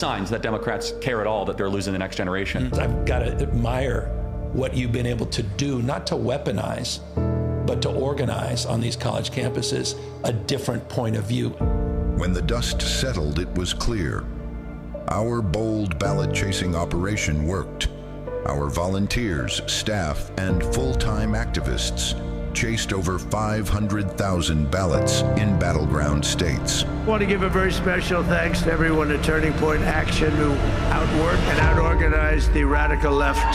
signs that Democrats care at all that they're losing the next generation. I've got to admire what you've been able to do, not to weaponize, but to organize on these college campuses a different point of view. When the dust settled, it was clear. Our bold ballot-chasing operation worked. Our volunteers, staff, and full-time activists chased over 500,000 ballots in battleground states. I want to give a very special thanks to everyone at Turning Point Action who outworked and outorganized the radical left.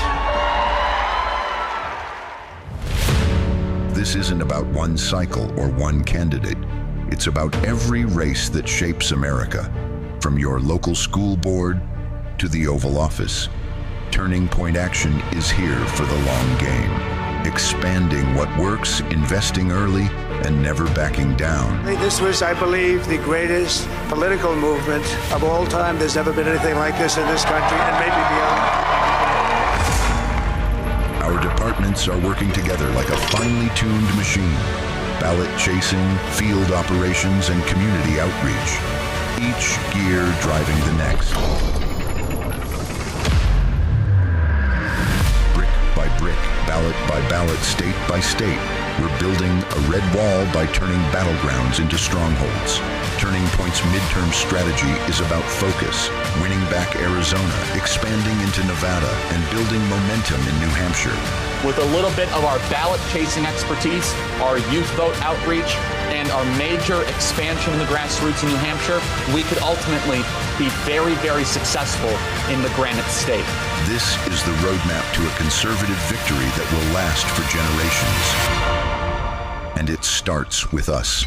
This isn't about one cycle or one candidate. It's about every race that shapes America, from your local school board to the Oval Office. Turning Point Action is here for the long game, expanding what works, investing early, and never backing down. This was, I believe, the greatest political movement of all time. There's never been anything like this in this country, and maybe beyond. Our departments are working together like a finely tuned machine. Ballot chasing, field operations, and community outreach. Each gear driving the next. Brick by brick, ballot by ballot, state by state, we're building a red wall by turning battlegrounds into strongholds. Turning Point's midterm strategy is about focus, winning back Arizona, expanding into Nevada, and building momentum in New Hampshire. With a little bit of our ballot-chasing expertise, our youth vote outreach, and our major expansion in the grassroots in New Hampshire, we could ultimately be very, very successful in the Granite State. This is the roadmap to a conservative victory that will last for generations. And it starts with us.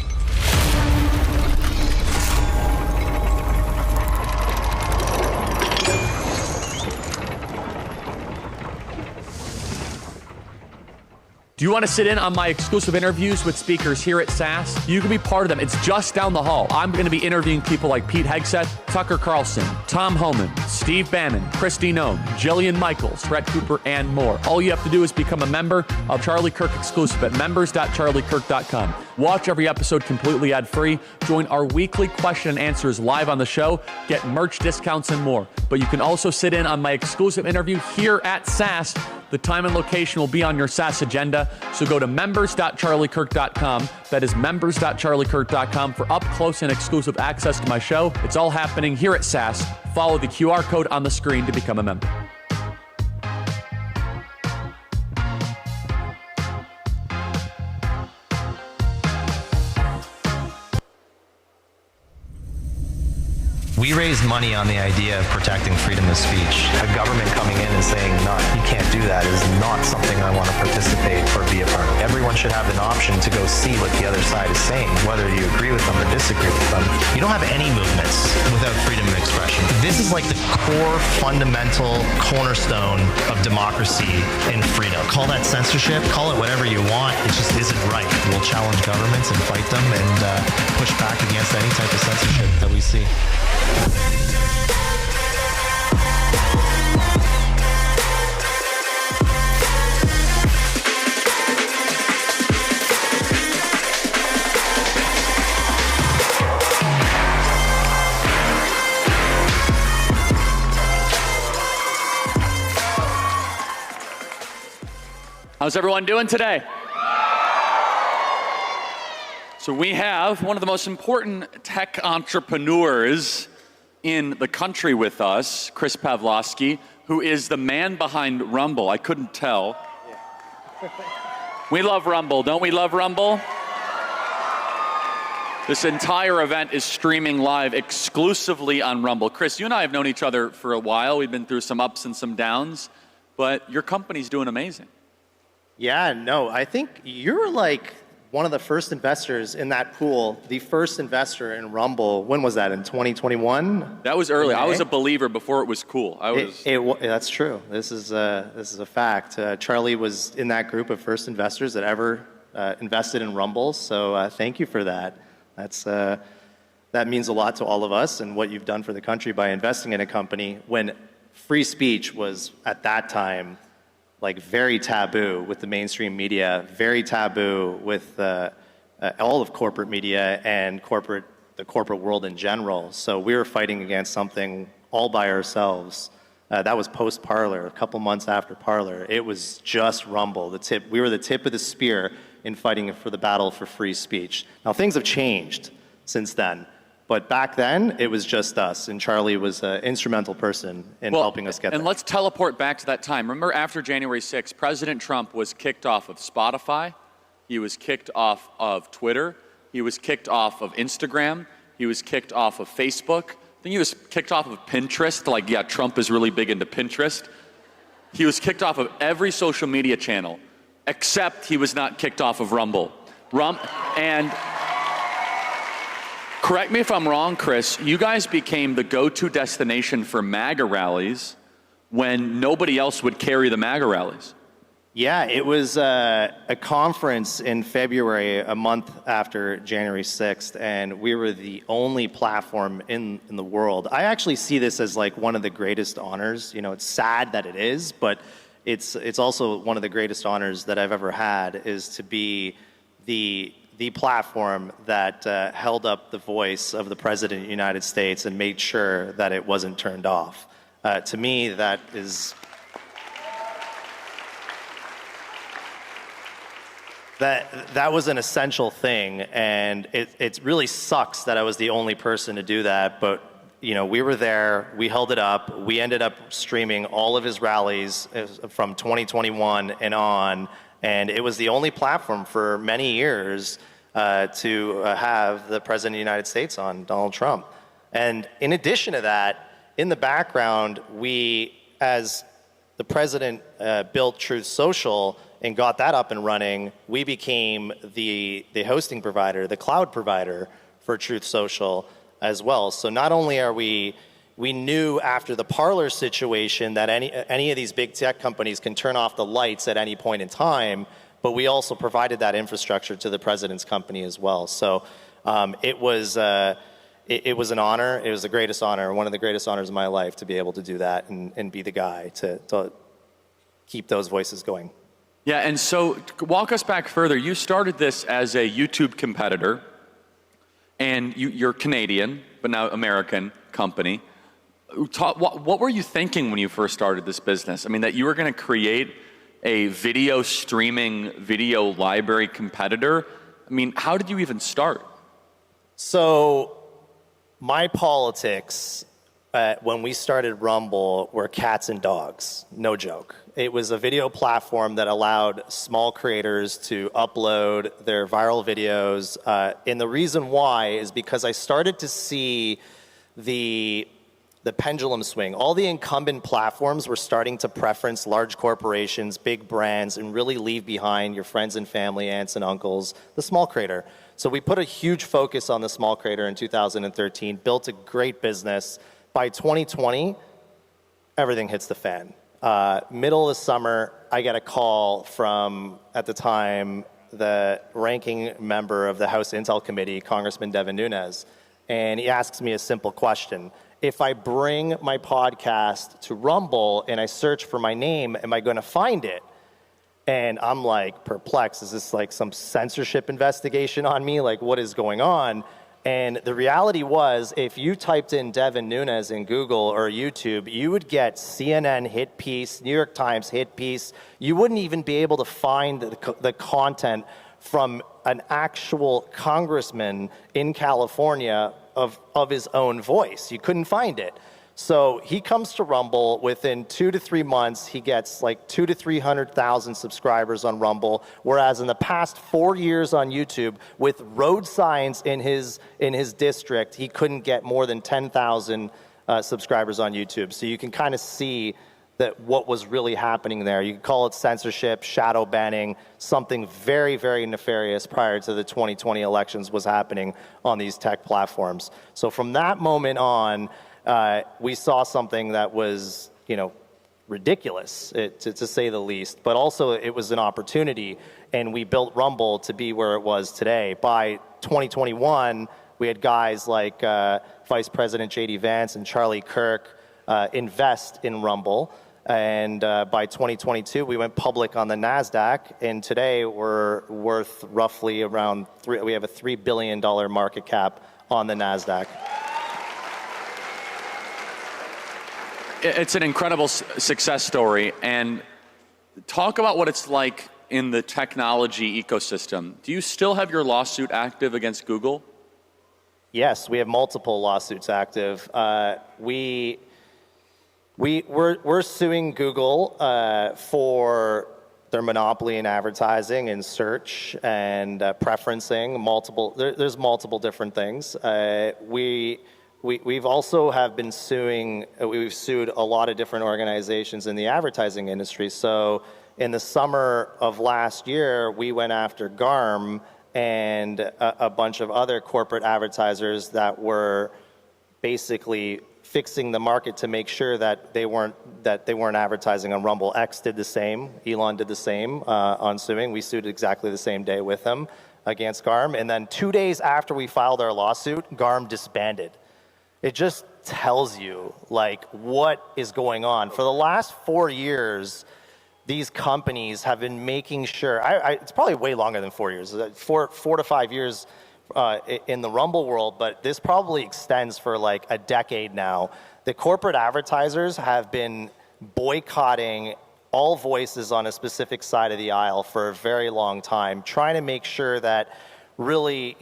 Do you want to sit in on my exclusive interviews with speakers here at SAS? You can be part of them. It's just down the hall. I'm going to be interviewing people like Pete Hegseth, Tucker Carlson, Tom Homan, Steve Bannon, Kristi Noem, Jillian Michaels, Brett Cooper, and more. All you have to do is become a member of Charlie Kirk Exclusive at members.charliekirk.com. Watch every episode completely ad-free. Join our weekly question and answers live on the show. Get merch discounts and more. But you can also sit in on my exclusive interview here at SAS. The time and location will be on your SAS agenda, so go to members.charliekirk.com. That is members.charliekirk.com for up-close and exclusive access to my show. It's all happening here at SAS. Follow the QR code on the screen to become a member. We raised money on the idea of protecting freedom of speech. A government coming in and saying, no, you can't do that is not something I want to participate or be a part of. Everyone should have an option to go see what the other side is saying, whether you agree with them or disagree with them. You don't have any movements without freedom of expression. This is like the core, fundamental cornerstone of democracy and freedom. Call that censorship, call it whatever you want, it just isn't right. We'll challenge governments and fight them and push back against any type of censorship that we see. How's everyone doing today? So we have one of the most important tech entrepreneurs in the country with us, Chris Pavlovski, who is the man behind Rumble. I couldn't tell. We love Rumble. Don't we love Rumble? This entire event is streaming live exclusively on Rumble. Chris, you and I have known each other for a while. We've been through some ups and some downs, but your company's doing amazing. Yeah, no, I think you're like one of the first investors in that pool, the first investor in Rumble. When was that, in 2021? That was early. I was a believer before it was cool. That's true. This is a fact. Charlie was in that group of first investors that ever invested in Rumble, so thank you for that. That means a lot to all of us and what you've done for the country by investing in a company when free speech was, at that time, like very taboo with the mainstream media, very taboo with all of corporate media and the corporate world in general. So we were fighting against something all by ourselves. That was post-Parler, a couple months after Parler. It was just Rumble. We were the tip of the spear in fighting for the battle for free speech. Now, things have changed since then. But back then, it was just us, and Charlie was an instrumental person in helping us get there. And let's teleport back to that time. Remember, after January 6th, President Trump was kicked off of Spotify. He was kicked off of Twitter. He was kicked off of Instagram. He was kicked off of Facebook. I think he was kicked off of Pinterest. Like, yeah, Trump is really big into Pinterest. He was kicked off of every social media channel, except he was not kicked off of Rumble. And correct me if I'm wrong, Chris, you guys became the go-to destination for MAGA rallies when nobody else would carry the MAGA rallies. Yeah, it was a conference in February, a month after January 6th, and we were the only platform in the world. I actually see this as like one of the greatest honors. You know, it's sad that it is, but it's also one of the greatest honors that I've ever had, is to be the platform that held up the voice of the President of the United States and made sure that it wasn't turned off. To me, that is... That was an essential thing, and it really sucks that I was the only person to do that, but you know, we were there, we held it up, we ended up streaming all of his rallies from 2021 and on, and it was the only platform for many years to have the President of the United States on, Donald Trump. And in addition to that, in the background, we, as the President built Truth Social and got that up and running, we became the hosting provider, the cloud provider for Truth Social as well. So not only are we knew after the Parler situation that any of these big tech companies can turn off the lights at any point in time, but we also provided that infrastructure to the President's company as well. So it was an honor. It was the greatest honor, one of the greatest honors of my life, to be able to do that and be the guy to keep those voices going. Yeah, and so walk us back further. You started this as a YouTube competitor, and you're Canadian, but now American company. What were you thinking when you first started this business? I mean, that you were going to create a video streaming, video library competitor? I mean, how did you even start? So my politics when we started Rumble were cats and dogs, no joke. It was a video platform that allowed small creators to upload their viral videos. And the reason why is because I started to see the pendulum swing. All the incumbent platforms were starting to preference large corporations, big brands, and really leave behind your friends and family, aunts and uncles, the small creator. So we put a huge focus on the small creator in 2013, built a great business. By 2020, everything hits the fan. Middle of the summer, I get a call from, at the time, the ranking member of the House Intel Committee, Congressman Devin Nunes, and he asks me a simple question. If I bring my podcast to Rumble and I search for my name, am I going to find it? And I'm like perplexed. Is this like some censorship investigation on me? Like, what is going on? And the reality was, if you typed in Devin Nunes in Google or YouTube, you would get CNN hit piece, New York Times hit piece. You wouldn't even be able to find the content from an actual congressman in California of his own voice. You couldn't find it. So he comes to Rumble. Within 2 to 3 months, he gets like 200,000 to 300,000 subscribers on Rumble. Whereas in the past 4 years on YouTube, with road signs in his district, he couldn't get more than 10,000 subscribers on YouTube. So you can kind of see that what was really happening there. You could call it censorship, shadow banning, something very, very nefarious prior to the 2020 elections was happening on these tech platforms. So from that moment on, we saw something that was, ridiculous, to say the least, but also it was an opportunity, and we built Rumble to be where it was today. By 2021, we had guys like Vice President J.D. Vance and Charlie Kirk invest in Rumble, and by 2022, we went public on the NASDAQ, and today we're worth roughly around we have a $3 billion market cap on the NASDAQ. it's an incredible success story. And talk about what it's like in the technology ecosystem. Do you still have your lawsuit active against Google? Yes, we have multiple lawsuits active. We're suing Google for their monopoly in advertising and search and preferencing. There's multiple different things. We've also have been suing. We've sued a lot of different organizations in the advertising industry. So in the summer of last year, we went after GARM and a bunch of other corporate advertisers that were basically fixing the market to make sure that they weren't advertising on Rumble. X did the same. Elon did the same on suing. We sued exactly the same day with them against GARM. And then 2 days after we filed our lawsuit, GARM disbanded. It just tells you like what is going on. For the last 4 years, these companies have been making sure, it's probably way longer than 4 years, 4 to 5 years in the Rumble world, but this probably extends for like a decade now. The corporate advertisers have been boycotting all voices on a specific side of the aisle for a very long time, trying to make sure that really,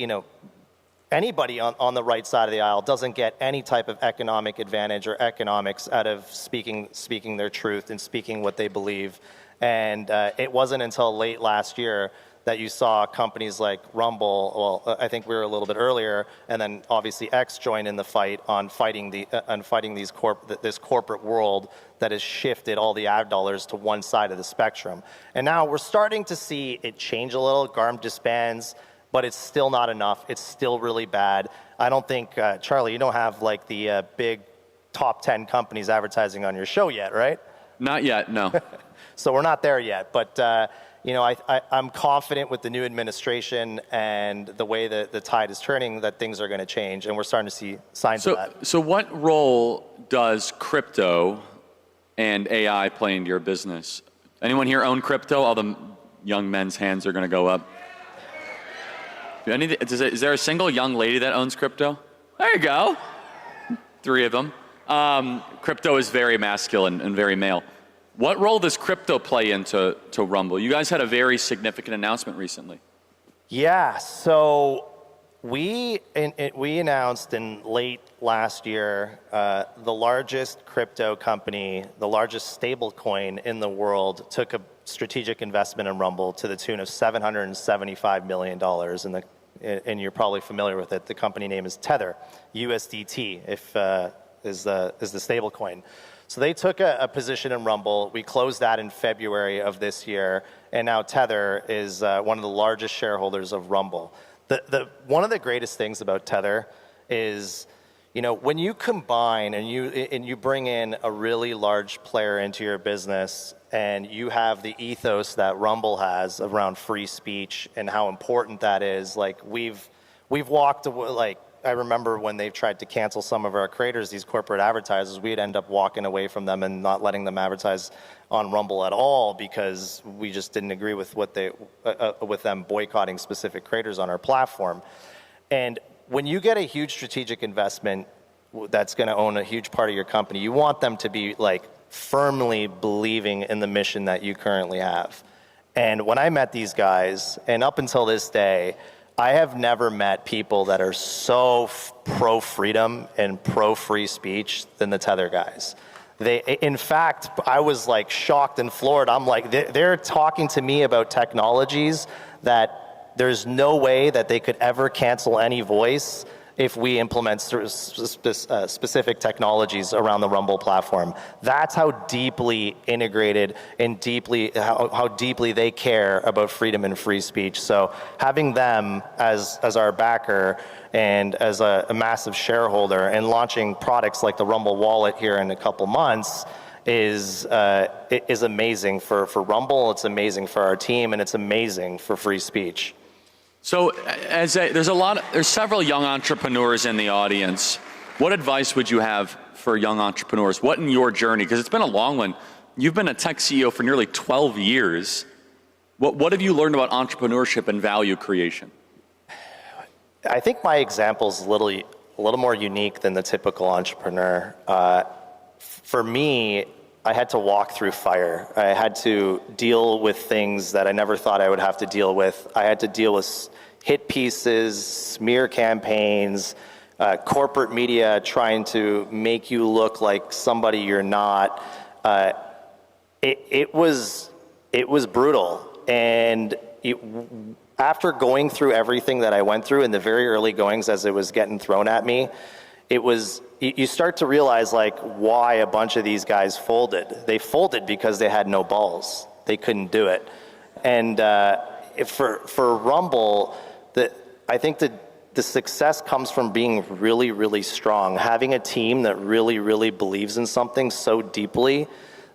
anybody on the right side of the aisle doesn't get any type of economic advantage or economics out of speaking their truth and speaking what they believe. And it wasn't until late last year that you saw companies like Rumble, well, I think we were a little bit earlier, and then obviously X joined in the fight on fighting this corporate world that has shifted all the ad dollars to one side of the spectrum. And now we're starting to see it change a little. GARM disbands, but it's still not enough. It's still really bad. I don't think, Charlie, you don't have like the big top 10 companies advertising on your show yet, right? Not yet, no. So we're not there yet, but I'm confident with the new administration and the way that the tide is turning that things are going to change, and we're starting to see signs of that. So what role does crypto and AI play into your business? Anyone here own crypto? All the young men's hands are going to go up. Is there a single young lady that owns crypto? There you go. 3 of them. Crypto is very masculine and very male. What role does crypto play into Rumble? You guys had a very significant announcement recently. Yeah, so we announced in late last year the largest crypto company, the largest stablecoin in the world, took a strategic investment in Rumble to the tune of $775 million. And you're probably familiar with it. The company name is Tether, USDT, is the stablecoin. So they took a position in Rumble. We closed that in February of this year, and now Tether is one of the largest shareholders of Rumble. One of the greatest things about Tether is, when you combine and you bring in a really large player into your business, and you have the ethos that Rumble has around free speech and how important that is. Like we've walked away, like. I remember when they tried to cancel some of our creators, these corporate advertisers, we'd end up walking away from them and not letting them advertise on Rumble at all because we just didn't agree with with them boycotting specific creators on our platform. And when you get a huge strategic investment that's going to own a huge part of your company, you want them to be like firmly believing in the mission that you currently have. And when I met these guys, and up until this day, I have never met people that are so pro-freedom and pro-free speech than the Tether guys. In fact, I was like shocked and floored. I'm like, they're talking to me about technologies that there's no way that they could ever cancel any voice if we implement specific technologies around the Rumble platform. That's how deeply integrated and how deeply they care about freedom and free speech. So having them as our backer and as a massive shareholder and launching products like the Rumble Wallet here in a couple months is amazing for Rumble, it's amazing for our team, and it's amazing for free speech. So there's several young entrepreneurs in the audience. What advice would you have for young entrepreneurs? What in your journey, because it's been a long one. You've been a tech CEO for nearly 12 years. What have you learned about entrepreneurship and value creation? I think my example is a little more unique than the typical entrepreneur. for me, I had to walk through fire. I had to deal with things that I never thought I would have to deal with. I had to deal with hit pieces, smear campaigns, corporate media trying to make you look like somebody you're not. It was brutal. And after going through everything that I went through in the very early goings as it was getting thrown at me, you start to realize like why a bunch of these guys folded. They folded because they had no balls. They couldn't do it. And for Rumble, I think the success comes from being really, really strong, having a team that really, really believes in something so deeply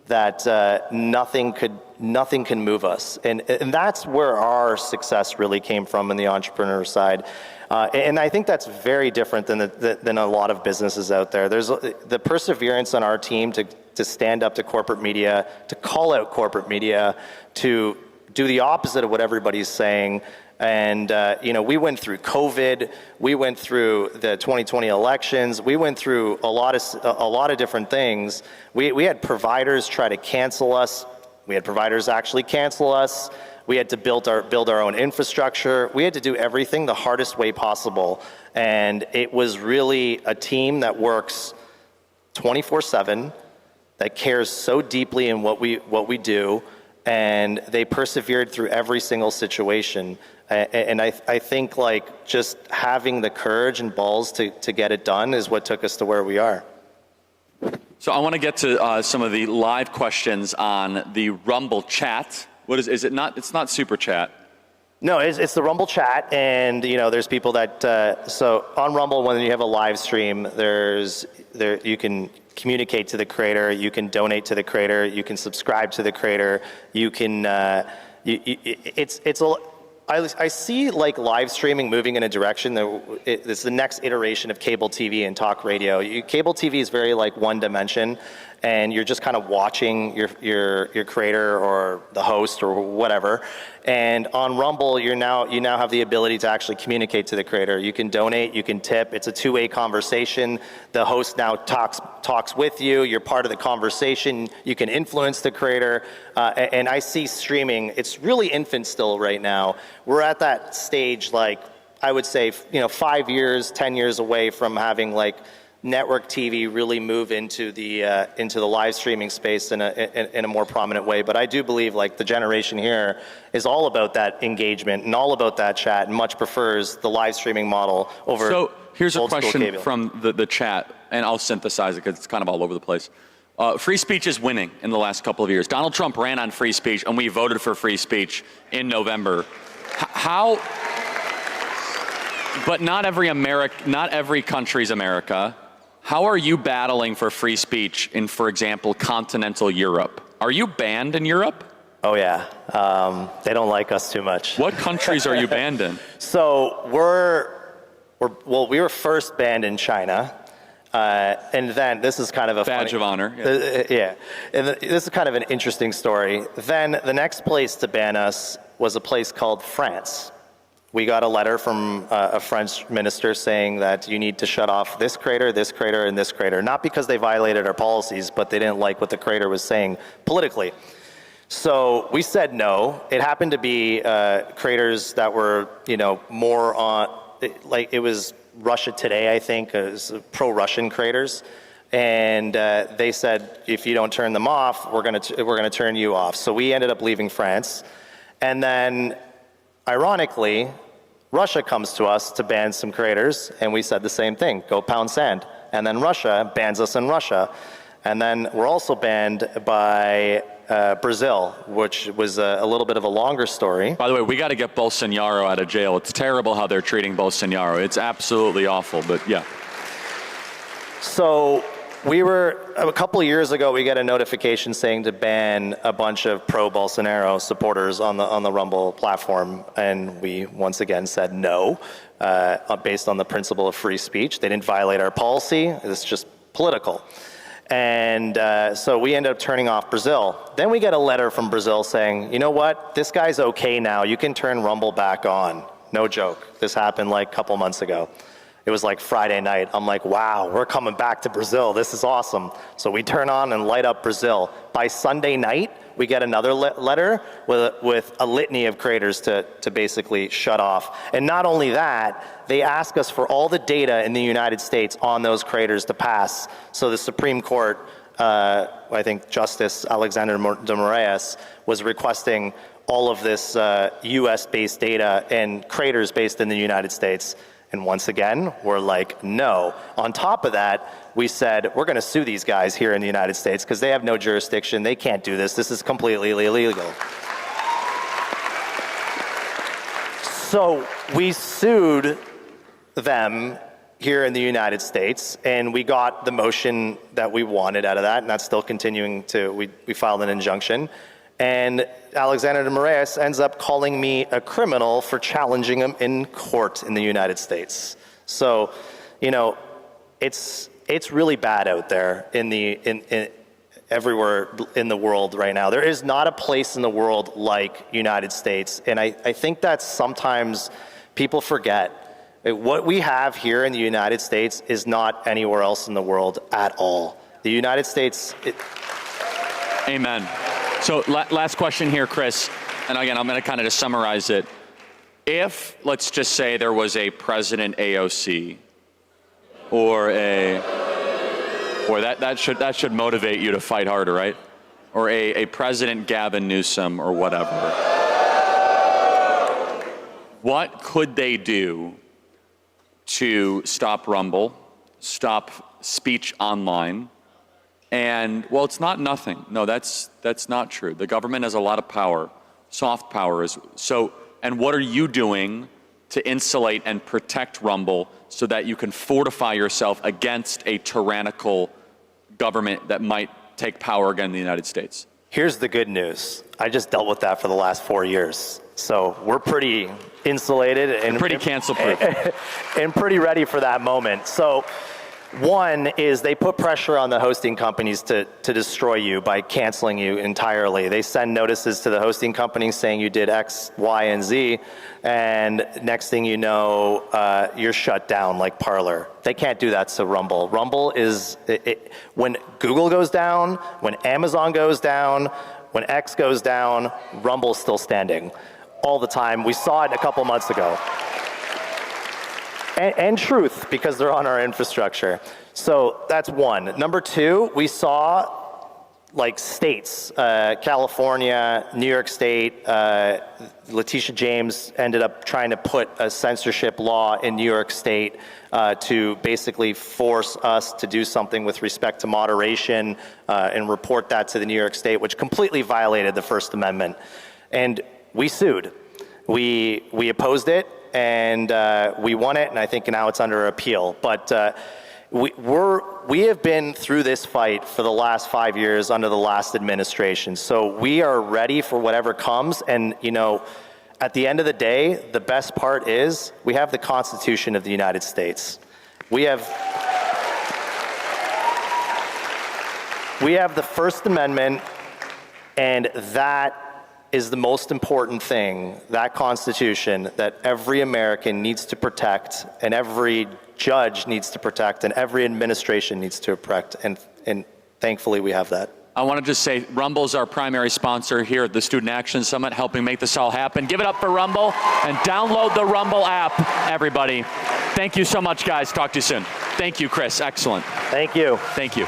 that nothing can move us. And that's where our success really came from in the entrepreneur side. And I think that's very different than a lot of businesses out there. There's the perseverance on our team to stand up to corporate media, to call out corporate media, to do the opposite of what everybody's saying. And we went through COVID, we went through the 2020 elections, we went through a lot of different things. We had providers try to cancel us. We had providers actually cancel us. We had to build our own infrastructure. We had to do everything the hardest way possible. And it was really a team that works 24/7, that cares so deeply in what we do, and they persevered through every single situation. And I think like just having the courage and balls to get it done is what took us to where we are. So I want to get to some of the live questions on the Rumble chat. What is it not? It's not Super Chat. No, it's the Rumble chat, and there's people that so on Rumble when you have a live stream, you can communicate to the creator, you can donate to the creator, you can subscribe to the creator, you can I see like live streaming moving in a direction that it's the next iteration of cable TV and talk radio. Cable TV is very like one dimension, and you're just kind of watching your creator or the host or whatever. And on Rumble, you now have the ability to actually communicate to the creator. You can donate, you can tip. It's a two-way conversation. The host now talks with you. You're part of the conversation. You can influence the creator. And I see streaming. It's really infant still right now. We're at that stage, like I would say, 5 years, 10 years away from having like network TV really move into the live streaming space in a more prominent way. But I do believe like the generation here is all about that engagement and all about that chat, and much prefers the live streaming model over. So here's a old school question cable. from the chat, and I'll synthesize it because it's kind of all over the place. Free speech is winning in the last couple of years. Donald Trump ran on free speech, and we voted for free speech in November. How? But not every country's America. How are you battling for free speech in, for example, continental Europe? Are you banned in Europe? Oh yeah, they don't like us too much. What countries are you banned in? So we were first banned in China, and then this is kind of a badge of honor. Yeah, and this is kind of an interesting story. Then the next place to ban us was a place called France. We got a letter from a French minister saying that you need to shut off this creator, and this creator. Not because they violated our policies, but they didn't like what the creator was saying politically. So we said no. It happened to be creators that were, more on, like it was Russia Today, I think, it was pro-Russian creators. And they said, if you don't turn them off, we're gonna turn you off. So we ended up leaving France. And then, ironically, Russia comes to us to ban some creators, and we said the same thing, go pound sand. And then Russia bans us in Russia. And then we're also banned by Brazil, which was a little bit of a longer story. By the way, we got to get Bolsonaro out of jail. It's terrible how they're treating Bolsonaro. It's absolutely awful, but yeah. So a couple of years ago, we got a notification saying to ban a bunch of pro-Bolsonaro supporters on the Rumble platform, and we once again said no, based on the principle of free speech. They didn't violate our policy. It's just political. And so we ended up turning off Brazil. Then we get a letter from Brazil saying, you know what, this guy's okay now. You can turn Rumble back on. No joke. This happened like a couple months ago. It was like Friday night. I'm like, wow, we're coming back to Brazil. This is awesome. So we turn on and light up Brazil. By Sunday night, we get another letter with a litany of creators to basically shut off. And not only that, they ask us for all the data in the United States on those creators to pass. So the Supreme Court, I think Justice Alexander de Moraes was requesting all of this US-based data and creators based in the United States. And once again, we're like, no. On top of that, we said, we're gonna sue these guys here in the United States because they have no jurisdiction, they can't do this, this is completely illegal. So we sued them here in the United States, and we got the motion that we wanted out of that, and that's still continuing to, we filed an injunction. And Alexander de Moraes ends up calling me a criminal for challenging him in court in the United States. So, you know, it's really bad out there in everywhere in the world right now. There is not a place in the world like United States, and I think that sometimes people forget. What we have here in the United States is not anywhere else in the world at all. The United States... Amen. So last question here, Chris, and again, I'm going to kind of just summarize it. If, let's just say there was a President AOC, or that should motivate you to fight harder, right? Or a President Gavin Newsom or whatever. What could they do to stop Rumble, stop speech online? And, well, it's not nothing. No, that's not true. The government has a lot of power, soft power. And what are you doing to insulate and protect Rumble so that you can fortify yourself against a tyrannical government that might take power again in the United States? Here's the good news. I just dealt with that for the last 4 years. So we're pretty insulated and pretty cancel-proof. And pretty ready for that moment. So one is they put pressure on the hosting companies to destroy you by canceling you entirely. They send notices to the hosting companies saying you did X, Y, and Z, and next thing you know, you're shut down like Parler. They can't do that to Rumble. Rumble is, when Google goes down, when Amazon goes down, when X goes down, Rumble's still standing all the time. We saw it a couple months ago. And Truth, because they're on our infrastructure. So that's one. Number two, we saw like states, California, New York State, Letitia James ended up trying to put a censorship law in New York State to basically force us to do something with respect to moderation and report that to the New York State, which completely violated the First Amendment. And we sued. We opposed it. And we won it, and I think now it's under appeal. But we have been through this fight for the last 5 years under the last administration. So we are ready for whatever comes. And, you know, at the end of the day, the best part is we have the Constitution of the United States. We have the First Amendment, and that is the most important thing, that Constitution, that every American needs to protect, and every judge needs to protect, and every administration needs to protect, and thankfully we have that. I want to just say Rumble's our primary sponsor here at the Student Action Summit, helping make this all happen. Give it up for Rumble, and download the Rumble app, everybody. Thank you so much, guys. Talk to you soon. Thank you, Chris. Excellent. Thank you. Thank you.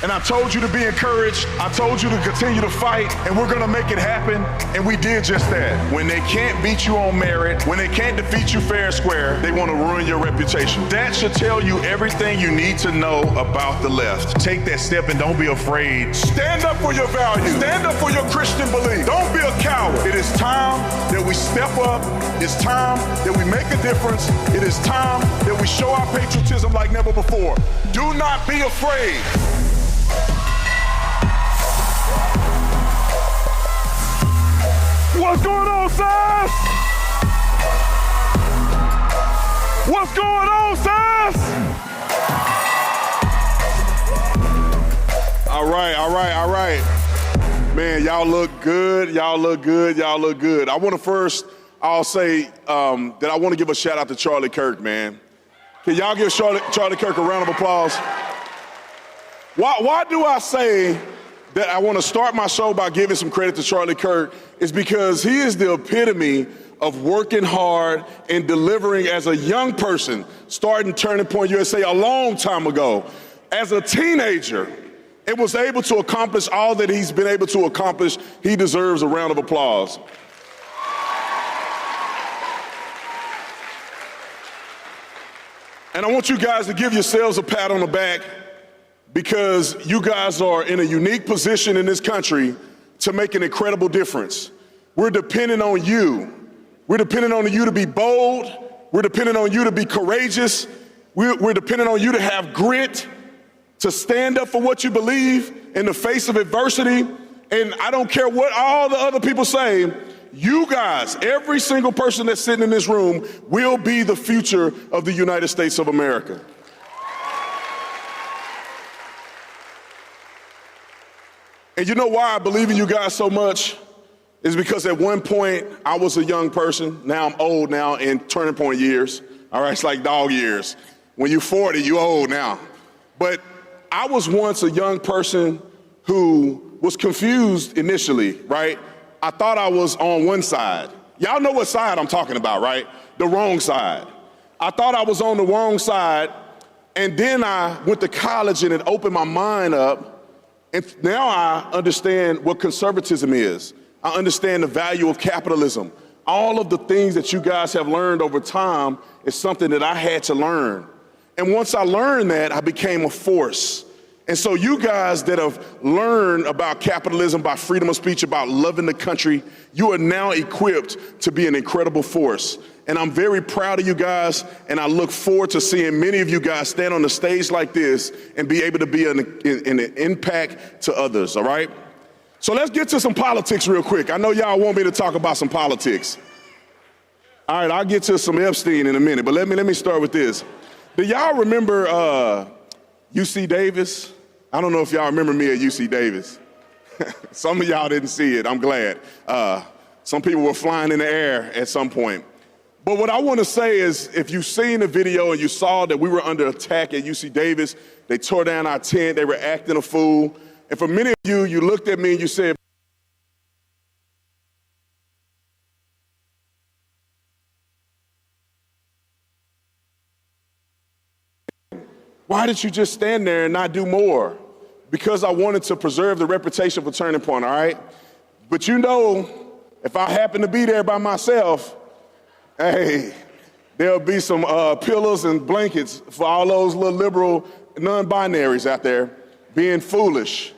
And I told you to be encouraged. I told you to continue to fight, and we're gonna make it happen. And we did just that. When they can't beat you on merit, when they can't defeat you fair and square, they wanna ruin your reputation. That should tell you everything you need to know about the left. Take that step and don't be afraid. Stand up for your values. Stand up for your Christian belief. Don't be a coward. It is time that we step up. It's time that we make a difference. It is time that we show our patriotism like never before. Do not be afraid. What's going on, Sass? What's going on, Sass? All right. Man, y'all look good. I'll say that I want to give a shout out to Charlie Kirk, man. Can y'all give Charlie Kirk a round of applause? Why do I say that I want to start my show by giving some credit to Charlie Kirk? Is because he is the epitome of working hard and delivering as a young person, starting Turning Point USA a long time ago. As a teenager, and was able to accomplish all that he's been able to accomplish. He deserves a round of applause. And I want you guys to give yourselves a pat on the back, because you guys are in a unique position in this country to make an incredible difference. We're depending on you. We're depending on you to be bold. We're depending on you to be courageous. We're depending on you to have grit, to stand up for what you believe in the face of adversity. And I don't care what all the other people say, you guys, every single person that's sitting in this room, will be the future of the United States of America. And you know why I believe in you guys so much? Is because at one point I was a young person. Now I'm old now in Turning Point years. All right, it's like dog years. When you're 40, you're old now. But I was once a young person who was confused initially, right? I thought I was on one side. Y'all know what side I'm talking about, right? The wrong side. I thought I was on the wrong side, and then I went to college and it opened my mind up, and now I understand what conservatism is. I understand the value of capitalism. All of the things that you guys have learned over time is something that I had to learn. And once I learned that, I became a force. And so you guys that have learned about capitalism, about freedom of speech, about loving the country, you are now equipped to be an incredible force. And I'm very proud of you guys, and I look forward to seeing many of you guys stand on a stage like this and be able to be an impact to others, all right? So let's get to some politics real quick. I know y'all want me to talk about some politics. All right, I'll get to some Epstein in a minute, but let me start with this. Do y'all remember UC Davis? I don't know if y'all remember me at UC Davis. Some of y'all didn't see it, I'm glad. Some people were flying in the air at some point. But what I want to say is, if you've seen the video and you saw that we were under attack at UC Davis, they tore down our tent, they were acting a fool. And for many of you, you looked at me and you said, why did you just stand there and not do more? Because I wanted to preserve the reputation for Turning Point, all right? But you know, if I happen to be there by myself, hey, there'll be some pillows and blankets for all those little liberal non-binaries out there being foolish.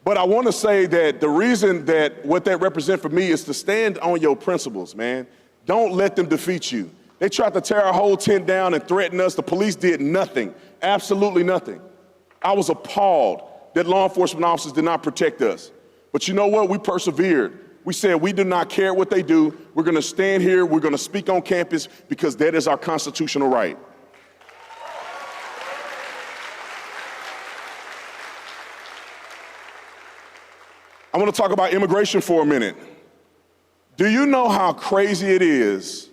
But I want to say that the reason that what that represents for me is to stand on your principles, man. Don't let them defeat you. They tried to tear our whole tent down and threaten us. The police did nothing, absolutely nothing. I was appalled that law enforcement officers did not protect us. But you know what? We persevered. We said we do not care what they do. We're going to stand here. We're going to speak on campus because that is our constitutional right. I want to talk about immigration for a minute. Do you know how crazy it is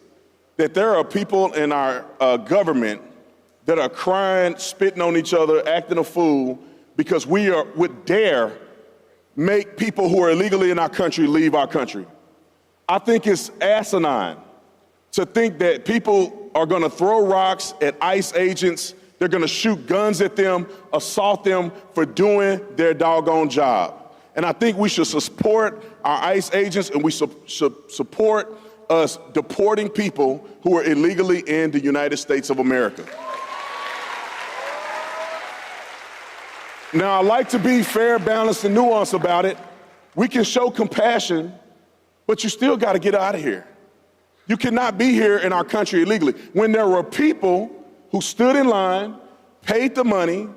that there are people in our government that are crying, spitting on each other, acting a fool because we would dare make people who are illegally in our country leave our country? I think it's asinine to think that people are going to throw rocks at ICE agents They're gonna shoot guns at them, assault them for doing their doggone job. And I think we should support our ICE agents, and we should support us deporting people who are illegally in the United States of America. Now, I like to be fair, balanced, and nuanced about it. We can show compassion, but you still got to get out of here. You cannot be here in our country illegally. When there were people who stood in line, paid the money,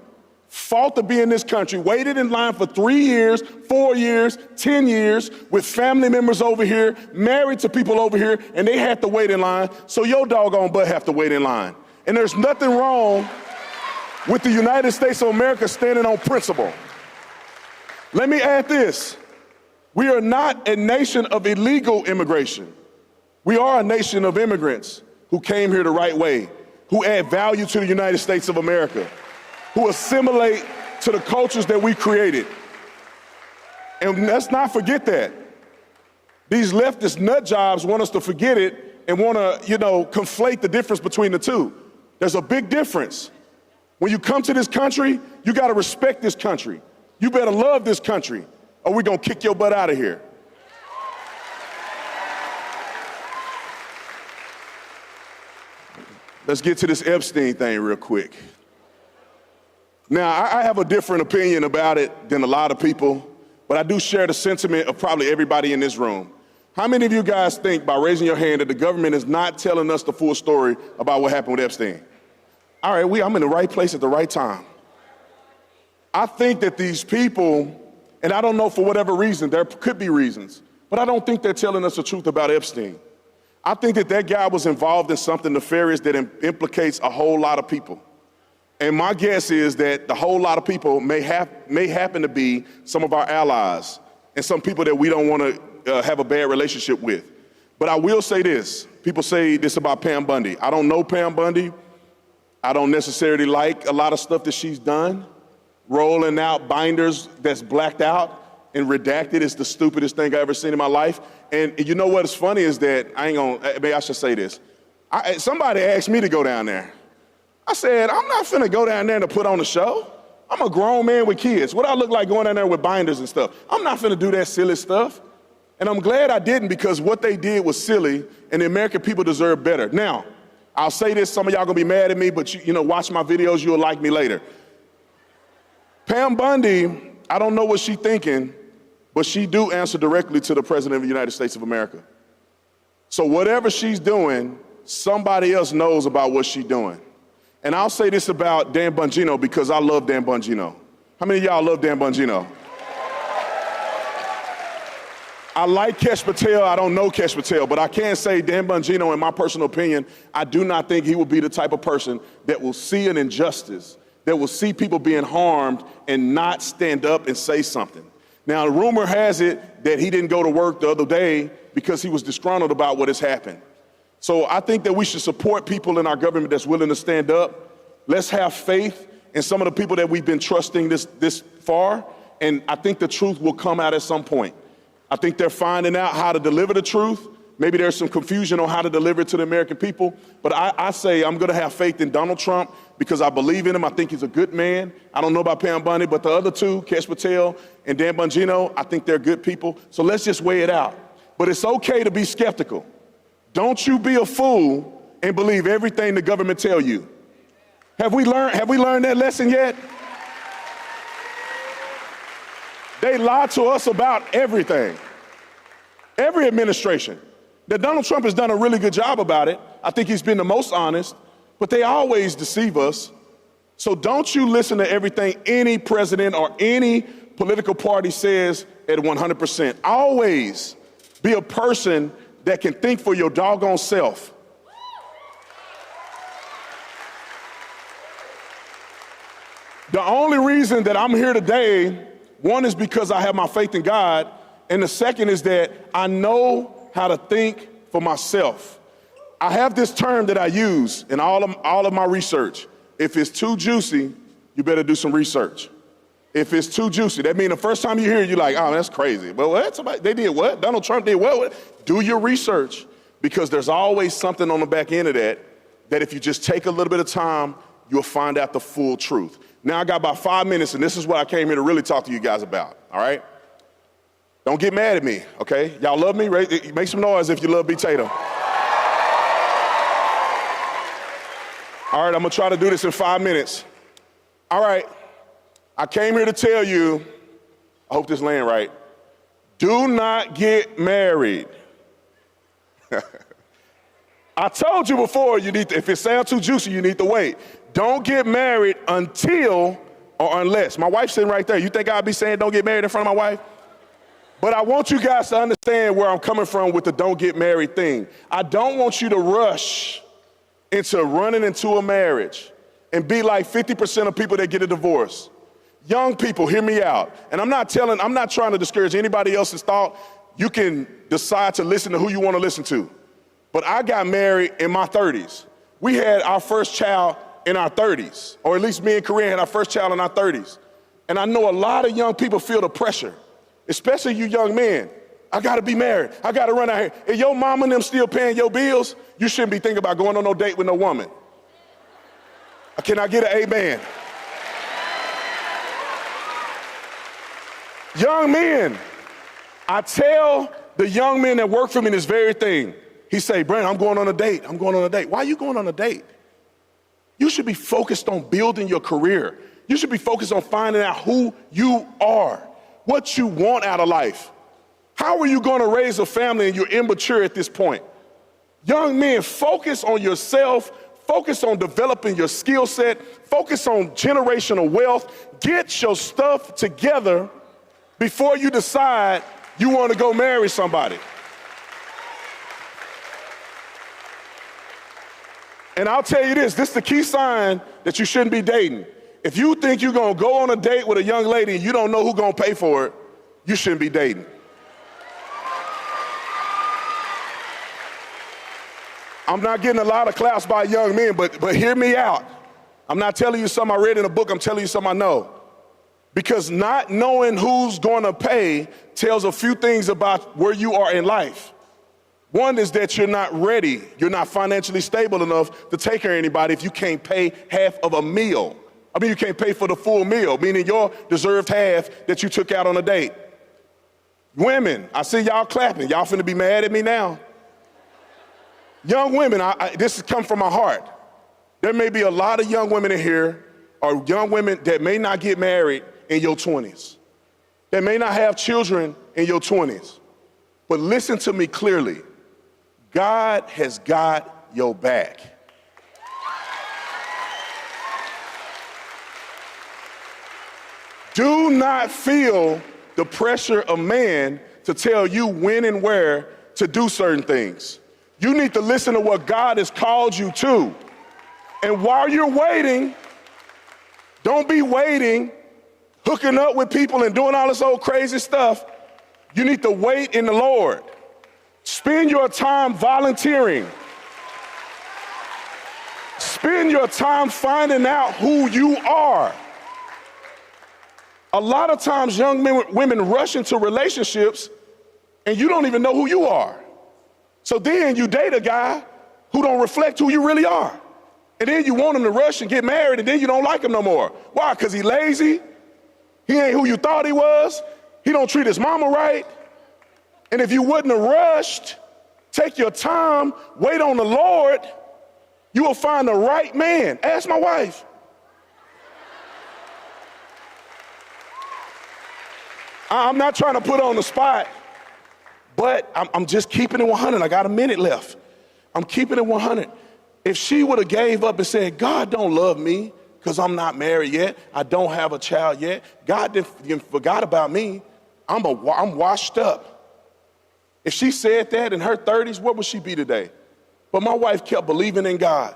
fought to be in this country, waited in line for 3 years, 4 years, 10 years, with family members over here, married to people over here, and they had to wait in line, so your doggone butt have to wait in line. And there's nothing wrong with the United States of America standing on principle. Let me add this. We are not a nation of illegal immigration. We are a nation of immigrants who came here the right way, who add value to the United States of America, who assimilate to the cultures that we created. And let's not forget that. These leftist nut jobs want us to forget it and want to, conflate the difference between the two. There's a big difference. When you come to this country, you got to respect this country. You better love this country, or we're going to kick your butt out of here. Let's get to this Epstein thing real quick. Now, I have a different opinion about it than a lot of people, but I do share the sentiment of probably everybody in this room. How many of you guys think, by raising your hand, that the government is not telling us the full story about what happened with Epstein? All right, I'm in the right place at the right time. I think that these people, and I don't know for whatever reason, there could be reasons, but I don't think they're telling us the truth about Epstein. I think that guy was involved in something nefarious that implicates a whole lot of people. And my guess is that the whole lot of people may happen to be some of our allies and some people that we don't want to have a bad relationship with. But I will say this. People say this about Pam Bundy. I don't know Pam Bundy. I don't necessarily like a lot of stuff that she's done. Rolling out binders that's blacked out and redacted is the stupidest thing I've ever seen in my life. And you know what's funny is that, maybe I should say this. Somebody asked me to go down there. I said, I'm not finna go down there to put on a show. I'm a grown man with kids. What I look like going down there with binders and stuff? I'm not finna do that silly stuff. And I'm glad I didn't, because what they did was silly, and the American people deserve better. Now, I'll say this, some of y'all gonna be mad at me, but watch my videos, you'll like me later. Pam Bundy, I don't know what she's thinking, but she do answer directly to the President of the United States of America. So whatever she's doing, somebody else knows about what she's doing. And I'll say this about Dan Bongino, because I love Dan Bongino. How many of y'all love Dan Bongino? I like Kesh Patel. I don't know Kesh Patel, but I can say Dan Bongino, in my personal opinion, I do not think he will be the type of person that will see an injustice, that will see people being harmed and not stand up and say something. Now, the rumor has it that he didn't go to work the other day because he was disgruntled about what has happened. So I think that we should support people in our government that's willing to stand up. Let's have faith in some of the people that we've been trusting this far, and I think the truth will come out at some point. I think they're finding out how to deliver the truth. Maybe there's some confusion on how to deliver it to the American people, but I say I'm gonna have faith in Donald Trump because I believe in him. I think he's a good man. I don't know about Pam Bundy, but the other two, Kesh Patel and Dan Bongino, I think they're good people. So let's just weigh it out. But it's okay to be skeptical. Don't you be a fool and believe everything the government tell you. Have we learned that lesson yet? They lie to us about everything. Every administration. That Donald Trump has done a really good job about it. I think he's been the most honest, but they always deceive us. So don't you listen to everything any president or any political party says at 100%. Always be a person that can think for your doggone self. The only reason that I'm here today, one is because I have my faith in God, and the second is that I know how to think for myself. I have this term that I use in all of my research. If it's too juicy, you better do some research. If it's too juicy, that means the first time you hear it, you're like, oh, that's crazy. But what? They did what? Donald Trump did what? Do your research, because there's always something on the back end of that if you just take a little bit of time you'll find out the full truth. Now I got about 5 minutes, and this is what I came here to really talk to you guys about, all right? Don't get mad at me, okay? Y'all love me? Make some noise if you love B. Tatum. All right, I'm gonna try to do this in 5 minutes. All right, I came here to tell you, I hope this land right, do not get married. I told you before, if it sounds too juicy, you need to wait. Don't get married until or unless. My wife's sitting right there. You think I'd be saying don't get married in front of my wife? But I want you guys to understand where I'm coming from with the don't get married thing. I don't want you to rush into running into a marriage and be like 50% of people that get a divorce. Young people, hear me out. And I'm not trying to discourage anybody else's thought. You can decide to listen to who you want to listen to. But I got married in my 30s. We had our first child in our 30s, or at least me and Corinne had our first child in our 30s. And I know a lot of young people feel the pressure, especially you young men. I gotta be married, I gotta run out here. If your mama and them still paying your bills, you shouldn't be thinking about going on no date with no woman. Can I get an amen? Young men, I tell the young men that work for me this very thing. He say, Brandon, I'm going on a date. I'm going on a date. Why are you going on a date? You should be focused on building your career. You should be focused on finding out who you are, what you want out of life. How are you going to raise a family and you're immature at this point? Young men, focus on yourself. Focus on developing your skill set. Focus on generational wealth. Get your stuff together before you decide you want to go marry somebody. And I'll tell you this is the key sign that you shouldn't be dating. If you think you're gonna go on a date with a young lady and you don't know who's gonna pay for it, you shouldn't be dating. I'm not getting a lot of claps by young men, but hear me out. I'm not telling you something I read in a book, I'm telling you something I know. Because not knowing who's gonna pay tells a few things about where you are in life. One is that you're not ready. You're not financially stable enough to take care of anybody if you can't pay half of a meal. I mean, you can't pay for the full meal, meaning your deserved half that you took out on a date. Women, I see y'all clapping. Y'all finna be mad at me now. Young women, this has come from my heart. There may be a lot of young women in here, or young women that may not get married in your 20s. That may not have children in your 20s. But listen to me clearly. God has got your back. Do not feel the pressure of man to tell you when and where to do certain things. You need to listen to what God has called you to. And while you're waiting, don't be waiting, hooking up with people and doing all this old crazy stuff. You need to wait in the Lord. Spend your time volunteering. Spend your time finding out who you are. A lot of times young women rush into relationships and you don't even know who you are. So then you date a guy who don't reflect who you really are. And then you want him to rush and get married and then you don't like him no more. Why? Because he's lazy. He ain't who you thought he was. He don't treat his mama right. And if you wouldn't have rushed, take your time, wait on the Lord, you will find the right man. Ask my wife. I'm not trying to put her on the spot, but I'm just keeping it 100. I got a minute left. I'm keeping it 100. If she would have gave up and said, God don't love me because I'm not married yet, I don't have a child yet, God forgot about me, I'm washed up. If she said that in her 30s, what would she be today? But my wife kept believing in God.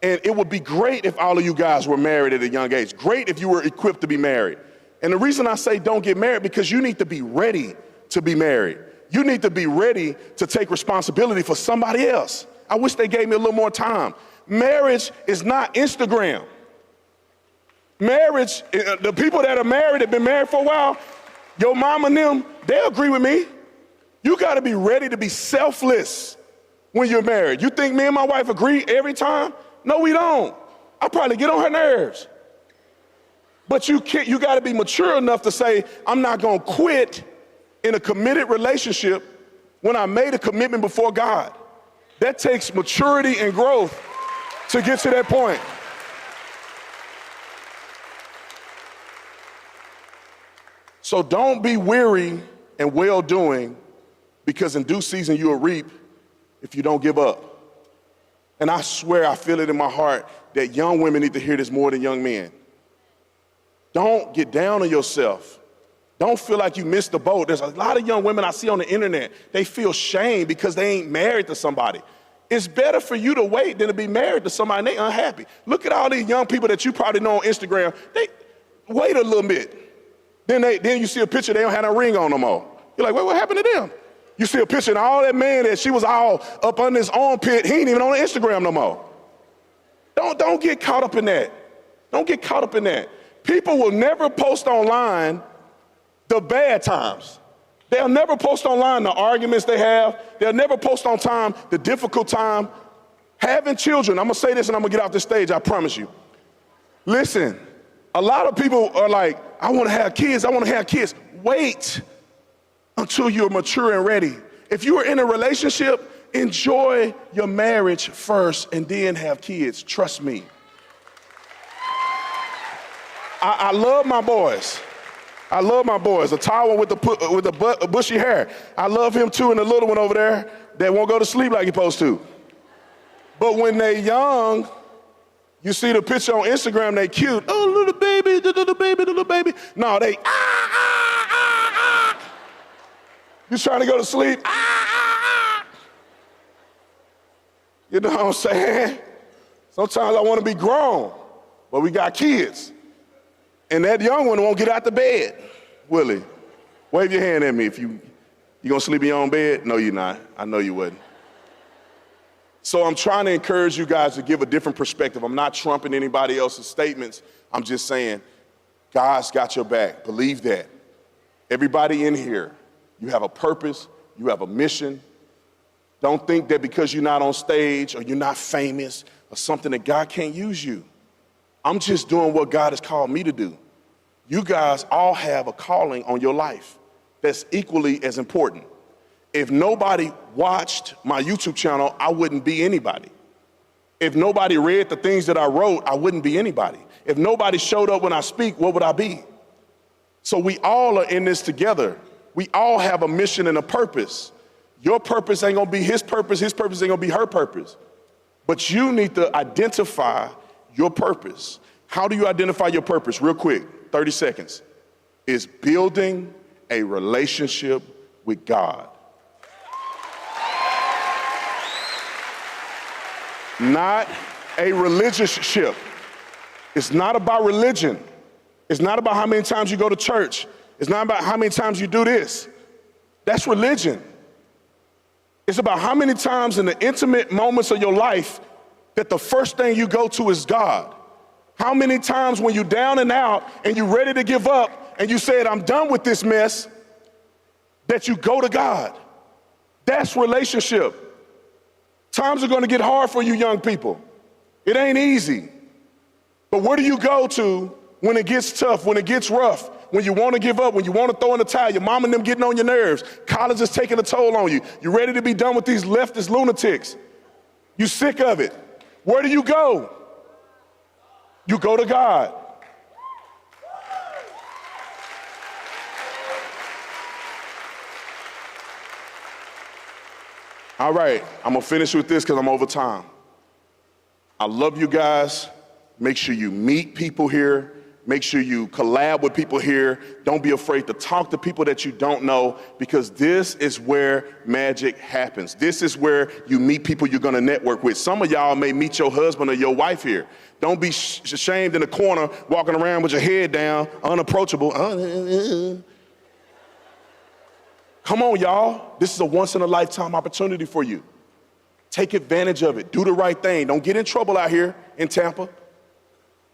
And it would be great if all of you guys were married at a young age. Great if you were equipped to be married. And the reason I say don't get married, because you need to be ready to be married. You need to be ready to take responsibility for somebody else. I wish they gave me a little more time. Marriage is not Instagram. Marriage, the people that are married, have been married for a while, your mom and them, they agree with me. You gotta be ready to be selfless when you're married. You think me and my wife agree every time? No, we don't. I probably get on her nerves. But you got to be mature enough to say, I'm not going to quit in a committed relationship when I made a commitment before God. That takes maturity and growth to get to that point. So don't be weary and well-doing, because in due season you will reap if you don't give up. And I swear I feel it in my heart that young women need to hear this more than young men. Don't get down on yourself. Don't feel like you missed the boat. There's a lot of young women I see on the internet, they feel shame because they ain't married to somebody. It's better for you to wait than to be married to somebody and they unhappy. Look at all these young people that you probably know on Instagram. They wait a little bit. Then you see a picture, they don't have no ring on no more. You're like, wait, what happened to them? You see a picture and all that man that she was all up under his armpit, he ain't even on Instagram no more. Don't get caught up in that. Don't get caught up in that. People will never post online the bad times. They'll never post online the arguments they have. They'll never post on time the difficult time. Having children, I'm gonna say this and I'm gonna get off this stage, I promise you. Listen, a lot of people are like, I wanna have kids. Wait until you're mature and ready. If you are in a relationship, enjoy your marriage first and then have kids, trust me. I love my boys. I love my boys. The tall one with the bushy hair. I love him too, and the little one over there that won't go to sleep like he's supposed to. But when they young, you see the picture on Instagram, they cute. Oh, little baby, little baby, little baby. No, they, You trying to go to sleep? You know what I'm saying? Sometimes I want to be grown, but we got kids. And that young one won't get out the bed, will he? Wave your hand at me if you gonna sleep in your own bed? No, you're not. I know you wouldn't. So I'm trying to encourage you guys to give a different perspective. I'm not trumping anybody else's statements. I'm just saying, God's got your back. Believe that. Everybody in here, you have a purpose, you have a mission. Don't think that because you're not on stage or you're not famous or something that God can't use you. I'm just doing what God has called me to do. You guys all have a calling on your life that's equally as important. If nobody watched my YouTube channel, I wouldn't be anybody. If nobody read the things that I wrote, I wouldn't be anybody. If nobody showed up when I speak, what would I be? So we all are in this together. We all have a mission and a purpose. Your purpose ain't gonna be his purpose ain't gonna be her purpose. But you need to identify your purpose. How do you identify your purpose? Real quick, 30 seconds. Is building a relationship with God. Not a religious ship. It's not about religion. It's not about how many times you go to church. It's not about how many times you do this. That's religion. It's about how many times in the intimate moments of your life that the first thing you go to is God. How many times when you're down and out and you're ready to give up and you said, I'm done with this mess, that you go to God. That's relationship. Times are gonna get hard for you young people. It ain't easy. But where do you go to when it gets tough, when it gets rough, when you wanna give up, when you wanna throw in the towel, your mom and them getting on your nerves, college is taking a toll on you, you're ready to be done with these leftist lunatics, you sick of it. Where do you go? You go to God. All right, I'm gonna finish with this because I'm over time. I love you guys. Make sure you meet people here. Make sure you collab with people here. Don't be afraid to talk to people that you don't know, because this is where magic happens. This is where you meet people you're gonna network with. Some of y'all may meet your husband or your wife here. Don't be ashamed in the corner, walking around with your head down, unapproachable. Come on, y'all. This is a once-in-a-lifetime opportunity for you. Take advantage of it. Do the right thing. Don't get in trouble out here in Tampa.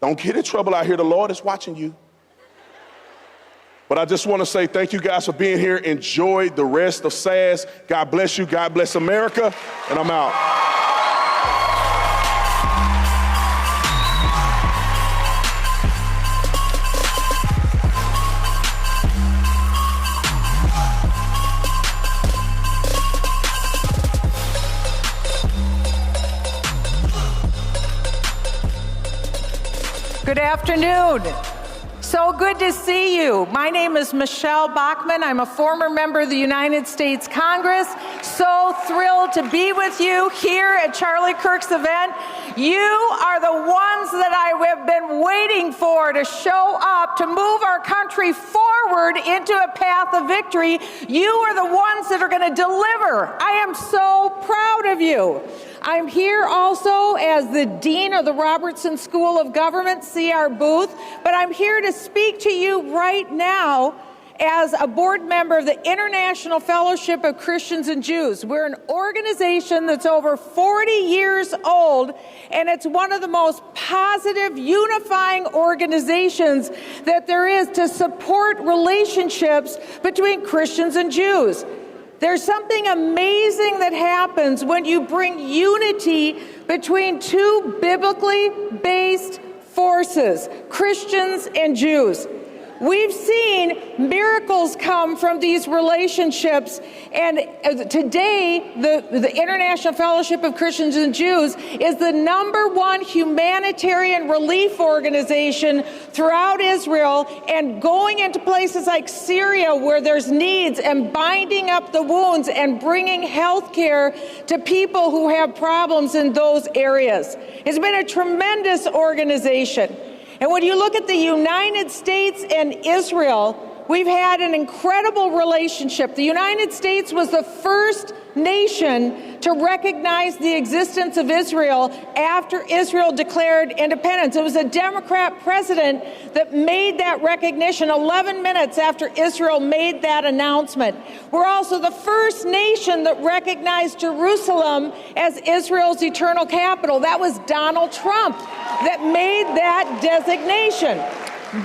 Don't get in trouble out here. The Lord is watching you. But I just want to say thank you guys for being here. Enjoy the rest of SAS. God bless you. God bless America. And I'm out. Good afternoon. So good to see you. My name is Michelle Bachmann. I'm a former member of the United States Congress. So thrilled to be with you here at Charlie Kirk's event. You are the ones that I have been waiting for to show up, to move our country forward into a path of victory. You are the ones that are going to deliver. I am so proud of you. I'm here also as the Dean of the Robertson School of Government, C.R. Booth, but I'm here to speak to you right now as a board member of the International Fellowship of Christians and Jews. We're an organization that's over 40 years old, and it's one of the most positive, unifying organizations that there is to support relationships between Christians and Jews. There's something amazing that happens when you bring unity between two biblically based forces, Christians and Jews. We've seen miracles come from these relationships, and today the International Fellowship of Christians and Jews is the #1 humanitarian relief organization throughout Israel, and going into places like Syria where there's needs and binding up the wounds and bringing health care to people who have problems in those areas. It's been a tremendous organization. And when you look at the United States and Israel, we've had an incredible relationship. The United States was the first nation to recognize the existence of Israel after Israel declared independence. It was a Democrat president that made that recognition 11 minutes after Israel made that announcement. We're also the first nation that recognized Jerusalem as Israel's eternal capital. That was Donald Trump that made that designation.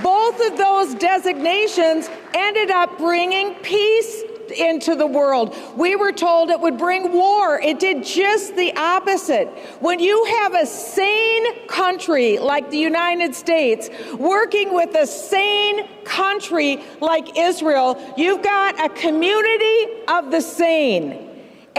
Both of those designations ended up bringing peace into the world. We were told it would bring war. It did just the opposite. When you have a sane country like the United States working with a sane country like Israel, you've got a community of the sane.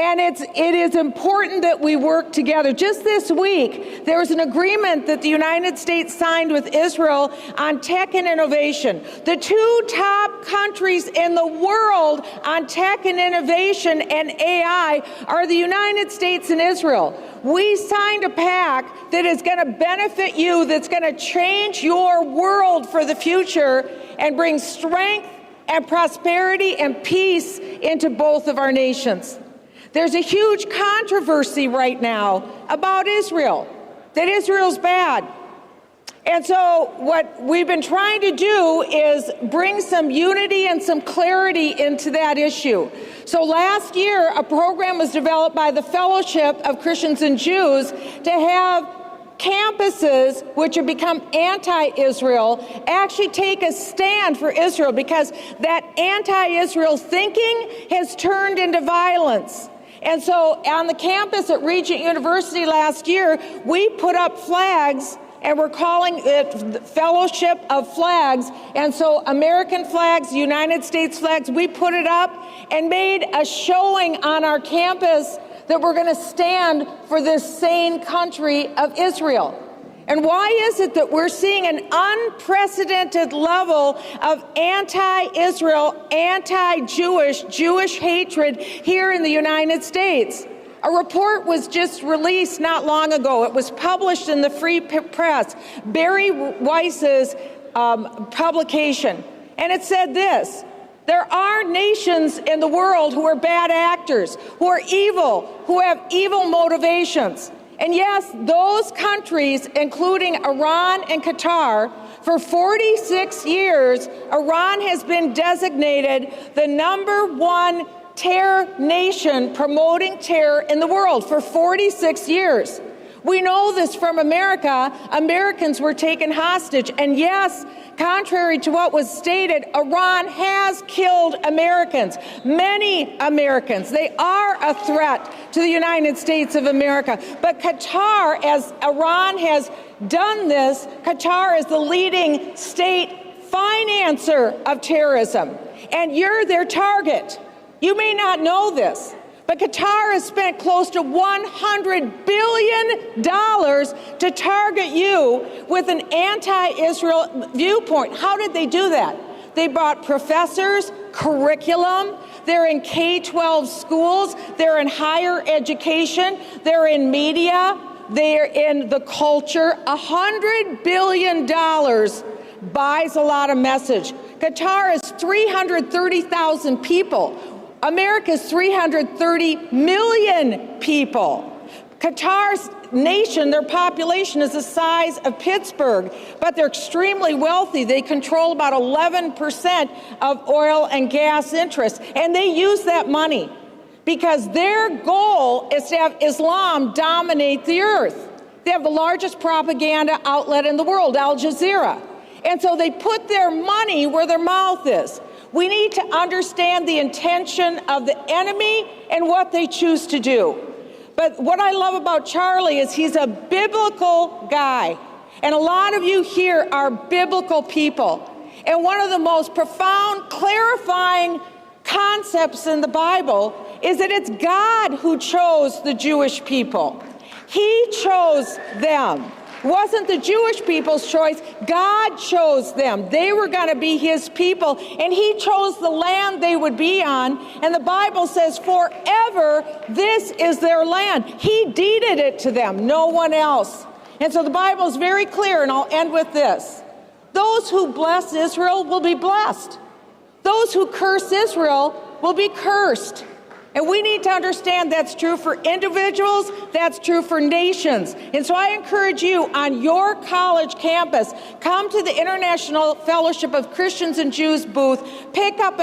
And it is important that we work together. Just this week, there was an agreement that the United States signed with Israel on tech and innovation. The two top countries in the world on tech and innovation and AI are the United States and Israel. We signed a pact that is going to benefit you, that's going to change your world for the future and bring strength and prosperity and peace into both of our nations. There's a huge controversy right now about Israel, that Israel's bad. And so what we've been trying to do is bring some unity and some clarity into that issue. So last year, a program was developed by the Fellowship of Christians and Jews to have campuses which have become anti-Israel actually take a stand for Israel, because that anti-Israel thinking has turned into violence. And so on the campus at Regent University last year, we put up flags, and we're calling it Fellowship of Flags. And so American flags, United States flags, we put it up and made a showing on our campus that we're going to stand for this sane country of Israel. And why is it that we're seeing an unprecedented level of anti-Israel, anti-Jewish, Jewish hatred here in the United States? A report was just released not long ago. It was published in the Free Press, Barry Weiss's publication. And it said this: there are nations in the world who are bad actors, who are evil, who have evil motivations. And yes, those countries, including Iran and Qatar, for 46 years, Iran has been designated the #1 terror nation promoting terror in the world for 46 years. We know this from America. Americans were taken hostage. And yes, contrary to what was stated, Iran has killed Americans, many Americans. They are a threat to the United States of America. But Qatar, as Iran has done this, Qatar is the leading state financer of terrorism. And you're their target. You may not know this, But Qatar has spent close to $100 billion to target you with an anti-Israel viewpoint. How did they do that? They brought professors, curriculum, they're in K-12 schools, they're in higher education, they're in media, they're in the culture. $100 billion buys a lot of message. Qatar is 330,000 people. America's 330 million people. Qatar's nation, their population is the size of Pittsburgh, but they're extremely wealthy. They control about 11% of oil and gas interests, and they use that money because their goal is to have Islam dominate the earth. They have the largest propaganda outlet in the world, Al Jazeera. And so they put their money where their mouth is. We need to understand the intention of the enemy and what they choose to do. But what I love about Charlie is he's a biblical guy. And a lot of you here are biblical people. And one of the most profound, clarifying concepts in the Bible is that it's God who chose the Jewish people. He chose them. It wasn't the Jewish people's choice. God chose them. They were going to be his people, and he chose the land they would be on. And the Bible says, forever, this is their land. He deeded it to them, no one else. And so the Bible is very clear, and I'll end with this. Those who bless Israel will be blessed. Those who curse Israel will be cursed. And we need to understand that's true for individuals, that's true for nations. And so I encourage you on your college campus, come to the International Fellowship of Christians and Jews booth, pick up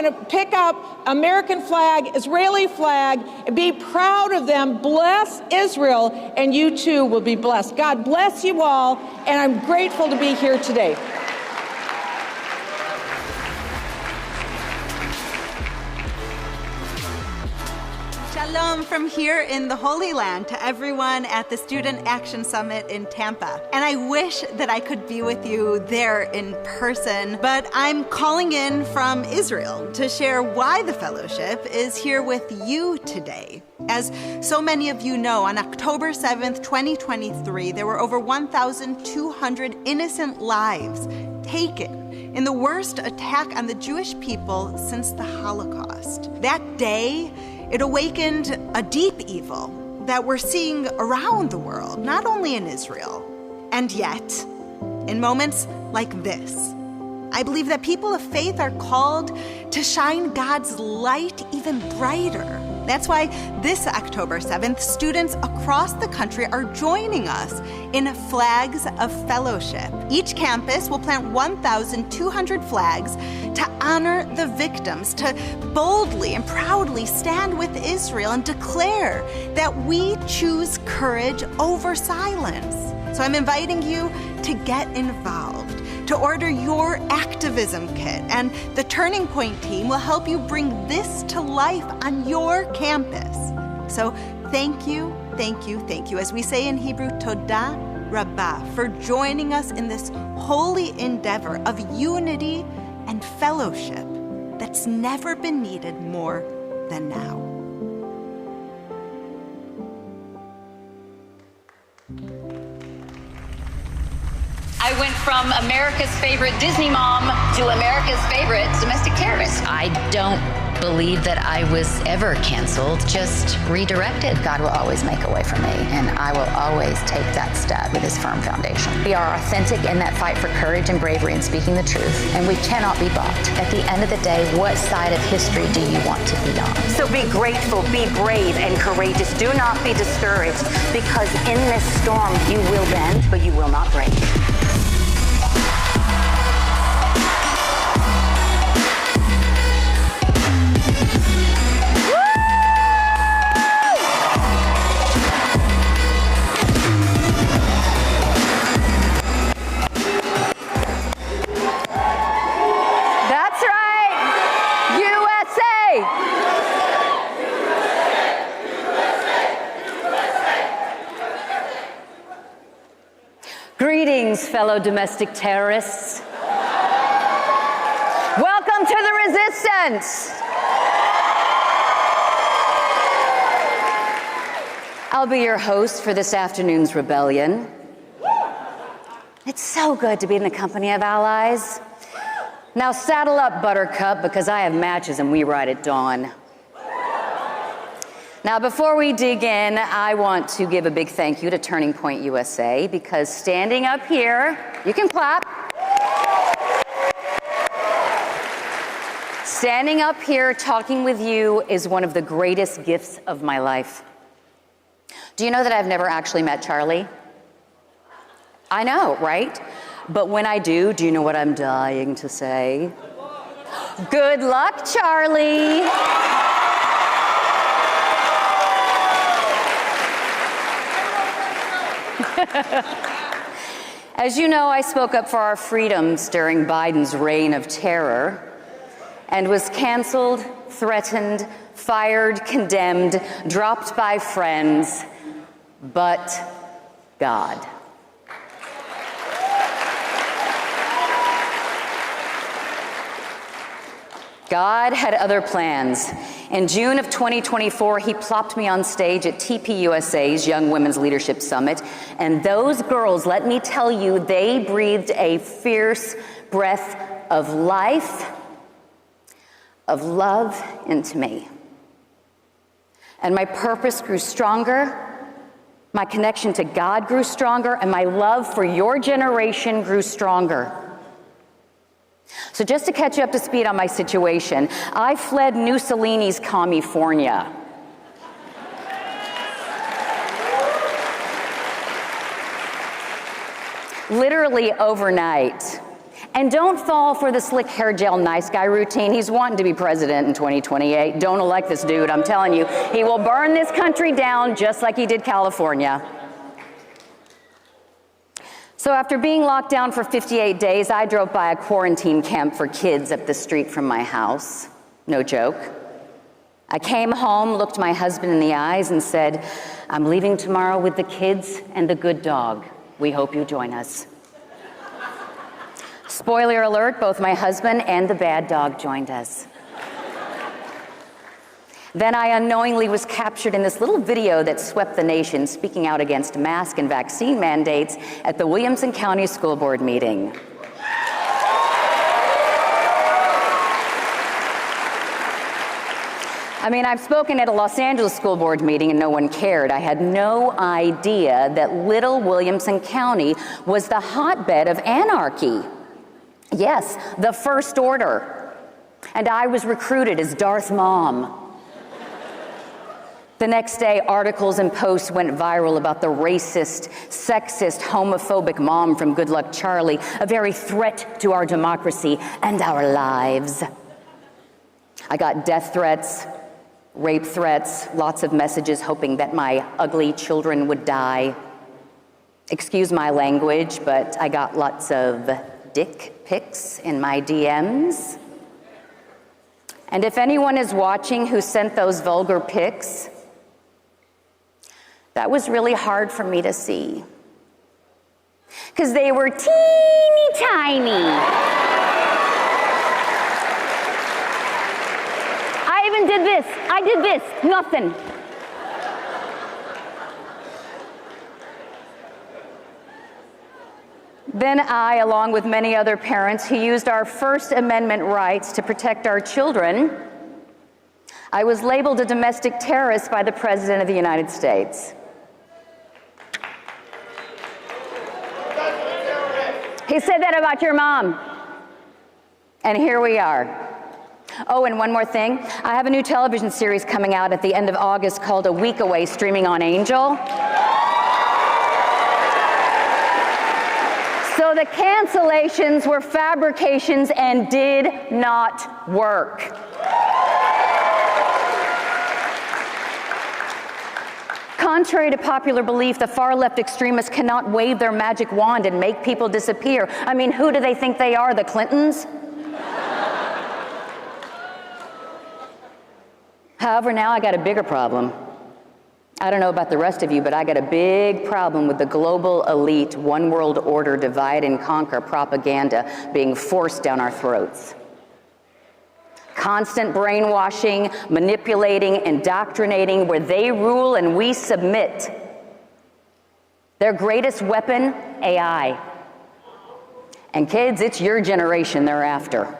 American flag, Israeli flag, and be proud of them, bless Israel, and you too will be blessed. God bless you all, and I'm grateful to be here today. Shalom from here in the Holy Land to everyone at the Student Action Summit in Tampa. And I wish that I could be with you there in person, but I'm calling in from Israel to share why the fellowship is here with you today. As so many of you know, on October 7th, 2023, there were over 1,200 innocent lives taken in the worst attack on the Jewish people since the Holocaust. That day, it awakened a deep evil that we're seeing around the world, not only in Israel. And yet, in moments like this, I believe that people of faith are called to shine God's light even brighter. That's why this October 7th, students across the country are joining us in Flags of Fellowship. Each campus will plant 1,200 flags to honor the victims, to boldly and proudly stand with Israel and declare that we choose courage over silence. So I'm inviting you to get involved, to order your activism kit, and the Turning Point team will help you bring this to life on your campus. So thank you, thank you, thank you, as we say in Hebrew, Todah Rabbah, for joining us in this holy endeavor of unity and fellowship that's never been needed more than now. I went from America's favorite Disney mom to America's favorite domestic terrorist. I don't believe that I was ever canceled, just redirected. God will always make a way for me, and I will always take that step with his firm foundation. We are authentic in that fight for courage and bravery and speaking the truth, and we cannot be bought. At the end of the day, what side of history do you want to be on? So be grateful, be brave and courageous. Do not be discouraged, because in this storm you will bend, but you will not break. Greetings, fellow domestic terrorists. Welcome to the resistance. I'll be your host for this afternoon's rebellion. It's so good to be in the company of allies. Now saddle up, Buttercup, because I have matches and we ride at dawn. Now, before we dig in, I want to give a big thank you to Turning Point USA, because standing up here, you can clap. Standing up here talking with you is one of the greatest gifts of my life. Do you know that I've never actually met Charlie? I know, right? But when I do you know what I'm dying to say? Good luck, Charlie. As you know, I spoke up for our freedoms during Biden's reign of terror and was canceled, threatened, fired, condemned, dropped by friends, but God. God had other plans. In June of 2024, he plopped me on stage at TPUSA's Young Women's Leadership Summit, and those girls, let me tell you, they breathed a fierce breath of life, of love into me. And my purpose grew stronger, my connection to God grew stronger, and my love for your generation grew stronger. So just to catch you up to speed on my situation, I fled Mussolini's California. Literally overnight. And don't fall for the slick hair gel nice guy routine. He's wanting to be president in 2028. Don't elect this dude, I'm telling you. He will burn this country down just like he did California. So after being locked down for 58 days, I drove by a quarantine camp for kids up the street from my house. No joke. I came home, looked my husband in the eyes, and said, "I'm leaving tomorrow with the kids and the good dog. We hope you join us." Spoiler alert, both my husband and the bad dog joined us. Then I unknowingly was captured in this little video that swept the nation, speaking out against mask and vaccine mandates at the Williamson County School Board meeting. I mean, I've spoken at a Los Angeles School Board meeting and no one cared. I had no idea that little Williamson County was the hotbed of anarchy. Yes, the First Order. And I was recruited as Darth Mom. The next day, articles and posts went viral about the racist, sexist, homophobic mom from Good Luck Charlie, a very threat to our democracy and our lives. I got death threats, rape threats, lots of messages hoping that my ugly children would die. Excuse my language, but I got lots of dick pics in my DMs. And if anyone is watching who sent those vulgar pics, that was really hard for me to see. Because they were teeny tiny. I even did this. I did this. Nothing. Then I, along with many other parents who used our First Amendment rights to protect our children, I was labeled a domestic terrorist by the President of the United States. He said that about your mom. And here we are. Oh, and one more thing. I have a new television series coming out at the end of August called A Week Away, streaming on Angel. So the cancellations were fabrications and did not work. Contrary to popular belief, the far-left extremists cannot wave their magic wand and make people disappear. I mean, who do they think they are, the Clintons? However, now I got a bigger problem. I don't know about the rest of you, but I got a big problem with the global elite, one world order, divide and conquer propaganda being forced down our throats. Constant brainwashing, manipulating, indoctrinating, where they rule and we submit. Their greatest weapon, AI. And kids, it's your generation they're after.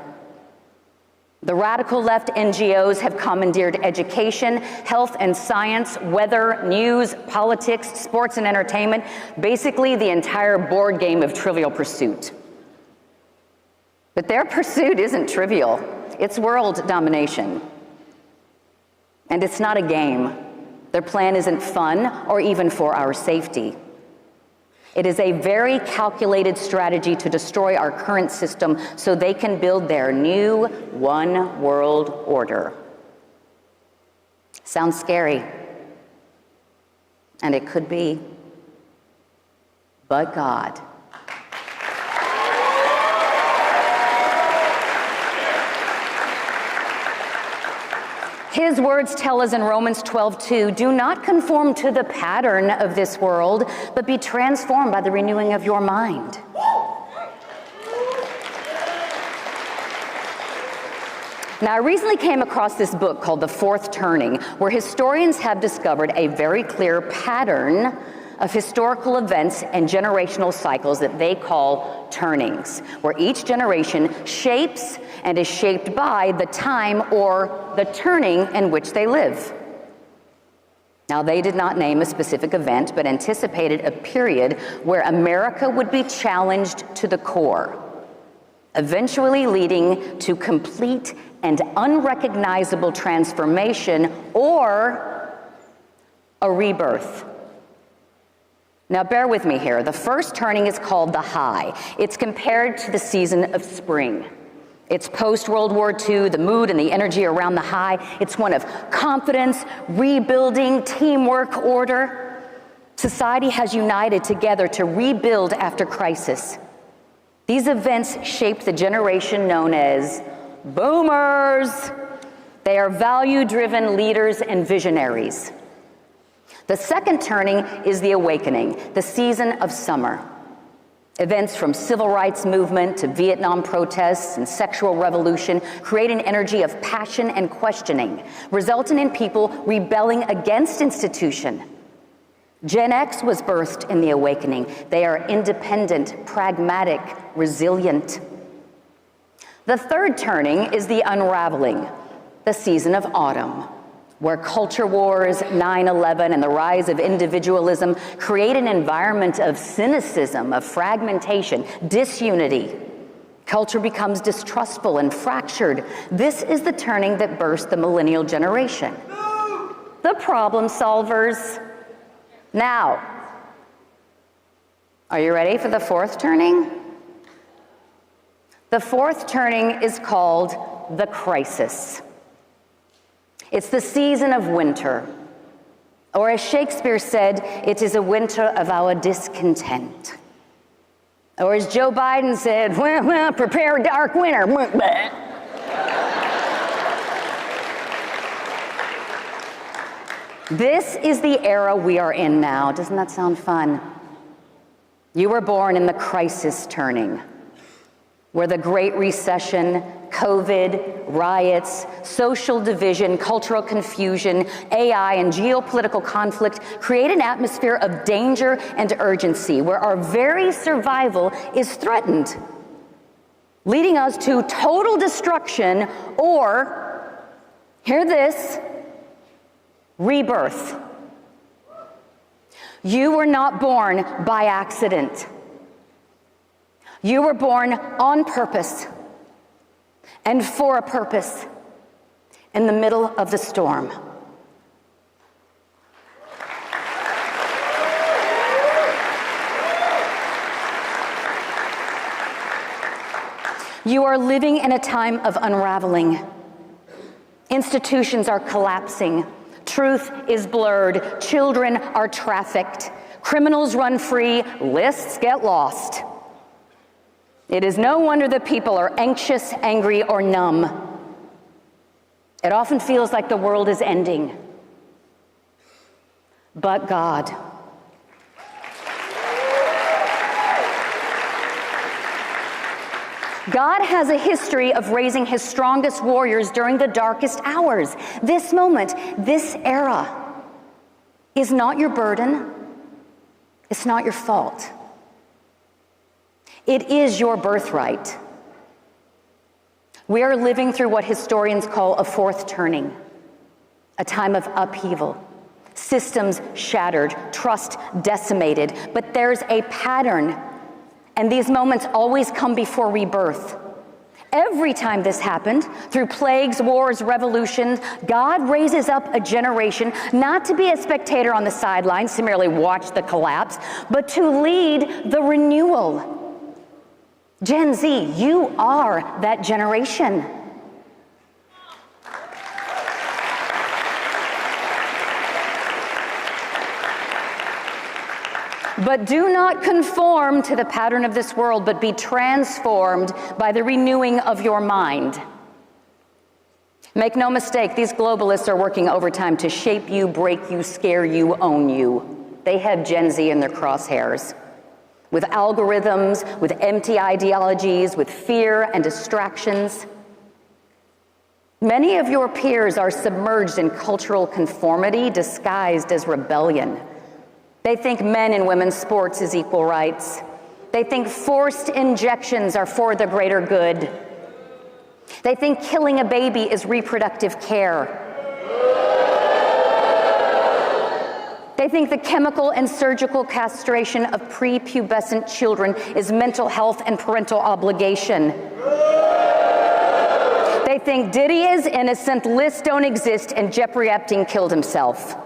The radical left NGOs have commandeered education, health and science, weather, news, politics, sports and entertainment, basically the entire board game of Trivial Pursuit. But their pursuit isn't trivial. It's world domination. And it's not a game. Their plan isn't fun or even for our safety. It is a very calculated strategy to destroy our current system so they can build their new one world order. Sounds scary. And it could be. But God. His words tell us in Romans 12:2, do not conform to the pattern of this world, but be transformed by the renewing of your mind. Now, I recently came across this book called The Fourth Turning, where historians have discovered a very clear pattern of historical events and generational cycles that they call turnings, where each generation shapes and is shaped by the time or the turning in which they live. Now, they did not name a specific event, but anticipated a period where America would be challenged to the core, eventually leading to complete and unrecognizable transformation or a rebirth. Now, bear with me here. The first turning is called the high. It's compared to the season of spring. It's post-World War II, the mood and the energy around the high. It's one of confidence, rebuilding, teamwork, order. Society has united together to rebuild after crisis. These events shaped the generation known as boomers. They are value-driven leaders and visionaries. The second turning is the awakening, the season of summer. Events from civil rights movement to Vietnam protests and sexual revolution create an energy of passion and questioning, resulting in people rebelling against institution. Gen X was birthed in the awakening. They are independent, pragmatic, resilient. The third turning is the unraveling, the season of autumn, where culture wars, 9/11, and the rise of individualism create an environment of cynicism, of fragmentation, disunity. Culture becomes distrustful and fractured. This is the turning that birthed the millennial generation. The problem solvers. Now, are you ready for the fourth turning? The fourth turning is called the crisis. It's the season of winter, or as Shakespeare said, it is a winter of our discontent. Or as Joe Biden said, well, prepare a dark winter. This is the era we are in now. Doesn't that sound fun? You were born in the crisis turning, where the Great Recession, COVID, riots, social division, cultural confusion, AI, and geopolitical conflict create an atmosphere of danger and urgency where our very survival is threatened, leading us to total destruction or, hear this, rebirth. You were not born by accident. You were born on purpose and for a purpose in the middle of the storm. You are living in a time of unraveling. Institutions are collapsing. Truth is blurred. Children are trafficked. Criminals run free. Lists get lost. It is no wonder that people are anxious, angry, or numb. It often feels like the world is ending. But God. God has a history of raising his strongest warriors during the darkest hours. This moment, this era is not your burden. It's not your fault. It is your birthright. We are living through what historians call a fourth turning, a time of upheaval. Systems shattered, trust decimated, but there's a pattern, and these moments always come before rebirth. Every time this happened, through plagues, wars, revolutions, God raises up a generation not to be a spectator on the sidelines, to merely watch the collapse, but to lead the renewal. Gen Z, you are that generation. But do not conform to the pattern of this world, but be transformed by the renewing of your mind. Make no mistake, these globalists are working overtime to shape you, break you, scare you, own you. They have Gen Z in their crosshairs. With algorithms, with empty ideologies, with fear and distractions. Many of your peers are submerged in cultural conformity disguised as rebellion. They think men and women's sports is equal rights. They think forced injections are for the greater good. They think killing a baby is reproductive care. They think the chemical and surgical castration of prepubescent children is mental health and parental obligation. They think Diddy is innocent, lists don't exist, and Jeffrey Epstein killed himself.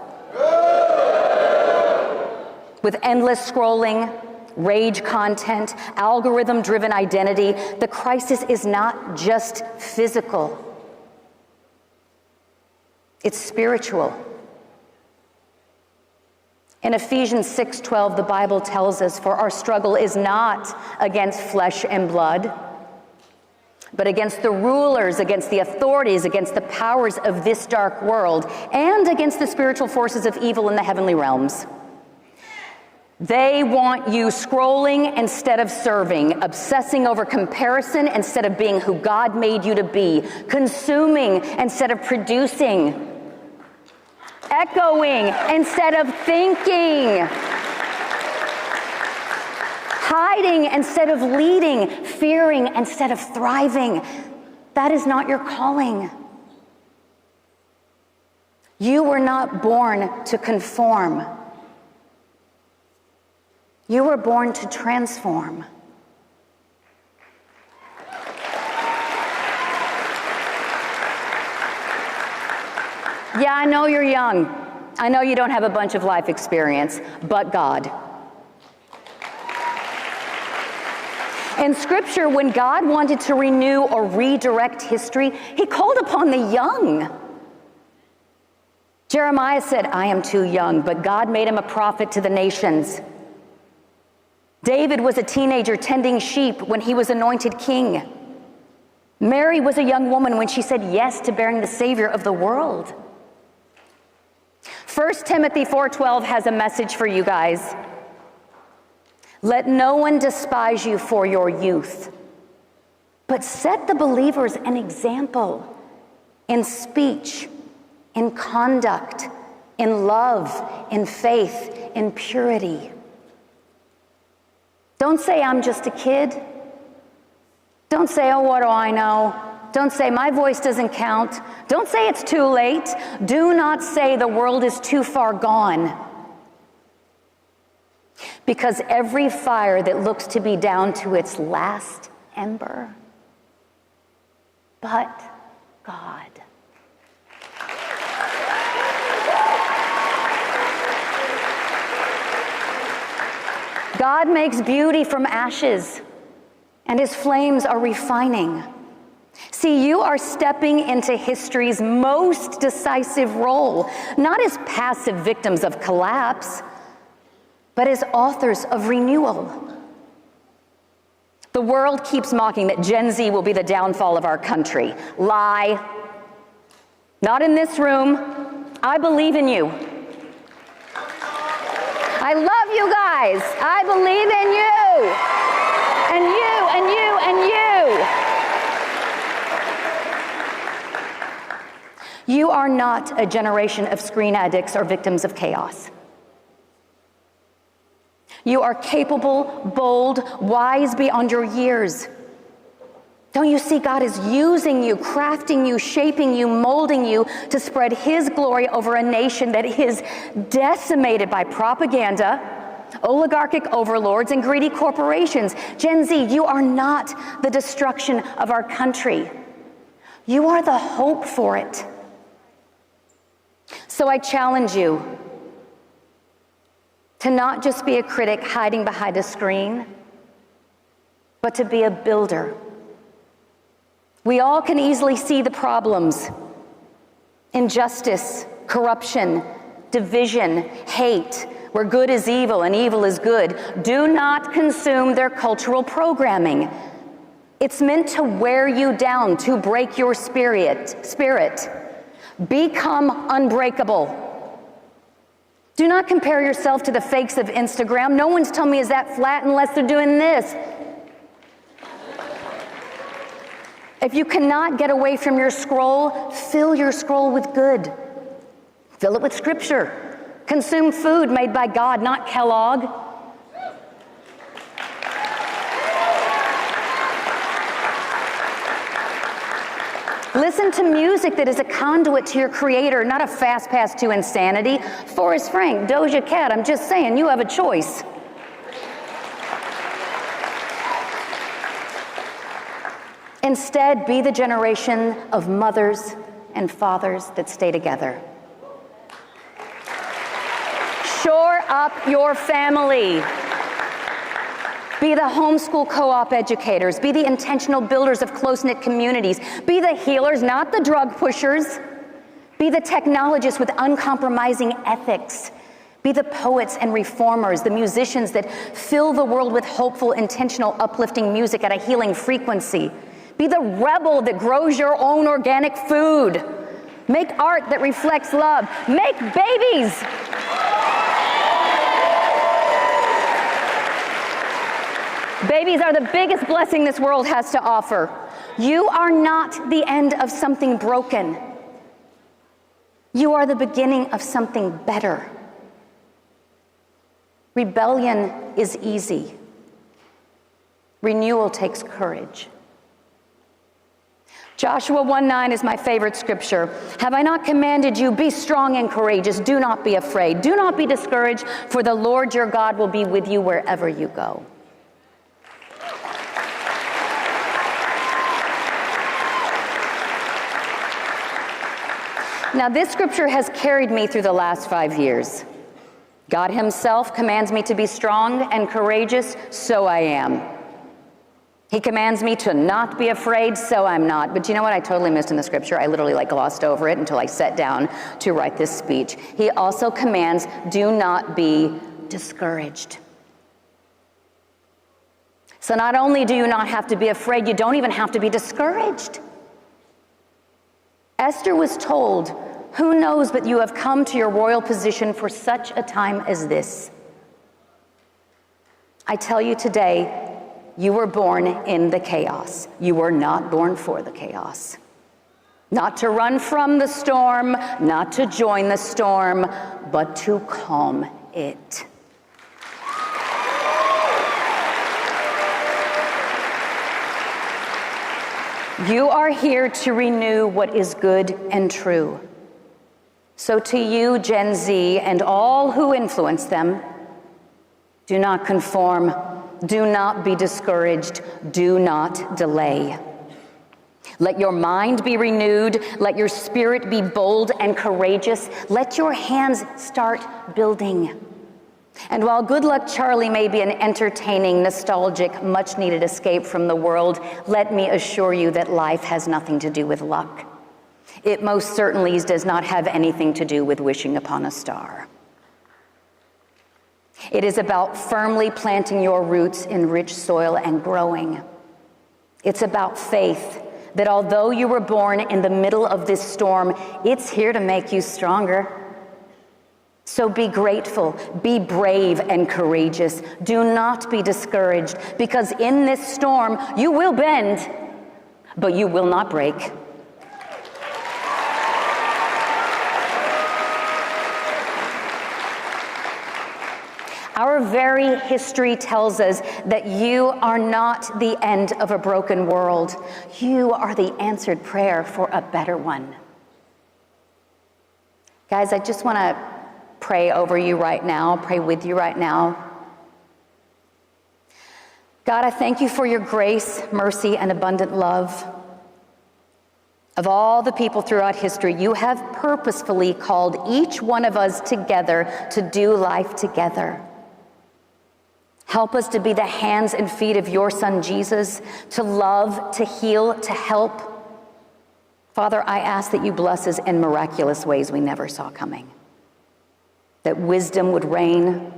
With endless scrolling, rage content, algorithm-driven identity, the crisis is not just physical. It's spiritual. In Ephesians 6:12, the Bible tells us, "For our struggle is not against flesh and blood, but against the rulers, against the authorities, against the powers of this dark world, and against the spiritual forces of evil in the heavenly realms." They want you scrolling instead of serving, obsessing over comparison instead of being who God made you to be, consuming instead of producing, echoing instead of thinking, hiding instead of leading, fearing instead of thriving. That is not your calling. You were not born to conform. You were born to transform. Yeah, I know you're young. I know you don't have a bunch of life experience, but God. In Scripture, when God wanted to renew or redirect history, he called upon the young. Jeremiah said, "I am too young," but God made him a prophet to the nations. David was a teenager tending sheep when he was anointed king. Mary was a young woman when she said yes to bearing the Savior of the world. 1 Timothy 4:12 has a message for you guys. "Let no one despise you for your youth, but set the believers an example in speech, in conduct, in love, in faith, in purity." Don't say, "I'm just a kid." Don't say, "Oh, what do I know?" Don't say, "My voice doesn't count." Don't say it's too late. Do not say the world is too far gone. Because every fire that looks to be down to its last ember, but God. God makes beauty from ashes, and his flames are refining. See, you are stepping into history's most decisive role, not as passive victims of collapse, but as authors of renewal. The world keeps mocking that Gen Z will be the downfall of our country. Lie. Not in this room. I believe in you. I love you guys. I believe in you. And you, and you, and you. are not a generation of screen addicts or victims of chaos. You are capable, bold, wise beyond your years. Don't you see God is using you, crafting you, shaping you, molding you to spread His glory over a nation that is decimated by propaganda, oligarchic overlords, and greedy corporations. Gen Z, you are not the destruction of our country. You are the hope for it. So I challenge you to not just be a critic hiding behind a screen, but to be a builder. We all can easily see the problems: injustice, corruption, division, hate, where good is evil and evil is good. Do not consume their cultural programming. It's meant to wear you down, to break your spirit. Become unbreakable. Do not compare yourself to the fakes of Instagram. No one's telling me is that flat unless they're doing this. If you cannot get away from your scroll, fill your scroll with good. Fill it with scripture. Consume food made by God, not Kellogg. Listen to music that is a conduit to your creator, not a fast pass to insanity. Forrest Frank, Doja Cat, I'm just saying, you have a choice. Instead, be the generation of mothers and fathers that stay together. Shore up your family. Be the homeschool co-op educators. Be the intentional builders of close-knit communities. Be the healers, not the drug pushers. Be the technologists with uncompromising ethics. Be the poets and reformers, the musicians that fill the world with hopeful, intentional, uplifting music at a healing frequency. Be the rebel that grows your own organic food. Make art that reflects love. Make babies. Babies are the biggest blessing this world has to offer. You are not the end of something broken. You are the beginning of something better. Rebellion is easy. Renewal takes courage. Joshua 1:9 is my favorite scripture. Have I not commanded you, be strong and courageous, do not be afraid, do not be discouraged, for the Lord your God will be with you wherever you go. Now, this scripture has carried me through the last 5 years. God Himself commands me to be strong and courageous, so I am. He commands me to not be afraid, so I'm not. But you know what I totally missed in the scripture? I literally glossed over it until I sat down to write this speech. He also commands, do not be discouraged. So not only do you not have to be afraid, you don't even have to be discouraged. Esther was told, who knows but you have come to your royal position for such a time as this? I tell you today, you were born in the chaos. You were not born for the chaos. Not to run from the storm, not to join the storm, but to calm it. You are here to renew what is good and true. So to you, Gen Z, and all who influence them, do not conform, do not be discouraged, do not delay. Let your mind be renewed, let your spirit be bold and courageous, let your hands start building. And while Good Luck Charlie may be an entertaining, nostalgic, much-needed escape from the world, let me assure you that life has nothing to do with luck. It most certainly does not have anything to do with wishing upon a star. It is about firmly planting your roots in rich soil and growing. It's about faith that although you were born in the middle of this storm, it's here to make you stronger. So be grateful, be brave and courageous. Do not be discouraged, because in this storm, you will bend, but you will not break. Our very history tells us that you are not the end of a broken world. You are the answered prayer for a better one. Guys, I just want to pray over you right now, pray with you right now. God, I thank you for your grace, mercy, and abundant love. Of all the people throughout history, you have purposefully called each one of us together to do life together. Help us to be the hands and feet of your Son, Jesus, to love, to heal, to help. Father, I ask that you bless us in miraculous ways we never saw coming. That wisdom would reign,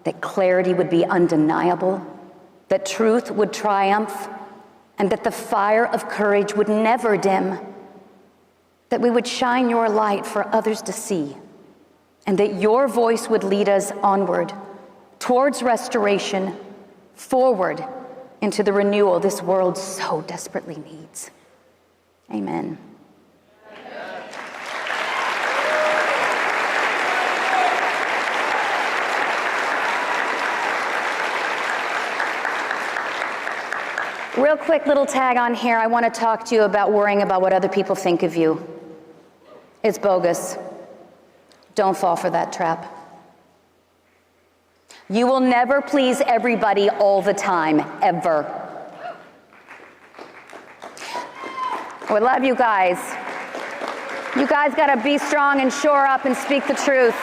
that clarity would be undeniable, that truth would triumph, and that the fire of courage would never dim, that we would shine your light for others to see, and that your voice would lead us onward, towards restoration, forward into the renewal this world so desperately needs. Amen. Real quick little tag on here. I want to talk to you about worrying about what other people think of you. It's bogus. Don't fall for that trap. You will never please everybody all the time, ever. We love you guys. You guys got to be strong and shore up and speak the truth.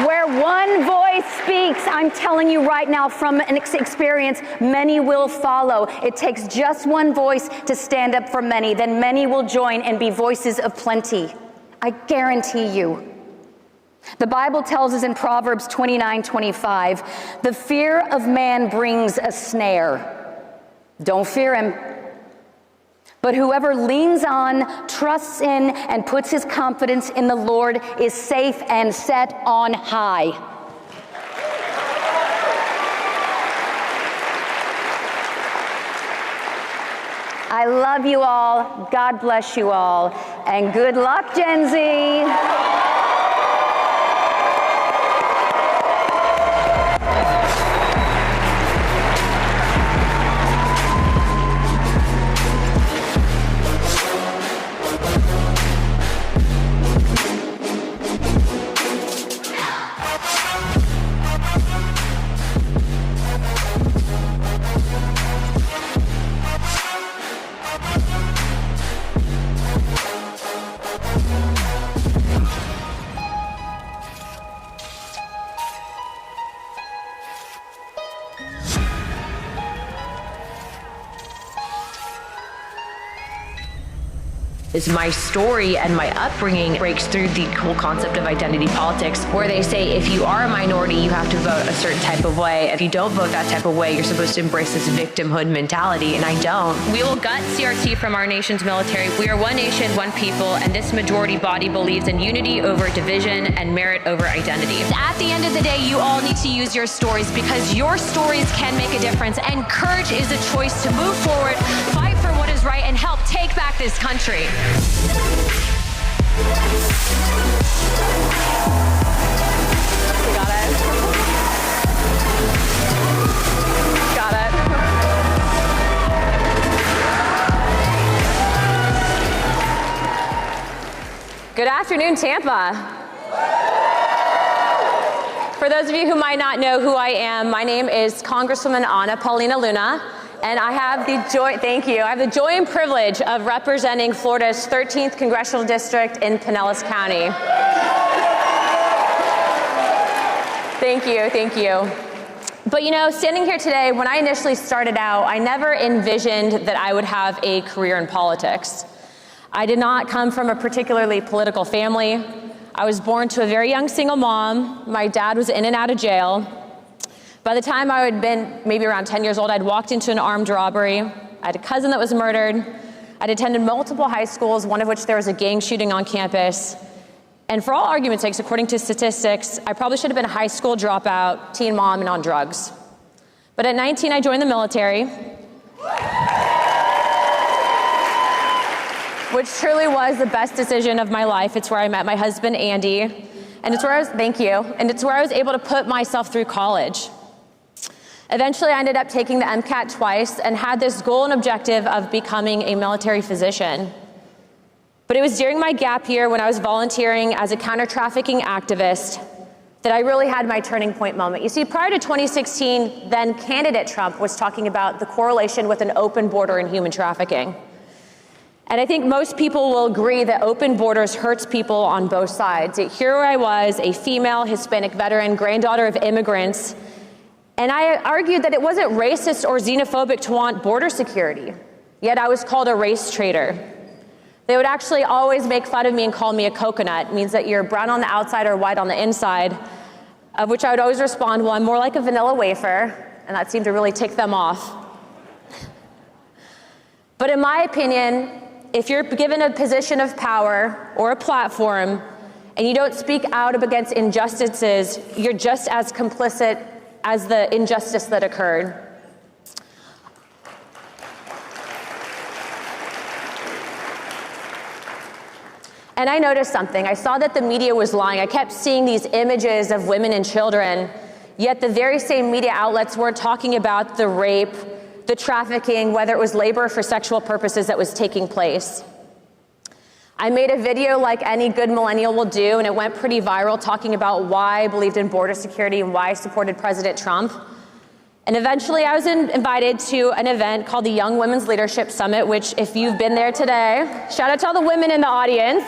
Where one voice speaks, I'm telling you right now from an experience, many will follow. It takes just one voice to stand up for many. Then many will join and be voices of plenty. I guarantee you. The Bible tells us in Proverbs 29:25, the fear of man brings a snare. Don't fear him. But whoever leans on, trusts in, and puts his confidence in the Lord is safe and set on high. I love you all. God bless you all. And good luck, Gen Z. Is my story and my upbringing breaks through the whole concept of identity politics, where they say if you are a minority, you have to vote a certain type of way. If you don't vote that type of way, you're supposed to embrace this victimhood mentality, and I don't. We will gut CRT from our nation's military. We are one nation, one people, and this majority body believes in unity over division and merit over identity. At the end of the day, you all need to use your stories because your stories can make a difference, and courage is a choice to move forward, fight for what is right, and help take back this country. Got it. Good afternoon, Tampa. For those of you who might not know who I am, my name is Congresswoman Ana Paulina Luna. And I have the joy, thank you, I have the joy and privilege of representing Florida's 13th Congressional District in Pinellas County. Thank you, thank you. But you know, standing here today, when I initially started out, I never envisioned that I would have a career in politics. I did not come from a particularly political family. I was born to a very young single mom. My dad was in and out of jail. By the time I had been maybe around 10 years old, I'd walked into an armed robbery. I had a cousin that was murdered. I'd attended multiple high schools, one of which there was a gang shooting on campus. And for all argument's sakes, according to statistics, I probably should have been a high school dropout, teen mom, and on drugs. But at 19, I joined the military. which truly was the best decision of my life. It's where I met my husband, Andy, and it's where I was able to put myself through college. Eventually, I ended up taking the MCAT twice and had this goal and objective of becoming a military physician. But it was during my gap year when I was volunteering as a counter-trafficking activist that I really had my turning point moment. You see, prior to 2016, then candidate Trump was talking about the correlation with an open border and human trafficking. And I think most people will agree that open borders hurts people on both sides. Here I was, a female Hispanic veteran, granddaughter of immigrants, and I argued that it wasn't racist or xenophobic to want border security, yet I was called a race traitor. They would actually always make fun of me and call me a coconut. It means that you're brown on the outside or white on the inside, of which I would always respond, well, I'm more like a vanilla wafer, and that seemed to really tick them off. But in my opinion, if you're given a position of power or a platform and you don't speak out against injustices, you're just as complicit as the injustice that occurred. And I noticed something. I saw that the media was lying. I kept seeing these images of women and children, yet the very same media outlets weren't talking about the rape, the trafficking, whether it was labor for sexual purposes that was taking place. I made a video like any good millennial will do, and it went pretty viral, talking about why I believed in border security and why I supported President Trump. And eventually I was invited to an event called the Young Women's Leadership Summit, which if you've been there today, shout out to all the women in the audience.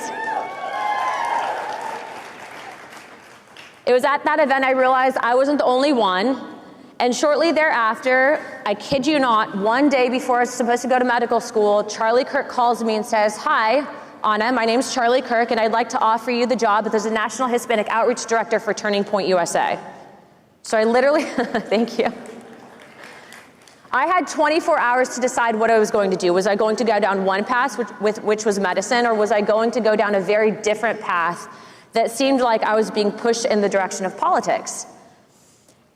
It was at that event I realized I wasn't the only one. And shortly thereafter, I kid you not, one day before I was supposed to go to medical school, Charlie Kirk calls me and says, "Hi, Anna, my name's Charlie Kirk, and I'd like to offer you the job as the National Hispanic Outreach Director for Turning Point USA." So I literally, thank you. I had 24 hours to decide what I was going to do. Was I going to go down one path, which was medicine, or was I going to go down a very different path that seemed like I was being pushed in the direction of politics?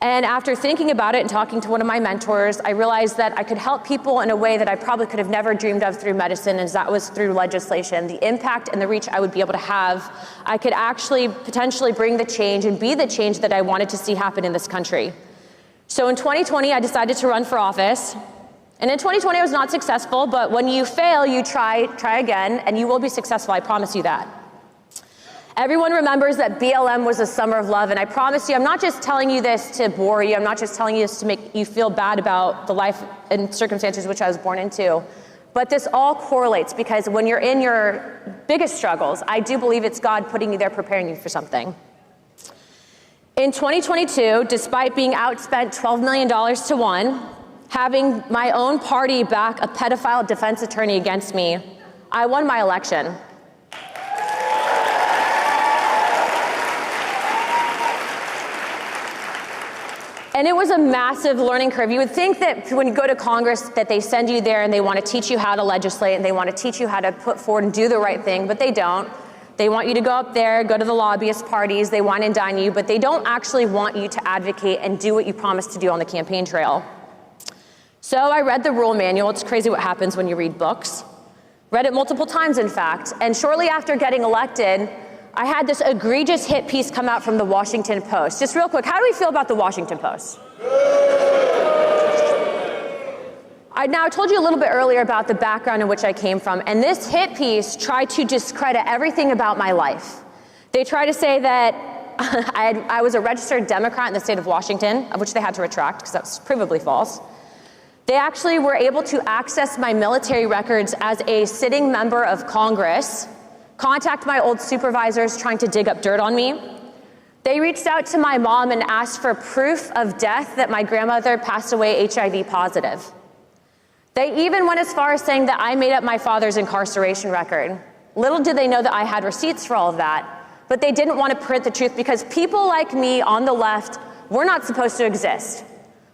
And after thinking about it and talking to one of my mentors, I realized that I could help people in a way that I probably could have never dreamed of through medicine, and that was through legislation. The impact and the reach I would be able to have, I could actually potentially bring the change and be the change that I wanted to see happen in this country. So in 2020, I decided to run for office. And in 2020, I was not successful, but when you fail, you try again, and you will be successful, I promise you that. Everyone remembers that BLM was a summer of love, and I promise you, I'm not just telling you this to bore you, I'm not just telling you this to make you feel bad about the life and circumstances which I was born into, but this all correlates, because when you're in your biggest struggles, I do believe it's God putting you there, preparing you for something. In 2022, despite being outspent $12 million to one, having my own party back a pedophile defense attorney against me, I won my election. And it was a massive learning curve. You would think that when you go to Congress that they send you there and they want to teach you how to legislate and they want to teach you how to put forward and do the right thing, but they don't. They want you to go up there, go to the lobbyist parties, they wine and dine you, but they don't actually want you to advocate and do what you promised to do on the campaign trail. So I read the rule manual. It's crazy what happens when you read books. Read it multiple times, in fact. And shortly after getting elected, I had this egregious hit piece come out from the Washington Post. Just real quick, how do we feel about the Washington Post? I told you a little bit earlier about the background in which I came from, and this hit piece tried to discredit everything about my life. They tried to say that I was a registered Democrat in the state of Washington, of which they had to retract because that was provably false. They actually were able to access my military records as a sitting member of Congress, contact my old supervisors trying to dig up dirt on me. They reached out to my mom and asked for proof of death that my grandmother passed away HIV positive. They even went as far as saying that I made up my father's incarceration record. Little did they know that I had receipts for all of that, but they didn't want to print the truth because people like me on the left, we're not supposed to exist.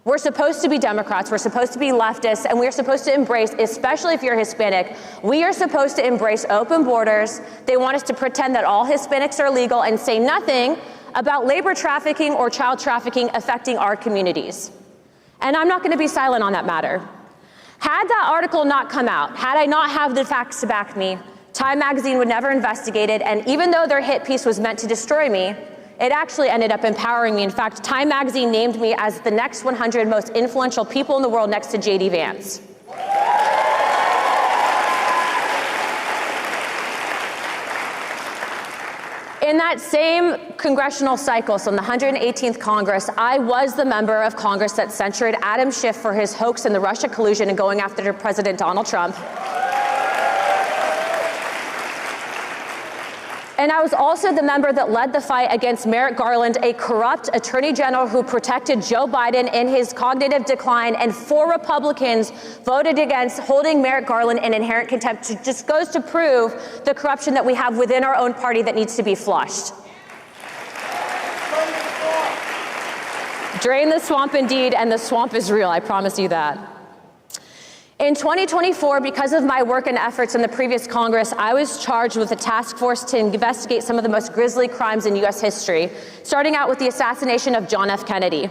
We're supposed to be Democrats, we're supposed to be leftists, and we're supposed to embrace, especially if you're Hispanic, we are supposed to embrace open borders. They want us to pretend that all Hispanics are legal and say nothing about labor trafficking or child trafficking affecting our communities. And I'm not going to be silent on that matter. Had that article not come out, had I not have the facts to back me, Time magazine would never investigate it, and even though their hit piece was meant to destroy me, it actually ended up empowering me. In fact, Time magazine named me as the next 100 most influential people in the world next to J.D. Vance. In that same congressional cycle, so in the 118th Congress, I was the member of Congress that censured Adam Schiff for his hoax in the Russia collusion and going after President Donald Trump. And I was also the member that led the fight against Merrick Garland, a corrupt attorney general who protected Joe Biden in his cognitive decline, and 4 Republicans voted against holding Merrick Garland in inherent contempt. It just goes to prove the corruption that we have within our own party that needs to be flushed. Drain the swamp indeed, and the swamp is real, I promise you that. In 2024, because of my work and efforts in the previous Congress, I was charged with a task force to investigate some of the most grisly crimes in U.S. history, starting out with the assassination of John F. Kennedy.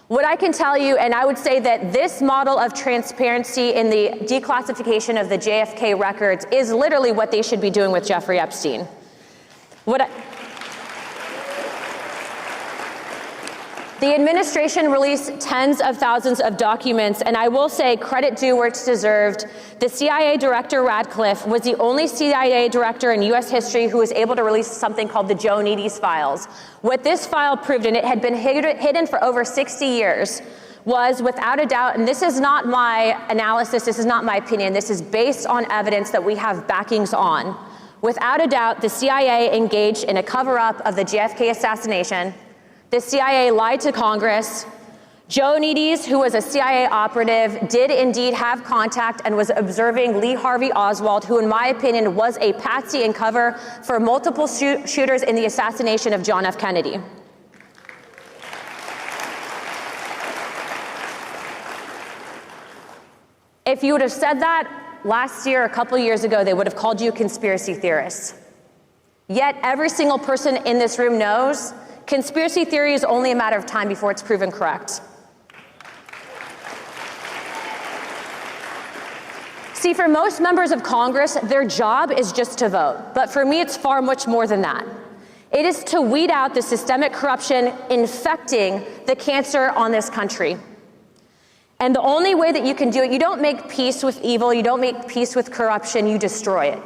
What I can tell you, and I would say that this model of transparency in the declassification of the JFK records is literally what they should be doing with Jeffrey Epstein. The administration released tens of thousands of documents, and I will say credit due where it's deserved. The CIA director, Radcliffe, was the only CIA director in U.S. history who was able to release something called the Joe Needes files. What this file proved, and it had been hidden for over 60 years, was without a doubt, and this is not my analysis, this is not my opinion, this is based on evidence that we have backings on. Without a doubt, the CIA engaged in a cover-up of the JFK assassination. The CIA lied to Congress. Joe Needes, who was a CIA operative, did indeed have contact and was observing Lee Harvey Oswald, who in my opinion was a patsy and cover for multiple shooters in the assassination of John F. Kennedy. If you would have said that last year, a couple years ago, they would have called you conspiracy theorists. Yet every single person in this room knows conspiracy theory is only a matter of time before it's proven correct. See, for most members of Congress, their job is just to vote. But for me, it's far much more than that. It is to weed out the systemic corruption infecting the cancer on this country. And the only way that you can do it, you don't make peace with evil, you don't make peace with corruption, you destroy it.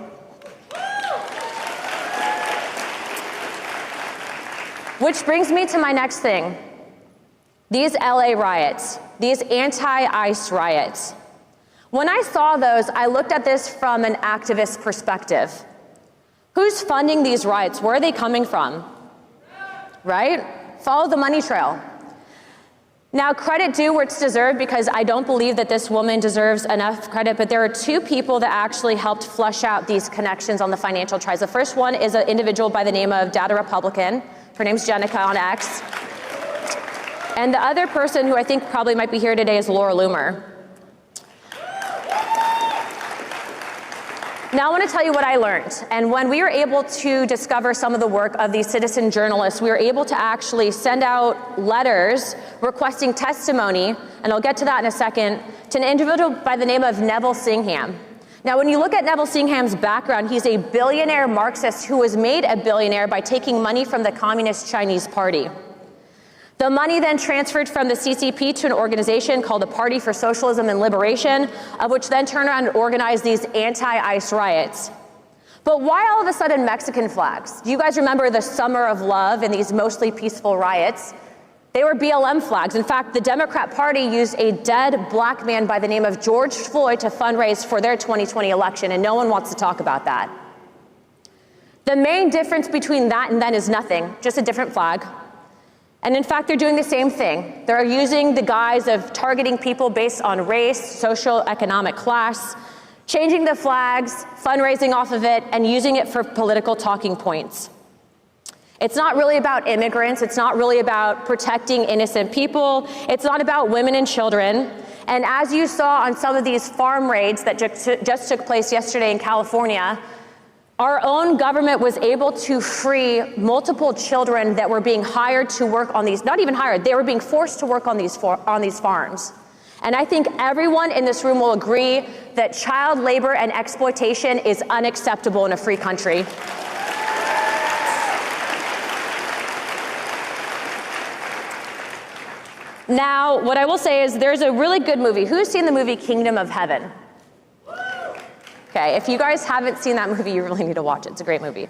Which brings me to my next thing. These LA riots, these anti-ICE riots. When I saw those, I looked at this from an activist perspective. Who's funding these riots? Where are they coming from? Right? Follow the money trail. Now, credit due where it's deserved, because I don't believe that this woman deserves enough credit, but there are 2 people that actually helped flush out these connections on the financial ties. The first one is an individual by the name of Data Republican. Her name's Jenica on X. And the other person who I think probably might be here today is Laura Loomer. Now I want to tell you what I learned. And when we were able to discover some of the work of these citizen journalists, we were able to actually send out letters requesting testimony, and I'll get to that in a second, to an individual by the name of Neville Singham. Now, when you look at Neville Singham's background, he's a billionaire Marxist who was made a billionaire by taking money from the Communist Chinese Party. The money then transferred from the CCP to an organization called the Party for Socialism and Liberation, of which then turned around and organized these anti-ICE riots. But why all of a sudden Mexican flags? Do you guys remember the Summer of Love and these mostly peaceful riots? They were BLM flags. In fact, the Democrat Party used a dead black man by the name of George Floyd to fundraise for their 2020 election, and no one wants to talk about that. The main difference between that and then is nothing, just a different flag. And in fact, they're doing the same thing. They're using the guise of targeting people based on race, social, economic class, changing the flags, fundraising off of it, and using it for political talking points. It's not really about immigrants. It's not really about protecting innocent people. It's not about women and children. And as you saw on some of these farm raids that just took place yesterday in California, our own government was able to free multiple children that were being hired to work on these, not even hired, they were being forced to work on these farms. And I think everyone in this room will agree that child labor and exploitation is unacceptable in a free country. Now, what I will say is there's a really good movie. Who's seen the movie Kingdom of Heaven? Okay, if you guys haven't seen that movie, you really need to watch it. It's a great movie.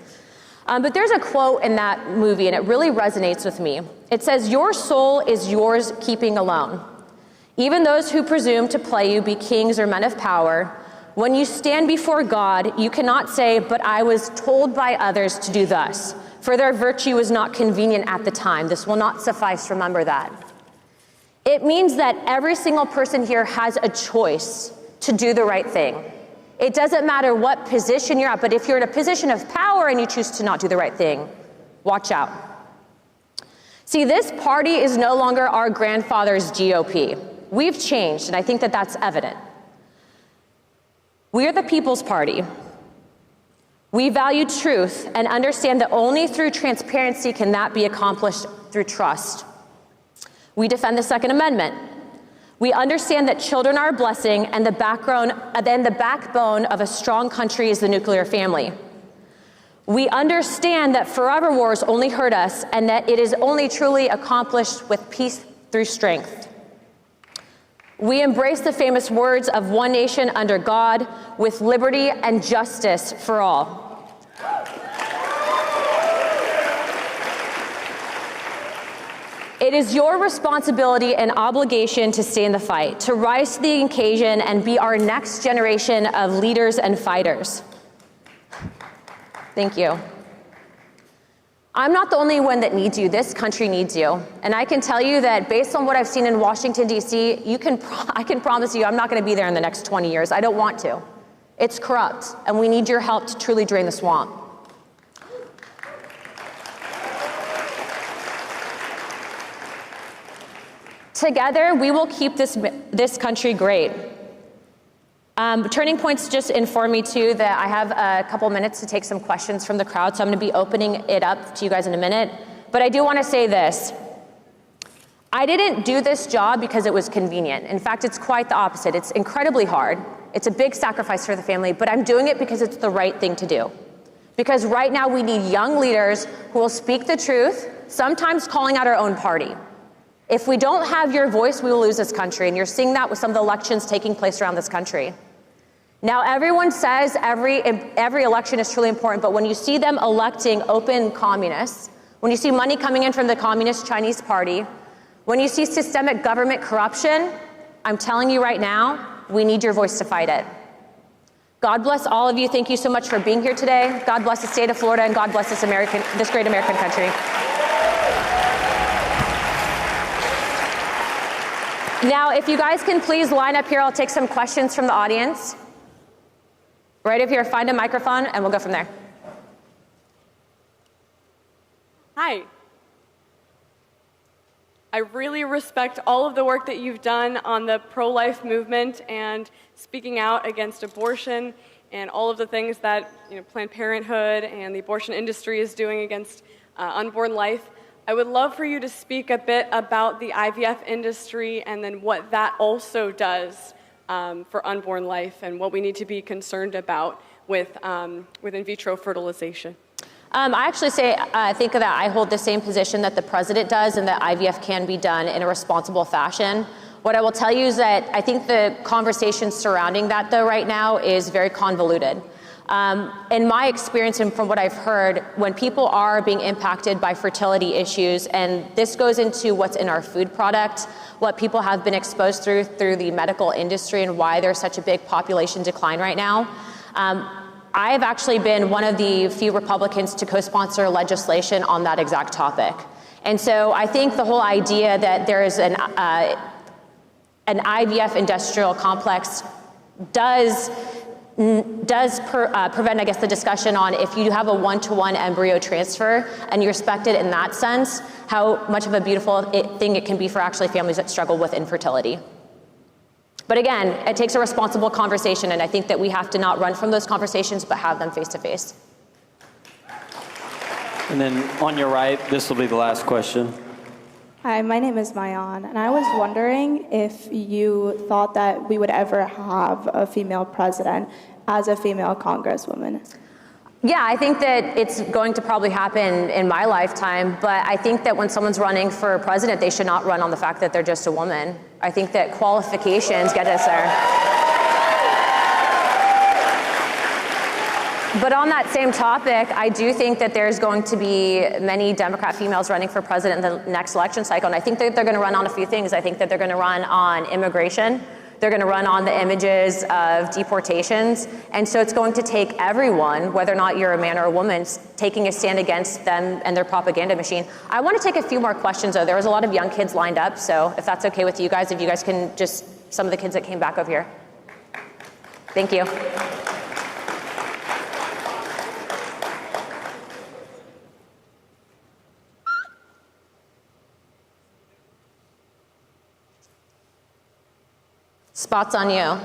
But there's a quote in that movie, and it really resonates with me. It says, "Your soul is yours keeping alone. Even those who presume to play you be kings or men of power, when you stand before God, you cannot say, 'But I was told by others to do thus, for their virtue was not convenient at the time. This will not suffice. Remember that.'" It means that every single person here has a choice to do the right thing. It doesn't matter what position you're at, but if you're in a position of power and you choose to not do the right thing, watch out. See, this party is no longer our grandfather's GOP. We've changed, and I think that that's evident. We are the People's Party. We value truth and understand that only through transparency can that be accomplished through trust. We defend the Second Amendment. We understand that children are a blessing, and the backbone of a strong country is the nuclear family. We understand that forever wars only hurt us, and that it is only truly accomplished with peace through strength. We embrace the famous words of one nation under God, with liberty and justice for all. It is your responsibility and obligation to stay in the fight, to rise to the occasion and be our next generation of leaders and fighters. Thank you. I'm not the only one that needs you. This country needs you. And I can tell you that based on what I've seen in Washington, D.C., I can promise you I'm not going to be there in the next 20 years. I don't want to. It's corrupt, and we need your help to truly drain the swamp. Together, we will keep this country great. Turning Point's just informed me too that I have a couple minutes to take some questions from the crowd, so I'm going to be opening it up to you guys in a minute. But I do want to say this. I didn't do this job because it was convenient. In fact, it's quite the opposite. It's incredibly hard. It's a big sacrifice for the family, but I'm doing it because it's the right thing to do. Because right now we need young leaders who will speak the truth, sometimes calling out our own party. If we don't have your voice, we will lose this country, and you're seeing that with some of the elections taking place around this country. Now, everyone says every election is truly important, but when you see them electing open communists, when you see money coming in from the Communist Chinese Party, when you see systemic government corruption, I'm telling you right now, we need your voice to fight it. God bless all of you. Thank you so much for being here today. God bless the state of Florida, and God bless this great American country. Now, if you guys can please line up here, I'll take some questions from the audience. Right up here, find a microphone, and we'll go from there. Hi. I really respect all of the work that you've done on the pro-life movement and speaking out against abortion and all of the things that Planned Parenthood and the abortion industry is doing against unborn life. I would love for you to speak a bit about the IVF industry and then what that also does for unborn life and what we need to be concerned about with in vitro fertilization. I actually think that I hold the same position that the president does, and that IVF can be done in a responsible fashion. What I will tell you is that I think the conversation surrounding that, though, right now is very convoluted. In my experience and from what I've heard, when people are being impacted by fertility issues, and this goes into what's in our food product, what people have been exposed through the medical industry, and why there's such a big population decline right now. I've actually been one of the few Republicans to co-sponsor legislation on that exact topic. And so I think the whole idea that there is an IVF industrial complex does prevent, I guess, the discussion on if you have a one-to-one embryo transfer and you're respected in that sense, how much of a beautiful thing it can be for actually families that struggle with infertility. But again, it takes a responsible conversation, and I think that we have to not run from those conversations, but have them face to face. And then on your right, this will be the last question. Hi, my name is Mayan, and I was wondering if you thought that we would ever have a female president as a female congresswoman. Yeah, I think that it's going to probably happen in my lifetime, but I think that when someone's running for president, they should not run on the fact that they're just a woman. I think that qualifications get us there. But on that same topic, I do think that there's going to be many Democrat females running for president in the next election cycle, and I think that they're going to run on a few things. I think that they're going to run on immigration. They're going to run on the images of deportations. And so it's going to take everyone, whether or not you're a man or a woman, taking a stand against them and their propaganda machine. I want to take a few more questions, though. There was a lot of young kids lined up, so if that's okay with you guys, if you guys can just, some of the kids that came back over here. Thank you. Spot's on you.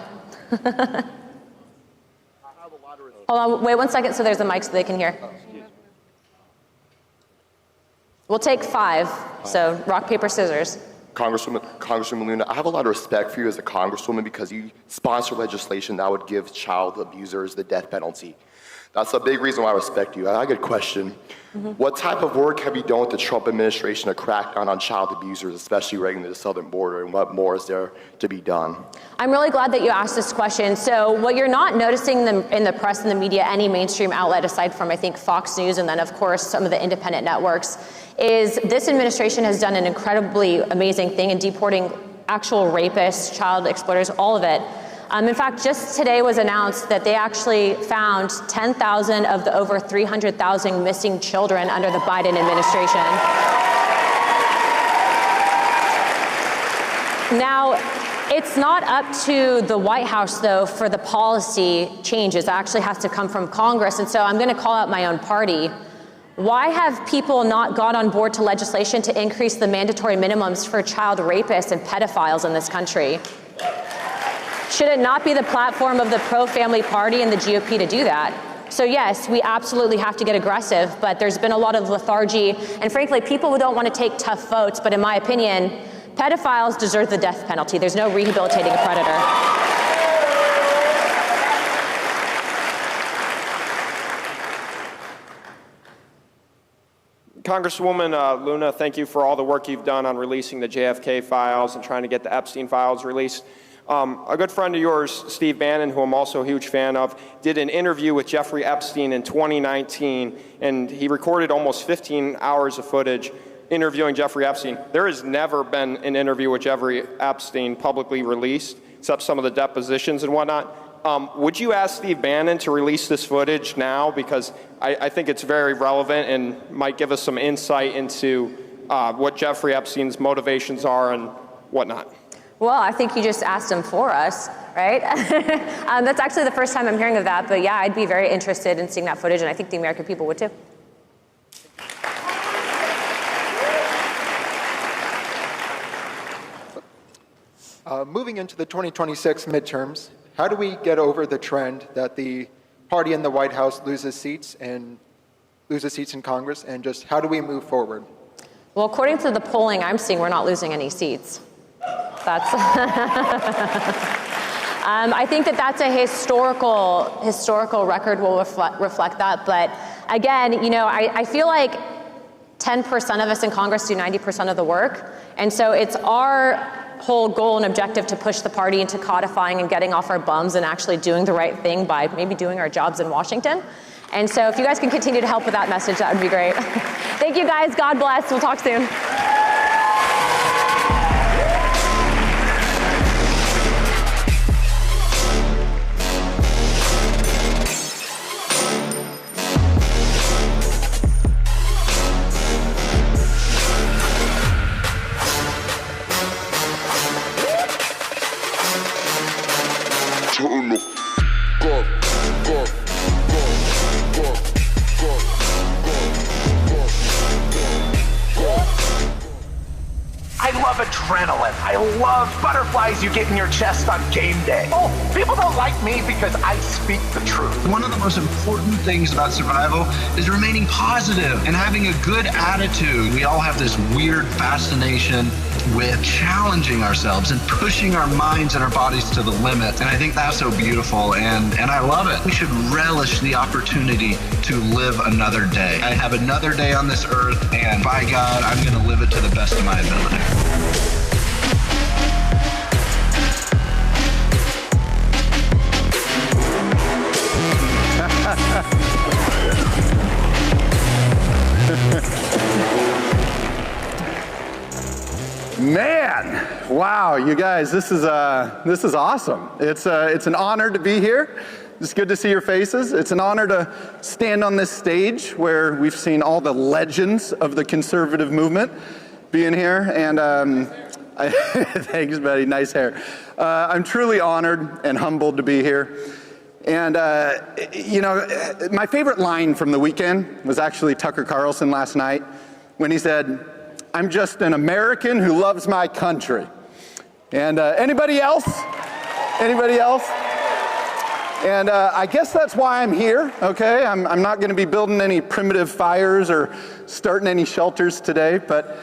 Hold on, wait 1 second so there's a mic so they can hear. We'll take 5, so rock, paper, scissors. Congresswoman Luna, I have a lot of respect for you as a congresswoman because you sponsor legislation that would give child abusers the death penalty. That's a big reason why I respect you. I got a good question. What type of work have you done with the Trump administration to crack down on child abusers, especially right near the southern border, and what more is there to be done? I'm really glad that you asked this question. So what you're not noticing in the press and the media, any mainstream outlet aside from, I think, Fox News and then, of course, some of the independent networks, is this administration has done an incredibly amazing thing in deporting actual rapists, child exploiters, all of it. In fact, just today was announced that they actually found 10,000 of the over 300,000 missing children under the Biden administration. Now, it's not up to the White House, though, for the policy changes. It actually has to come from Congress. And so I'm going to call out my own party. Why have people not got on board to legislation to increase the mandatory minimums for child rapists and pedophiles in this country? Should it not be the platform of the pro-family party and the GOP to do that? So yes, we absolutely have to get aggressive, but there's been a lot of lethargy, and frankly, people who don't want to take tough votes, but in my opinion, pedophiles deserve the death penalty. There's no rehabilitating a predator. Congresswoman Luna, thank you for all the work you've done on releasing the JFK files and trying to get the Epstein files released. A good friend of yours, Steve Bannon, who I'm also a huge fan of, did an interview with Jeffrey Epstein in 2019, and he recorded almost 15 hours of footage interviewing Jeffrey Epstein. There has never been an interview with Jeffrey Epstein publicly released, except some of the depositions and whatnot. Would you ask Steve Bannon to release this footage now? Because I think it's very relevant and might give us some insight into what Jeffrey Epstein's motivations are and whatnot. Well, I think you just asked him for us, right? That's actually the first time I'm hearing of that, but yeah, I'd be very interested in seeing that footage, and I think the American people would too. Moving into the 2026 midterms, how do we get over the trend that the party in the White House loses seats in Congress, and just how do we move forward? Well, according to the polling I'm seeing, we're not losing any seats. That's I think that's a historical record will reflect that. But again, you know, I feel like 10% of us in Congress do 90% of the work. And so it's our whole goal and objective to push the party into codifying and getting off our bums and actually doing the right thing by maybe doing our jobs in Washington. And so if you guys can continue to help with that message, that would be great. Thank you guys. God bless. We'll talk soon. I love adrenaline. I love of butterflies you get in your chest on game day. Oh, people don't like me because I speak the truth. One of the most important things about survival is remaining positive and having a good attitude. We all have this weird fascination with challenging ourselves and pushing our minds and our bodies to the limit. And I think that's so beautiful, and I love it. We should relish the opportunity to live another day. I have another day on this earth, and by God, I'm going to live it to the best of my ability. Man, wow, you guys, this is awesome. It's an honor to be here. It's good to see your faces. It's an honor to stand on this stage where we've seen all the legends of the conservative movement being here. And thanks, buddy. Nice hair. I'm truly honored and humbled to be here. And, my favorite line from the weekend was actually Tucker Carlson last night when he said, "I'm just an American who loves my country." And anybody else? Anybody else? And I guess that's why I'm here, okay? I'm not going to be building any primitive fires or starting any shelters today, but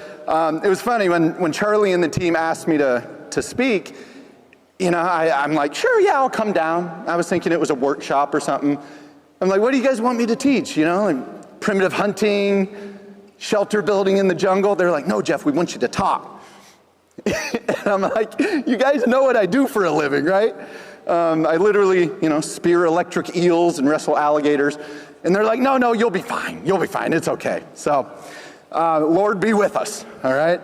it was funny when Charlie and the team asked me to speak. I'm like, sure, yeah, I'll come down. I was thinking it was a workshop or something. I'm like, what do you guys want me to teach? Like primitive hunting, shelter building in the jungle. They're like, no, Jeff, we want you to talk. And I'm like, you guys know what I do for a living, right? I literally, spear electric eels and wrestle alligators. And they're like, no, you'll be fine. You'll be fine. It's okay. So, Lord be with us, all right?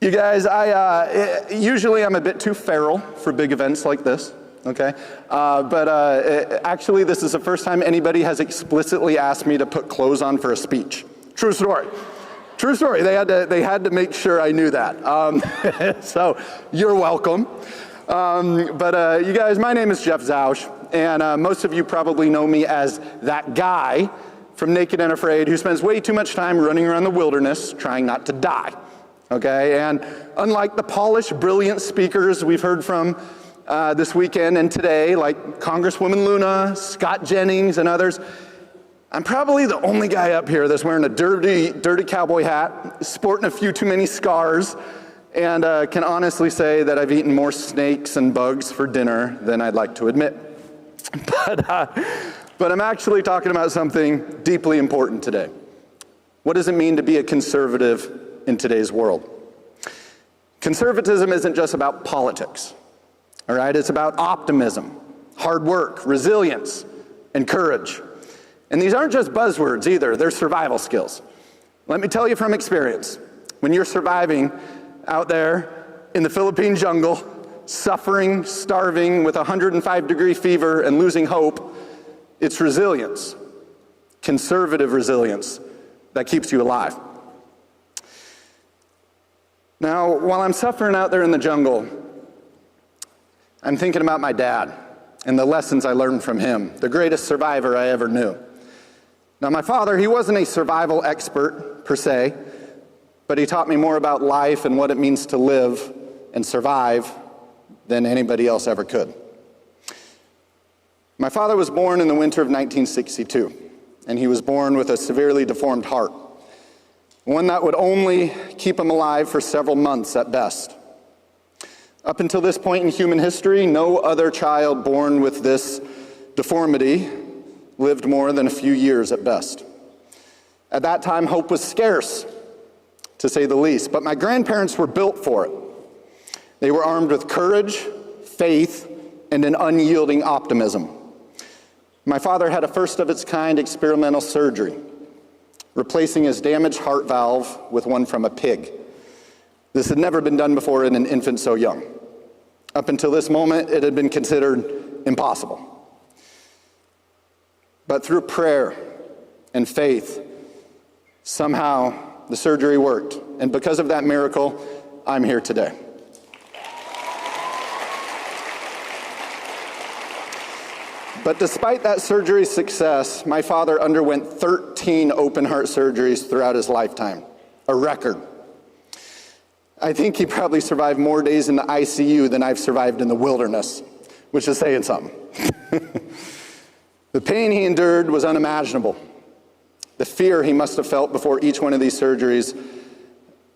You guys, usually I'm a bit too feral for big events like this, okay? But actually, this is the first time anybody has explicitly asked me to put clothes on for a speech. True story. True story. They had to make sure I knew that. So you're welcome. But you guys, my name is Jeff Zausch, and most of you probably know me as that guy from Naked and Afraid who spends way too much time running around the wilderness trying not to die. Okay, and unlike the polished, brilliant speakers we've heard from this weekend and today, like Congresswoman Luna, Scott Jennings, and others, I'm probably the only guy up here that's wearing a dirty cowboy hat, sporting a few too many scars, and can honestly say that I've eaten more snakes and bugs for dinner than I'd like to admit. But I'm actually talking about something deeply important today. What does it mean to be a conservative in today's world? Conservatism isn't just about politics, all right? It's about optimism, hard work, resilience, and courage. And these aren't just buzzwords either, they're survival skills. Let me tell you from experience, when you're surviving out there in the Philippine jungle, suffering, starving with 105-degree fever and losing hope, it's resilience, conservative resilience, that keeps you alive. Now, while I'm suffering out there in the jungle, I'm thinking about my dad and the lessons I learned from him, the greatest survivor I ever knew. Now, my father, he wasn't a survival expert per se, but he taught me more about life and what it means to live and survive than anybody else ever could. My father was born in the winter of 1962, and he was born with a severely deformed heart, one that would only keep him alive for several months at best. Up until this point in human history, no other child born with this deformity lived more than a few years at best. At that time, hope was scarce, to say the least, but my grandparents were built for it. They were armed with courage, faith, and an unyielding optimism. My father had a first-of-its-kind experimental surgery, replacing his damaged heart valve with one from a pig. This had never been done before in an infant so young. Up until this moment, it had been considered impossible. But through prayer and faith, somehow the surgery worked. And because of that miracle, I'm here today. But despite that surgery's success, my father underwent 13 open heart surgeries throughout his lifetime, a record I think he probably survived more days in the ICU than I've survived in the wilderness, which is saying something. The pain he endured was unimaginable. The fear he must have felt before each one of these surgeries,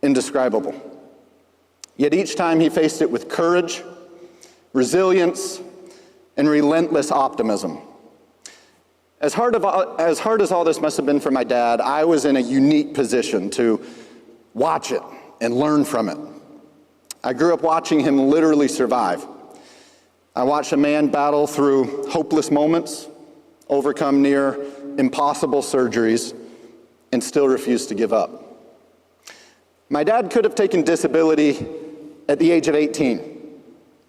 indescribable. Yet each time he faced it with courage, resilience, and relentless optimism. As hard as all this must have been for my dad, I was in a unique position to watch it and learn from it. I grew up watching him literally survive. I watched a man battle through hopeless moments, overcome near impossible surgeries, and still refuse to give up. My dad could have taken disability at the age of 18.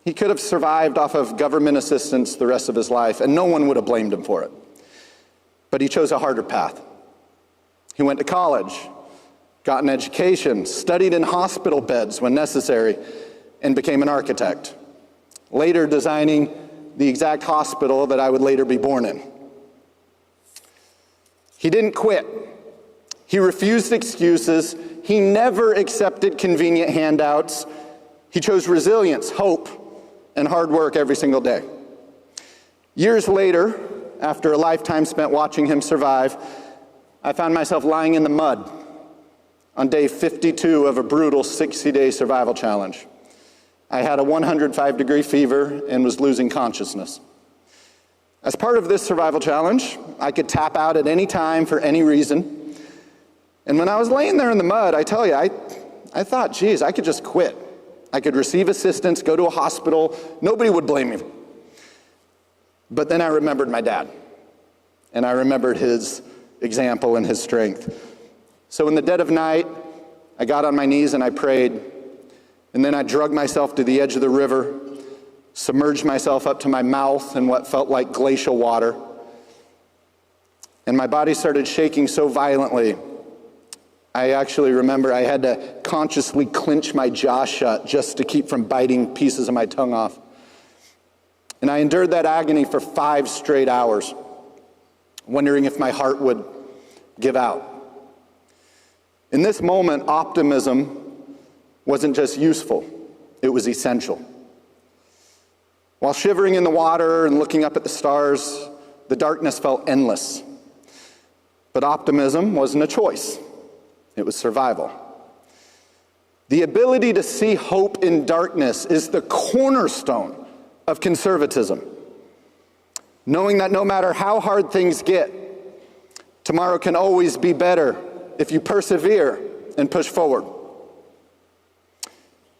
He could have survived off of government assistance the rest of his life, and no one would have blamed him for it. But he chose a harder path. He went to college, got an education, studied in hospital beds when necessary, and became an architect, later designing the exact hospital that I would later be born in. He didn't quit. He refused excuses. He never accepted convenient handouts. He chose resilience, hope, and hard work every single day. Years later, after a lifetime spent watching him survive, I found myself lying in the mud on day 52 of a brutal 60-day survival challenge. I had a 105-degree fever and was losing consciousness. As part of this survival challenge, I could tap out at any time for any reason. And when I was laying there in the mud, I tell you, I thought, geez, I could just quit. I could receive assistance, go to a hospital, nobody would blame me. But then I remembered my dad, and I remembered his example and his strength. So in the dead of night, I got on my knees and I prayed, and then I dragged myself to the edge of the river, submerged myself up to my mouth in what felt like glacial water, and my body started shaking so violently, I actually remember I had to consciously clench my jaw shut just to keep from biting pieces of my tongue off. And I endured that agony for 5 straight hours, wondering if my heart would give out. In this moment, optimism wasn't just useful, it was essential. While shivering in the water and looking up at the stars, the darkness felt endless. But optimism wasn't a choice, it was survival. The ability to see hope in darkness is the cornerstone of conservatism. Knowing that no matter how hard things get, tomorrow can always be better if you persevere and push forward.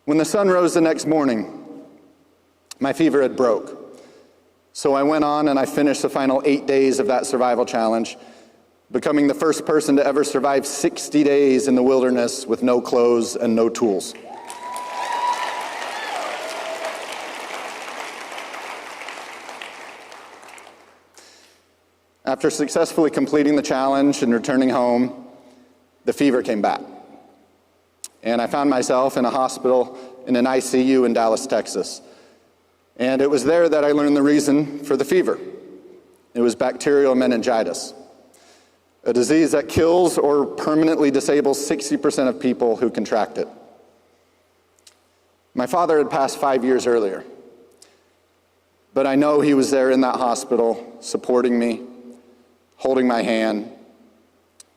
When the sun rose the next morning, my fever had broke. So I went on and I finished the final 8 days of that survival challenge, becoming the first person to ever survive 60 days in the wilderness with no clothes and no tools. After successfully completing the challenge and returning home, the fever came back. And I found myself in a hospital in an ICU in Dallas, Texas. And it was there that I learned the reason for the fever. It was bacterial meningitis, a disease that kills or permanently disables 60% of people who contract it. My father had passed 5 years earlier, but I know he was there in that hospital supporting me, holding my hand,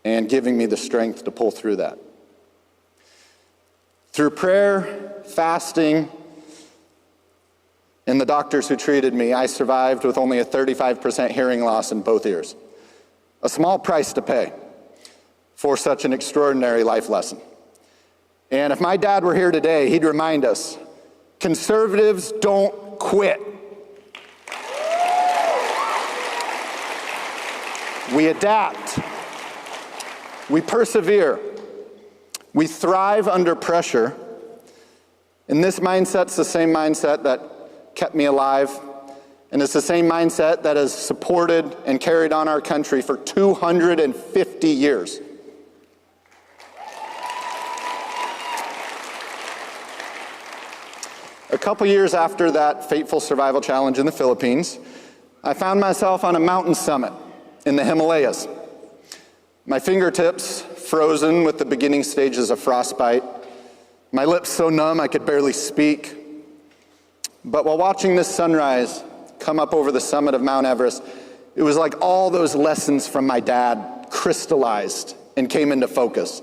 and giving me the strength to pull through that. Through prayer, fasting, and the doctors who treated me, I survived with only a 35% hearing loss in both ears. A small price to pay for such an extraordinary life lesson. And if my dad were here today, he'd remind us, conservatives don't quit. We adapt. We persevere. We thrive under pressure. And this mindset's the same mindset that kept me alive. And it's the same mindset that has supported and carried on our country for 250 years. A couple years after that fateful survival challenge in the Philippines, I found myself on a mountain summit in the Himalayas. My fingertips frozen with the beginning stages of frostbite, my lips so numb I could barely speak. But while watching this sunrise come up over the summit of Mount Everest, it was like all those lessons from my dad crystallized and came into focus.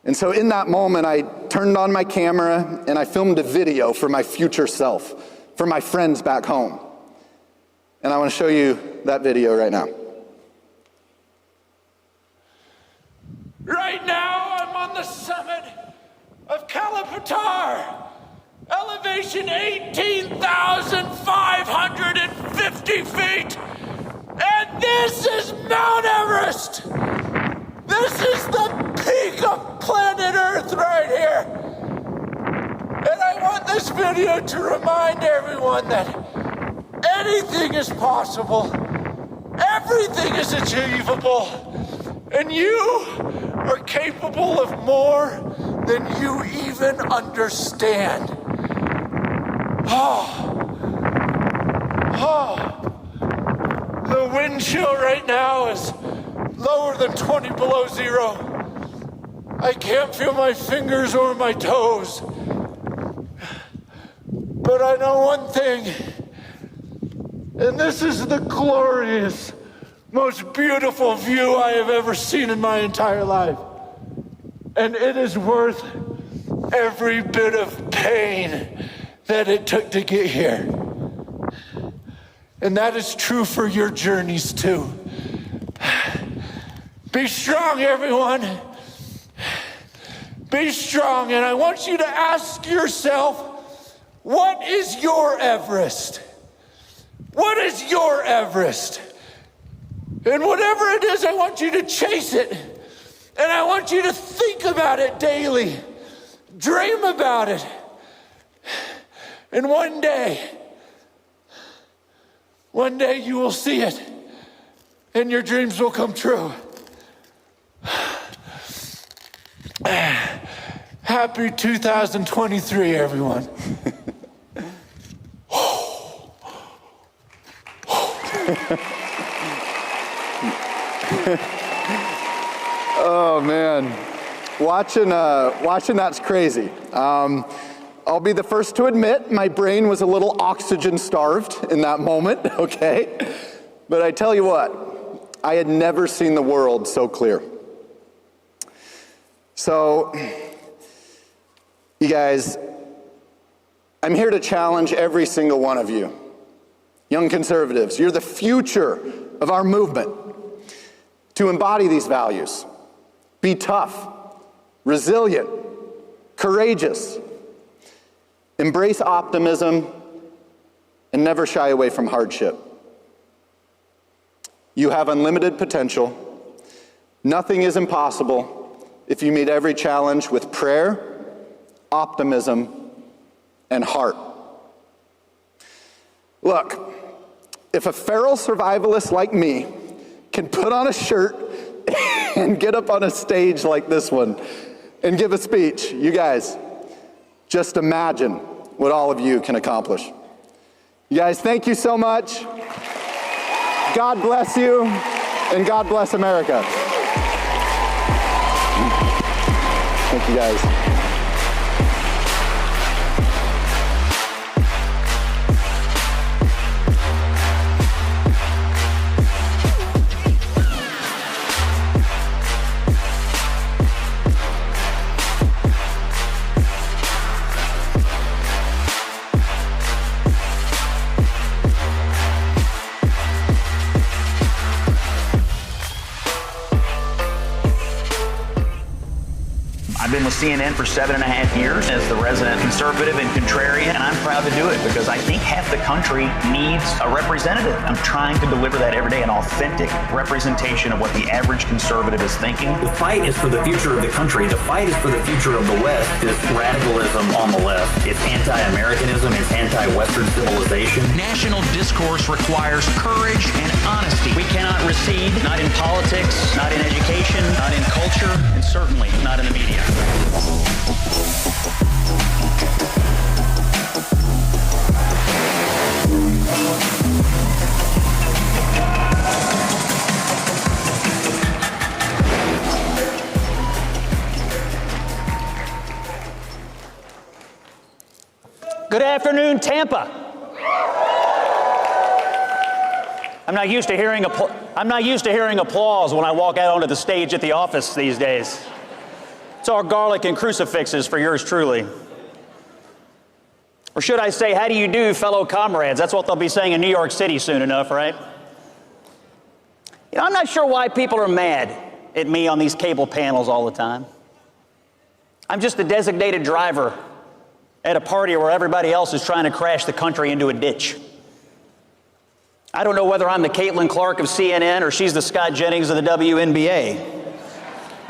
And so in that moment, I turned on my camera and I filmed a video for my future self, for my friends back home. And I want to show you that video right now. Right now, I'm on the summit of Kalapatar, elevation 18,550 feet. And this is Mount Everest. This is the peak of planet Earth right here. And I want this video to remind everyone that anything is possible. Everything is achievable. And you are capable of more than you even understand. The wind chill right now is lower than 20 below zero. I can't feel my fingers or my toes. But I know one thing, and this is the glorious, most beautiful view I have ever seen in my entire life. And it is worth every bit of pain that it took to get here. And that is true for your journeys too. Be strong, everyone. Be strong. And I want you to ask yourself, what is your Everest? What is your Everest? And whatever it is, I want you to chase it. And I want you to think about it daily. Dream about it. And one day you will see it. And your dreams will come true. Happy 2023, everyone. Oh man, watching that's crazy. I'll be the first to admit my brain was a little oxygen starved in that moment, okay? But I tell you what, I had never seen the world so clear. So, you guys, I'm here to challenge every single one of you. Young conservatives, you're the future of our movement. To embody these values, be tough, resilient, courageous, embrace optimism, and never shy away from hardship. You have unlimited potential. Nothing is impossible if you meet every challenge with prayer, optimism, and heart. Look, if a feral survivalist like me can put on a shirt and get up on a stage like this one and give a speech, you guys, just imagine what all of you can accomplish. You guys, thank you so much. God bless you, and God bless America. Thank you, guys. I've been with CNN for 7.5 years as the resident conservative and contrarian, and I'm proud to do it because I think half the country needs a representative. I'm trying to deliver that every day, an authentic representation of what the average conservative is thinking. The fight is for the future of the country. The fight is for the future of the West. This radicalism on the left, it's anti-Americanism, it's anti-Western civilization. National discourse requires courage and honesty. We cannot recede, not in politics, not in education, not in culture, and certainly not in the media. Good afternoon, Tampa. I'm not used to hearing applause when I walk out onto the stage at the office these days. It's all garlic and crucifixes for yours truly. Or should I say, how do you do, fellow comrades? That's what they'll be saying in New York City soon enough, right? You know, I'm not sure why people are mad at me on these cable panels all the time. I'm just a designated driver at a party where everybody else is trying to crash the country into a ditch. I don't know whether I'm the Caitlin Clark of CNN or she's the Scott Jennings of the WNBA.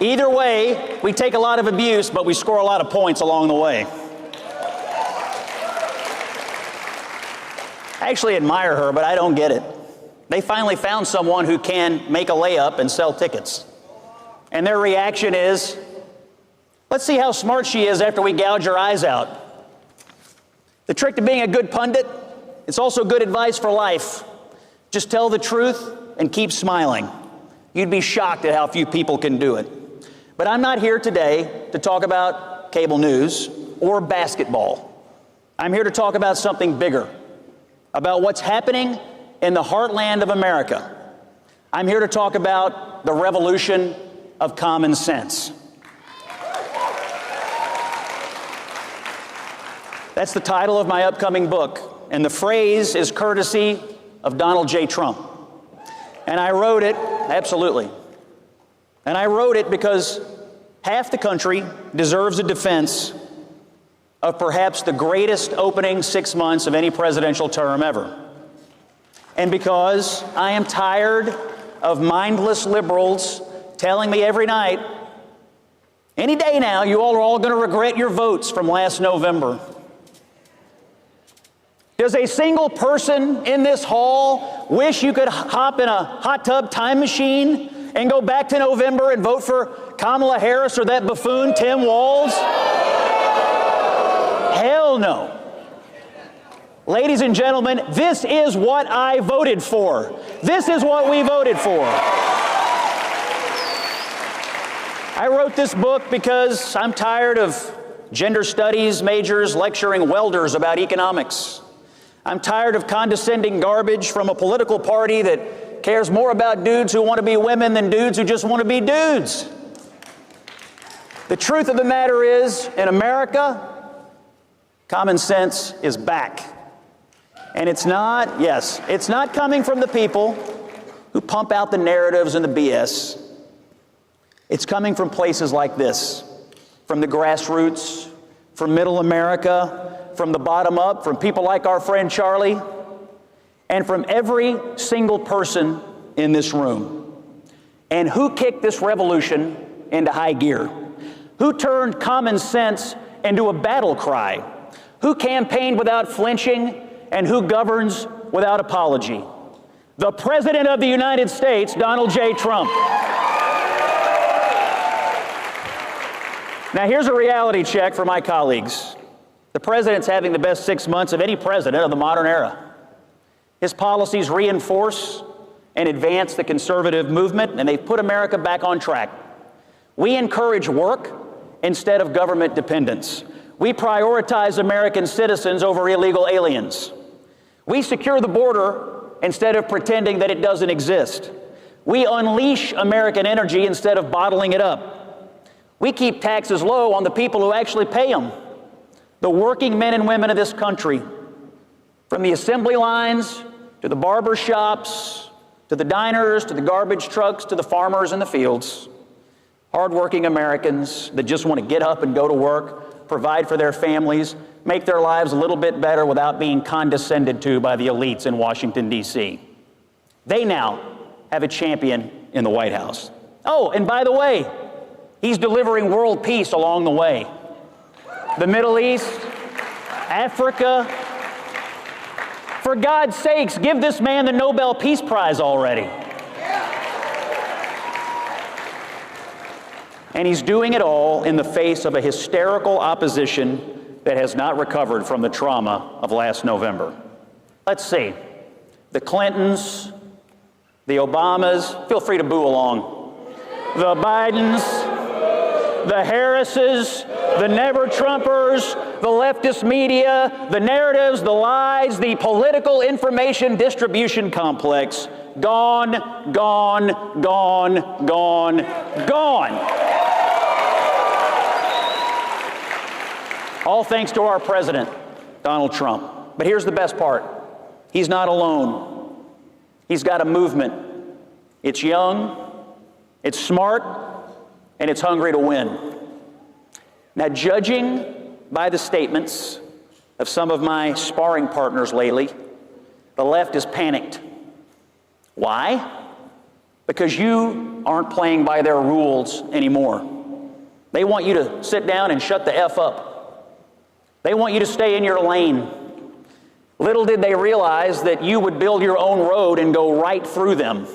Either way, we take a lot of abuse, but we score a lot of points along the way. I actually admire her, but I don't get it. They finally found someone who can make a layup and sell tickets. And their reaction is, let's see how smart she is after we gouge her eyes out. The trick to being a good pundit, it's also good advice for life. Just tell the truth and keep smiling. You'd be shocked at how few people can do it. But I'm not here today to talk about cable news or basketball. I'm here to talk about something bigger, about what's happening in the heartland of America. I'm here to talk about the revolution of common sense. That's the title of my upcoming book, and the phrase is courtesy of Donald J. Trump. And I wrote it, absolutely. And I wrote it because half the country deserves a defense of perhaps the greatest opening 6 months of any presidential term ever. And because I am tired of mindless liberals telling me every night, any day now, you all are all going to regret your votes from last November. Does a single person in this hall wish you could hop in a hot tub time machine and go back to November and vote for Kamala Harris or that buffoon Tim Walz? Hell no. Ladies and gentlemen, this is what I voted for. This is what we voted for. I wrote this book because I'm tired of gender studies majors lecturing welders about economics. I'm tired of condescending garbage from a political party that cares more about dudes who want to be women than dudes who just want to be dudes. The truth of the matter is, in America, common sense is back. And it's not coming from the people who pump out the narratives and the BS. It's coming from places like this, from the grassroots, from middle America, from the bottom up, from people like our friend Charlie, and from every single person in this room. And who kicked this revolution into high gear? Who turned common sense into a battle cry? Who campaigned without flinching and who governs without apology? The President of the United States, Donald J. Trump. Now here's a reality check for my colleagues. The president's having the best 6 months of any president of the modern era. His policies reinforce and advance the conservative movement, and they've put America back on track. We encourage work instead of government dependence. We prioritize American citizens over illegal aliens. We secure the border instead of pretending that it doesn't exist. We unleash American energy instead of bottling it up. We keep taxes low on the people who actually pay them. The working men and women of this country, from the assembly lines to the barber shops, to the diners, to the garbage trucks, to the farmers in the fields, hardworking Americans that just want to get up and go to work, provide for their families, make their lives a little bit better without being condescended to by the elites in Washington, D.C. They now have a champion in the White House. Oh, and by the way, he's delivering world peace along the way. The Middle East, Africa. For God's sakes, give this man the Nobel Peace Prize already. And he's doing it all in the face of a hysterical opposition that has not recovered from the trauma of last November. Let's see. The Clintons, the Obamas, feel free to boo along. The Bidens, the Harrises, the never-Trumpers, the leftist media, the narratives, the lies, the political information distribution complex. Gone, gone, gone, gone, gone. All thanks to our president, Donald Trump. But here's the best part. He's not alone. He's got a movement. It's young, it's smart, and it's hungry to win. Now, judging by the statements of some of my sparring partners lately, the left is panicked. Why? Because you aren't playing by their rules anymore. They want you to sit down and shut the F up. They want you to stay in your lane. Little did they realize that you would build your own road and go right through them.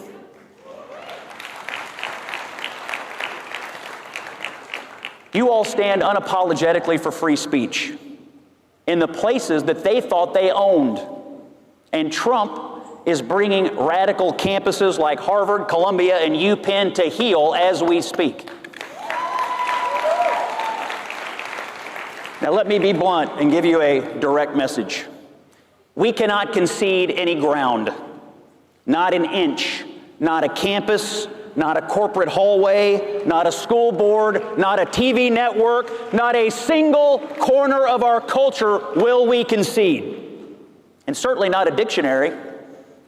You all stand unapologetically for free speech in the places that they thought they owned. And Trump is bringing radical campuses like Harvard, Columbia, and UPenn to heel as we speak. Now let me be blunt and give you a direct message. We cannot concede any ground, not an inch, not a campus, not a corporate hallway, not a school board, not a TV network, not a single corner of our culture will we concede. And certainly not a dictionary,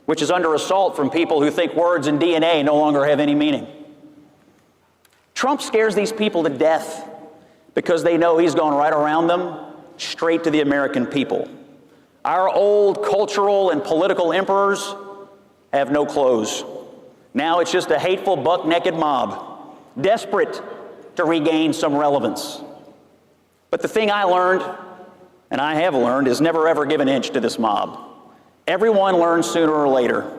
which is under assault from people who think words and DNA no longer have any meaning. Trump scares these people to death because they know he's going right around them, straight to the American people. Our old cultural and political emperors have no clothes. Now it's just a hateful, buck-naked mob, desperate to regain some relevance. But the thing I learned, and I have learned, is never ever give an inch to this mob. Everyone learns sooner or later.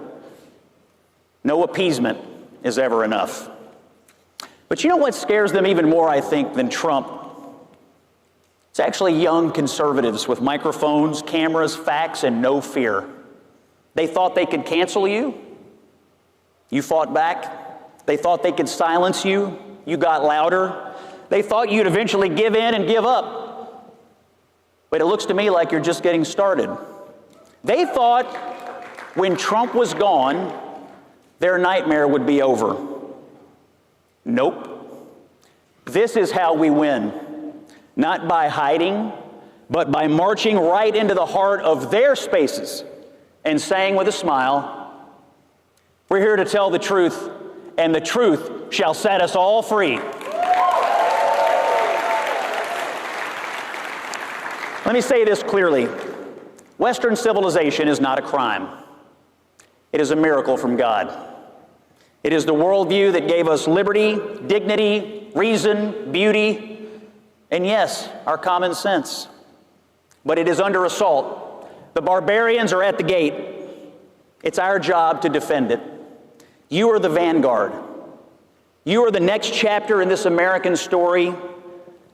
No appeasement is ever enough. But you know what scares them even more, I think, than Trump? It's actually young conservatives with microphones, cameras, facts, and no fear. They thought they could cancel you. You fought back. They thought they could silence you. You got louder. They thought you'd eventually give in and give up. But it looks to me like you're just getting started. They thought when Trump was gone, their nightmare would be over. Nope. This is how we win. Not by hiding, but by marching right into the heart of their spaces and saying with a smile, we're here to tell the truth, and the truth shall set us all free. Let me say this clearly. Western civilization is not a crime. It is a miracle from God. It is the worldview that gave us liberty, dignity, reason, beauty, and yes, our common sense. But it is under assault. The barbarians are at the gate. It's our job to defend it. You are the vanguard. You are the next chapter in this American story,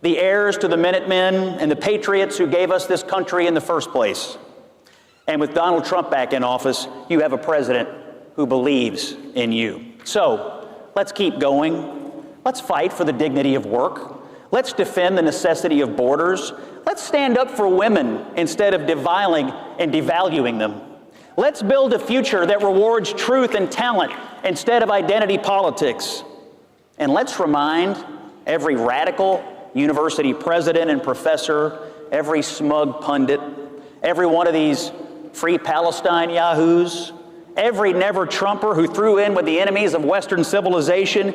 the heirs to the Minutemen and the patriots who gave us this country in the first place. And with Donald Trump back in office, you have a president who believes in you. So let's keep going. Let's fight for the dignity of work. Let's defend the necessity of borders. Let's stand up for women instead of deviling and devaluing them. Let's build a future that rewards truth and talent instead of identity politics. And let's remind every radical university president and professor, every smug pundit, every one of these free Palestine yahoos, every never-Trumper who threw in with the enemies of Western civilization,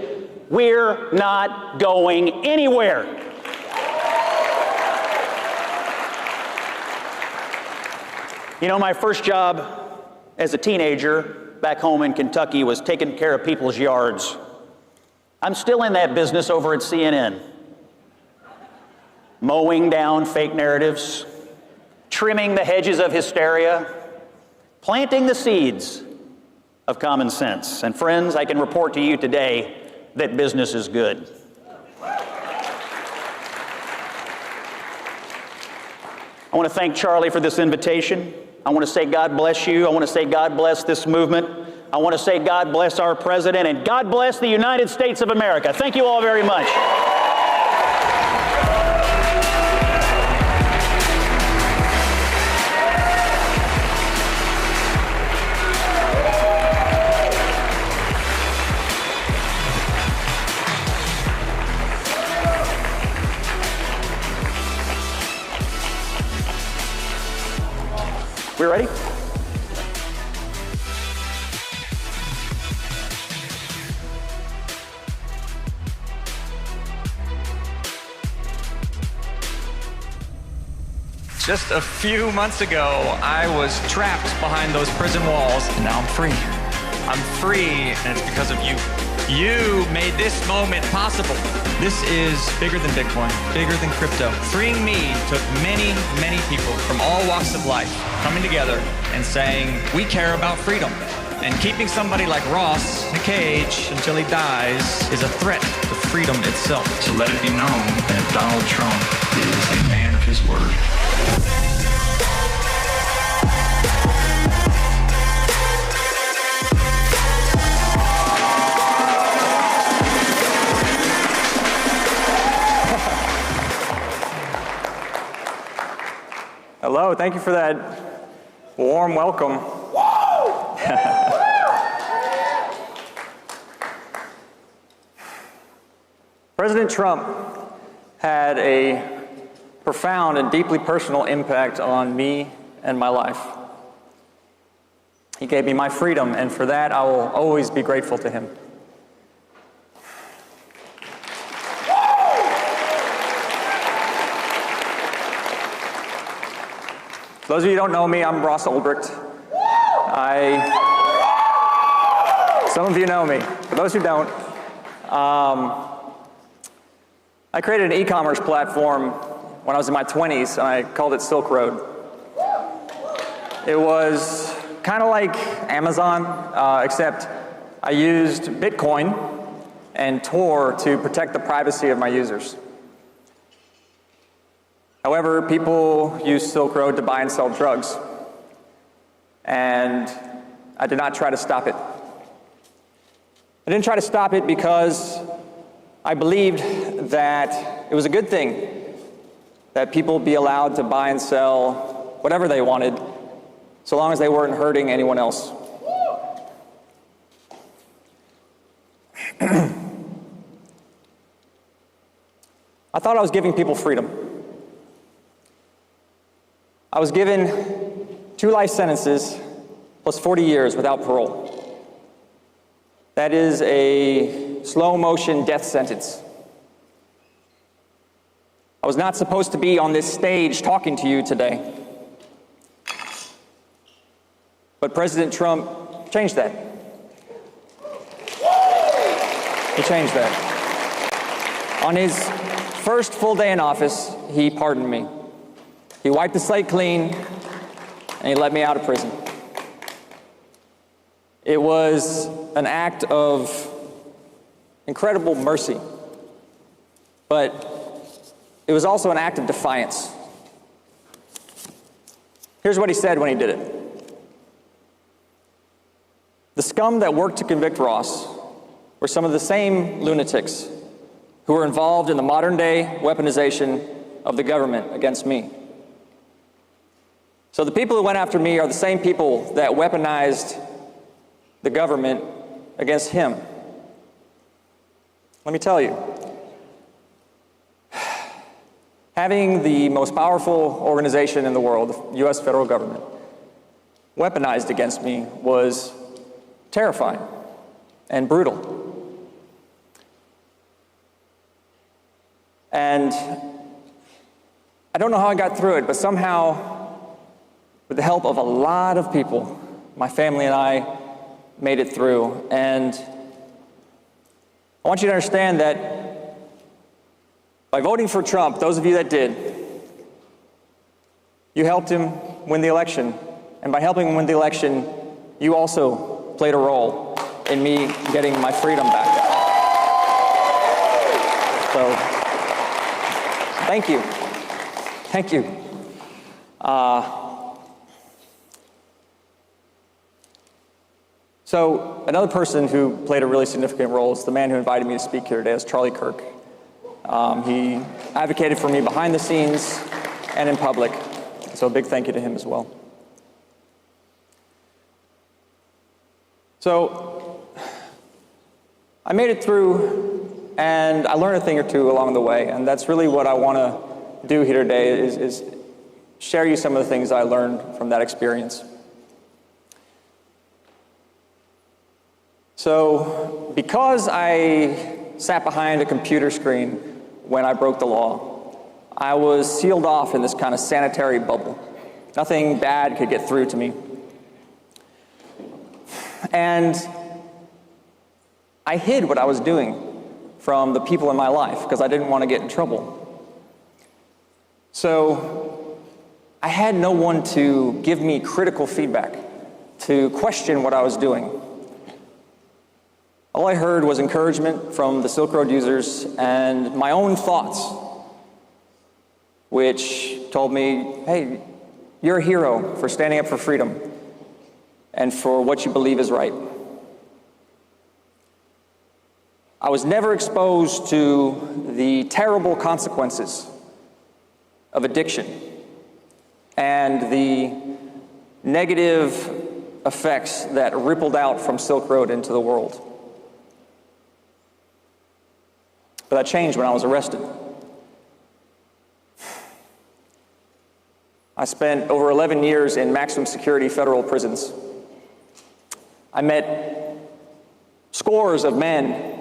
we're not going anywhere. You know, my first job as a teenager back home in Kentucky was taking care of people's yards. I'm still in that business over at CNN. Mowing down fake narratives, trimming the hedges of hysteria, planting the seeds of common sense. And friends, I can report to you today that business is good. I want to thank Charlie for this invitation. I want to say God bless you. I want to say God bless this movement. I want to say God bless our president, and God bless the United States of America. Thank you all very much. We ready? Just a few months ago, I was trapped behind those prison walls, and now I'm free. I'm free, and it's because of you. You made this moment possible. This is bigger than Bitcoin, bigger than crypto. Freeing me took many, many people from all walks of life coming together and saying, we care about freedom. And keeping somebody like Ross in a cage until he dies is a threat to freedom itself. So let it be known that Donald Trump is a man of his word. Hello, thank you for that warm welcome. President Trump had a profound and deeply personal impact on me and my life. He gave me my freedom, and for that I will always be grateful to him. For those of you who don't know me, I'm Ross Ulbricht. Some of you know me. For those who don't, I created an e-commerce platform when I was in my 20s, and I called it Silk Road. It was kind of like Amazon, except I used Bitcoin and Tor to protect the privacy of my users. However, people use Silk Road to buy and sell drugs, and I did not try to stop it. I didn't try to stop it because I believed that it was a good thing that people be allowed to buy and sell whatever they wanted, so long as they weren't hurting anyone else. I thought I was giving people freedom. I was given 2 life sentences plus 40 years without parole. That is a slow motion death sentence. I was not supposed to be on this stage talking to you today. But President Trump changed that. He changed that. On his first full day in office, he pardoned me. He wiped the slate clean, and he let me out of prison. It was an act of incredible mercy, but it was also an act of defiance. Here's what he said when he did it. The scum that worked to convict Ross were some of the same lunatics who were involved in the modern-day weaponization of the government against me. So the people who went after me are the same people that weaponized the government against him. Let me tell you, having the most powerful organization in the world, the U.S. federal government, weaponized against me was terrifying and brutal. And I don't know how I got through it, but somehow, with the help of a lot of people, my family and I made it through. And I want you to understand that by voting for Trump, those of you that did, you helped him win the election. And by helping him win the election, you also played a role in me getting my freedom back. So, thank you. Thank you. So another person who played a really significant role is the man who invited me to speak here today, is Charlie Kirk. He advocated for me behind the scenes and in public, so a big thank you to him as well. So I made it through, and I learned a thing or two along the way, and that's really what I want to do here today is share you some of the things I learned from that experience. So, because I sat behind a computer screen when I broke the law, I was sealed off in this kind of sanitary bubble. Nothing bad could get through to me. And I hid what I was doing from the people in my life because I didn't want to get in trouble. So I had no one to give me critical feedback, to question what I was doing. All I heard was encouragement from the Silk Road users and my own thoughts, which told me, hey, you're a hero for standing up for freedom and for what you believe is right. I was never exposed to the terrible consequences of addiction and the negative effects that rippled out from Silk Road into the world. But that changed when I was arrested. I spent over 11 years in maximum security federal prisons. I met scores of men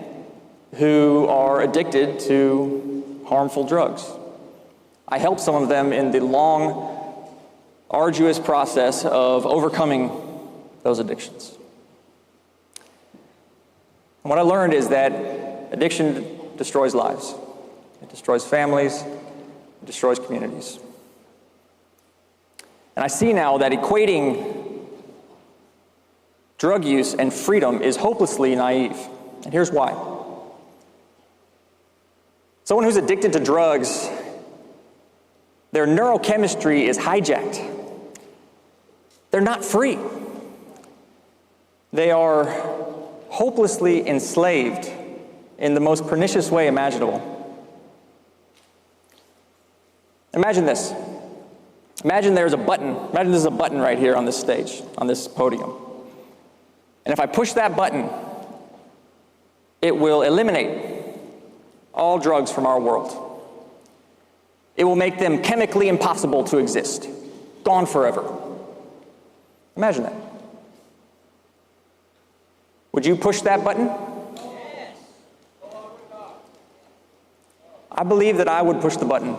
who are addicted to harmful drugs. I helped some of them in the long, arduous process of overcoming those addictions. And what I learned is that addiction destroys lives. It destroys families. It destroys communities. And I see now that equating drug use and freedom is hopelessly naive. And here's why. Someone who's addicted to drugs, their neurochemistry is hijacked. They're not free. They are hopelessly enslaved in the most pernicious way imaginable. Imagine this. Imagine there's a button. Imagine there's a button right here on this stage, on this podium. And if I push that button, it will eliminate all drugs from our world. It will make them chemically impossible to exist, gone forever. Imagine that. Would you push that button? I believe that I would push the button.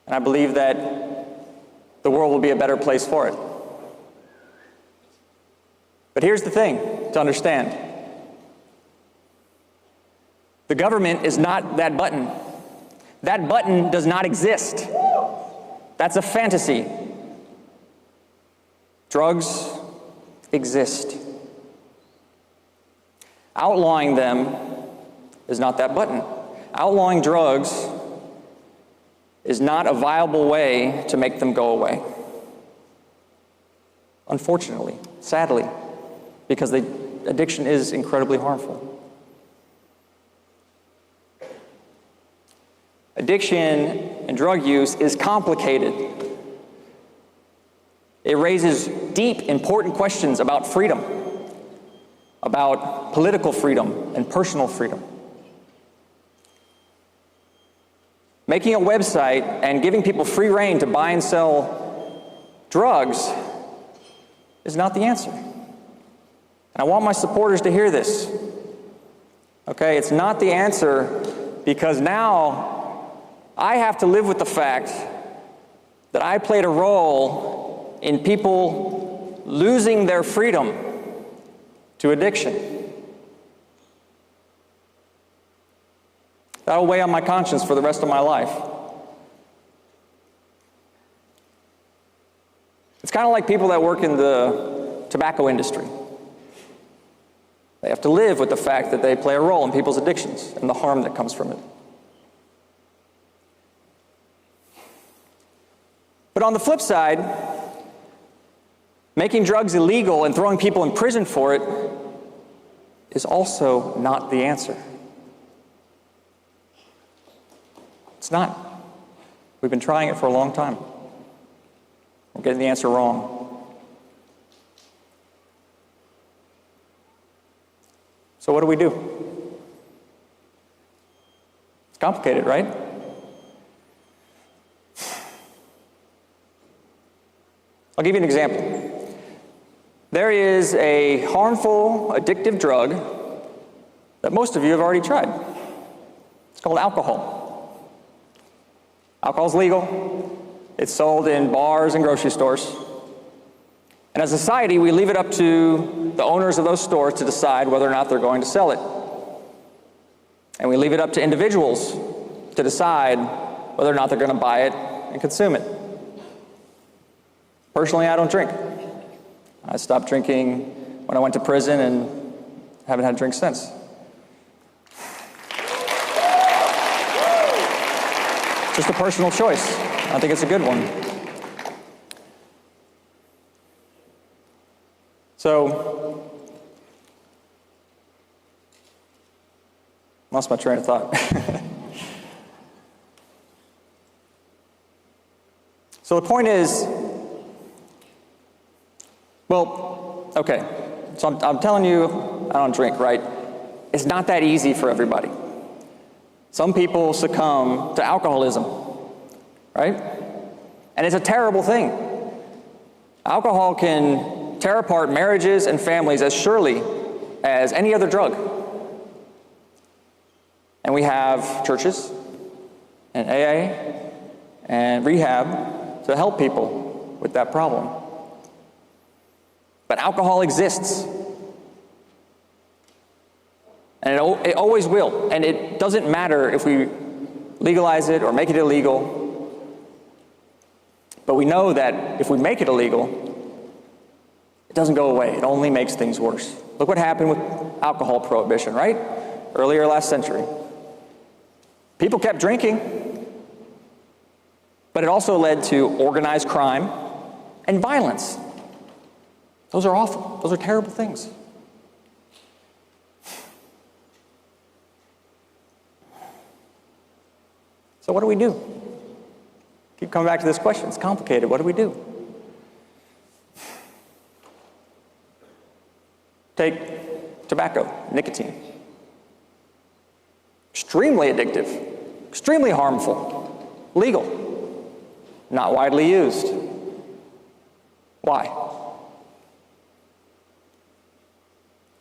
And I believe that the world will be a better place for it. But here's the thing to understand. The government is not that button. That button does not exist. That's a fantasy. Drugs exist. Outlawing them is not that button. Outlawing drugs is not a viable way to make them go away. Unfortunately, sadly, because the addiction is incredibly harmful. Addiction and drug use is complicated. It raises deep, important questions about freedom, about political freedom and personal freedom. Making a website and giving people free rein to buy and sell drugs is not the answer. And I want my supporters to hear this. Okay, it's not the answer because now I have to live with the fact that I played a role in people losing their freedom to addiction. That'll weigh on my conscience for the rest of my life. It's kind of like people that work in the tobacco industry. They have to live with the fact that they play a role in people's addictions and the harm that comes from it. But on the flip side, making drugs illegal and throwing people in prison for it is also not the answer. It's not. We've been trying it for a long time. We're getting the answer wrong. So what do we do? It's complicated, right? I'll give you an example. There is a harmful, addictive drug that most of you have already tried. It's called alcohol. Alcohol's legal. It's sold in bars and grocery stores. And as a society, we leave it up to the owners of those stores to decide whether or not they're going to sell it. And we leave it up to individuals to decide whether or not they're going to buy it and consume it. Personally, I don't drink. I stopped drinking when I went to prison and haven't had a drink since. Just a personal choice. I think it's a good one. So, lost my train of thought. So the point is, well, okay, so I'm telling you I don't drink, right? It's not that easy for everybody. Some people succumb to alcoholism, right? And it's a terrible thing. Alcohol can tear apart marriages and families as surely as any other drug. And we have churches and AA and rehab to help people with that problem. But alcohol exists. And it always will. And it doesn't matter if we legalize it or make it illegal. But we know that if we make it illegal, it doesn't go away. It only makes things worse. Look what happened with alcohol prohibition, right? Earlier last century. People kept drinking, but it also led to organized crime and violence. Those are awful. Those are terrible things. So what do we do? Keep coming back to this question. It's complicated. What do we do? Take tobacco, nicotine. Extremely addictive, extremely harmful, legal, not widely used. Why?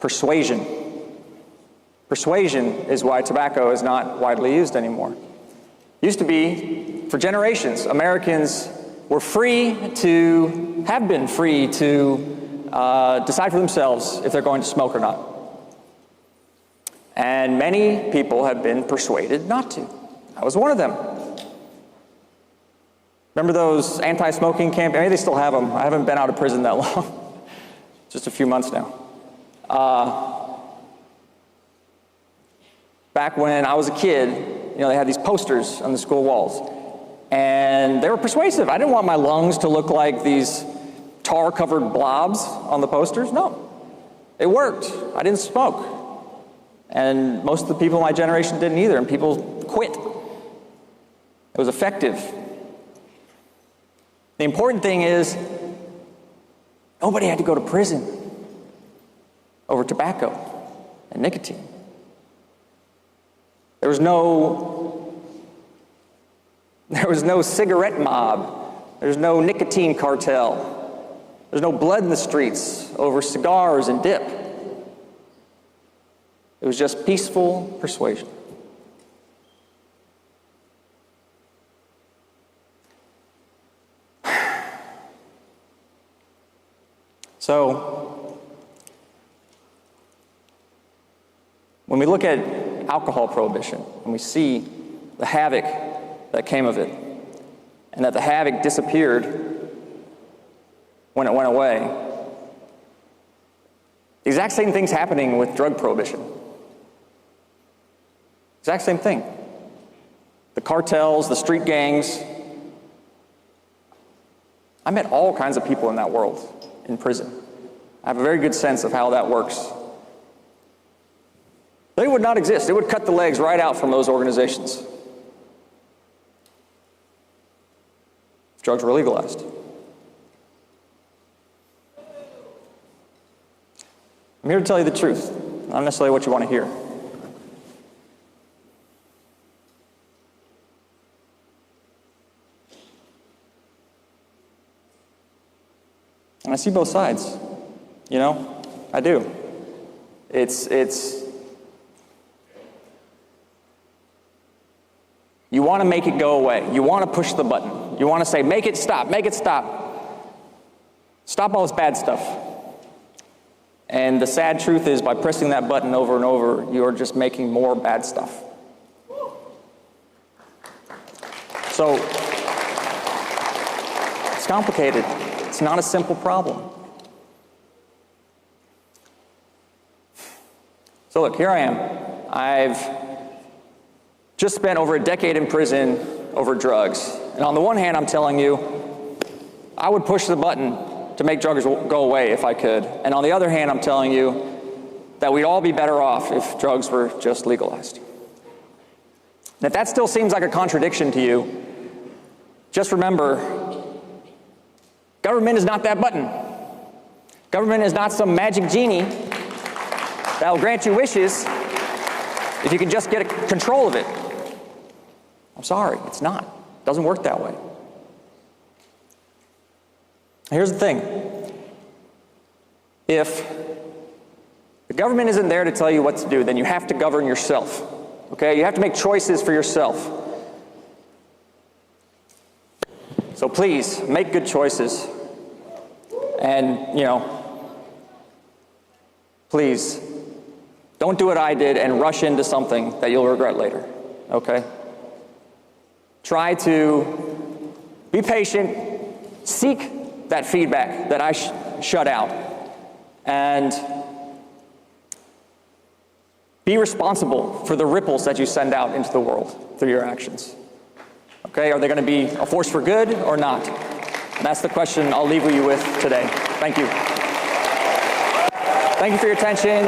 Persuasion. Persuasion is why tobacco is not widely used anymore. Used to be, for generations, Americans were have been free to decide for themselves if they're going to smoke or not. And many people have been persuaded not to. I was one of them. Remember those anti-smoking campaigns? Maybe they still have them. I haven't been out of prison that long. Just a few months now. Back when I was a kid, they had these posters on the school walls. And they were persuasive. I didn't want my lungs to look like these tar-covered blobs on the posters. No. It worked. I didn't smoke. And most of the people in my generation didn't either, and people quit. It was effective. The important thing is, nobody had to go to prison over tobacco and nicotine. There was no cigarette mob. There's no nicotine cartel. There's no blood in the streets over cigars and dip. It was just peaceful persuasion. So, when we look at alcohol prohibition, and we see the havoc that came of it, and that the havoc disappeared when it went away, the exact same thing's happening with drug prohibition. Exact same thing. The cartels, the street gangs. I met all kinds of people in that world in prison. I have a very good sense of how that works. They would not exist. It would cut the legs right out from those organizations if drugs were legalized. I'm here to tell you the truth, not necessarily what you want to hear. And I see both sides, you know, I do. You want to make it go away. You want to push the button. You want to say, make it stop, make it stop. Stop all this bad stuff. And the sad truth is, by pressing that button over and over, you're just making more bad stuff. So, it's complicated. It's not a simple problem. So look, here I am. I've just spent over a decade in prison over drugs. And on the one hand, I'm telling you, I would push the button to make drugs go away if I could. And on the other hand, I'm telling you that we'd all be better off if drugs were just legalized. And if that still seems like a contradiction to you, just remember, government is not that button. Government is not some magic genie that will grant you wishes if you can just get control of it. I'm sorry, it's not. It doesn't work that way. Here's the thing. If the government isn't there to tell you what to do, then you have to govern yourself. Okay? You have to make choices for yourself. So please, make good choices. And, you know, please, don't do what I did and rush into something that you'll regret later. Okay? Try to be patient, seek that feedback that I shut out, and be responsible for the ripples that you send out into the world through your actions. Okay, are they going to be a force for good or not? And that's the question I'll leave you with today. Thank you. Thank you for your attention.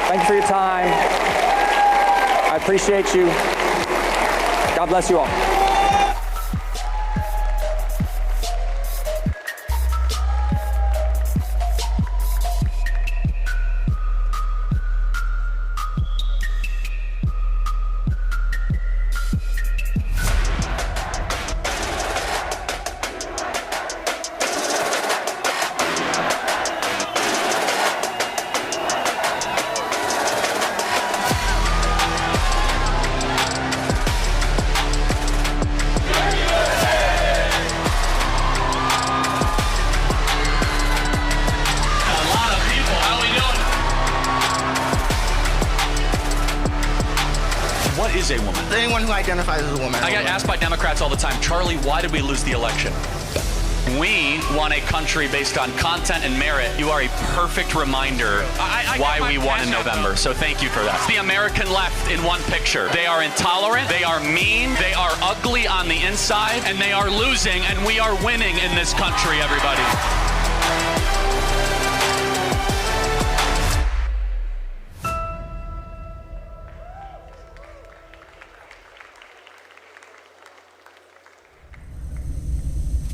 Thank you for your time. I appreciate you. God bless you all. What is a woman? Anyone who identifies as a woman. I get asked by Democrats all the time, Charlie, why did we lose the election? We want a country based on content and merit. You are a perfect reminder why we won in November. So thank you for that. The American left in one picture. They are intolerant, they are mean, they are ugly on the inside, and they are losing, and we are winning in this country, everybody.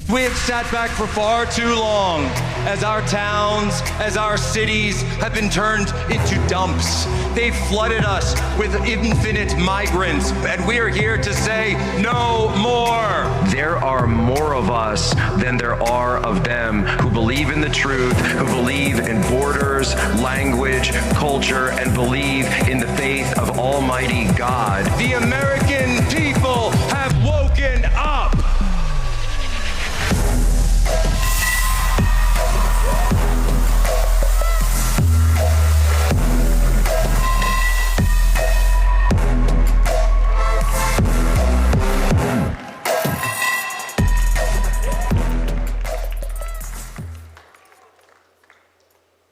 We have sat back for far too long as our towns, as our cities have been turned into dumps. They've flooded us with infinite migrants, and we are here to say no more. There are more of us than there are of them who believe in the truth, who believe in borders, language, culture, and believe in the faith of Almighty God. The American people have woken up.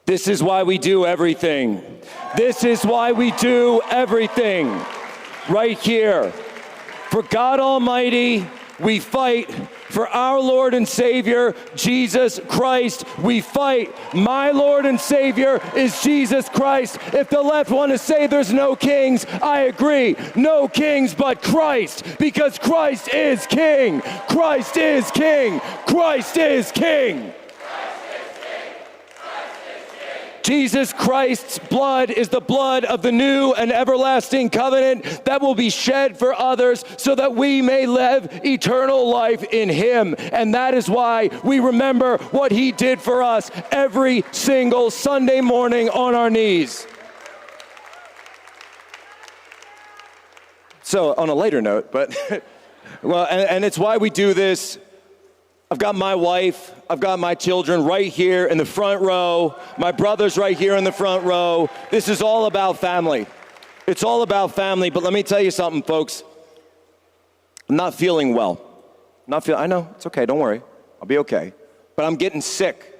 This is why we do everything. This is why we do everything. Right here. For God Almighty, we fight. For our Lord and Savior, Jesus Christ, we fight. My Lord and Savior is Jesus Christ. If the left want to say there's no kings, I agree. No kings but Christ, because Christ is King. Christ is King. Christ is King. Jesus Christ's blood is the blood of the new and everlasting covenant that will be shed for others so that we may live eternal life in him. And that is why we remember what he did for us every single Sunday morning on our knees. So on a lighter note, but well, and it's why we do this. I've got my wife, I've got my children right here in the front row. My brother's right here in the front row. This is all about family. It's all about family, but let me tell you something, folks. I'm not feeling well. I know, it's okay, don't worry. I'll be okay. But I'm getting sick.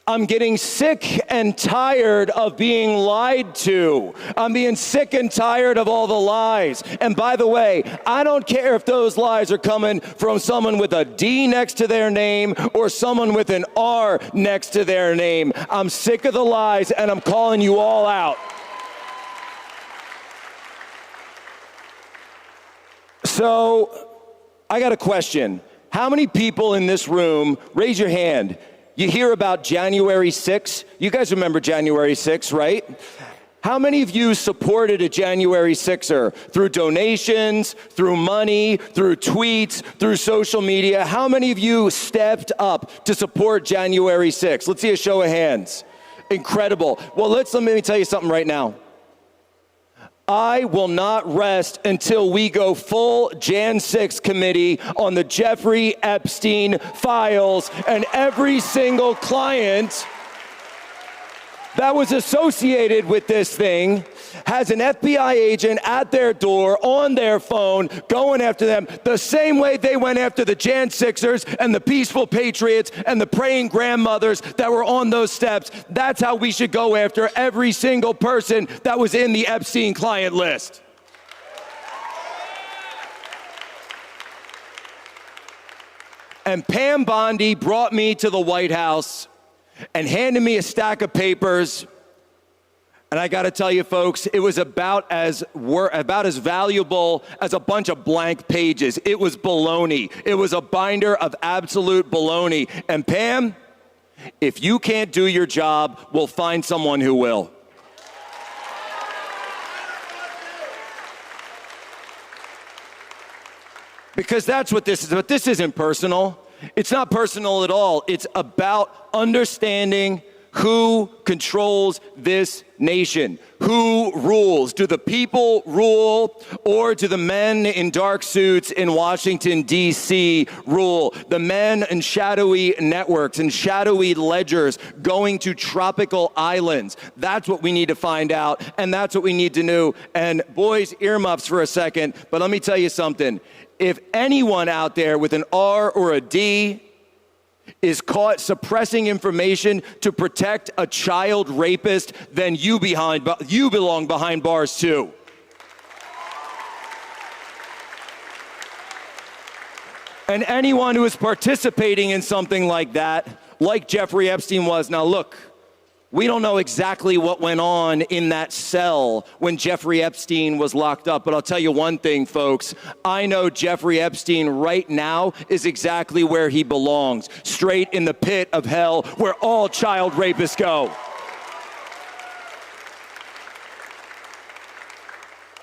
I'm getting sick and tired of being lied to. I'm being sick and tired of all the lies. And by the way, I don't care if those lies are coming from someone with a D next to their name or someone with an R next to their name. I'm sick of the lies and I'm calling you all out. So, I got a question. How many people in this room, raise your hand, you hear about January 6th? You guys remember January 6th, right? How many of you supported a January 6er through donations, through money, through tweets, through social media? How many of you stepped up to support January 6th? Let's see a show of hands. Incredible. Well, let me tell you something right now. I will not rest until we go full Jan 6 committee on the Jeffrey Epstein files and every single client that was associated with this thing has an FBI agent at their door on their phone going after them the same way they went after the Jan 6ers and the peaceful patriots and the praying grandmothers that were on those steps. That's how we should go after every single person that was in the Epstein client list. And Pam Bondi brought me to the White House and handed me a stack of papers. And I got to tell you, folks, it was about as valuable as a bunch of blank pages. It was baloney. It was a binder of absolute baloney. And Pam, if you can't do your job, we'll find someone who will. Because that's what this is. But this isn't personal. It's not personal at all. It's about understanding who controls this nation. Who rules? Do the people rule, or do the men in dark suits in Washington, D.C. rule? The men in shadowy networks and shadowy ledgers going to tropical islands. That's what we need to find out, and that's what we need to know. And boys, earmuffs for a second, but let me tell you something. If anyone out there with an R or a D is caught suppressing information to protect a child rapist, then you belong behind bars too. And anyone who is participating in something like that, like Jeffrey Epstein was, now look, we don't know exactly what went on in that cell when Jeffrey Epstein was locked up, but I'll tell you one thing, folks. I know Jeffrey Epstein right now is exactly where he belongs, straight in the pit of hell where all child rapists go.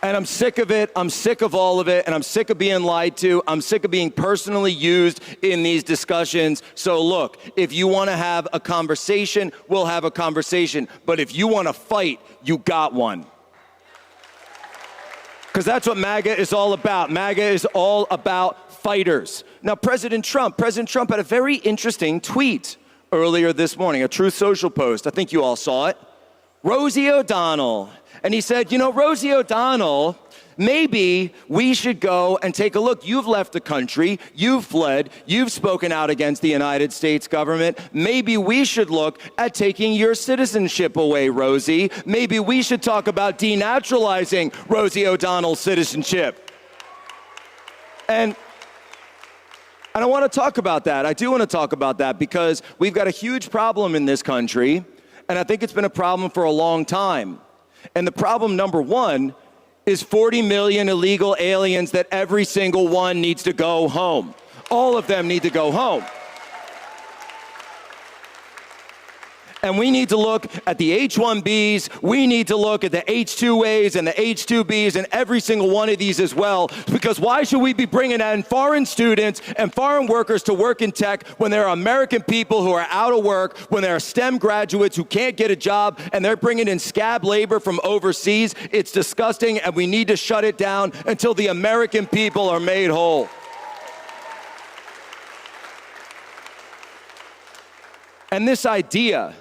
And I'm sick of it, I'm sick of all of it, and I'm sick of being lied to. I'm sick of being personally used in these discussions. So look, if you want to have a conversation, we'll have a conversation. But if you want to fight, you got one. Because that's what MAGA is all about. MAGA is all about fighters. Now, President Trump had a very interesting tweet earlier this morning, a Truth Social post. I think you all saw it. Rosie O'Donnell. And he said, you know, Rosie O'Donnell, maybe we should go and take a look. You've left the country, you've fled, you've spoken out against the United States government. Maybe we should look at taking your citizenship away, Rosie. Maybe we should talk about denaturalizing Rosie O'Donnell's citizenship. And I want to talk about that. I do want to talk about that because we've got a huge problem in this country, and I think it's been a problem for a long time. And the problem number one is 40 million illegal aliens that every single one needs to go home. All of them need to go home. And we need to look at the H-1Bs, we need to look at the H-2As and the H-2Bs and every single one of these as well, because why should we be bringing in foreign students and foreign workers to work in tech when there are American people who are out of work, when there are STEM graduates who can't get a job, and they're bringing in scab labor from overseas? It's disgusting, and we need to shut it down until the American people are made whole. And this idea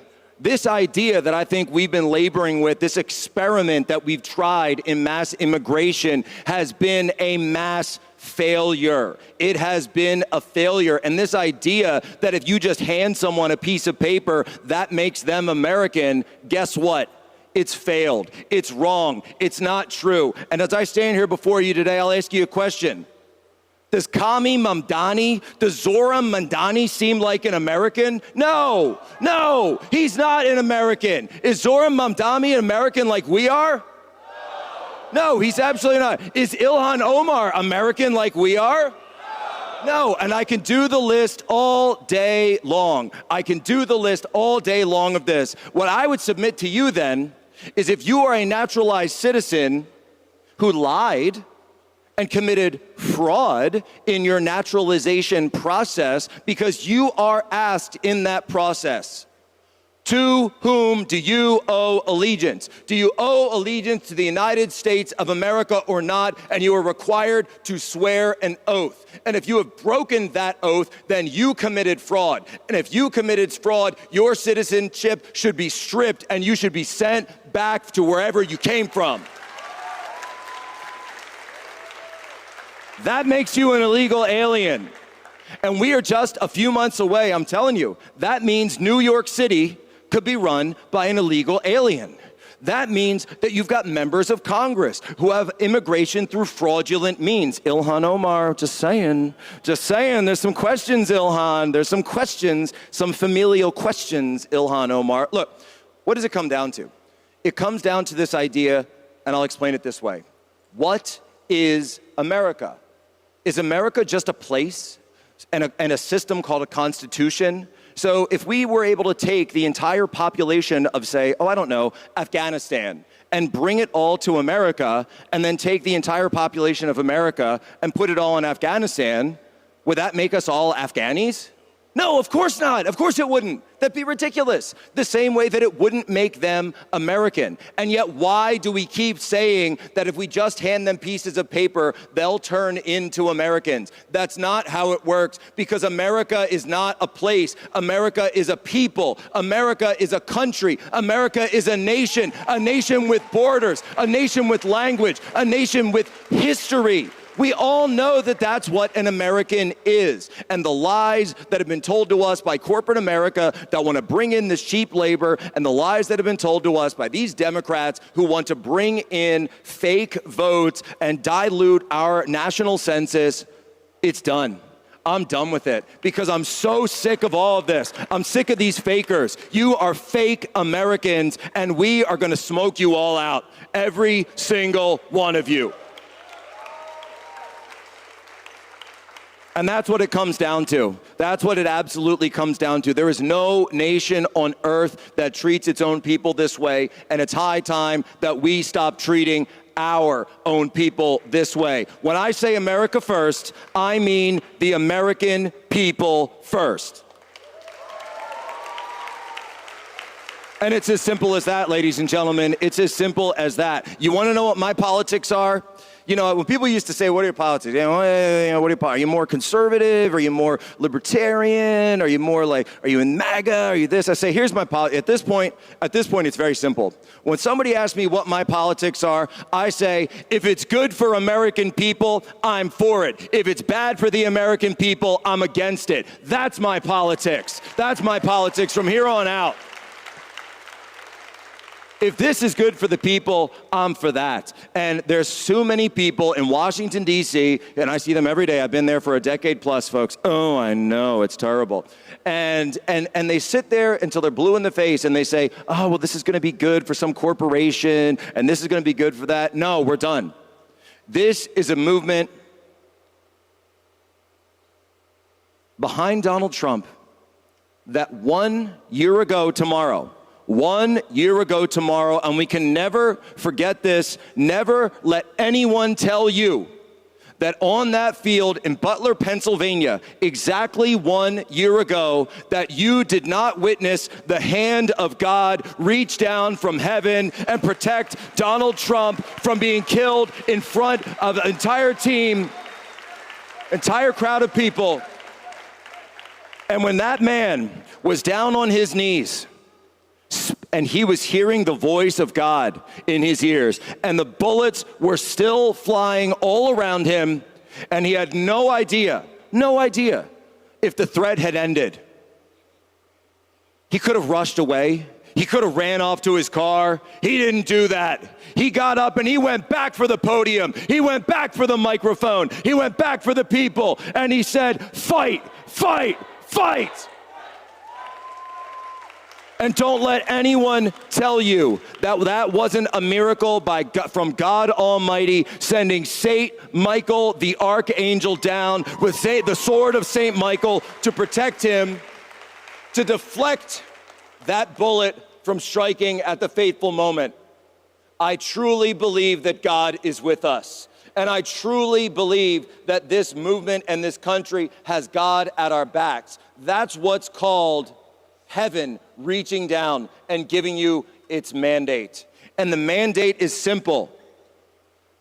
that I think we've been laboring with, this experiment that we've tried in mass immigration, has been a mass failure. It has been a failure. And this idea that if you just hand someone a piece of paper, that makes them American, guess what? It's failed. It's wrong. It's not true. And as I stand here before you today, I'll ask you a question. Does Kami Mamdani, does Zohran Mamdani seem like an American? No, he's not an American. Is Zohran Mamdani an American like we are? No, he's absolutely not. Is Ilhan Omar American like we are? No, and I can do the list all day long. I can do the list all day long of this. What I would submit to you then is if you are a naturalized citizen who lied and committed fraud in your naturalization process, because you are asked in that process, to whom do you owe allegiance? Do you owe allegiance to the United States of America or not? And you are required to swear an oath. And if you have broken that oath, then you committed fraud. And if you committed fraud, your citizenship should be stripped and you should be sent back to wherever you came from. That makes you an illegal alien. And we are just a few months away, I'm telling you. That means New York City could be run by an illegal alien. That means that you've got members of Congress who have immigration through fraudulent means. Ilhan Omar, just saying, there's some questions, Ilhan. There's some questions, some familial questions, Ilhan Omar. Look, what does it come down to? It comes down to this idea, and I'll explain it this way. What is America? Is America just a place and a system called a constitution? So if we were able to take the entire population of, say, Afghanistan, and bring it all to America, and then take the entire population of America and put it all in Afghanistan, would that make us all Afghanis? No, of course not. Of course it wouldn't. That'd be ridiculous. The same way that it wouldn't make them American. And yet why do we keep saying that if we just hand them pieces of paper, they'll turn into Americans? That's not how it works, because America is not a place. America is a people. America is a country. America is a nation with borders, a nation with language, a nation with history. We all know that that's what an American is. And the lies that have been told to us by corporate America that want to bring in this cheap labor, and the lies that have been told to us by these Democrats who want to bring in fake votes and dilute our national census, it's done. I'm done with it because I'm so sick of all of this. I'm sick of these fakers. You are fake Americans, and we are going to smoke you all out, every single one of you. And that's what it comes down to. That's what it absolutely comes down to. There is no nation on earth that treats its own people this way, and it's high time that we stop treating our own people this way. When I say America first, I mean the American people first. And it's as simple as that, ladies and gentlemen. It's as simple as that. You want to know what my politics are? You know, when people used to say, what are your politics? Are you more conservative? Are you more libertarian? Are you more like, are you in MAGA? Are you this? I say, here's my politics. At this point, it's very simple. When somebody asks me what my politics are, I say, if it's good for American people, I'm for it. If it's bad for the American people, I'm against it. That's my politics. That's my politics from here on out. If this is good for the people, I'm for that. And there's so many people in Washington, D.C., and I see them every day. I've been there for a decade plus, folks. Oh, I know, it's terrible. And they sit there until they're blue in the face, and they say, oh, well, this is going to be good for some corporation, and this is going to be good for that. No, we're done. This is a movement behind Donald Trump that 1 year ago tomorrow, 1 year ago tomorrow, and we can never forget this, never let anyone tell you that on that field in Butler, Pennsylvania, exactly 1 year ago, that you did not witness the hand of God reach down from heaven and protect Donald Trump from being killed in front of an entire team, entire crowd of people. And when that man was down on his knees, and he was hearing the voice of God in his ears, and the bullets were still flying all around him, and he had no idea if the threat had ended. He could have rushed away. He could have ran off to his car. He didn't do that. He got up and he went back for the podium. He went back for the microphone. He went back for the people, and he said, "Fight, fight, fight." And don't let anyone tell you that that wasn't a miracle from God Almighty sending Saint Michael, the archangel, down with the sword of Saint Michael to protect him, to deflect that bullet from striking at the fateful moment. I truly believe that God is with us. And I truly believe that this movement and this country has God at our backs. That's what's called heaven reaching down and giving you its mandate. And the mandate is simple.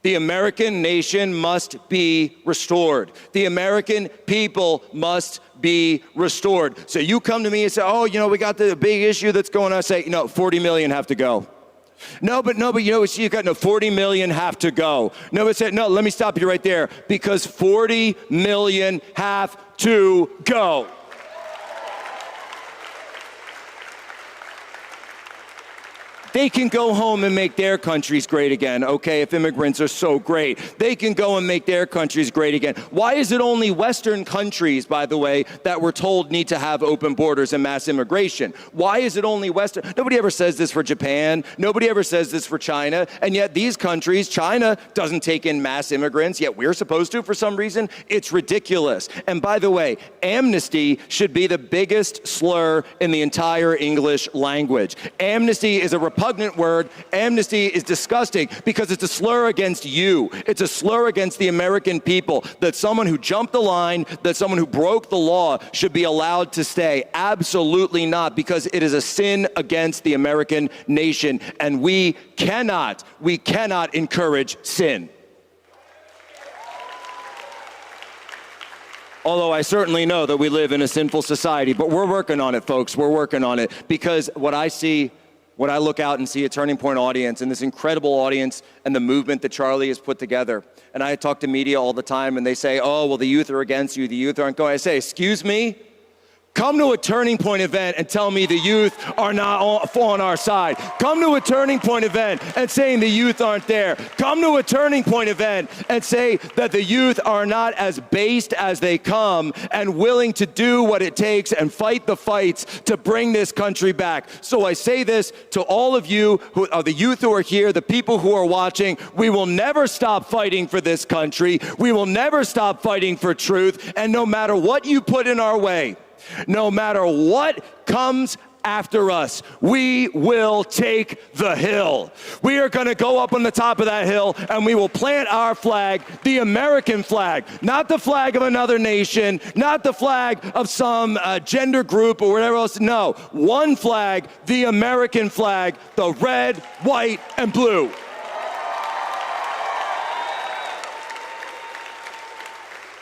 The American nation must be restored. The American people must be restored. So you come to me and say, "Oh, we got the big issue that's going on." I say, 40 million have to go. No, but you got 40 million have to go. No, but say, no, let me stop you right there, because 40 million have to go. They can go home and make their countries great again, okay, if immigrants are so great. They can go and make their countries great again. Why is it only Western countries, by the way, that we're told need to have open borders and mass immigration? Why is it only Western? Nobody ever says this for Japan. Nobody ever says this for China. And yet these countries, China doesn't take in mass immigrants, yet we're supposed to for some reason. It's ridiculous. And by the way, amnesty should be the biggest slur in the entire English language. Amnesty is a repugnant word. Amnesty is disgusting because it's a slur against you. It's a slur against the American people, that someone who jumped the line, that someone who broke the law should be allowed to stay. Absolutely not, because it is a sin against the American nation, and we cannot encourage sin. Although I certainly know that we live in a sinful society, but we're working on it, folks. We're working on it, because what I look out and see a Turning Point audience, and this incredible audience and the movement that Charlie has put together. And I talk to media all the time, and they say, "Oh, well, the youth are against you. The youth aren't going." I say, "Excuse me? Come to a Turning Point event and tell me the youth are not on our side. Come to a Turning Point event and saying the youth aren't there. Come to a Turning Point event and say that the youth are not as based as they come and willing to do what it takes and fight the fights to bring this country back." So I say this to all of you, who are the youth who are here, the people who are watching. We will never stop fighting for this country. We will never stop fighting for truth. And no matter what you put in our way, no matter what comes after us, we will take the hill. We are going to go up on the top of that hill and we will plant our flag, the American flag, not the flag of another nation, not the flag of some gender group or whatever else. No, one flag, the American flag, the red, white, and blue.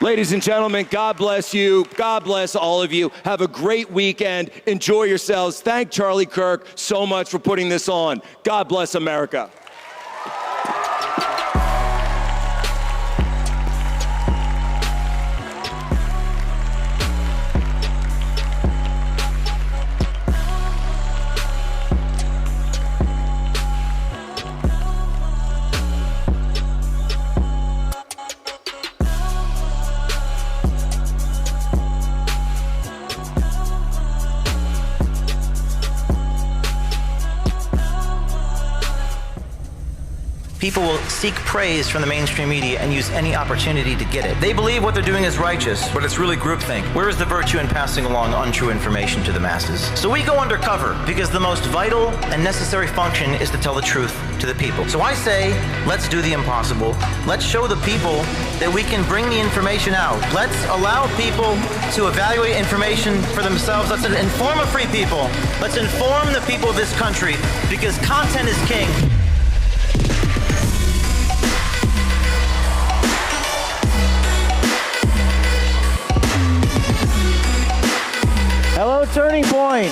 Ladies and gentlemen, God bless you. God bless all of you. Have a great weekend. Enjoy yourselves. Thank Charlie Kirk so much for putting this on. God bless America. people will seek praise from the mainstream media and use any opportunity to get it. They believe what they're doing is righteous, but it's really groupthink. Where is the virtue in passing along untrue information to the masses? So we go undercover because the most vital and necessary function is to tell the truth to the people. So I say, let's do the impossible. Let's show the people that we can bring the information out. Let's allow people to evaluate information for themselves. Let's inform a free people. Let's inform the people of this country, because content is king. Hello, Turning Point.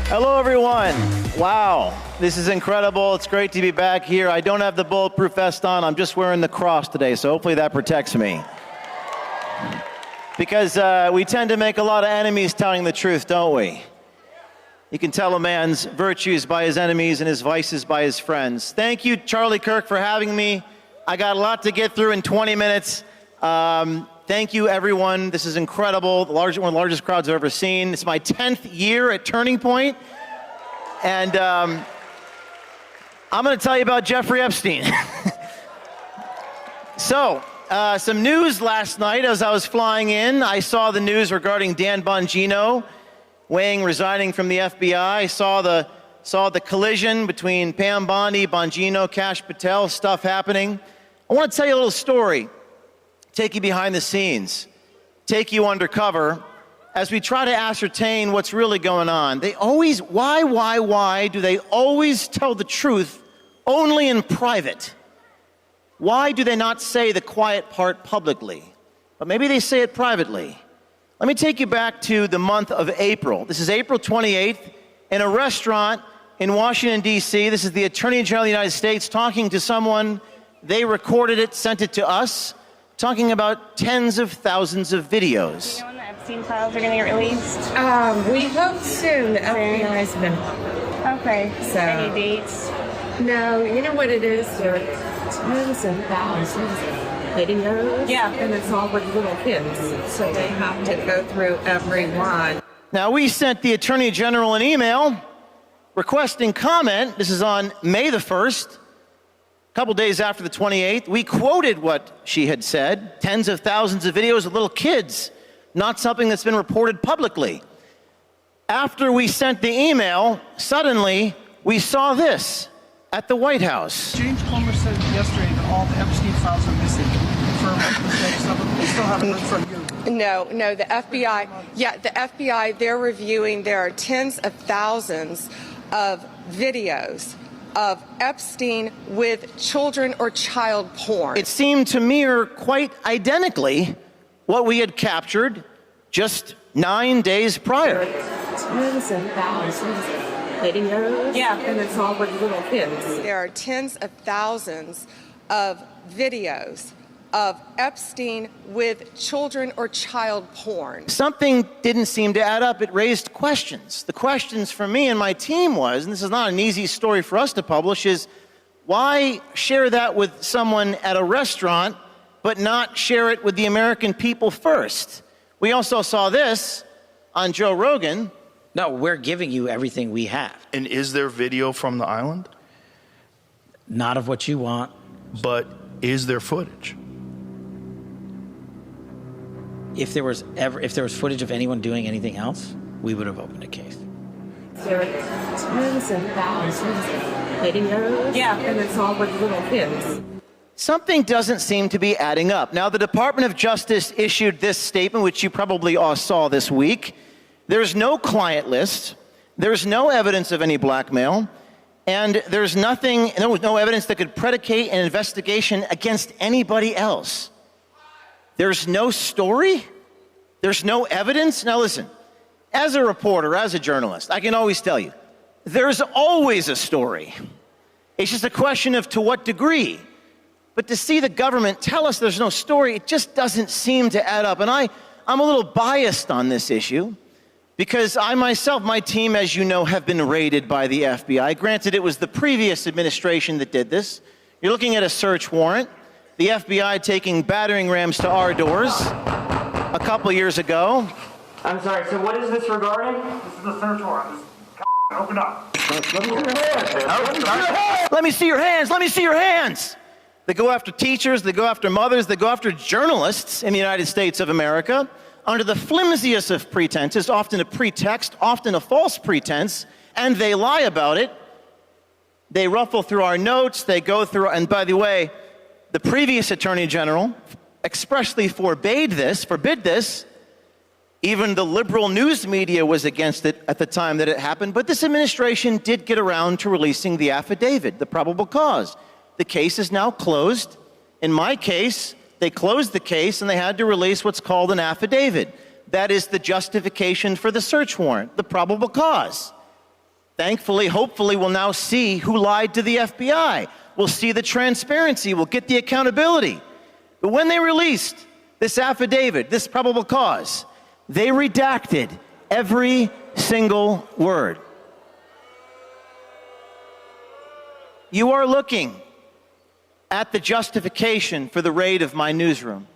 Hello, everyone. Wow, this is incredible. It's great to be back here. I don't have the bulletproof vest on. I'm just wearing the cross today, so hopefully that protects me. Because we tend to make a lot of enemies telling the truth, don't we? You can tell a man's virtues by his enemies and his vices by his friends. Thank you, Charlie Kirk, for having me. I got a lot to get through in 20 minutes. Thank you, everyone. This is incredible. One of the largest crowds I've ever seen. It's my 10th year at Turning Point. And I'm going to tell you about Jeffrey Epstein. So, some news last night as I was flying in. I saw the news regarding Dan Bongino resigning from the FBI. I saw the collision between Pam Bondi, Bongino, Kash Patel, stuff happening. I want to tell you a little story. Take you behind the scenes, take you undercover as we try to ascertain what's really going on. They always, why do they always tell the truth only in private? Why do they not say the quiet part publicly? But maybe they say it privately. Let me take you back to the month of April. This is April 28th in a restaurant in Washington, D.C. This is the Attorney General of the United States talking to someone. They recorded it, sent it to us, talking about tens of thousands of videos. Do you know when the Epstein files are going to get released? We hope soon. The FBI's been. Okay. So, any dates? No, you know what it is? There are tens of thousands of videos. Yeah. And it's all with little kids. So they have to go through every one. Now, we sent the Attorney General an email requesting comment. This is on May the 1st. A couple days after the 28th, we quoted what she had said, tens of thousands of videos of little kids, not something that's been reported publicly. After we sent the email, suddenly we saw this at the White House. James Comer said yesterday that all the Epstein files are missing. We still haven't heard from you. No, the FBI, they're reviewing, there are tens of thousands of videos of Epstein with children or child porn. It seemed to mirror quite identically what we had captured just 9 days prior. Tens of thousands of videos. Yeah. And it's all with little kids. There are tens of thousands of videos of Epstein with children or child porn. Something didn't seem to add up. It raised questions. The questions for me and my team was, and this is not an easy story for us to publish, is why share that with someone at a restaurant but not share it with the American people first? We also saw this on Joe Rogan. No, we're giving you everything we have. And is there video from the island? Not of what you want. But is there footage? If there was footage of anyone doing anything else, we would have opened a case. There are tens of thousands of videos. Yeah. And it's all with little kids. Something doesn't seem to be adding up. Now, the Department of Justice issued this statement, which you probably all saw this week. There's no client list. There's no evidence of any blackmail. And there's no evidence that could predicate an investigation against anybody else. There's no story? There's no evidence? Now listen, as a reporter, as a journalist, I can always tell you, there's always a story. It's just a question of to what degree. But to see the government tell us there's no story, it just doesn't seem to add up. And I'm a little biased on this issue because I myself, my team, as you know, have been raided by the FBI. Granted, it was the previous administration that did this. You're looking at a search warrant. The FBI taking battering rams to our doors a couple years ago. I'm sorry, so what is this regarding? This is the search warrant. Open up. Let me see your hands. Let me see your hands. They go after teachers, they go after mothers, they go after journalists in the United States of America under the flimsiest of pretenses, often a pretext, often a false pretense, and they lie about it. They ruffle through our notes, they go through, and by the way, the previous Attorney General expressly forbid this. Even the liberal news media was against it at the time that it happened, but this administration did get around to releasing the affidavit, the probable cause. The case is now closed. In my case, they closed the case and they had to release what's called an affidavit. That is the justification for the search warrant, the probable cause. Thankfully, hopefully, we'll now see who lied to the FBI. We'll see the transparency. We'll get the accountability. But when they released this affidavit, this probable cause, they redacted every single word. You are looking at the justification for the raid of my newsroom.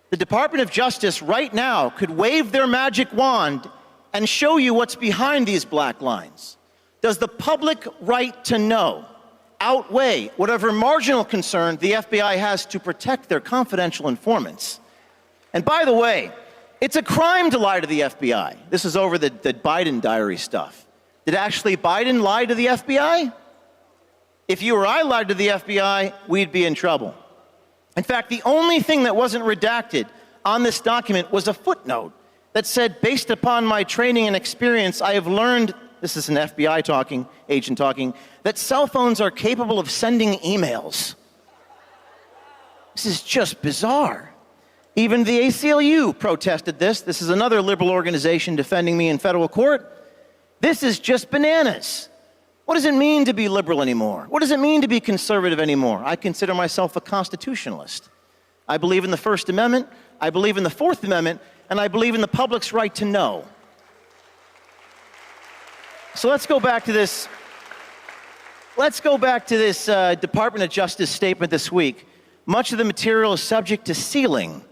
The Department of Justice right now could wave their magic wand and show you what's behind these black lines. Does the public right to know outweigh whatever marginal concern the FBI has to protect their confidential informants? And by the way, it's a crime to lie to the FBI. This is over the Biden diary stuff. Did actually Biden lie to the FBI? If you or I lied to the FBI, we'd be in trouble. In fact, the only thing that wasn't redacted on this document was a footnote that said, based upon my training and experience, I have learned, this is an FBI agent talking, that cell phones are capable of sending emails. This is just bizarre. Even the ACLU protested this. This is another liberal organization defending me in federal court. This is just bananas. What does it mean to be liberal anymore? What does it mean to be conservative anymore? I consider myself a constitutionalist. I believe in the First Amendment, I believe in the Fourth Amendment, and I believe in the public's right to know. So let's go back to this. Department of Justice statement this week. Much of the material is subject to sealing.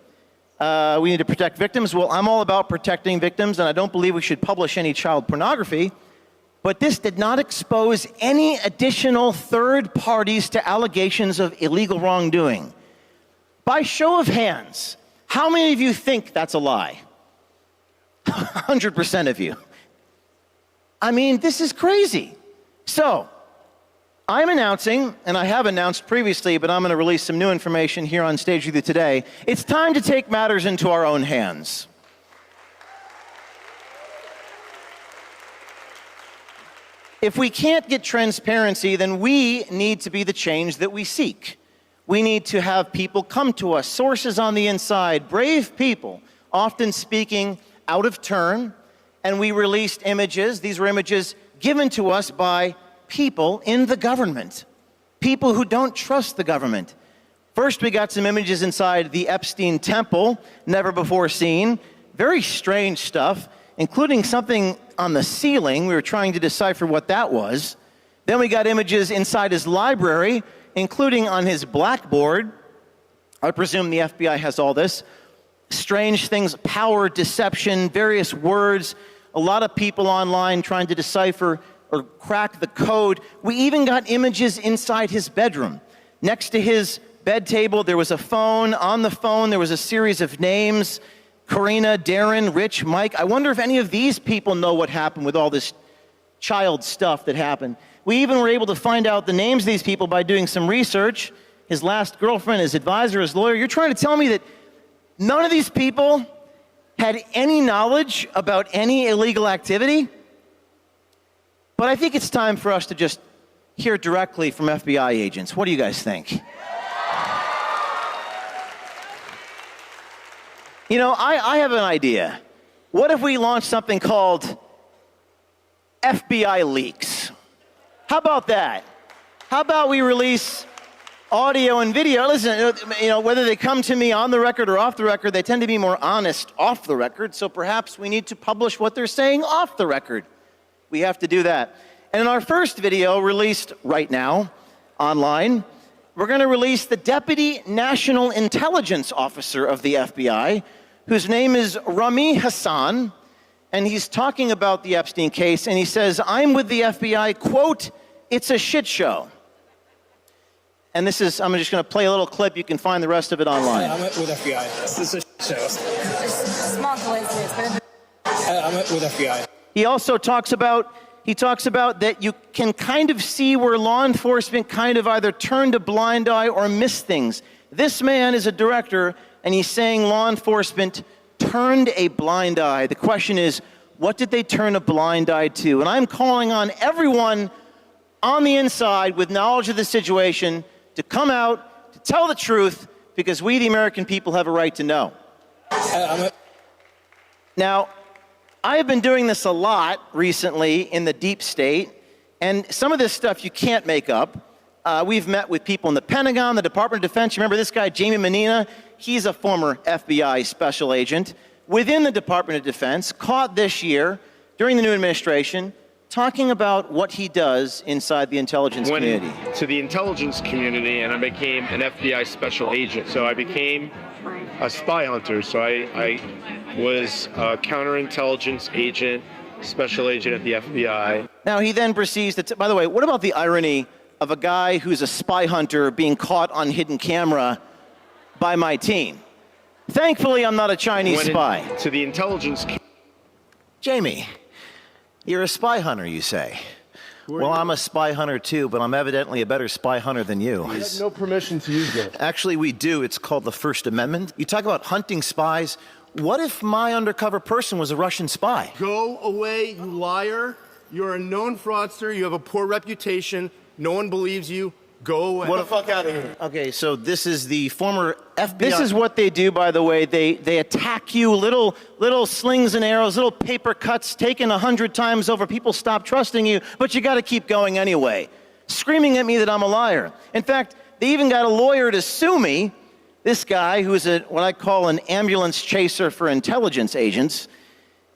We need to protect victims. Well, I'm all about protecting victims, and I don't believe we should publish any child pornography. But this did not expose any additional third parties to allegations of illegal wrongdoing. By show of hands, how many of you think that's a lie? 100% of you. I mean, this is crazy. So, I'm announcing, and I have announced previously, but I'm going to release some new information here on stage with you today. It's time to take matters into our own hands. If we can't get transparency, then we need to be the change that we seek. We need to have people come to us, sources on the inside, brave people, often speaking out of turn, and we released images. These were images given to us by people in the government, people who don't trust the government. First, we got some images inside the Epstein temple, never before seen. Very strange stuff, including something on the ceiling. We were trying to decipher what that was. Then we got images inside his library, including on his blackboard. I presume the FBI has all this. Strange things, power, deception, various words. A lot of people online trying to decipher or crack the code. We even got images inside his bedroom. Next to his bed table, there was a phone. On the phone, there was a series of names. Karina, Darren, Rich, Mike. I wonder if any of these people know what happened with all this child stuff that happened. We even were able to find out the names of these people by doing some research. His last girlfriend, his advisor, his lawyer. You're trying to tell me that none of these people had any knowledge about any illegal activity? But I think it's time for us to just hear directly from FBI agents. What do you guys think? You know, I have an idea. What if we launch something called FBI Leaks? How about that? How about we release audio and video? Listen, you know, whether they come to me on the record or off the record, they tend to be more honest off the record, so perhaps we need to publish what they're saying off the record. We have to do that. And in our first video, released right now online, we're going to release the Deputy National Intelligence Officer of the FBI, whose name is Rami Hassan. and he's talking about the Epstein case, and he says, I'm with the FBI, quote, it's a shit show. And I'm just going to play a little clip. You can find the rest of it online. I'm with FBI. This is a shit show. It's a small coincidence, but I'm with FBI. He also talks about that you can kind of see where law enforcement kind of either turned a blind eye or missed things. This man is a director, and he's saying law enforcement turned a blind eye. The question is, what did they turn a blind eye to? And I'm calling on everyone on the inside with knowledge of the situation to come out, to tell the truth, because we, the American people, have a right to know. Now, I have been doing this a lot recently in the deep state, and some of this stuff you can't make up. We've met with people in the Pentagon, the Department of Defense. You remember this guy, Jamie Menina? He's a former FBI special agent within the Department of Defense, caught this year during the new administration, talking about what he does inside the intelligence community. Went to the intelligence community, and I became an FBI special agent. So I became a spy hunter. So I was a counterintelligence agent, special agent at the FBI. Now he then proceeds to, by the way, what about the irony of a guy who's a spy hunter being caught on hidden camera by my team? Thankfully, I'm not a Chinese spy. To the intelligence. Jamie, you're a spy hunter, you say. Well, I'm a spy hunter too, but I'm evidently a better spy hunter than you. We have no permission to use it. Actually, we do. It's called the First Amendment. You talk about hunting spies. What if my undercover person was a Russian spy? Go away, you liar. You're a known fraudster. You have a poor reputation. No one believes you. Go the fuck out of here. Okay, so this is the former FBI. This is what they do, by the way. They attack you, little slings and arrows, little paper cuts taken 100 times over. People stop trusting you, but you got to keep going anyway, screaming at me that I'm a liar. In fact, they even got a lawyer to sue me. This guy, who's what I call an ambulance chaser for intelligence agents,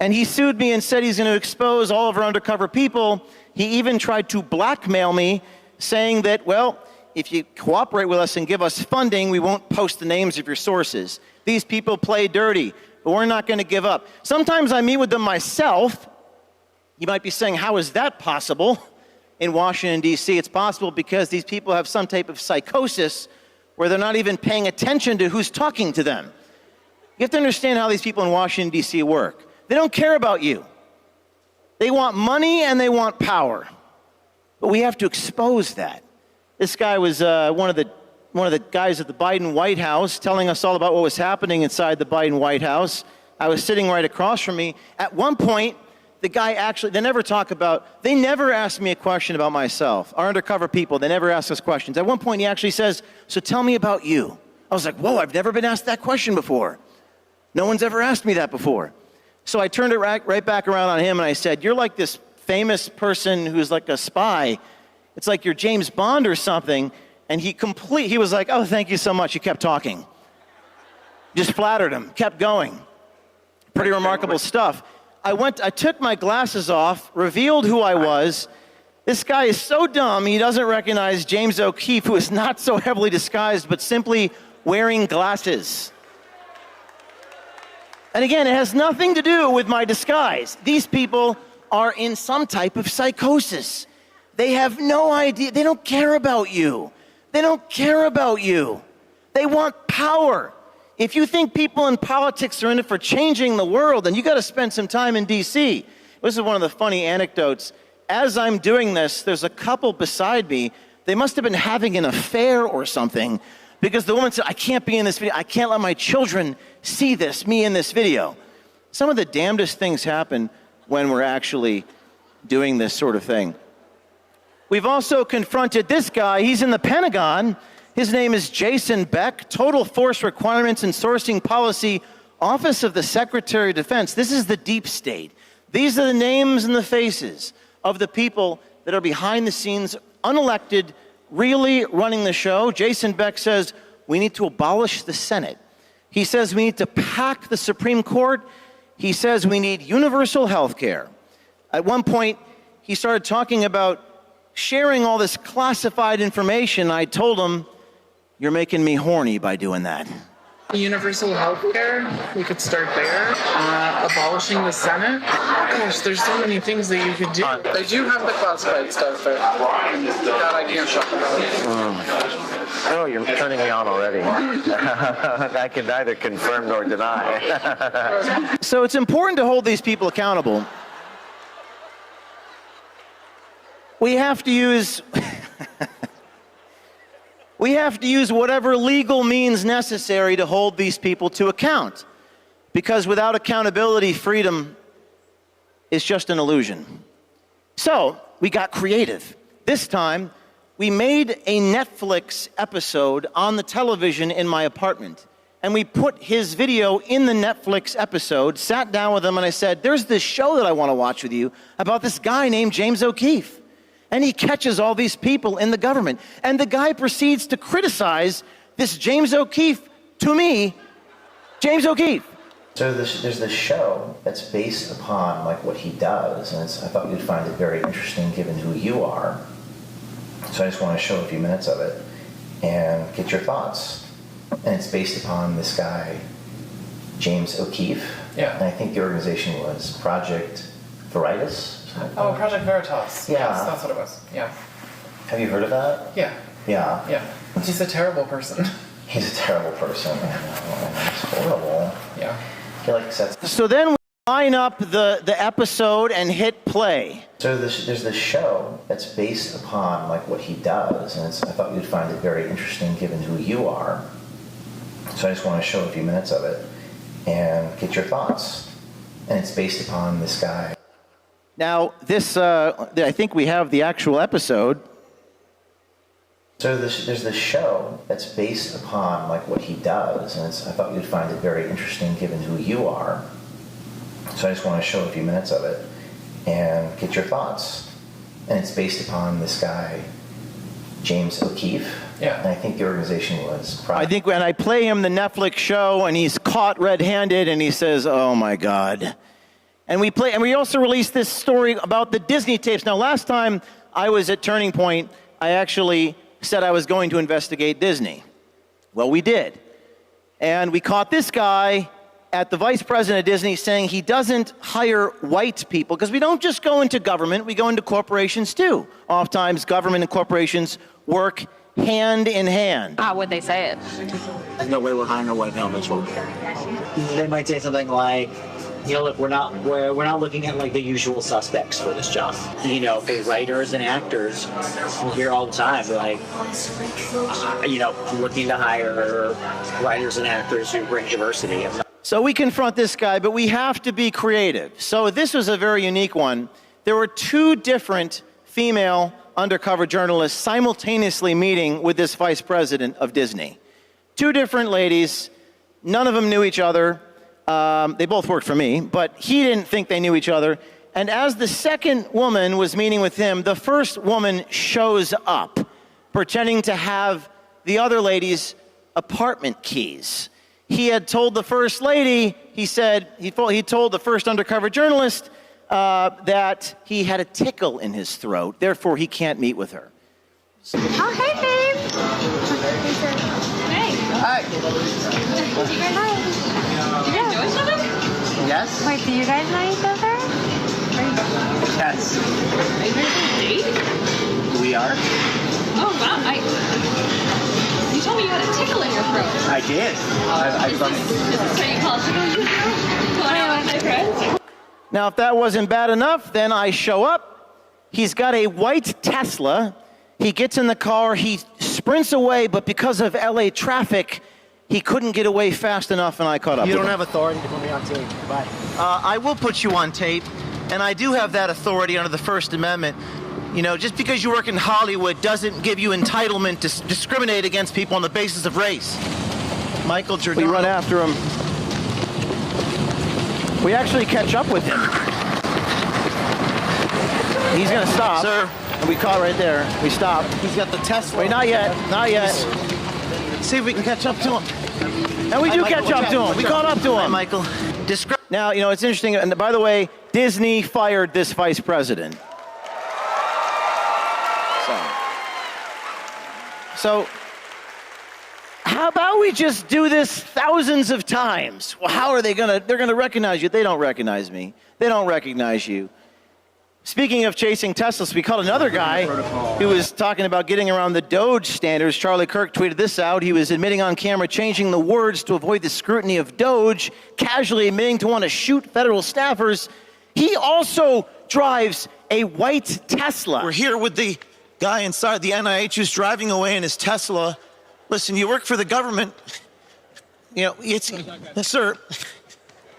and he sued me and said he's going to expose all of our undercover people. He even tried to blackmail me, saying that, well, if you cooperate with us and give us funding, we won't post the names of your sources. These people play dirty, but we're not going to give up. Sometimes I meet with them myself. You might be saying, how is that possible in Washington, D.C.? It's possible because these people have some type of psychosis where they're not even paying attention to who's talking to them. You have to understand how these people in Washington, D.C. work. They don't care about you. They want money and they want power. But we have to expose that. This guy was one of the guys at the Biden White House telling us all about what was happening inside the Biden White House. I was sitting right across from me. At one point, the guy they never asked me a question about myself. Our undercover people, they never ask us questions. At one point, he actually says, so tell me about you. I was like, whoa, I've never been asked that question before. No one's ever asked me that before. So I turned it right back around on him and I said, you're like this famous person who's like a spy. It's like you're James Bond or something. And he was like, oh, thank you so much. He kept talking. Just flattered him, kept going. Pretty remarkable stuff. I took my glasses off, revealed who I was. This guy is so dumb, he doesn't recognize James O'Keefe, who is not so heavily disguised, but simply wearing glasses. And again, it has nothing to do with my disguise. These people are in some type of psychosis. They have no idea. They don't care about you. They don't care about you. They want power. If you think people in politics are in it for changing the world, then you got to spend some time in D.C. This is one of the funny anecdotes. As I'm doing this, there's a couple beside me. They must have been having an affair or something, because the woman said, I can't be in this video. I can't let my children see me in this video. Some of the damnedest things happen when we're actually doing this sort of thing. We've also confronted this guy. He's in the Pentagon. His name is Jason Beck, Total Force Requirements and Sourcing Policy, Office of the Secretary of Defense. This is the deep state. These are the names and the faces of the people that are behind the scenes, unelected, really running the show. Jason Beck says we need to abolish the Senate. He says we need to pack the Supreme Court. He says we need universal health care. At one point, he started talking about sharing all this classified information. I told him, you're making me horny by doing that. Universal health care, we could start there. Abolishing the Senate. Gosh, there's so many things that you could do. They do have the classified stuff there. That I can't talk about. Oh, you're turning me on already. I can neither confirm nor deny. So it's important to hold these people accountable. We have to use whatever legal means necessary to hold these people to account. Because without accountability, freedom is just an illusion. So we got creative. This time, we made a Netflix episode on the television in my apartment. And we put his video in the Netflix episode, sat down with him, and I said, there's this show that I want to watch with you about this guy named James O'Keefe. And he catches all these people in the government. And the guy proceeds to criticize this James O'Keefe, to me, James O'Keefe. So there's this show that's based upon like what he does, and I thought you'd find it very interesting given who you are. So I just want to show a few minutes of it and get your thoughts. And it's based upon this guy, James O'Keefe. Yeah. And I think the organization was Project Veritas. Oh, Project Veritas. Yeah. Yes, that's what it was. Yeah. Have you heard of that? Yeah. Yeah. Yeah. He's a terrible person. He's a terrible person. I know. And it's horrible. Yeah. He like sets. So then we line up the episode and hit play. So there's this show that's based upon like what he does, and I thought you'd find it very interesting given who you are. So I just want to show a few minutes of it and get your thoughts. And it's based upon this guy. Now, this, I think we have the actual episode. So there's this show that's based upon like what he does, and I thought you'd find it very interesting given who you are. So I just want to show a few minutes of it and get your thoughts. And it's based upon this guy, James O'Keefe. Yeah. And I think the organization was I think when I play him the Netflix show and he's caught red-handed and he says, oh my God. And we also released this story about the Disney tapes. Now, last time I was at Turning Point, I actually said I was going to investigate Disney. Well, we did. And we caught this guy at the vice president of Disney saying he doesn't hire white people, because we don't just go into government, we go into corporations too. Oftentimes, government and corporations work hand in hand. How would they say it? There's no way we're hiring a white male Mitchell. They might say something like, you know, look, we're not looking at like the usual suspects for this job. You know, for writers and actors, we hear all the time, like, you know, looking to hire writers and actors who bring diversity. So we confront this guy, but we have to be creative. So this was a very unique one. There were two different female undercover journalists simultaneously meeting with this vice president of Disney. Two different ladies, none of them knew each other. They both worked for me, but he didn't think they knew each other. And as the second woman was meeting with him, the first woman shows up, pretending to have the other lady's apartment keys. He had told the first lady, he told the first undercover journalist that he had a tickle in his throat, therefore he can't meet with her. Oh, hey, babe. Hey. Hi. Do you guys know each other? Yes. Wait, do you guys know each other? Yes. Are you guys on a date? We are. Oh, wow. You told me you had a tickle in your throat. I did. Is this what you call a tickle? Going out with my friends? Now, if that wasn't bad enough, then I show up. He's got a white Tesla. He gets in the car. He sprints away, but because of LA traffic, he couldn't get away fast enough, and I caught up. You with don't him. have authority to put me on tape. Goodbye. I will put you on tape, and I do have that authority under the First Amendment. You know, just because you work in Hollywood doesn't give you entitlement to discriminate against people on the basis of race. Michael Giordano. We run after him. We actually catch up with him. He's gonna stop. Sir. And we caught right there. We stop. He's got the Tesla. Wait, not yet. Not yet. See if we can catch up to him. And we do catch up to him. We caught up to him. Michael. Now, you know, it's interesting. And by the way, Disney fired this vice president. So How about we just do this thousands of times? Well, how are they they're gonna recognize you. They don't recognize me. They don't recognize you. Speaking of chasing Teslas, we caught another guy who was talking about getting around the Doge standards. Charlie Kirk tweeted this out. He was admitting on camera changing the words to avoid the scrutiny of Doge, casually admitting to want to shoot federal staffers. He also drives a white Tesla. We're here with the guy inside the NIH who's driving away in his Tesla. Listen, you work for the government. You know, yes, sir.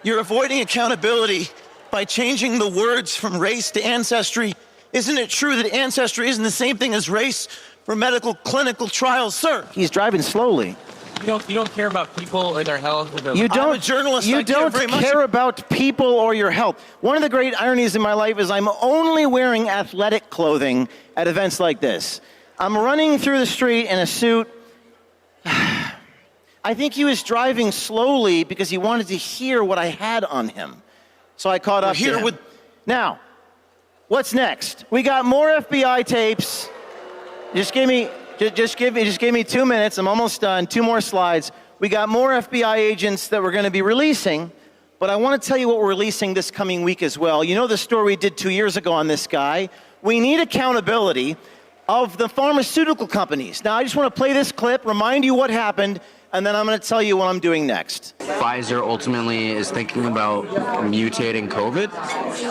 You're avoiding accountability by changing the words from race to ancestry. Isn't it true that ancestry isn't the same thing as race for medical clinical trials, sir? He's driving slowly. You don't care about people and their health. You don't, I'm a journalist. You I don't care very much. care about people or your health. One of the great ironies in my life is I'm only wearing athletic clothing at events like this. I'm running through the street in a suit. I think he was driving slowly because he wanted to hear what I had on him. So I caught up here to him. with. Now, what's next? We got more FBI tapes. Just give me 2 minutes. I'm almost done. 2 more slides. We got more FBI agents that we're going to be releasing, but I want to tell you what we're releasing this coming week as well. You know the story we did 2 years ago on this guy. We need accountability of the pharmaceutical companies. Now, I just want to play this clip, remind you what happened, and then I'm going to tell you what I'm doing next. Pfizer ultimately is thinking about mutating COVID?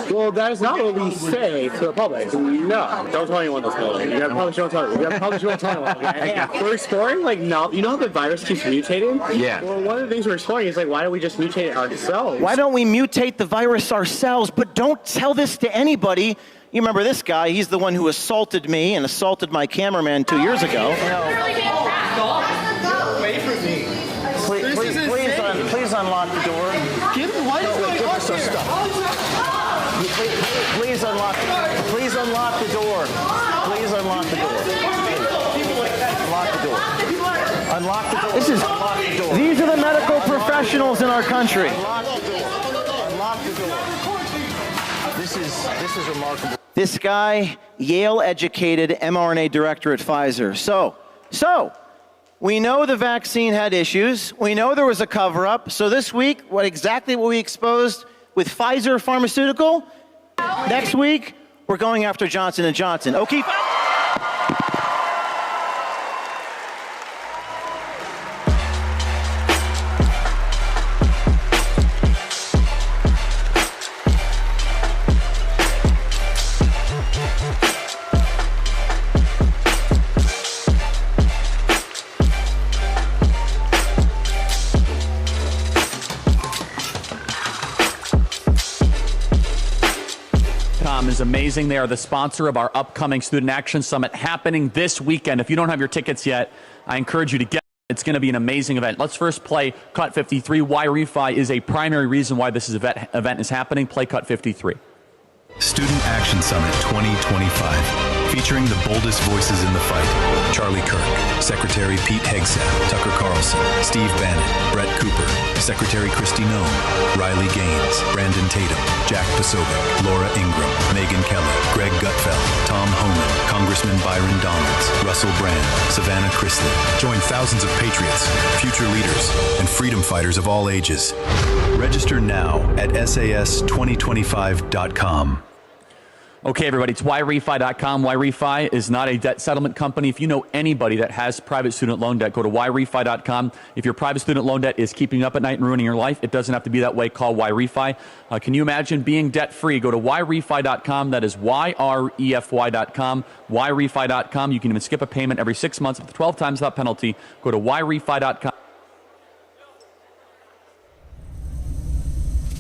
Well, that is not what we say to the public. No, don't tell anyone this building. You probably don't tell anyone. You probably don't tell anyone. Okay? We're exploring, like, no, you know how the virus keeps mutating? Yeah. Well, one of the things we're exploring is, like, why don't we just mutate it ourselves? Why don't we mutate the virus ourselves? But don't tell this to anybody. You remember this guy, he's the one who assaulted me and assaulted my cameraman 2 years ago. Please unlock the door. Why is going on Please unlock the door. Please unlock the door. Unlock the door. Unlock the door. These are the medical professionals in our country. Unlock the door. Unlock the door. This is remarkable. This guy, Yale-educated mRNA director at Pfizer. So, we know the vaccine had issues. We know there was a cover-up. So this week, what we exposed with Pfizer Pharmaceutical? Next week, we're going after Johnson & Johnson. Okay. Is amazing. They are the sponsor of our upcoming Student Action Summit happening this weekend. If you don't have your tickets yet, I encourage you to get them. It's going to be an amazing event. Let's first play Cut 53. Why Refi is a primary reason why this event is happening. Play Cut 53. Student Action Summit 2025, featuring the boldest voices in the fight. Charlie Kirk, Secretary Pete Hegseth, Tucker Carlson, Steve Bannon, Brett Cooper, Secretary Kristi Noem, Riley Gaines, Brandon Tatum, Jack Posobiec, Laura Ingraham, Megyn Kelly, Greg Gutfeld, Tom Homan, Congressman Byron Donalds, Russell Brand, Savannah Chrisley. Join thousands of patriots, future leaders, and freedom fighters of all ages. Register now at SAS2025.com. Okay, everybody, it's whyrefi.com. Whyrefi is not a debt settlement company. If you know anybody that has private student loan debt, go to whyrefi.com. If your private student loan debt is keeping you up at night and ruining your life, it doesn't have to be that way. Call Whyrefi. Can you imagine being debt-free? Go to whyrefi.com. That is YREFY.com. Whyrefi.com. You can even skip a payment every 6 months with 12 times that penalty. Go to whyrefi.com.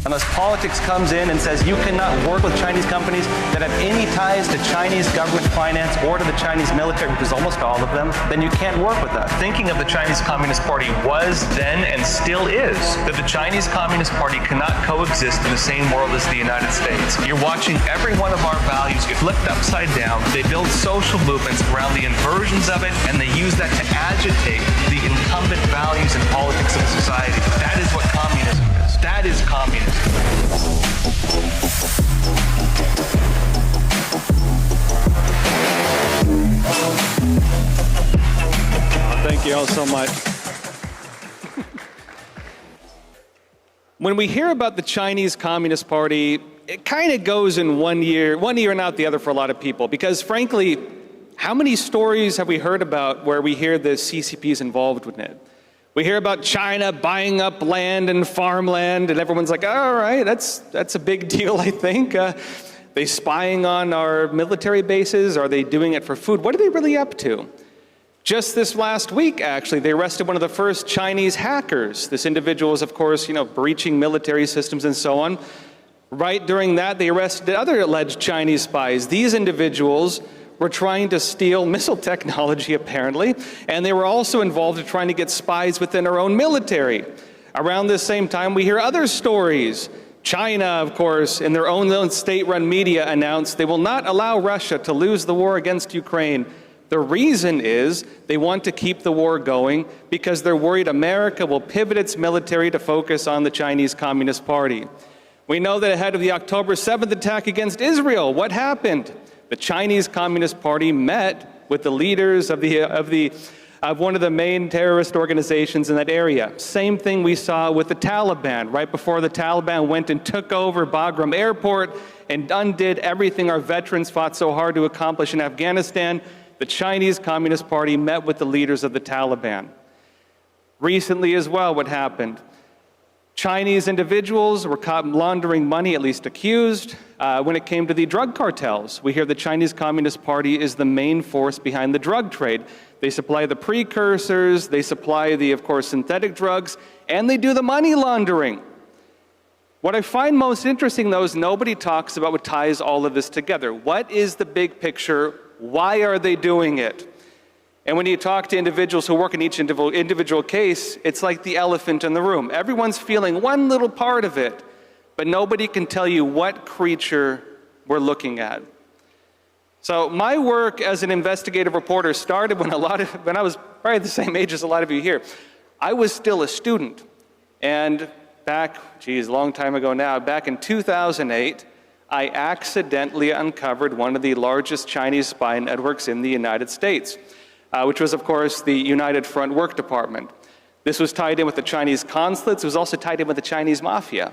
Unless politics comes in and says you cannot work with Chinese companies that have any ties to Chinese government finance or to the Chinese military, which is almost all of them, then you can't work with us. Thinking of the Chinese Communist Party was then and still is that the Chinese Communist Party cannot coexist in the same world as the United States. You're watching every one of our values get flipped upside down. They build social movements around the inversions of it, and they use that to agitate the incumbent values and politics of society. That is what communism is. That is communism. Thank you all so much. when we hear about the Chinese Communist Party, it kind of goes in one ear and out the other for a lot of people, because frankly, how many stories have we heard about where we hear the CCP is involved with it? We hear about China buying up land and farmland, and everyone's like, all right, that's a big deal, I think. They spying on our military bases? Are they doing it for food? What are they really up to? Just this last week, actually, they arrested one of the first Chinese hackers. This individual was, of course, breaching military systems and so on. Right during that, they arrested other alleged Chinese spies. These individuals were trying to steal missile technology, apparently, and they were also involved in trying to get spies within our own military. Around this same time, we hear other stories. China, of course, in their own state-run media announced they will not allow Russia to lose the war against Ukraine. The reason is they want to keep the war going because they're worried America will pivot its military to focus on the Chinese Communist Party. We know that ahead of the October 7th attack against Israel, what happened? The Chinese Communist Party met with the leaders of one of the main terrorist organizations in that area. Same thing we saw with the Taliban. Right before the Taliban went and took over Bagram Airport and undid everything our veterans fought so hard to accomplish in Afghanistan, the Chinese Communist Party met with the leaders of the Taliban. Recently as well, what happened? Chinese individuals were caught laundering money, at least accused, when it came to the drug cartels. We hear the Chinese Communist Party is the main force behind the drug trade. They supply the precursors, they supply of course, synthetic drugs, and they do the money laundering. What I find most interesting, though, is nobody talks about what ties all of this together. What is the big picture? Why are they doing it? And when you talk to individuals who work in each individual case, it's like the elephant in the room. Everyone's feeling one little part of it, but nobody can tell you what creature we're looking at. So my work as an investigative reporter started when I was probably the same age as a lot of you here. I was still a student. And back, a long time ago now, back in 2008, I accidentally uncovered one of the largest Chinese spy networks in the United States, which was, of course, the United Front Work Department. This was tied in with the Chinese consulates. It was also tied in with the Chinese mafia.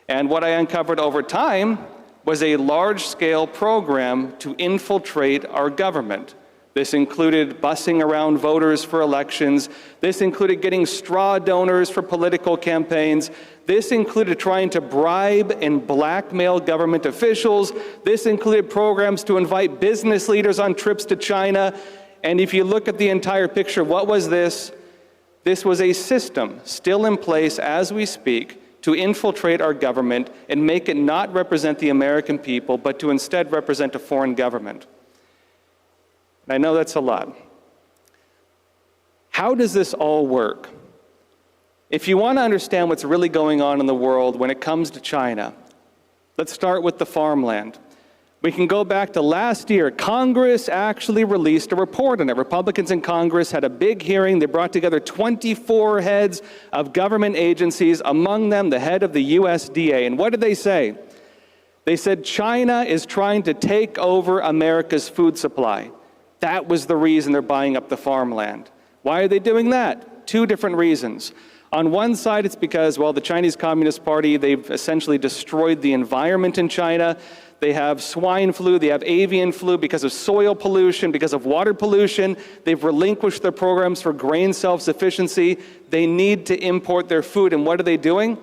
And what I uncovered over time was a large-scale program to infiltrate our government. This included bussing around voters for elections. This included getting straw donors for political campaigns. This included trying to bribe and blackmail government officials. This included programs to invite business leaders on trips to China. And if you look at the entire picture, what was this? This was a system still in place as we speak to infiltrate our government and make it not represent the American people, but to instead represent a foreign government. And I know that's a lot. How does this all work? If you want to understand what's really going on in the world when it comes to China, let's start with the farmland. We can go back to last year. Congress actually released a report on it. Republicans in Congress had a big hearing. They brought together 24 heads of government agencies, among them the head of the USDA. And what did they say? They said China is trying to take over America's food supply. That was the reason they're buying up the farmland. Why are they doing that? Two different reasons. On one side, it's because, well, the Chinese Communist Party, they've essentially destroyed the environment in China. They have swine flu, they have avian flu because of soil pollution, because of water pollution. They've relinquished their programs for grain self-sufficiency. They need to import their food. And what are they doing?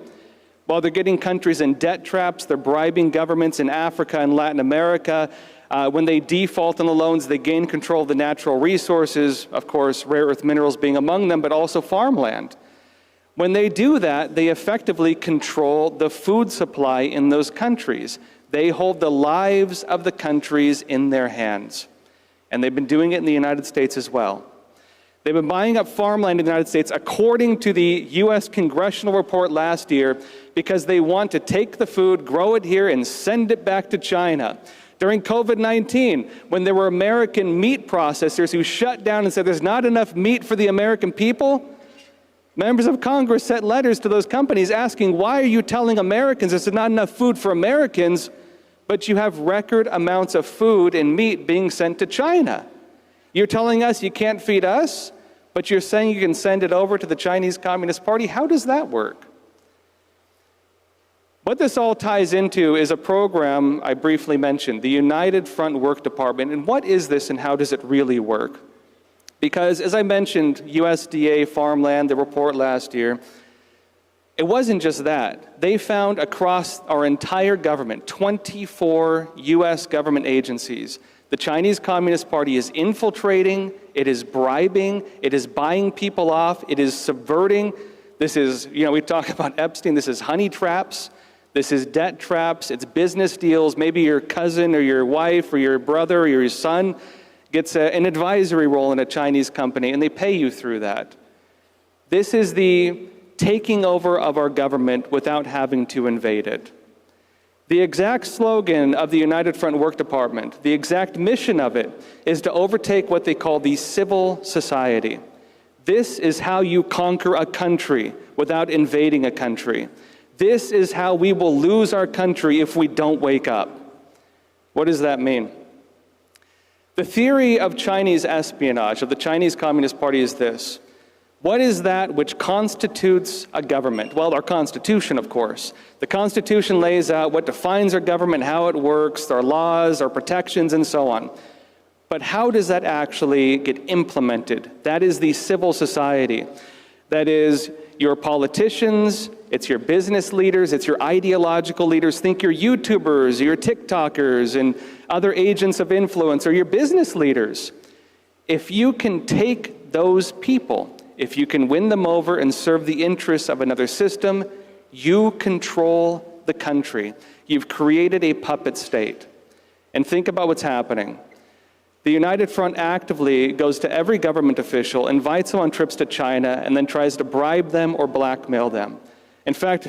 Well, they're getting countries in debt traps. They're bribing governments in Africa and Latin America. When they default on the loans, they gain control of the natural resources, of course, rare earth minerals being among them, but also farmland. When they do that, they effectively control the food supply in those countries. They hold the lives of the countries in their hands. And they've been doing it in the United States as well. They've been buying up farmland in the United States, according to the U.S. congressional report last year, because they want to take the food, grow it here, and send it back to China. During COVID-19, when there were American meat processors who shut down and said there's not enough meat for the American people, members of Congress sent letters to those companies asking, why are you telling Americans there's not enough food for Americans, but you have record amounts of food and meat being sent to China? You're telling us you can't feed us, but you're saying you can send it over to the Chinese Communist Party? How does that work? What this all ties into is a program I briefly mentioned, the United Front Work Department. And what is this and how does it really work? Because as I mentioned, USDA farmland, the report last year, it wasn't just that. They found across our entire government, 24 US government agencies, the Chinese Communist Party is infiltrating, it is bribing, it is buying people off, it is subverting. This is, we talk about Epstein, this is honey traps, this is debt traps, it's business deals. Maybe your cousin or your wife or your brother or your son gets an advisory role in a Chinese company and they pay you through that. This is the taking over of our government without having to invade it. The exact slogan of the United Front Work Department, the exact mission of it, is to overtake what they call the civil society. This is how you conquer a country without invading a country. This is how we will lose our country if we don't wake up. What does that mean? The theory of Chinese espionage, of the Chinese Communist Party, is this. What is that which constitutes a government? Well, our Constitution, of course. The Constitution lays out what defines our government, how it works, our laws, our protections, and so on. But how does that actually get implemented? That is the civil society. That is your politicians, it's your business leaders, it's your ideological leaders. Think your YouTubers, your TikTokers, and other agents of influence, or your business leaders. If you can take those people, if you can win them over and serve the interests of another system, you control the country. You've created a puppet state. And think about what's happening. The United Front actively goes to every government official, invites them on trips to China, and then tries to bribe them or blackmail them. In fact,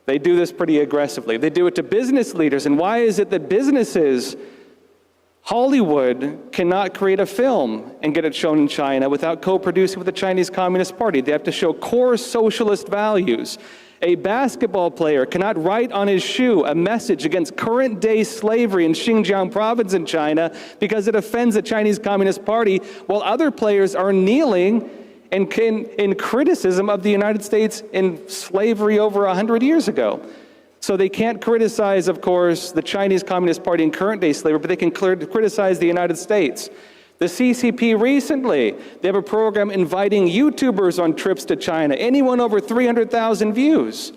they do this pretty aggressively. They do it to business leaders. And why is it that businesses, Hollywood, cannot create a film and get it shown in China without co-producing with the Chinese Communist Party? They have to show core socialist values. A basketball player cannot write on his shoe a message against current-day slavery in Xinjiang province in China because it offends the Chinese Communist Party, while other players are kneeling in criticism of the United States in slavery over 100 years ago. So they can't criticize, of course, the Chinese Communist Party in current-day slavery, but they can criticize the United States. The CCP recently, they have a program inviting YouTubers on trips to China, anyone over 300,000 views.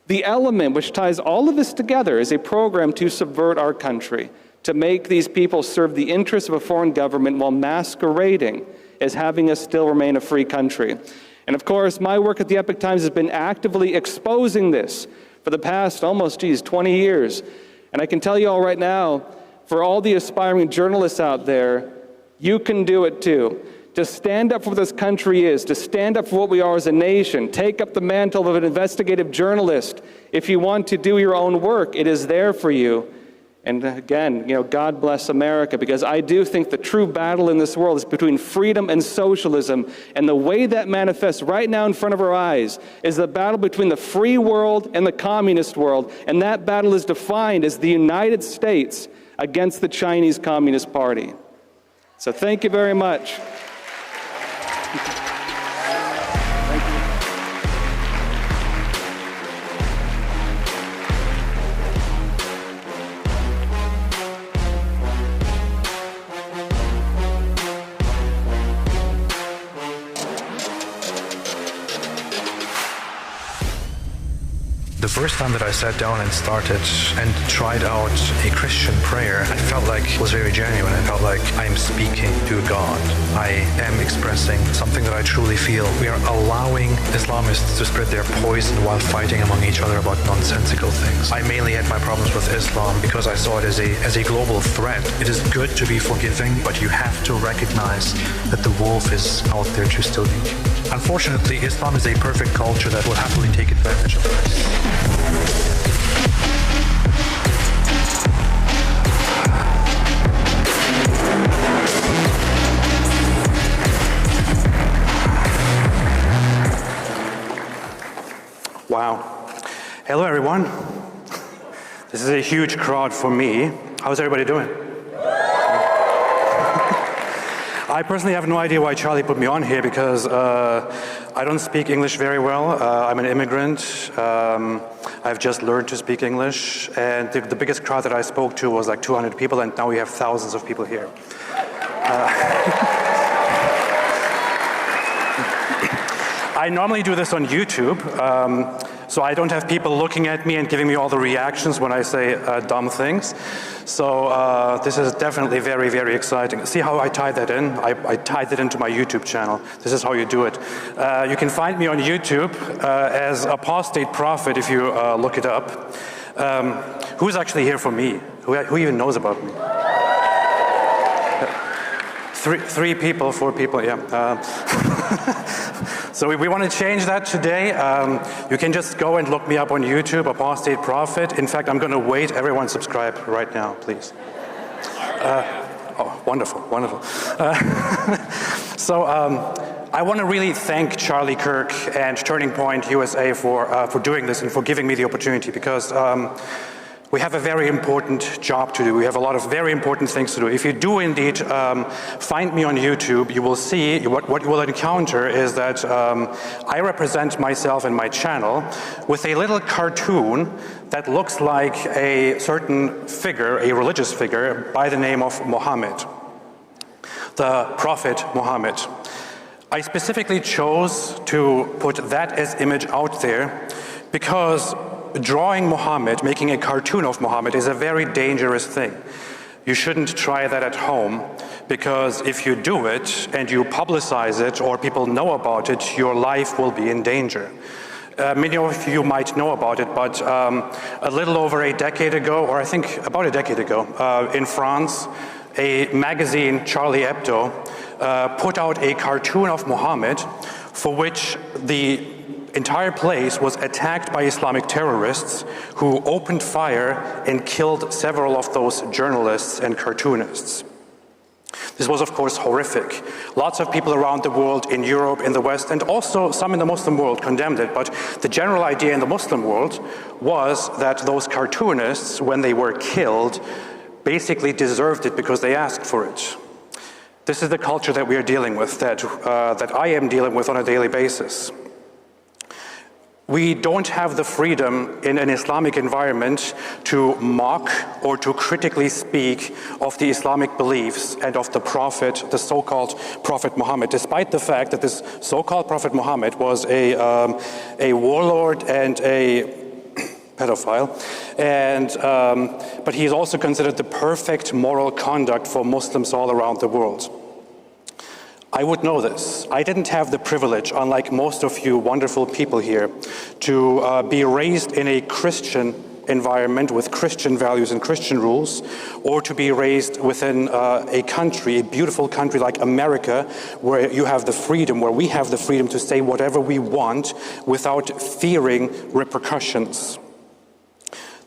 The element which ties all of this together is a program to subvert our country, to make these people serve the interests of a foreign government while masquerading as having us still remain a free country. And of course, my work at the Epoch Times has been actively exposing this for the past almost, 20 years. And I can tell you all right now, for all the aspiring journalists out there, you can do it too. To stand up for what this country is, to stand up for what we are as a nation, take up the mantle of an investigative journalist. If you want to do your own work, it is there for you. And again, God bless America, because I do think the true battle in this world is between freedom and socialism. And the way that manifests right now in front of our eyes is the battle between the free world and the communist world. And that battle is defined as the United States against the Chinese Communist Party. So thank you very much. The first time that I sat down and started and tried out a Christian prayer, I felt like it was very genuine. I felt like I am speaking to God. I am expressing something that I truly feel. We are allowing Islamists to spread their poison while fighting among each other about nonsensical things. I mainly had my problems with Islam because I saw it as a global threat. It is good to be forgiving, but you have to recognize that the wolf is out there to still eat you. Unfortunately, Islam is a perfect culture that will happily take advantage of this. Wow. Hello, everyone. This is a huge crowd for me. How's everybody doing? I personally have no idea why Charlie put me on here because I don't speak English very well. I'm an immigrant. I've just learned to speak English. And the biggest crowd that I spoke to was like 200 people, and now we have thousands of people here. I normally do this on YouTube, so I don't have people looking at me and giving me all the reactions when I say dumb things. So this is definitely very, very exciting. See how I tied that in? I tied it into my YouTube channel. This is how you do it. You can find me on YouTube as Apostate Prophet if you look it up. Who's actually here for me? Who even knows about me? Three people, 4 people, yeah. So we want to change that today. You can just go and look me up on YouTube, Apostate Prophet. In fact, I'm going to wait. Everyone subscribe right now, please. Oh, wonderful, wonderful. So I want to really thank Charlie Kirk and Turning Point USA for doing this and for giving me the opportunity, because we have a very important job to do. We have a lot of very important things to do. If you do indeed find me on YouTube, you will see, what you will encounter is that I represent myself and my channel with a little cartoon that looks like a certain figure, a religious figure, by the name of Muhammad, the Prophet Muhammad. I specifically chose to put that as image out there because drawing Muhammad, making a cartoon of Muhammad, is a very dangerous thing. You shouldn't try that at home, because if you do it and you publicize it or people know about it, your life will be in danger. Many of you might know about it, but a little over a decade ago, or I think about a decade ago, in France, a magazine, Charlie Hebdo, put out a cartoon of Muhammad for which the entire place was attacked by Islamic terrorists who opened fire and killed several of those journalists and cartoonists. This was, of course, horrific. Lots of people around the world, in Europe, in the West, and also some in the Muslim world condemned it, but the general idea in the Muslim world was that those cartoonists, when they were killed, basically deserved it because they asked for it. This is the culture that we are dealing with, that I am dealing with on a daily basis. We don't have the freedom in an Islamic environment to mock or to critically speak of the Islamic beliefs and of the Prophet, the so-called Prophet Muhammad, despite the fact that this so-called Prophet Muhammad was a warlord and a pedophile, but he is also considered the perfect moral conduct for Muslims all around the world. I would know this. I didn't have the privilege, unlike most of you wonderful people here, to be raised in a Christian environment with Christian values and Christian rules, or to be raised within a country, a beautiful country like America, where you have the freedom, where we have the freedom to say whatever we want without fearing repercussions.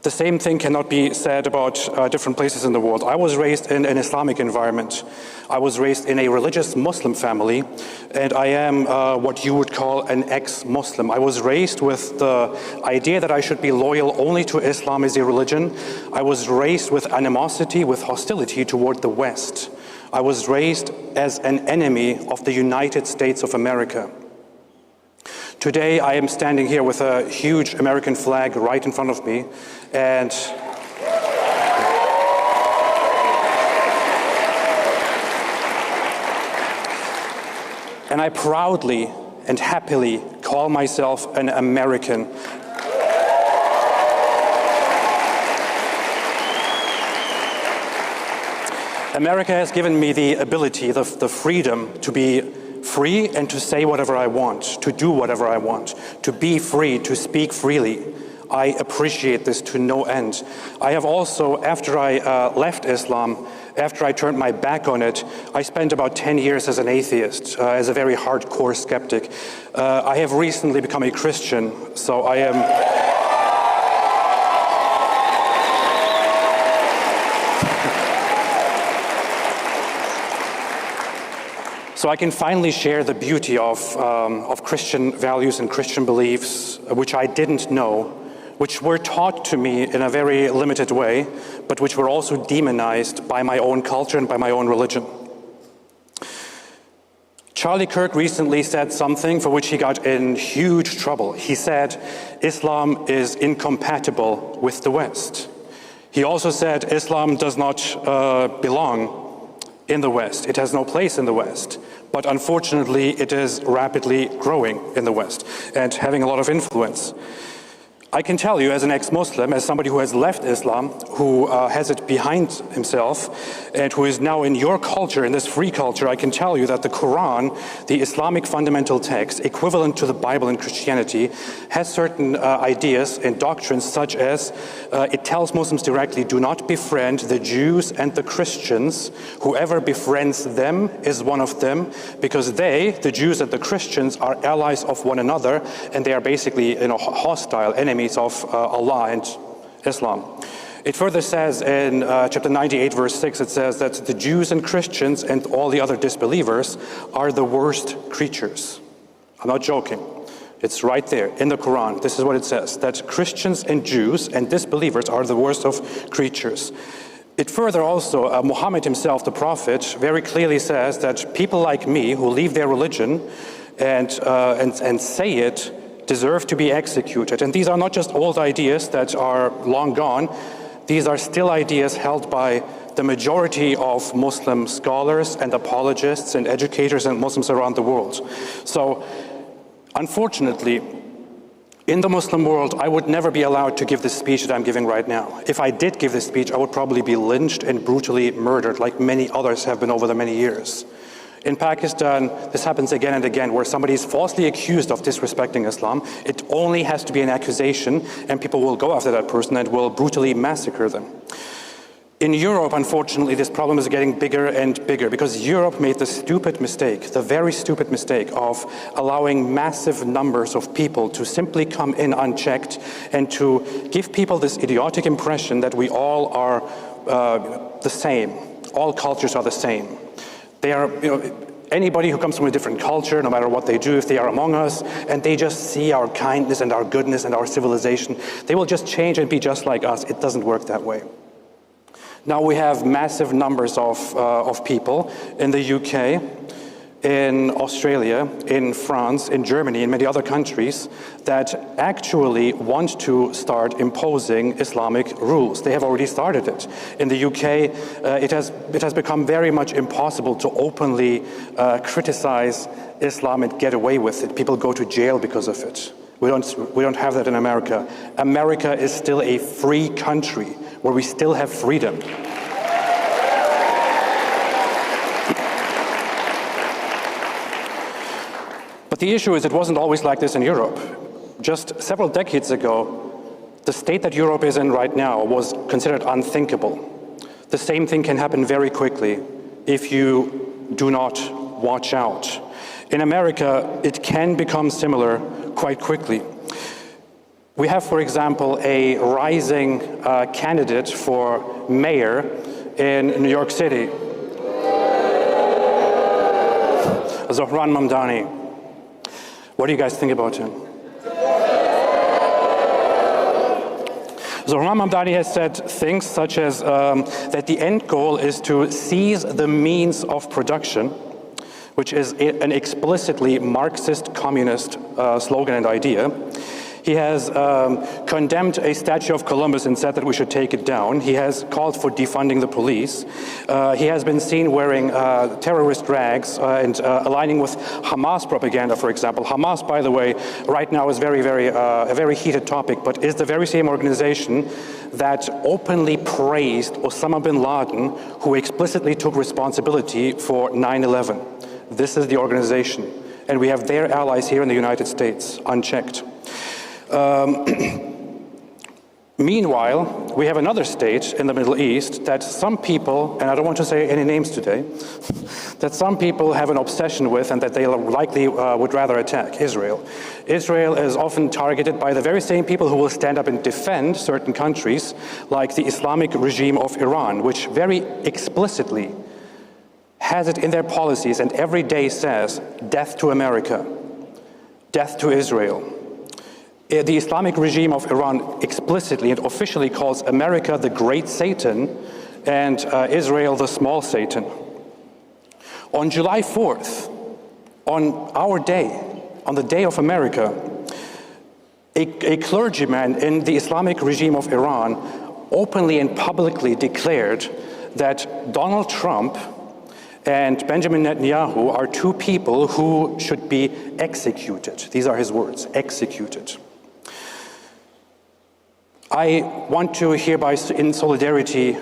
The same thing cannot be said about different places in the world. I was raised in an Islamic environment. I was raised in a religious Muslim family, and I am what you would call an ex-Muslim. I was raised with the idea that I should be loyal only to Islam as a religion. I was raised with animosity, with hostility toward the West. I was raised as an enemy of the United States of America. Today, I am standing here with a huge American flag right in front of me, and I proudly and happily call myself an American. America has given me the ability, the freedom to be free and to say whatever I want, to do whatever I want, to be free, to speak freely. I appreciate this to no end. I have also, after I left Islam, after I turned my back on it, I spent about 10 years as an atheist, as a very hardcore skeptic. I have recently become a Christian, so I am... So I can finally share the beauty of Christian values and Christian beliefs, which I didn't know, which were taught to me in a very limited way, but which were also demonized by my own culture and by my own religion. Charlie Kirk recently said something for which he got in huge trouble. He said Islam is incompatible with the West. He also said Islam does not belong in the West. It has no place in the West. But unfortunately, it is rapidly growing in the West and having a lot of influence. I can tell you, as an ex-Muslim, as somebody who has left Islam, who has it behind himself, and who is now in your culture, in this free culture, I can tell you that the Quran, the Islamic fundamental text, equivalent to the Bible in Christianity, has certain ideas and doctrines such as it tells Muslims directly, do not befriend the Jews and the Christians. Whoever befriends them is one of them, because they, the Jews and the Christians, are allies of one another, and they are basically hostile enemies of Allah and Islam. It further says in chapter 98, verse 6, it says that the Jews and Christians and all the other disbelievers are the worst creatures. I'm not joking. It's right there in the Quran. This is what it says, that Christians and Jews and disbelievers are the worst of creatures. It further also, Muhammad himself, the prophet, very clearly says that people like me who leave their religion and say it deserve to be executed. And these are not just old ideas that are long gone. These are still ideas held by the majority of Muslim scholars and apologists and educators and Muslims around the world. So, unfortunately, in the Muslim world, I would never be allowed to give this speech that I'm giving right now. If I did give this speech, I would probably be lynched and brutally murdered, like many others have been over the many years. In Pakistan, this happens again and again, where somebody is falsely accused of disrespecting Islam. It only has to be an accusation, and people will go after that person and will brutally massacre them. In Europe, unfortunately, this problem is getting bigger and bigger, because Europe made the stupid mistake, the very stupid mistake, of allowing massive numbers of people to simply come in unchecked and to give people this idiotic impression that we all are the same. All cultures are the same. They are, anybody who comes from a different culture, no matter what they do, if they are among us, and they just see our kindness and our goodness and our civilization, they will just change and be just like us. It doesn't work that way. Now we have massive numbers of people in the UK, in Australia, in France, in Germany, in many other countries that actually want to start imposing Islamic rules. They have already started it. In the UK, it has become very much impossible to openly criticize Islam and get away with it. People go to jail because of it. We don't have that in America. America is still a free country where we still have freedom. But the issue is, it wasn't always like this in Europe. Just several decades ago, the state that Europe is in right now was considered unthinkable. The same thing can happen very quickly if you do not watch out. In America, it can become similar quite quickly. We have, for example, a rising candidate for mayor in New York City, Zohran Mamdani. What do you guys think about him? Zohran Mamdani has said things such as that the end goal is to seize the means of production, which is an explicitly Marxist communist slogan and idea. He has condemned a statue of Columbus and said that we should take it down. He has called for defunding the police. He has been seen wearing terrorist rags and aligning with Hamas propaganda, for example. Hamas, by the way, right now is a very heated topic, but is the very same organization that openly praised Osama bin Laden, who explicitly took responsibility for 9/11. This is the organization, and we have their allies here in the United States, unchecked. Meanwhile, we have another state in the Middle East that some people, and I don't want to say any names today, that some people have an obsession with and that they likely would rather attack: Israel. Israel is often targeted by the very same people who will stand up and defend certain countries, like the Islamic regime of Iran, which very explicitly has it in their policies and every day says, death to America, death to Israel. The Islamic regime of Iran explicitly and officially calls America the great Satan and Israel the small Satan. On July 4th, on our day, on the Day of America, a clergyman in the Islamic regime of Iran openly and publicly declared that Donald Trump and Benjamin Netanyahu are two people who should be executed. These are his words, executed. I want to hereby, in solidarity,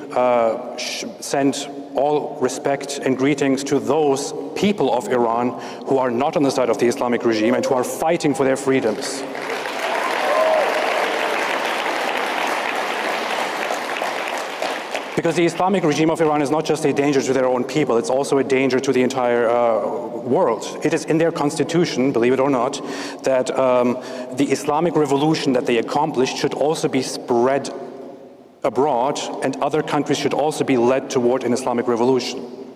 send all respect and greetings to those people of Iran who are not on the side of the Islamic regime and who are fighting for their freedoms. Because the Islamic regime of Iran is not just a danger to their own people, it's also a danger to the entire world. It is in their constitution, believe it or not, that the Islamic revolution that they accomplished should also be spread abroad, and other countries should also be led toward an Islamic revolution.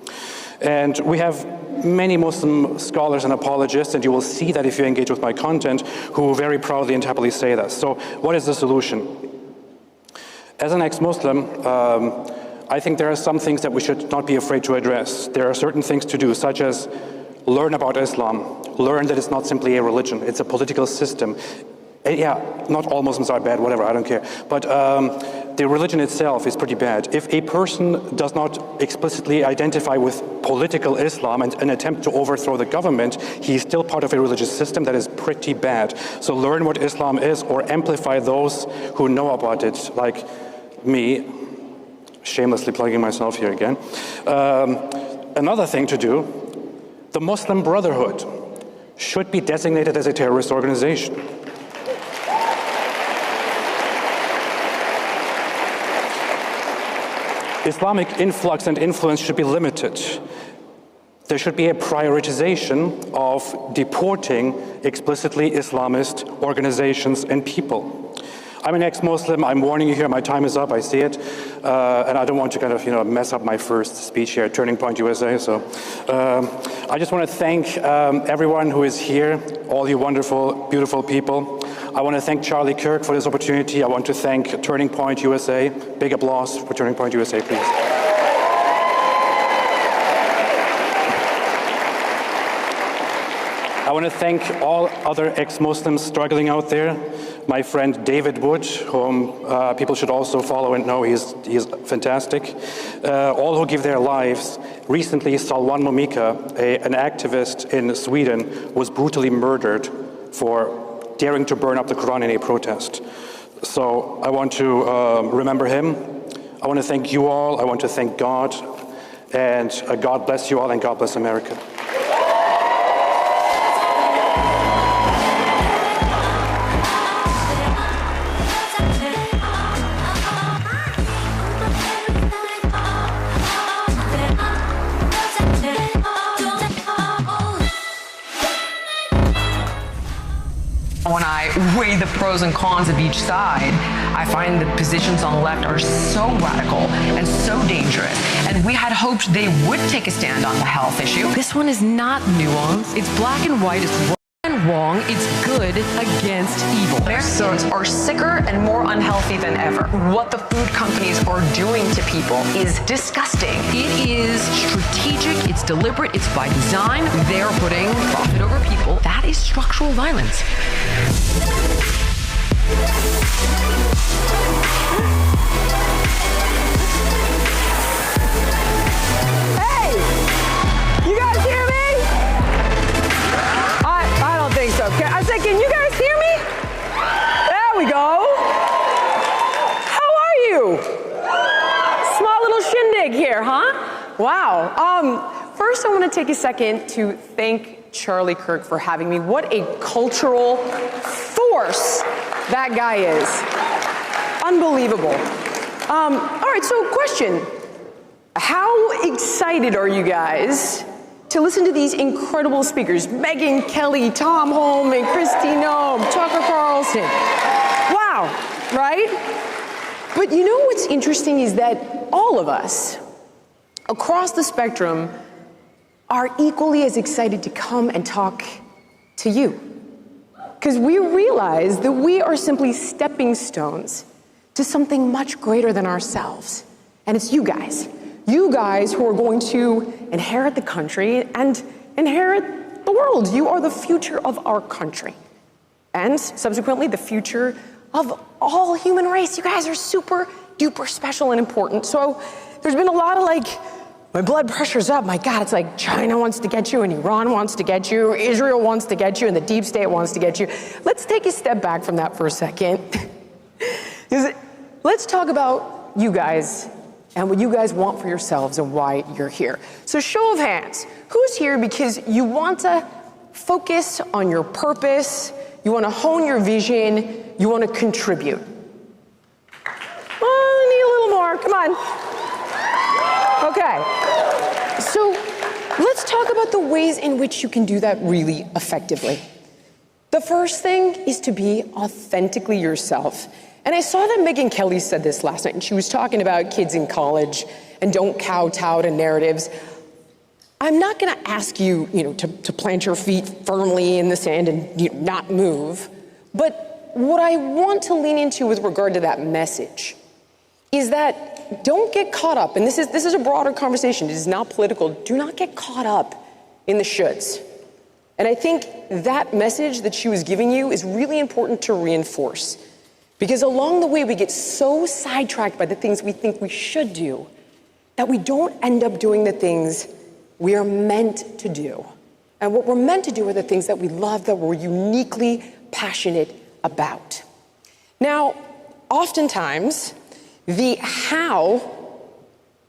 And we have many Muslim scholars and apologists, and you will see that if you engage with my content, who very proudly and happily say that. So what is the solution? As an ex-Muslim, I think there are some things that we should not be afraid to address. There are certain things to do, such as learn about Islam, learn that it's not simply a religion, it's a political system. Yeah, not all Muslims are bad, whatever, I don't care. But the religion itself is pretty bad. If a person does not explicitly identify with political Islam and an attempt to overthrow the government, he's still part of a religious system that is pretty bad. So learn what Islam is, or amplify those who know about it, like me, shamelessly plugging myself here again. Another thing to do, the Muslim Brotherhood should be designated as a terrorist organization. Islamic influx and influence should be limited. There should be a prioritization of deporting explicitly Islamist organizations and people. I'm an ex-Muslim, I'm warning you here, my time is up, I see it. And I don't want to kind of, mess up my first speech here at Turning Point USA. So I just want to thank everyone who is here, all you wonderful, beautiful people. I want to thank Charlie Kirk for this opportunity. I want to thank Turning Point USA. Big applause for Turning Point USA, please. I want to thank all other ex-Muslims struggling out there. My friend David Wood, whom people should also follow and know, he's fantastic. All who give their lives. Recently, Salwan Momika, an activist in Sweden, was brutally murdered for daring to burn up the Quran in a protest. So I want to remember him. I want to thank you all. I want to thank God. And God bless you all, and God bless America. When I weigh the pros and cons of each side, I find the positions on the left are so radical and so dangerous. And we had hoped they would take a stand on the health issue. This one is not nuanced. It's black and white. It's right and wrong. It's good against evil. Americans are sicker and more unhealthy than ever. What the food companies are doing to people is disgusting. It is strategic. It's deliberate. It's by design. They're putting profit over people. That is structural violence. Hey! You guys hear me? I don't think so. I said, can you guys hear me? There we go. How are you? Small little shindig here, huh? Wow. First, I want to take a second to thank Charlie Kirk for having me. What a cultural force that guy is. Unbelievable. All right, so question. How excited are you guys to listen to these incredible speakers? Megyn Kelly, Tom Holm, and Kristi Noem, Tucker Carlson. Wow, right? But you know what's interesting is that all of us across the spectrum are equally as excited to come and talk to you. Because we realize that we are simply stepping stones to something much greater than ourselves. And it's you guys who are going to inherit the country and inherit the world. You are the future of our country. And subsequently, the future of all human race. You guys are super duper special and important. So there's been a lot of like, my blood pressure's up. My God, it's like China wants to get you, and Iran wants to get you, Israel wants to get you, and the deep state wants to get you. Let's take a step back from that for a second. Let's talk about you guys and what you guys want for yourselves and why you're here. So show of hands, who's here because you want to focus on your purpose, you want to hone your vision, you want to contribute? Oh, I need a little more, come on. Okay, so let's talk about the ways in which you can do that really effectively. The first thing is to be authentically yourself. And I saw that Megyn Kelly said this last night, and she was talking about kids in college and don't kowtow to narratives. I'm not gonna ask you, to plant your feet firmly in the sand and not move. But what I want to lean into with regard to that message is that don't get caught up, and this is a broader conversation, it is not political, do not get caught up in the shoulds. And I think that message that she was giving you is really important to reinforce. Because along the way, we get so sidetracked by the things we think we should do that we don't end up doing the things we are meant to do. And what we're meant to do are the things that we love, that we're uniquely passionate about. Now, oftentimes, the how,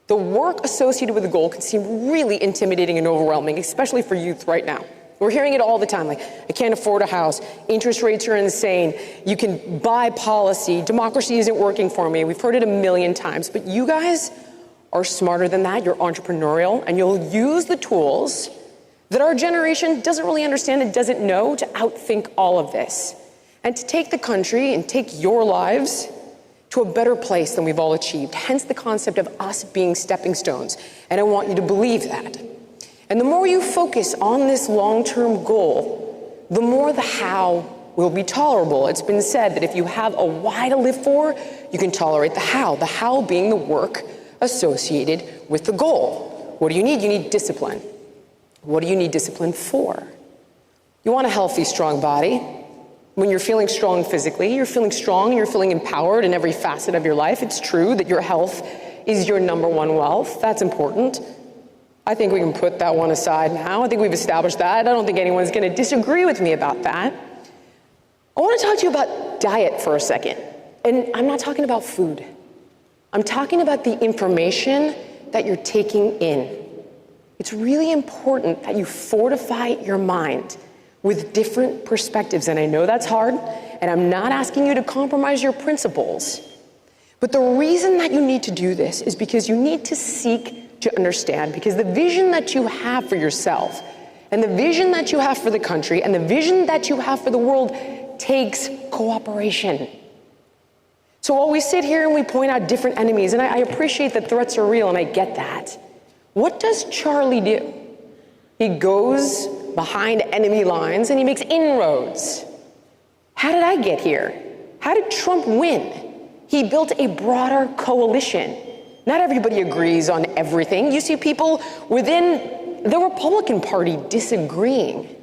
the work associated with the goal can seem really intimidating and overwhelming, especially for youth right now. We're hearing it all the time, like, I can't afford a house, interest rates are insane, you can buy policy, democracy isn't working for me. We've heard it a million times, but you guys are smarter than that, you're entrepreneurial, and you'll use the tools that our generation doesn't really understand and doesn't know to outthink all of this, and to take the country and take your lives to a better place than we've all achieved, hence the concept of us being stepping stones, and I want you to believe that. And the more you focus on this long-term goal, the more the how will be tolerable. It's been said that if you have a why to live for, you can tolerate the how being the work associated with the goal. What do you need? You need discipline. What do you need discipline for? You want a healthy, strong body. When you're feeling strong physically, you're feeling strong, you're feeling empowered in every facet of your life. It's true that your health is your number one wealth. That's important. I think we can put that one aside now. I think we've established that. I don't think anyone's going to disagree with me about that. I want to talk to you about diet for a second. And I'm not talking about food. I'm talking about the information that you're taking in. It's really important that you fortify your mind with different perspectives. And I know that's hard, and I'm not asking you to compromise your principles. But the reason that you need to do this is because you need to seek to understand, because the vision that you have for yourself and the vision that you have for the country and the vision that you have for the world takes cooperation. So while we sit here and we point out different enemies, and I appreciate that threats are real and I get that, what does Charlie do? He goes behind enemy lines and he makes inroads. How did I get here? How did Trump win? He built a broader coalition. Not everybody agrees on everything. You see people within the Republican Party disagreeing.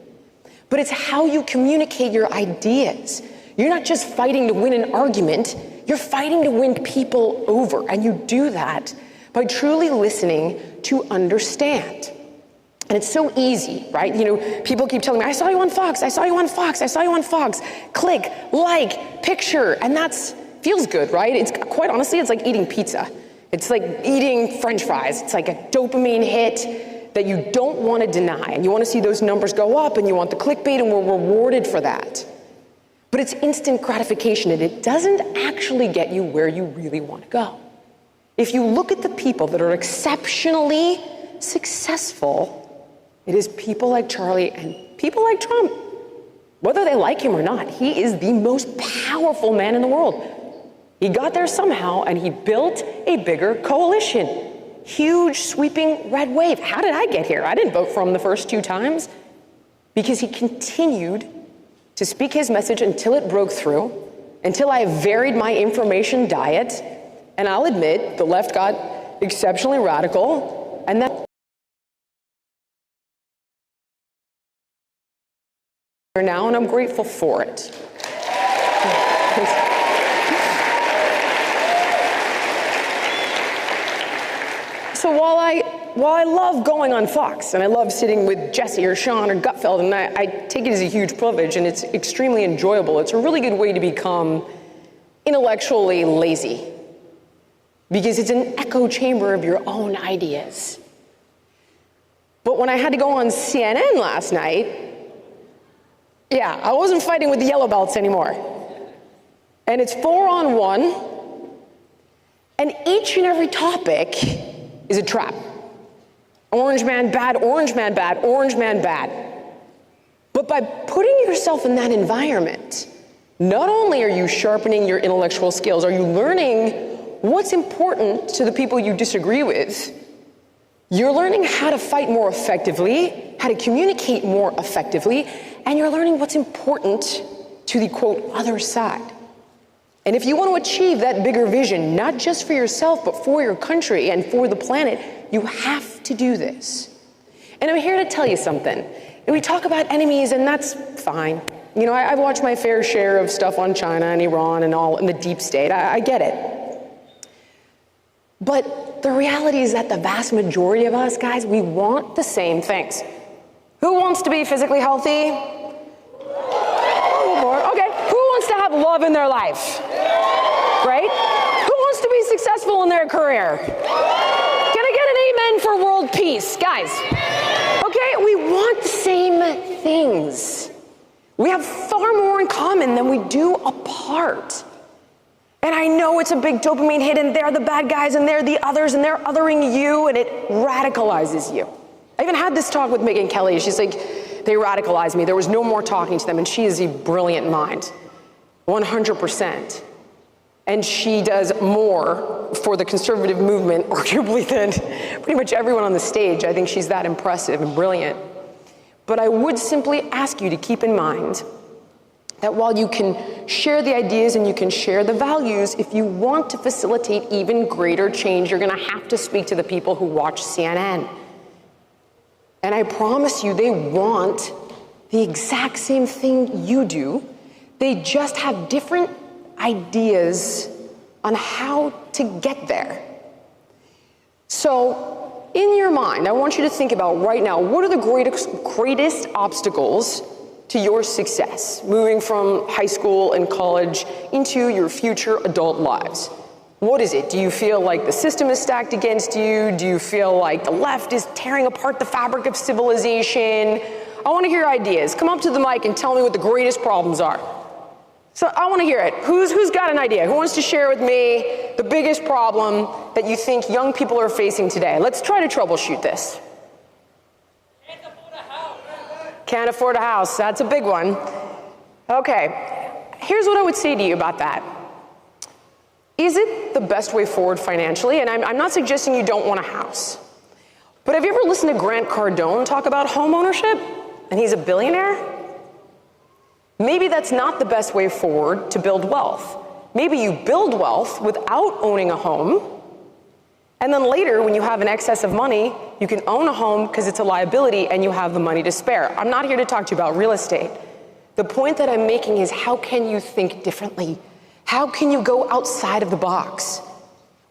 But it's how you communicate your ideas. You're not just fighting to win an argument, you're fighting to win people over. And you do that by truly listening to understand. And it's so easy, right? People keep telling me, I saw you on Fox, I saw you on Fox, I saw you on Fox. Click, like, picture, and feels good, right? It's quite honestly, it's like eating pizza. It's like eating French fries. It's like a dopamine hit that you don't want to deny. And you want to see those numbers go up, and you want the clickbait, and we're rewarded for that. But it's instant gratification, and it doesn't actually get you where you really want to go. If you look at the people that are exceptionally successful, it is people like Charlie and people like Trump. Whether they like him or not, he is the most powerful man in the world. He got there somehow, and he built a bigger coalition. Huge, sweeping red wave. How did I get here? I didn't vote for him the first 2 times. Because he continued to speak his message until it broke through, until I varied my information diet. And I'll admit, the left got exceptionally radical, and that now, and I'm grateful for it. So while I love going on Fox, and I love sitting with Jesse or Sean or Gutfeld, and I take it as a huge privilege, and it's extremely enjoyable, it's a really good way to become intellectually lazy, because it's an echo chamber of your own ideas. But when I had to go on CNN last night, yeah, I wasn't fighting with the yellow belts anymore. And it's 4-on-1, and each and every topic is a trap. Orange man bad, orange man bad, orange man bad. But by putting yourself in that environment, not only are you sharpening your intellectual skills, are you learning what's important to the people you disagree with, you're learning how to fight more effectively, how to communicate more effectively, and you're learning what's important to the, quote, other side. And if you want to achieve that bigger vision, not just for yourself, but for your country and for the planet, you have to do this. And I'm here to tell you something. And we talk about enemies, and that's fine. You know, I've watched my fair share of stuff on China and Iran and all, and the deep state. I get it. But the reality is that the vast majority of us, guys, we want the same things. Who wants to be physically healthy? Okay. Who wants to have love in their life? Right? Who wants to be successful in their career? Can I get an amen for world peace? Guys, okay, we want the same things. We have far more in common than we do apart. And I know it's a big dopamine hit, and they're the bad guys, and they're the others, and they're othering you, and it radicalizes you. I even had this talk with Megyn Kelly. She's like, they radicalized me. There was no more talking to them, and she is a brilliant mind, 100%. And she does more for the conservative movement, arguably, than pretty much everyone on the stage. I think she's that impressive and brilliant. But I would simply ask you to keep in mind that while you can share the ideas and you can share the values, if you want to facilitate even greater change, you're going to have to speak to the people who watch CNN. And I promise you, they want the exact same thing you do. They just have different ideas on how to get there. So, in your mind, I want you to think about right now, what are the greatest obstacles to your success, moving from high school and college into your future adult lives? What is it? Do you feel like the system is stacked against you? Do you feel like the left is tearing apart the fabric of civilization? I want to hear ideas. Come up to the mic and tell me what the greatest problems are. So I want to hear it. Who's got an idea? Who wants to share with me the biggest problem that you think young people are facing today? Let's try to troubleshoot this. Can't afford a house. That's a big one. Okay, here's what I would say to you about that. Is it the best way forward financially? And I'm not suggesting you don't want a house. But have you ever listened to Grant Cardone talk about home ownership? And he's a billionaire? Maybe that's not the best way forward to build wealth. Maybe you build wealth without owning a home, and then later, when you have an excess of money, you can own a home because it's a liability and you have the money to spare. I'm not here to talk to you about real estate. The point that I'm making is, how can you think differently? How can you go outside of the box?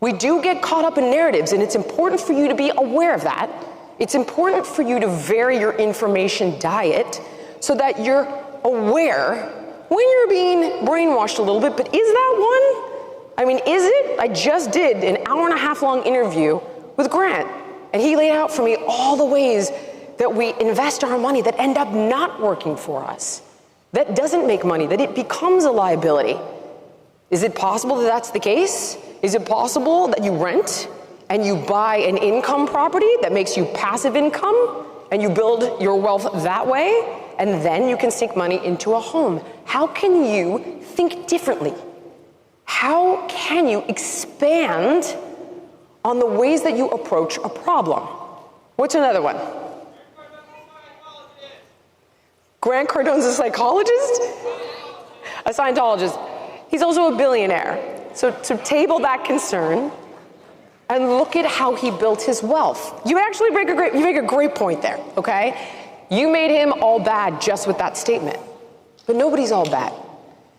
We do get caught up in narratives, and it's important for you to be aware of that. It's important for you to vary your information diet so that you're aware when you're being brainwashed a little bit. But is that one? I mean, is it? I just did an 1.5 hour long interview with Grant, and he laid out for me all the ways that we invest our money that end up not working for us, that doesn't make money, that it becomes a liability. Is it possible that that's the case? Is it possible that you rent and you buy an income property that makes you passive income and you build your wealth that way, and then you can sink money into a home? How can you think differently? How can you expand on the ways that you approach a problem? What's another one? Grant Cardone's a psychologist? A Scientologist. He's also a billionaire. So table that concern and look at how he built his wealth. You actually make a great point there, okay? You made him all bad just with that statement. But nobody's all bad.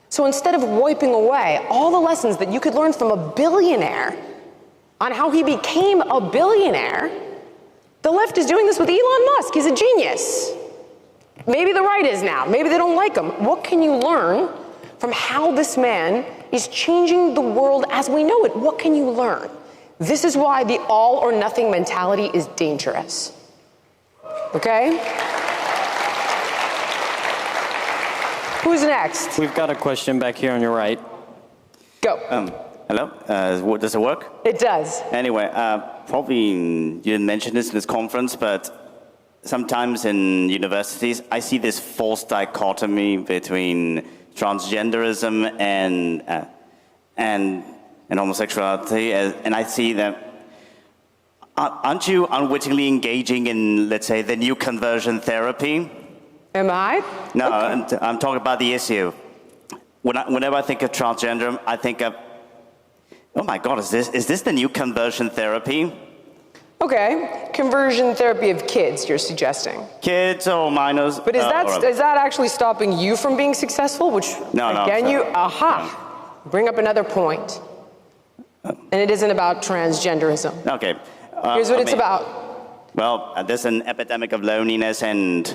So instead of wiping away all the lessons that you could learn from a billionaire on how he became a billionaire, the left is doing this with Elon Musk. He's a genius. Maybe the right is now. Maybe they don't like him. What can you learn from how this man is changing the world as we know it? What can you learn? This is why the all or nothing mentality is dangerous. Okay? Who's next? We've got a question back here on your right. Go. Hello? Does it work? It does. Anyway, probably you didn't mention this in this conference, but sometimes in universities, I see this false dichotomy between transgenderism and homosexuality, and I see that. Aren't you unwittingly engaging in, let's say, the new conversion therapy? Am I? No, okay. I'm talking about the issue. Whenever I think of transgender, I think of, oh my God, is this the new conversion therapy? Okay, conversion therapy of kids, you're suggesting. Kids or minors. But is that actually stopping you from being successful? Which, no, again, bring up another point. And it isn't about transgenderism. Okay. Here's what it's about. Well, there's an epidemic of loneliness and...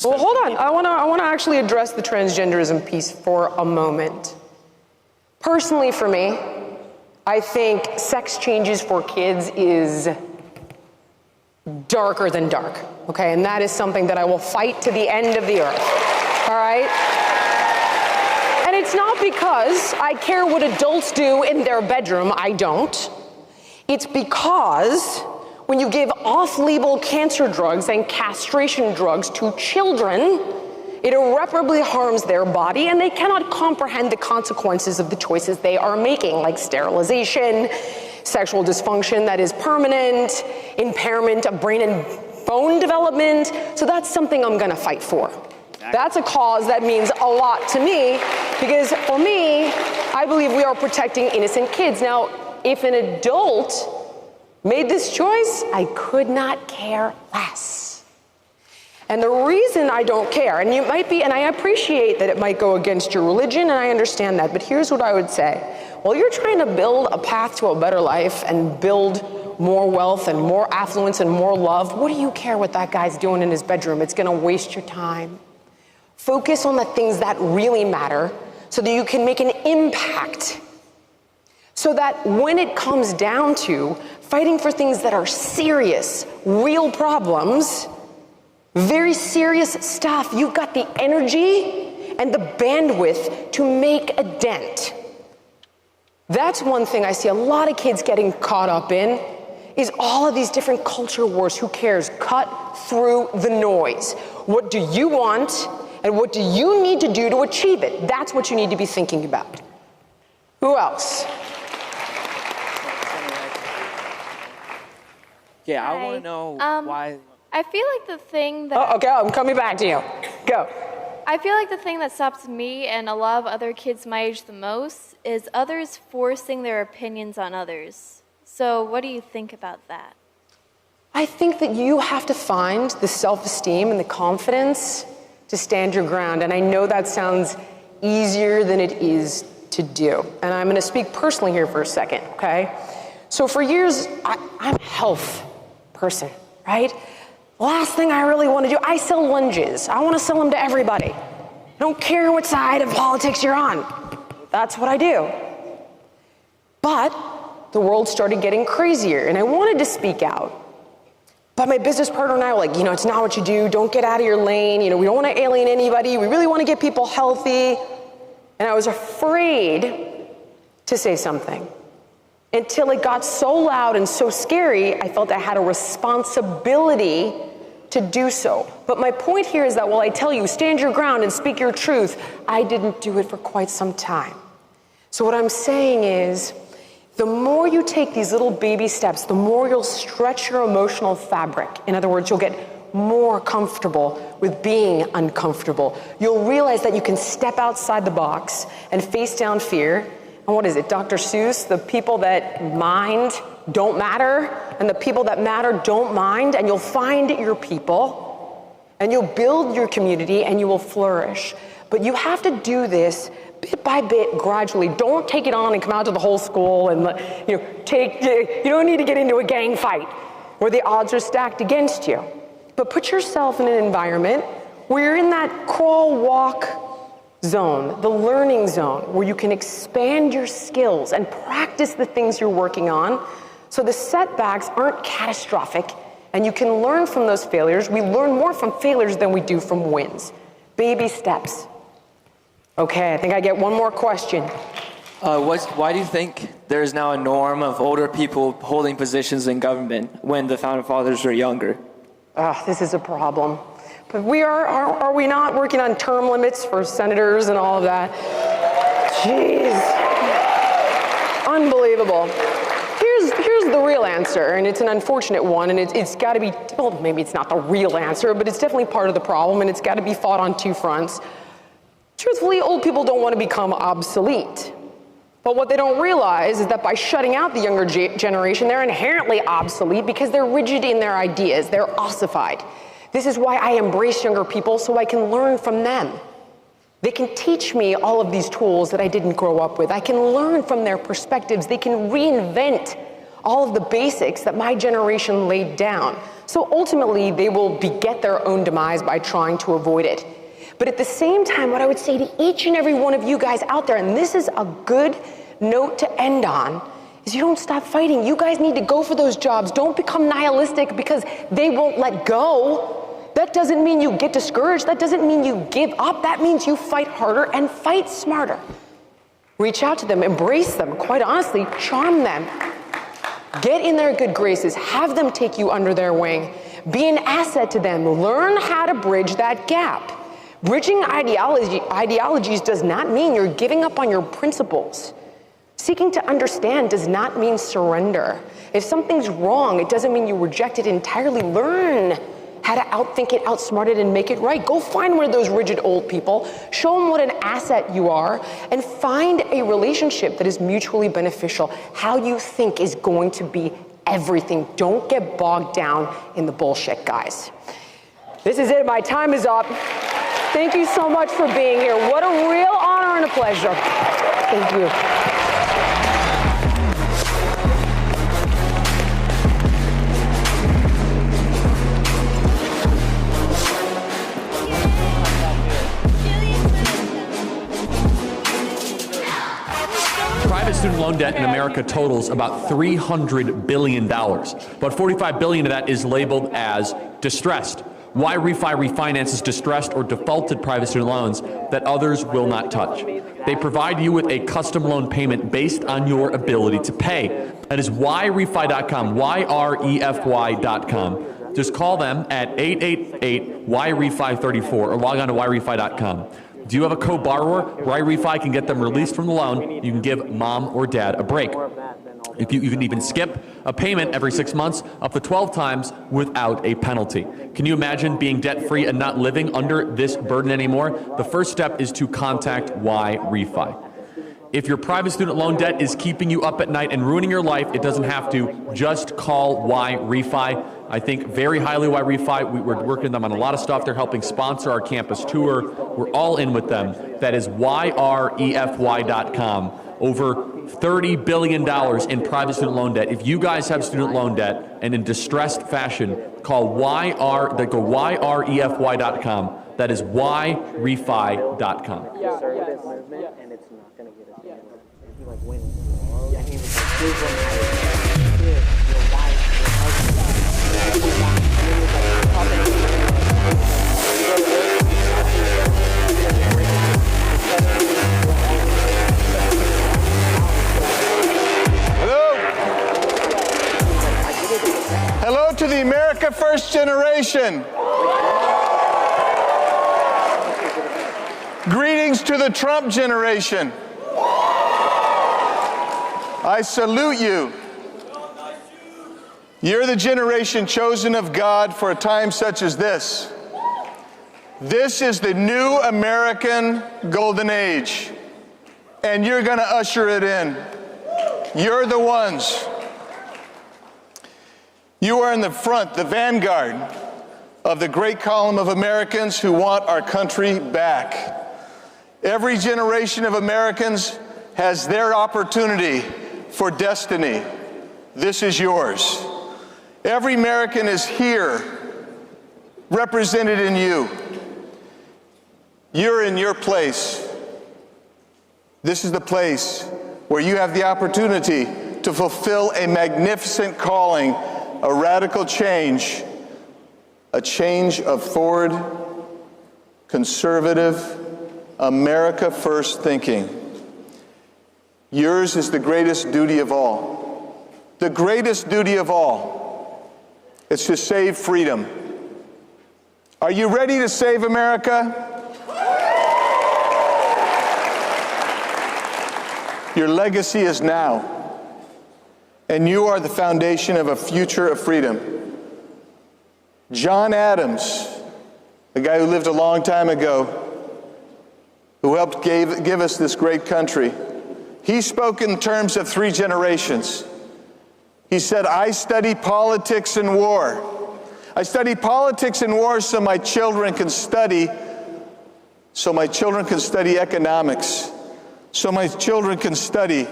Well, hold on. I want to actually address the transgenderism piece for a moment. Personally, for me, I think sex changes for kids is darker than dark, okay? And that is something that I will fight to the end of the earth, all right? And it's not because I care what adults do in their bedroom. I don't. It's because when you give off-label cancer drugs and castration drugs to children, it irreparably harms their body, and they cannot comprehend the consequences of the choices they are making, like sterilization, sexual dysfunction that is permanent, impairment of brain and bone development. So that's something I'm gonna fight for. That's a cause that means a lot to me, because for me, I believe we are protecting innocent kids. Now, if an adult made this choice, I could not care less. And the reason I don't care, and I appreciate that it might go against your religion, and I understand that, but here's what I would say. While you're trying to build a path to a better life and build more wealth and more affluence and more love, what do you care what that guy's doing in his bedroom? It's gonna waste your time. Focus on the things that really matter so that you can make an impact. So that when it comes down to fighting for things that are serious, real problems, very serious stuff, you've got the energy and the bandwidth to make a dent. That's one thing I see a lot of kids getting caught up in, is all of these different culture wars. Who cares? Cut through the noise. What do you want, and what do you need to do to achieve it? That's what you need to be thinking about. Who else? Yeah, I want to know why. I feel like the thing that... Oh, okay, I'm coming back to you. Go. I feel like the thing that stops me and a lot of other kids my age the most is others forcing their opinions on others. So what do you think about that? I think that you have to find the self-esteem and the confidence to stand your ground. And I know that sounds easier than it is to do. And I'm going to speak personally here for a second, okay? So for years, I'm a health person, right? Last thing I really want to do, I sell lunges. I want to sell them to everybody. I don't care what side of politics you're on. That's what I do. But the world started getting crazier, and I wanted to speak out. But my business partner and I were like, it's not what you do. Don't get out of your lane. We don't want to alienate anybody. We really want to get people healthy. And I was afraid to say something until it got so loud and so scary, I felt I had a responsibility to do so. But my point here is that while I tell you, stand your ground and speak your truth, I didn't do it for quite some time. So what I'm saying is, the more you take these little baby steps, the more you'll stretch your emotional fabric. In other words, you'll get more comfortable with being uncomfortable. You'll realize that you can step outside the box and face down fear. And what is it, Dr. Seuss? The people that mind don't matter, and the people that matter don't mind, and you'll find your people, and you'll build your community, and you will flourish. But you have to do this bit by bit, gradually. Don't take it on and come out to the whole school and you don't need to get into a gang fight where the odds are stacked against you. But put yourself in an environment where you're in that crawl, walk zone, the learning zone, where you can expand your skills and practice the things you're working on so the setbacks aren't catastrophic and you can learn from those failures. We learn more from failures than we do from wins. Baby steps. Okay, I think I get one more question. Why do you think there is now a norm of older people holding positions in government when the Founding Fathers were younger? This is a problem. But are we not working on term limits for senators and all of that? Jeez. Unbelievable. Here's the real answer, and it's an unfortunate one, and it's got to be, well, maybe it's not the real answer, but it's definitely part of the problem, and it's got to be fought on two fronts. Truthfully, old people don't want to become obsolete. But what they don't realize is that by shutting out the younger generation, they're inherently obsolete because they're rigid in their ideas. They're ossified. This is why I embrace younger people, so I can learn from them. They can teach me all of these tools that I didn't grow up with. I can learn from their perspectives. They can reinvent all of the basics that my generation laid down. So ultimately, they will beget their own demise by trying to avoid it. But at the same time, what I would say to each and every one of you guys out there, and this is a good note to end on, is you don't stop fighting. You guys need to go for those jobs. Don't become nihilistic because they won't let go. That doesn't mean you get discouraged. That doesn't mean you give up. That means you fight harder and fight smarter. Reach out to them, embrace them, quite honestly, charm them. Get in their good graces, have them take you under their wing. Be an asset to them. Learn how to bridge that gap. Bridging ideologies does not mean you're giving up on your principles. Seeking to understand does not mean surrender. If something's wrong, it doesn't mean you reject it entirely. Learn how to outthink it, outsmart it, and make it right. Go find one of those rigid old people, show them what an asset you are, and find a relationship that is mutually beneficial. How you think is going to be everything. Don't get bogged down in the bullshit, guys. This is it. My time is up. Thank you so much for being here. What a real honor and a pleasure. Thank you. Private student loan debt in America totals about $300 billion, but $45 billion of that is labeled as distressed. Why Refi refinances distressed or defaulted private student loans that others will not touch. They provide you with a custom loan payment based on your ability to pay. That is whyrefi.com, YREFY.com. Just call them at 888-YREFI34 or log on to YREFI.com. Do you have a co-borrower? YREFI can get them released from the loan. You can give mom or dad a break. If you can even skip a payment every 6 months, up to 12 times without a penalty. Can you imagine being debt-free and not living under this burden anymore? The first step is to contact YREFI. If your private student loan debt is keeping you up at night and ruining your life, it doesn't have to. Just call YREFI. I think very highly YREFI. We're working with them on a lot of stuff. They're helping sponsor our campus tour. We're all in with them. That is YREFY.com. Over $30 billion in private student loan debt. If you guys have student loan debt and in distressed fashion, call YREFY.com. That is YREFI.com. Hello to the America First generation. Greetings to the Trump generation. I salute you. You're the generation chosen of God for a time such as this. This is the new American golden age, and you're going to usher it in. You're the ones. You are in the front, the vanguard of the great column of Americans who want our country back. Every generation of Americans has their opportunity for destiny. This is yours. Every American is here, represented in you. You're in your place. This is the place where you have the opportunity to fulfill a magnificent calling, a radical change, a change of forward, conservative, America first thinking. Yours is the greatest duty of all. The greatest duty of all. It's to save freedom. Are you ready to save America? Your legacy is now, and you are the foundation of a future of freedom. John Adams, the guy who lived a long time ago, who helped give us this great country, he spoke in terms of 3 generations. He said, I study politics and war. I study politics and war so my children can study economics, so my children can study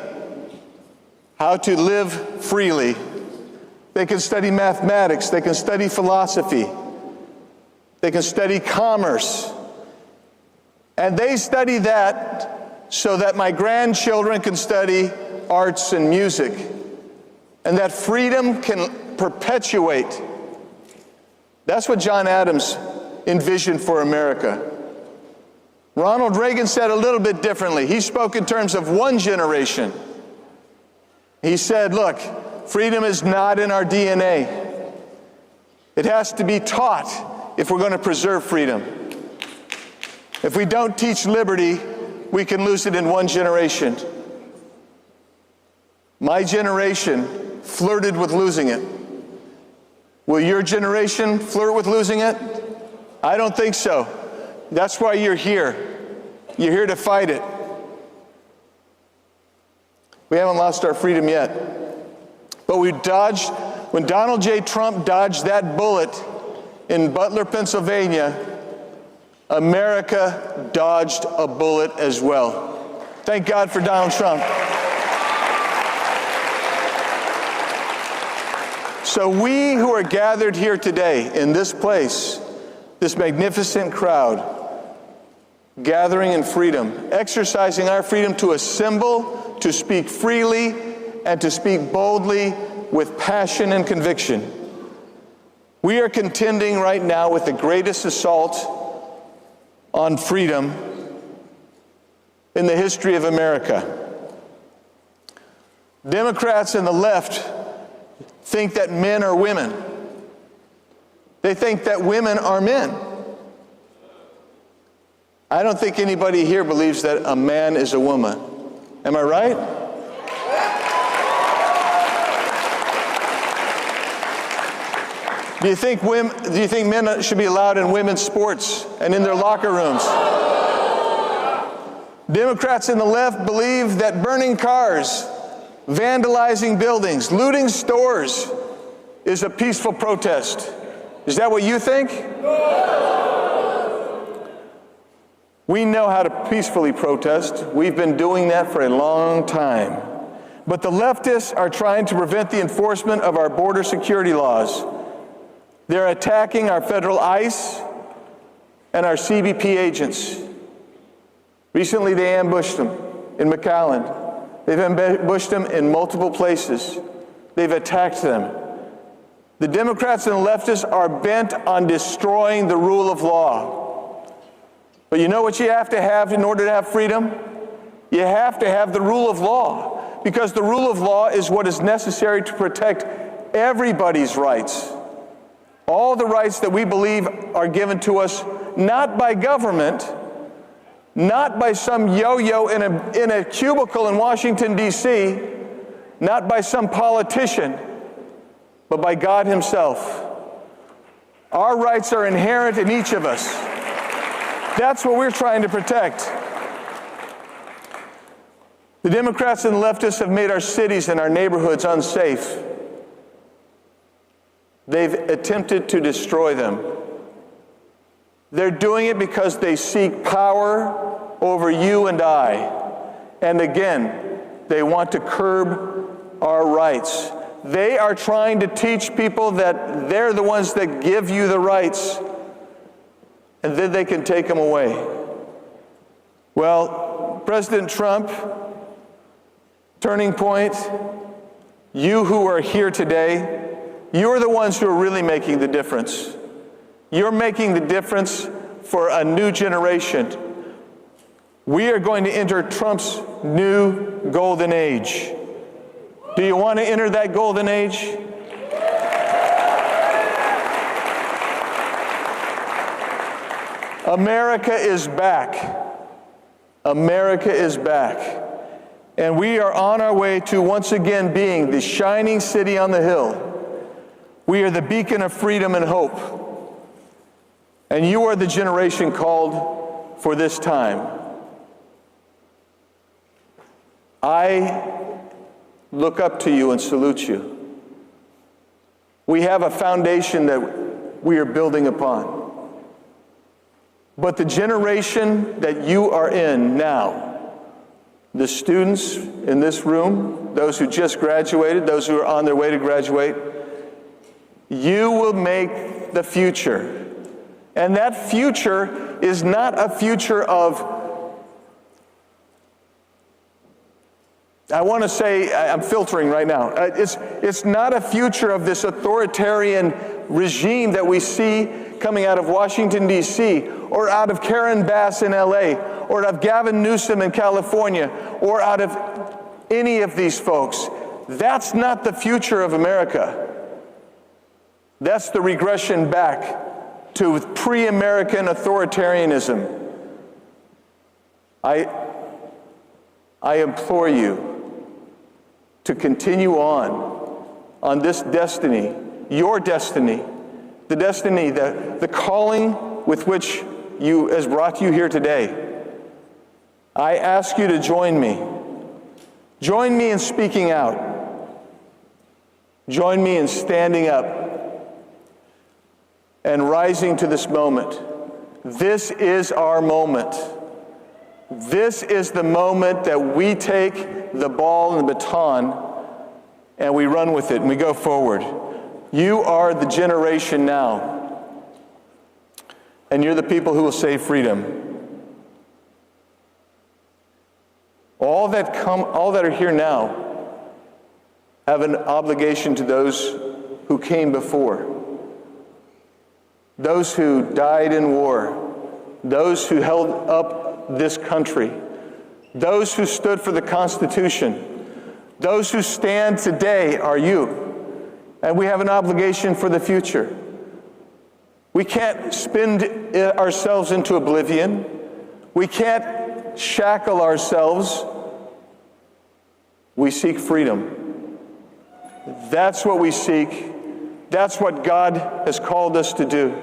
how to live freely. They can study mathematics, they can study philosophy, they can study commerce. And they study that so that my grandchildren can study arts and music, and that freedom can perpetuate. That's what John Adams envisioned for America. Ronald Reagan said a little bit differently. He spoke in terms of 1 generation. He said, look, freedom is not in our DNA. It has to be taught if we're going to preserve freedom. If we don't teach liberty, we can lose it in 1 generation. My generation flirted with losing it. Will your generation flirt with losing it? I don't think so. That's why you're here. You're here to fight it. We haven't lost our freedom yet. But when Donald J. Trump dodged that bullet in Butler, Pennsylvania, America dodged a bullet as well. Thank God for Donald Trump. So we who are gathered here today in this place, this magnificent crowd, gathering in freedom, exercising our freedom to assemble, to speak freely, and to speak boldly with passion and conviction. We are contending right now with the greatest assault on freedom in the history of America. Democrats and the left think that men are women. They think that women are men. I don't think anybody here believes that a man is a woman. Am I right? Do you think men should be allowed in women's sports and in their locker rooms? Democrats and the left believe that burning cars, vandalizing buildings, looting stores is a peaceful protest. Is that what you think? We know how to peacefully protest. We've been doing that for a long time. But the leftists are trying to prevent the enforcement of our border security laws. They're attacking our federal ICE and our CBP agents. Recently, they ambushed them in McAllen. They've ambushed them in multiple places. They've attacked them. The Democrats and the leftists are bent on destroying the rule of law. But you know what you have to have in order to have freedom? You have to have the rule of law, because the rule of law is what is necessary to protect everybody's rights. All the rights that we believe are given to us, not by government, not by some yo-yo in a cubicle in Washington, D.C., not by some politician, but by God Himself. Our rights are inherent in each of us. That's what we're trying to protect. The Democrats and the leftists have made our cities and our neighborhoods unsafe. They've attempted to destroy them. They're doing it because they seek power over you and I. And again, they want to curb our rights. They are trying to teach people that they're the ones that give you the rights, and then they can take them away. Well, President Trump, Turning Point, you who are here today, you're the ones who are really making the difference. You're making the difference for a new generation. We are going to enter Trump's new golden age. Do you want to enter that golden age? America is back. America is back. And we are on our way to once again being the shining city on the hill. We are the beacon of freedom and hope. And you are the generation called for this time. I look up to you and salute you. We have a foundation that we are building upon. But the generation that you are in now, the students in this room, those who just graduated, those who are on their way to graduate, you will make the future. And that future is not a future of, I want to say, I'm filtering right now. It's not a future of this authoritarian regime that we see coming out of Washington, D.C., or out of Karen Bass in L.A., or out of Gavin Newsom in California, or out of any of these folks. That's not the future of America. That's the regression back to pre-American authoritarianism. I implore you to continue on this destiny, your destiny, the destiny, the calling with which has brought you here today. I ask you to join me. Join me in speaking out. Join me in standing up and rising to this moment. This is our moment. This is the moment that we take the ball and the baton and we run with it and we go forward. You are the generation now. And you're the people who will save freedom. All that are here now have an obligation to those who came before. Those who died in war, those who held up this country, those who stood for the Constitution, those who stand today are you. And we have an obligation for the future. We can't spin ourselves into oblivion. We can't shackle ourselves. We seek freedom. That's what we seek. That's what God has called us to do.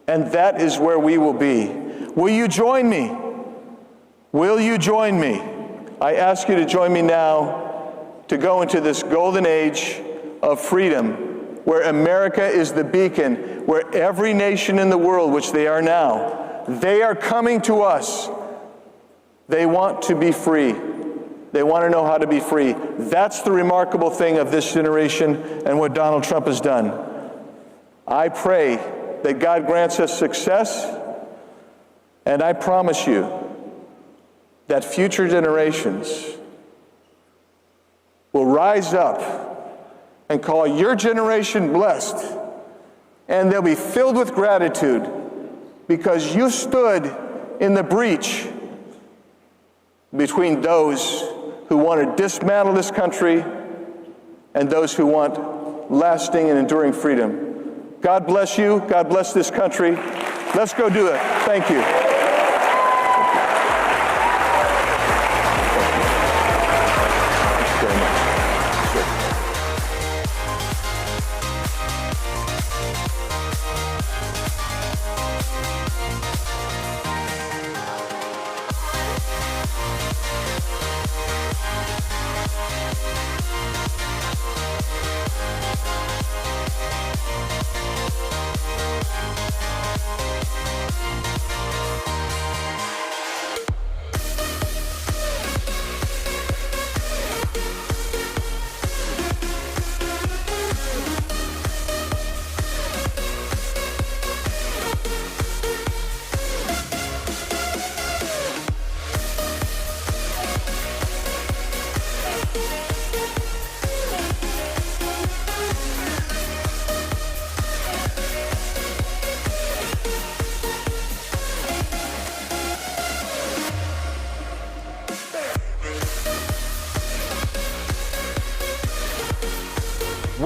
And that is where we will be. Will you join me? Will you join me? I ask you to join me now to go into this golden age of freedom where America is the beacon, where every nation in the world, which they are now, they are coming to us. They want to be free. They want to know how to be free. That's the remarkable thing of this generation and what Donald Trump has done. I pray that God grants us success, and I promise you that future generations will rise up and call your generation blessed, and they'll be filled with gratitude because you stood in the breach between those who want to dismantle this country and those who want lasting and enduring freedom. God bless you. God bless this country. Let's go do it. Thank you.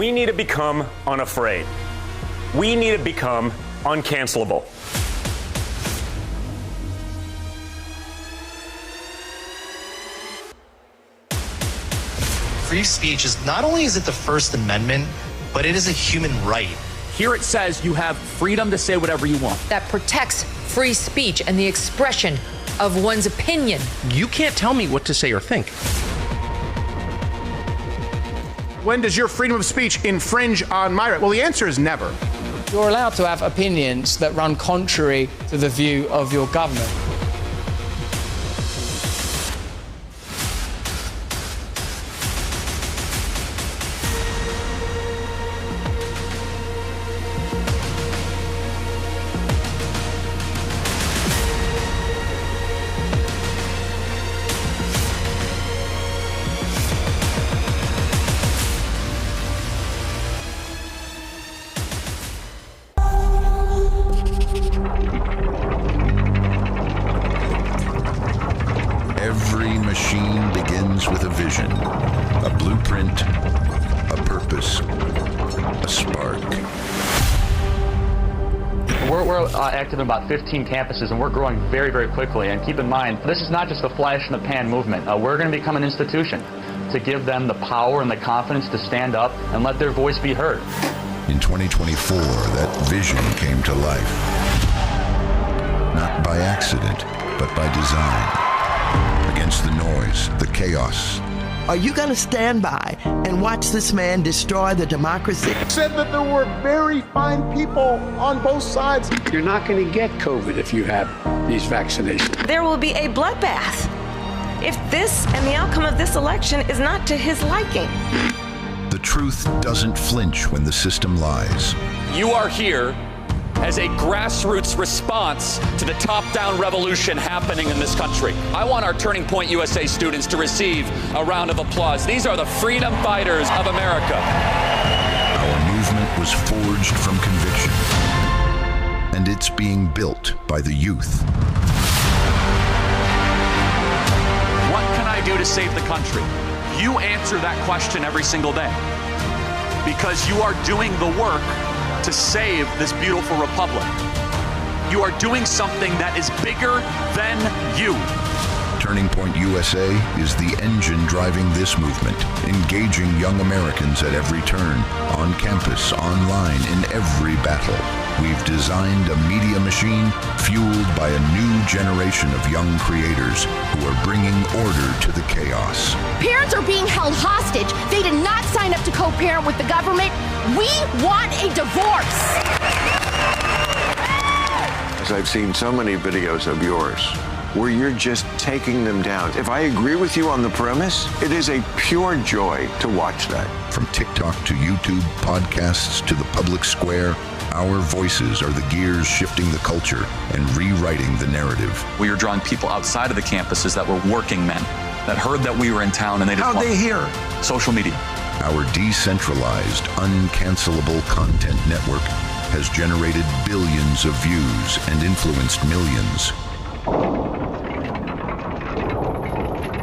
We need to become unafraid. We need to become uncancelable. Free speech is not only is it the First Amendment, but it is a human right. Here it says you have freedom to say whatever you want. That protects free speech and the expression of one's opinion. You can't tell me what to say or think. When does your freedom of speech infringe on my right? Well, the answer is never. You're allowed to have opinions that run contrary to the view of your government. Every machine begins with a vision, a blueprint, a purpose, a spark. We're active in about 15 campuses, and we're growing very, very quickly. And keep in mind, this is not just a flash in the pan movement. We're going to become an institution to give them the power and the confidence to stand up and let their voice be heard. In 2024, that vision came to life. Not by accident, but by design. Against the noise, the chaos. Are you going to stand by and watch this man destroy the democracy? Said that there were very fine people on both sides. You're not going to get COVID if you have these vaccinations. There will be a bloodbath if this and the outcome of this election is not to his liking. The truth doesn't flinch when the system lies. You are here as a grassroots response to the top-down revolution happening in this country. I want our Turning Point USA students to receive a round of applause. These are the freedom fighters of America. Our movement was forged from conviction, and it's being built by the youth. What can I do to save the country? You answer that question every single day, because you are doing the work to save this beautiful republic. You are doing something that is bigger than you. Turning Point USA is the engine driving this movement, engaging young Americans at every turn, on campus, online, in every battle. We've designed a media machine fueled by a new generation of young creators who are bringing order to the chaos. Parents are being held hostage. They did not sign up to co-parent with the government. We want a divorce. As I've seen so many videos of yours where you're just taking them down. If I agree with you on the premise, it is a pure joy to watch that. From TikTok to YouTube, podcasts to the public square, our voices are the gears shifting the culture and rewriting the narrative. We are drawing people outside of the campuses that were working men, that heard that we were in town and they just How'd they hear? Social media. Our decentralized, uncancelable content network has generated billions of views and influenced millions.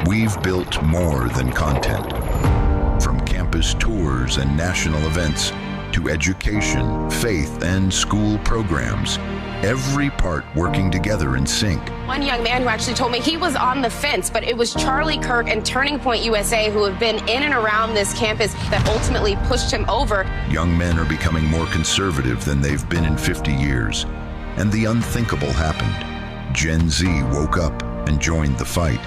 We've built more than content. From campus tours and national events to education, faith, and school programs, every part working together in sync. One young man who actually told me he was on the fence, but it was Charlie Kirk and Turning Point USA who have been in and around this campus that ultimately pushed him over. Young men are becoming more conservative than they've been in 50 years. And the unthinkable happened. Gen Z woke up and joined the fight.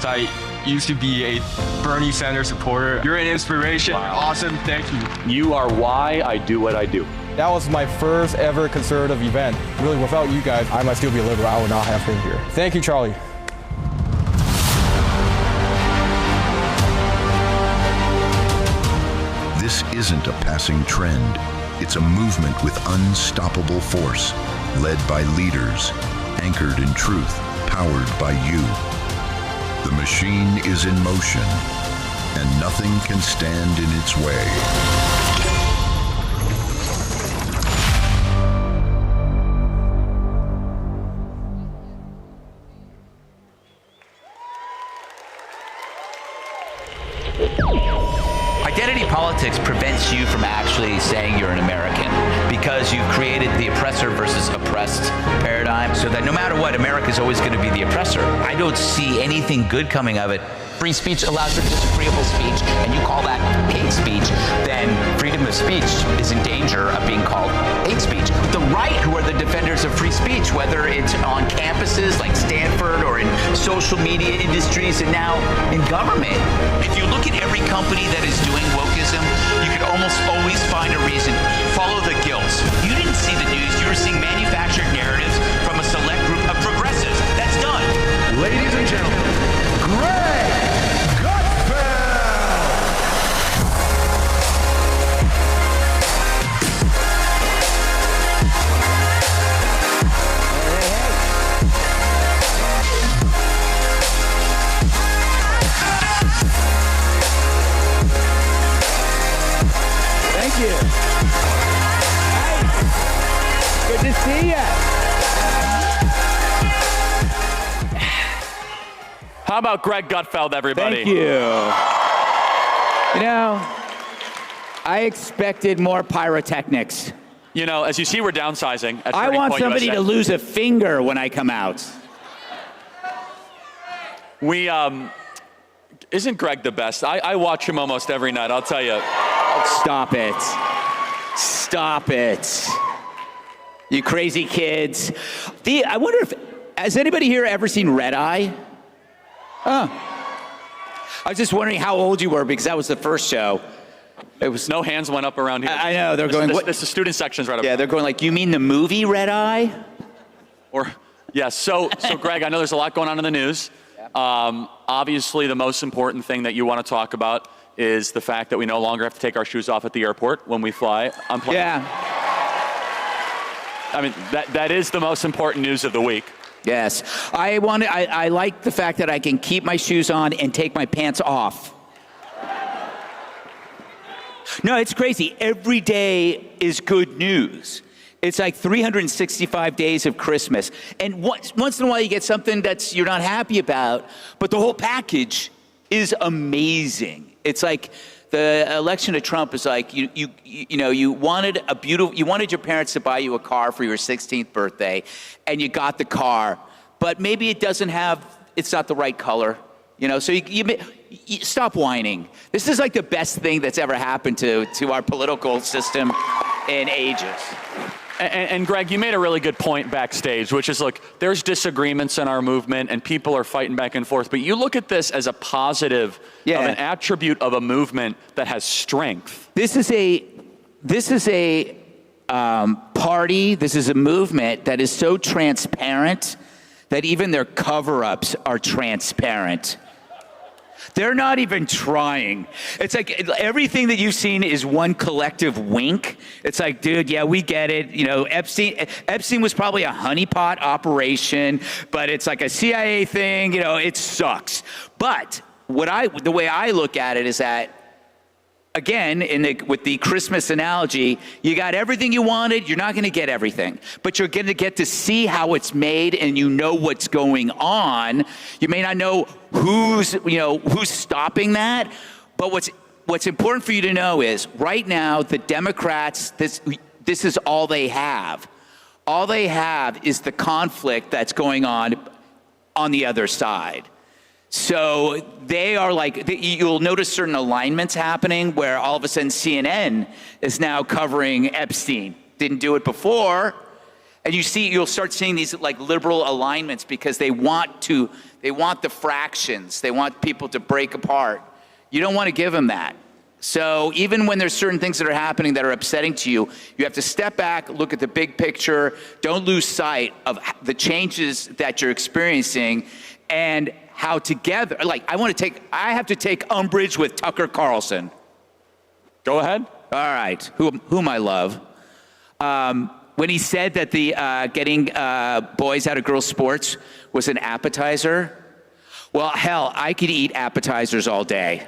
I used to be a Bernie Sanders supporter. You're an inspiration. Awesome, thank you. You are why I do what I do. That was my first ever conservative event. Really, without you guys, I might still be a liberal. I would not have been here. Thank you, Charlie. This isn't a passing trend. It's a movement with unstoppable force, led by leaders, anchored in truth, powered by you. The machine is in motion, and nothing can stand in its way. Identity politics politics prevents you from actually saying you're an American, because you've created the oppressor versus oppressed paradigm, so that no matter what, America is always going to be the oppressor. I don't see anything good coming of it. Free speech allows for disagreeable speech, and you call that hate speech, then freedom of speech is in danger of being called hate speech. The right, who are the defenders of free speech, whether it's on campuses like Stanford or in social media industries and now in government. If you look at every company that is doing wokeism, you could almost always find a reason. Follow the guilt. You didn't see the news. You were seeing manufactured narratives from a select group of progressives. That's done. Ladies and gentlemen, Greg Thank you. Hey, good to see you. How about Greg Gutfeld, everybody? Thank you. You know, I expected more pyrotechnics. You know, as you see, we're downsizing. At I want somebody USA. to lose a finger when I come out. We, isn't Greg the best? I watch him almost every night, I'll tell you. Stop it. Stop it. You crazy kids. I wonder if, has anybody here ever seen Red Eye? Oh. I was just wondering how old you were, because that was the first show. It was no hands went up around here. I know, they're going, what? This the student section's right up. Yeah, they're going like, you mean the movie Red Eye? Or, yes, so Greg, I know there's a lot going on in the news. Obviously, the most important thing that you want to talk about is the fact that we no longer have to take our shoes off at the airport when we fly on planes. Yeah. I mean, that is the most important news of the week. Yes. I like the fact that I can keep my shoes on and take my pants off. No, it's crazy. Every day is good news. It's like 365 days of Christmas. And once in a while you get something that's you're not happy about, but the whole package is amazing. It's like the election of Trump is like you wanted your parents to buy you a car for your 16th birthday, and you got the car, but maybe it's not the right color. You know, so you stop whining. This is like the best thing that's ever happened to our political system in ages. And Greg, you made a really good point backstage, which is, look, there's disagreements in our movement and people are fighting back and forth, but you look at this as a positive of an attribute of a movement that has strength. This is a party, this is a movement that is so transparent that even their cover-ups are transparent. They're not even trying. It's like everything that you've seen is one collective wink. It's like, dude, yeah, we get it. You know, Epstein was probably a honeypot operation, but it's like a CIA thing. You know, it sucks. But the way I look at it is that, again, with the Christmas analogy, you got everything you wanted. You're not going to get everything, but you're going to get to see how it's made, and you know what's going on. You may not know who's stopping that, but what's important for you to know is right now the Democrats. This is all they have. All they have is the conflict that's going on the other side. So they are like, you'll notice certain alignments happening where all of a sudden CNN is now covering Epstein. Didn't do it before. And you'll start seeing these like liberal alignments because they want the fractions. They want people to break apart. You don't want to give them that. So even when there's certain things that are happening that are upsetting to you, you have to step back, look at the big picture. Don't lose sight of the changes that you're experiencing and how together, like I have to take umbrage with Tucker Carlson. Go ahead. All right, whom I love. When he said that the getting boys out of girls' sports was an appetizer, well, hell, I could eat appetizers all day.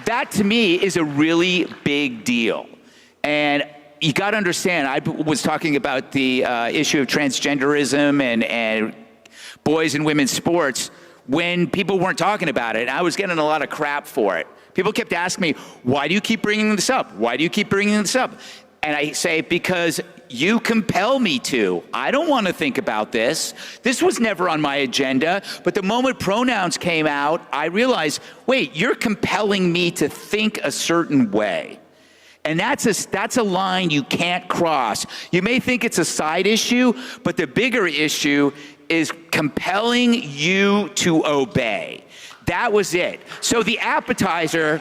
That to me is a really big deal. And you got to understand, I was talking about the issue of transgenderism and boys and women's sports. when people weren't talking about it. I was getting a lot of crap for it. People kept asking me, why do you keep bringing this up? Why do you keep bringing this up? And I say, because you compel me to. I don't want to think about this. This was never on my agenda. But the moment pronouns came out, I realized, wait, you're compelling me to think a certain way. And that's a line you can't cross. You may think it's a side issue, but the bigger issue is compelling you to obey. That was it. So the appetizer,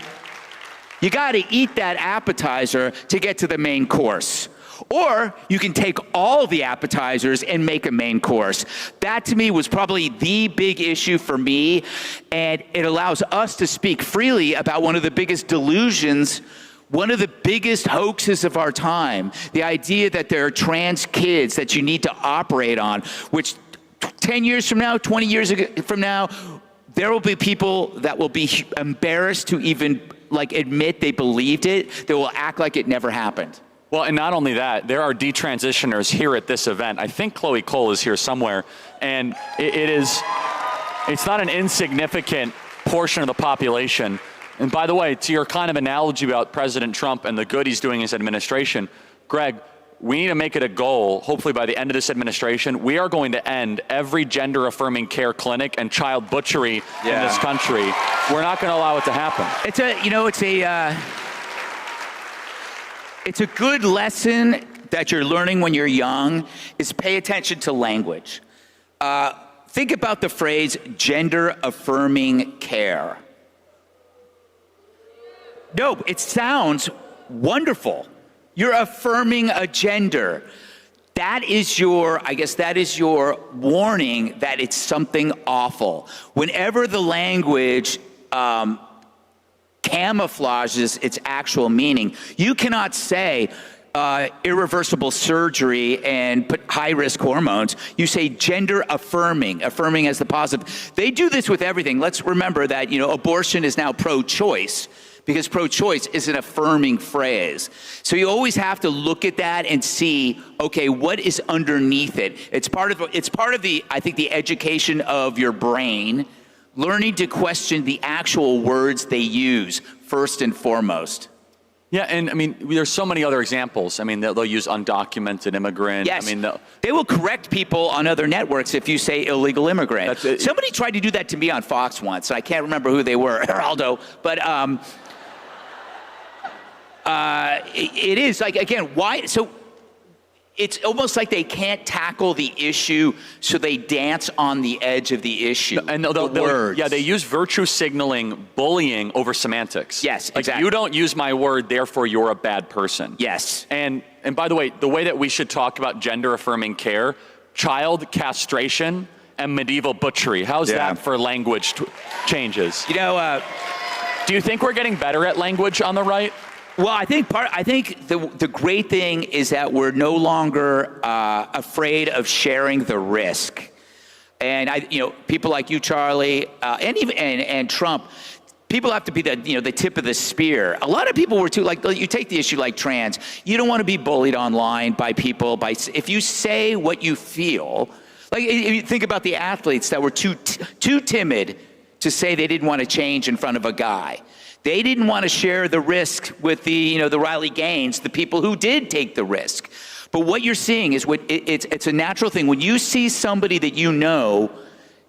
you got to eat that appetizer to get to the main course. Or you can take all the appetizers and make a main course. That to me was probably the big issue for me, and it allows us to speak freely about one of the biggest delusions, one of the biggest hoaxes of our time, the idea that there are trans kids that you need to operate on, which 10 years from now, 20 years from now, there will be people that will be embarrassed to even admit they believed it. They will act like it never happened. Well, and not only that, there are detransitioners here at this event. I think Chloe Cole is here somewhere, and it's not an insignificant portion of the population. And by the way, to your kind of analogy about President Trump and the good he's doing in his administration, Greg, we need to make it a goal, hopefully by the end of this administration, we are going to end every gender-affirming care clinic and child butchery in this country. We're not going to allow it to happen. It's a good lesson that you're learning when you're young is pay attention to language. Think about the phrase gender-affirming care. No, it sounds wonderful. You're affirming a gender. That is your warning that it's something awful. Whenever the language camouflages its actual meaning, you cannot say irreversible surgery and put high-risk hormones. You say gender affirming as the positive. They do this with everything. Let's remember that, abortion is now pro-choice, because pro-choice is an affirming phrase. So you always have to look at that and see, okay, what is underneath it? It's part of the, I think, the education of your brain, learning to question the actual words they use first and foremost. Yeah, and I mean, there's so many other examples. I mean, they'll use undocumented immigrant. Yes, I mean, they will correct people on other networks if you say illegal immigrant. Somebody tried to do that to me on Fox once. I can't remember who they were, Geraldo, but it is like, again, why? So it's almost like they can't tackle the issue, so they dance on the edge of the issue. And words. Yeah, they use virtue signaling, bullying over semantics. Yes, like, exactly. You don't use my word, therefore you're a bad person. Yes. And by the way that we should talk about gender-affirming care, child castration and medieval butchery. How's that for language changes? Do you think we're getting better at language on the right? Well, I think the great thing is that we're no longer afraid of sharing the risk, and people like you, Charlie, and Trump. People have to be the tip of the spear. A lot of people were too, you take the issue like trans. You don't want to be bullied online by people if you say what you feel. Like, if you think about the athletes that were too timid to say they didn't want to change in front of a guy. They didn't want to share the risk with the Riley Gaines, the people who did take the risk. But what you're seeing is it's a natural thing. When you see somebody that you know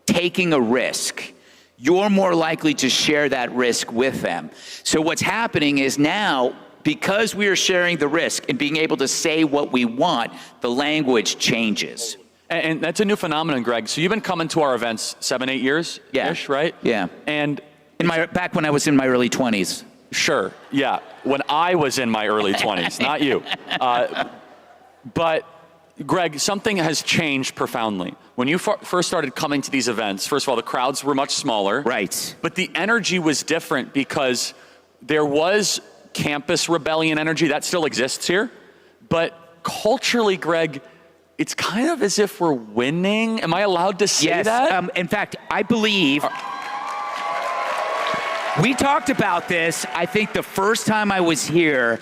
taking a risk, you're more likely to share that risk with them. So what's happening is now, because we are sharing the risk and being able to say what we want, the language changes. And that's a new phenomenon, Greg. So you've been coming to our events 7-8 years-ish, right? Yeah. And back when I was in my early 20s. Sure, yeah. When I was in my early 20s, not you. But, Greg, something has changed profoundly. When you first started coming to these events, first of all, the crowds were much smaller. Right. But the energy was different because there was campus rebellion energy. That still exists here. But culturally, Greg, it's kind of as if we're winning. Am I allowed to say that? Yes. In fact, I believe... We talked about this, I think, the first time I was here,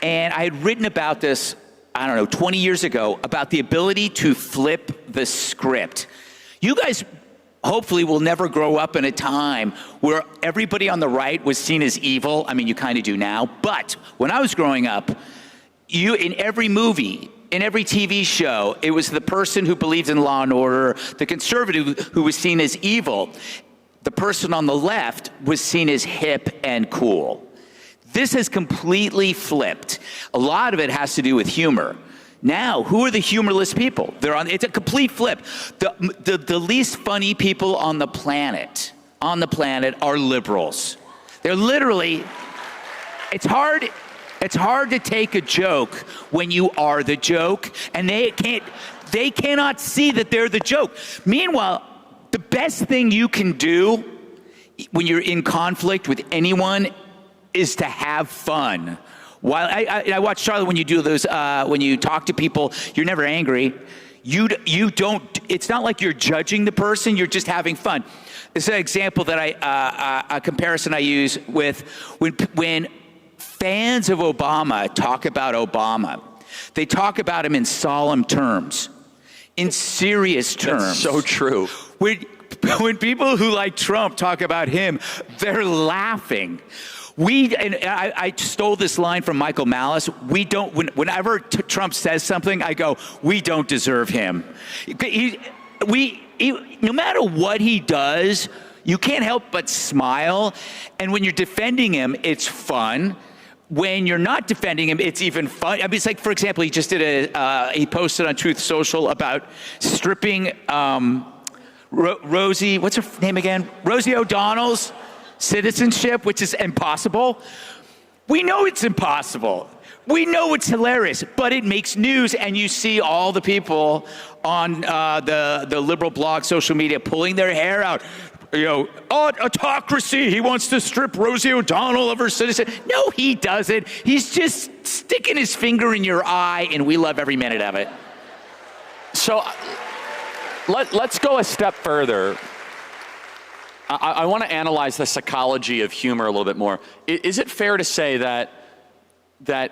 and I had written about this, 20 years ago, about the ability to flip the script. You guys hopefully we'll never grow up in a time where everybody on the right was seen as evil. I mean, you kind of do now. But when I was growing up, in every movie, in every TV show, it was the person who believed in law and order, the conservative who was seen as evil. The person on the left was seen as hip and cool. This has completely flipped. A lot of it has to do with humor. Now, who are the humorless people? It's a complete flip. The least funny people on the planet are liberals. They're literally, it's hard to take a joke when you are the joke, and they cannot see that they're the joke. Meanwhile, the best thing you can do when you're in conflict with anyone is to have fun. While I watch, Charlie, when you do those, when you talk to people, you're never angry. You don't, it's not like you're judging the person, you're just having fun. It's an example that a comparison I use with when fans of Obama talk about Obama, they talk about him in solemn terms, in serious terms. That's so true. When people who like Trump talk about him, they're laughing. I stole this line from Michael Malice. Whenever Trump says something, I go, we don't deserve him. No matter what he does, you can't help but smile. And when you're defending him, it's fun. When you're not defending him, it's even fun. I mean, it's like, for example, he just did he posted on Truth Social about stripping Rosie, what's her name again? Rosie O'Donnell's citizenship, which is impossible. We know it's impossible. We know it's hilarious, but it makes news, and you see all the people on the liberal blog, social media, pulling their hair out. You know, autocracy, he wants to strip Rosie O'Donnell of her citizen. No, he doesn't. He's just sticking his finger in your eye, and we love every minute of it. So let's go a step further. I want to analyze the psychology of humor a little bit more. Is it fair to say that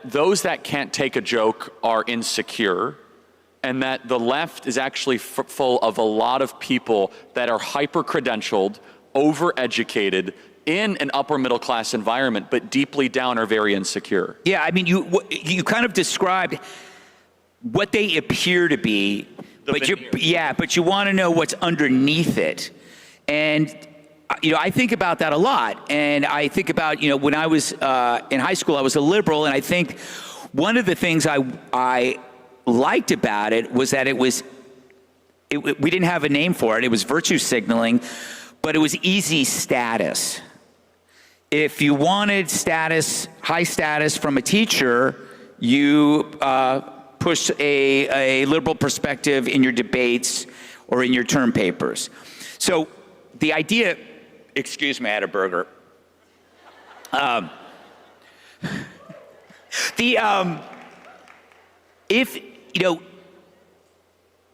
those that can't take a joke are insecure, and that the left is actually full of a lot of people that are hyper-credentialed, overeducated, in an upper middle class environment, but deeply down are very insecure? Yeah, I mean, you kind of described what they appear to be, but you want to know what's underneath it. And I think about that a lot. And I think about, when I was in high school, I was a liberal, and I think one of the things I liked about it was that we didn't have a name for it. It was virtue signaling, but it was easy status. If you wanted high status from a teacher, you pushed a liberal perspective in your debates or in your term papers. So the idea, excuse me, I had a burger.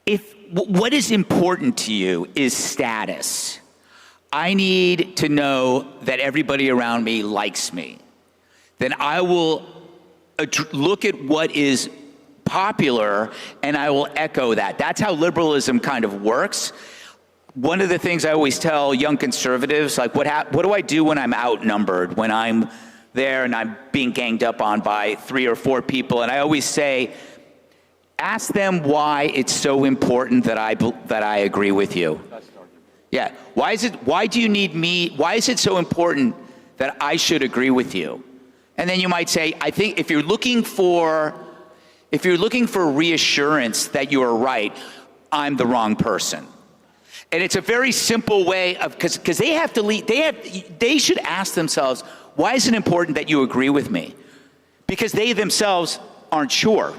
If what is important to you is status, I need to know that everybody around me likes me. Then I will look at what is popular and I will echo that. That's how liberalism kind of works. One of the things I always tell young conservatives, like, what do I do when I'm outnumbered, when I'm there and I'm being ganged up on by 3 or 4 people? And I always say, ask them why it's so important that I agree with you. Yeah. Why do you need me? Why is it so important that I should agree with you? And then you might say, I think if you're looking for reassurance that you are right, I'm the wrong person. And it's a very simple way of, because they have to lead, they should ask themselves, why is it important that you agree with me? Because they themselves aren't sure.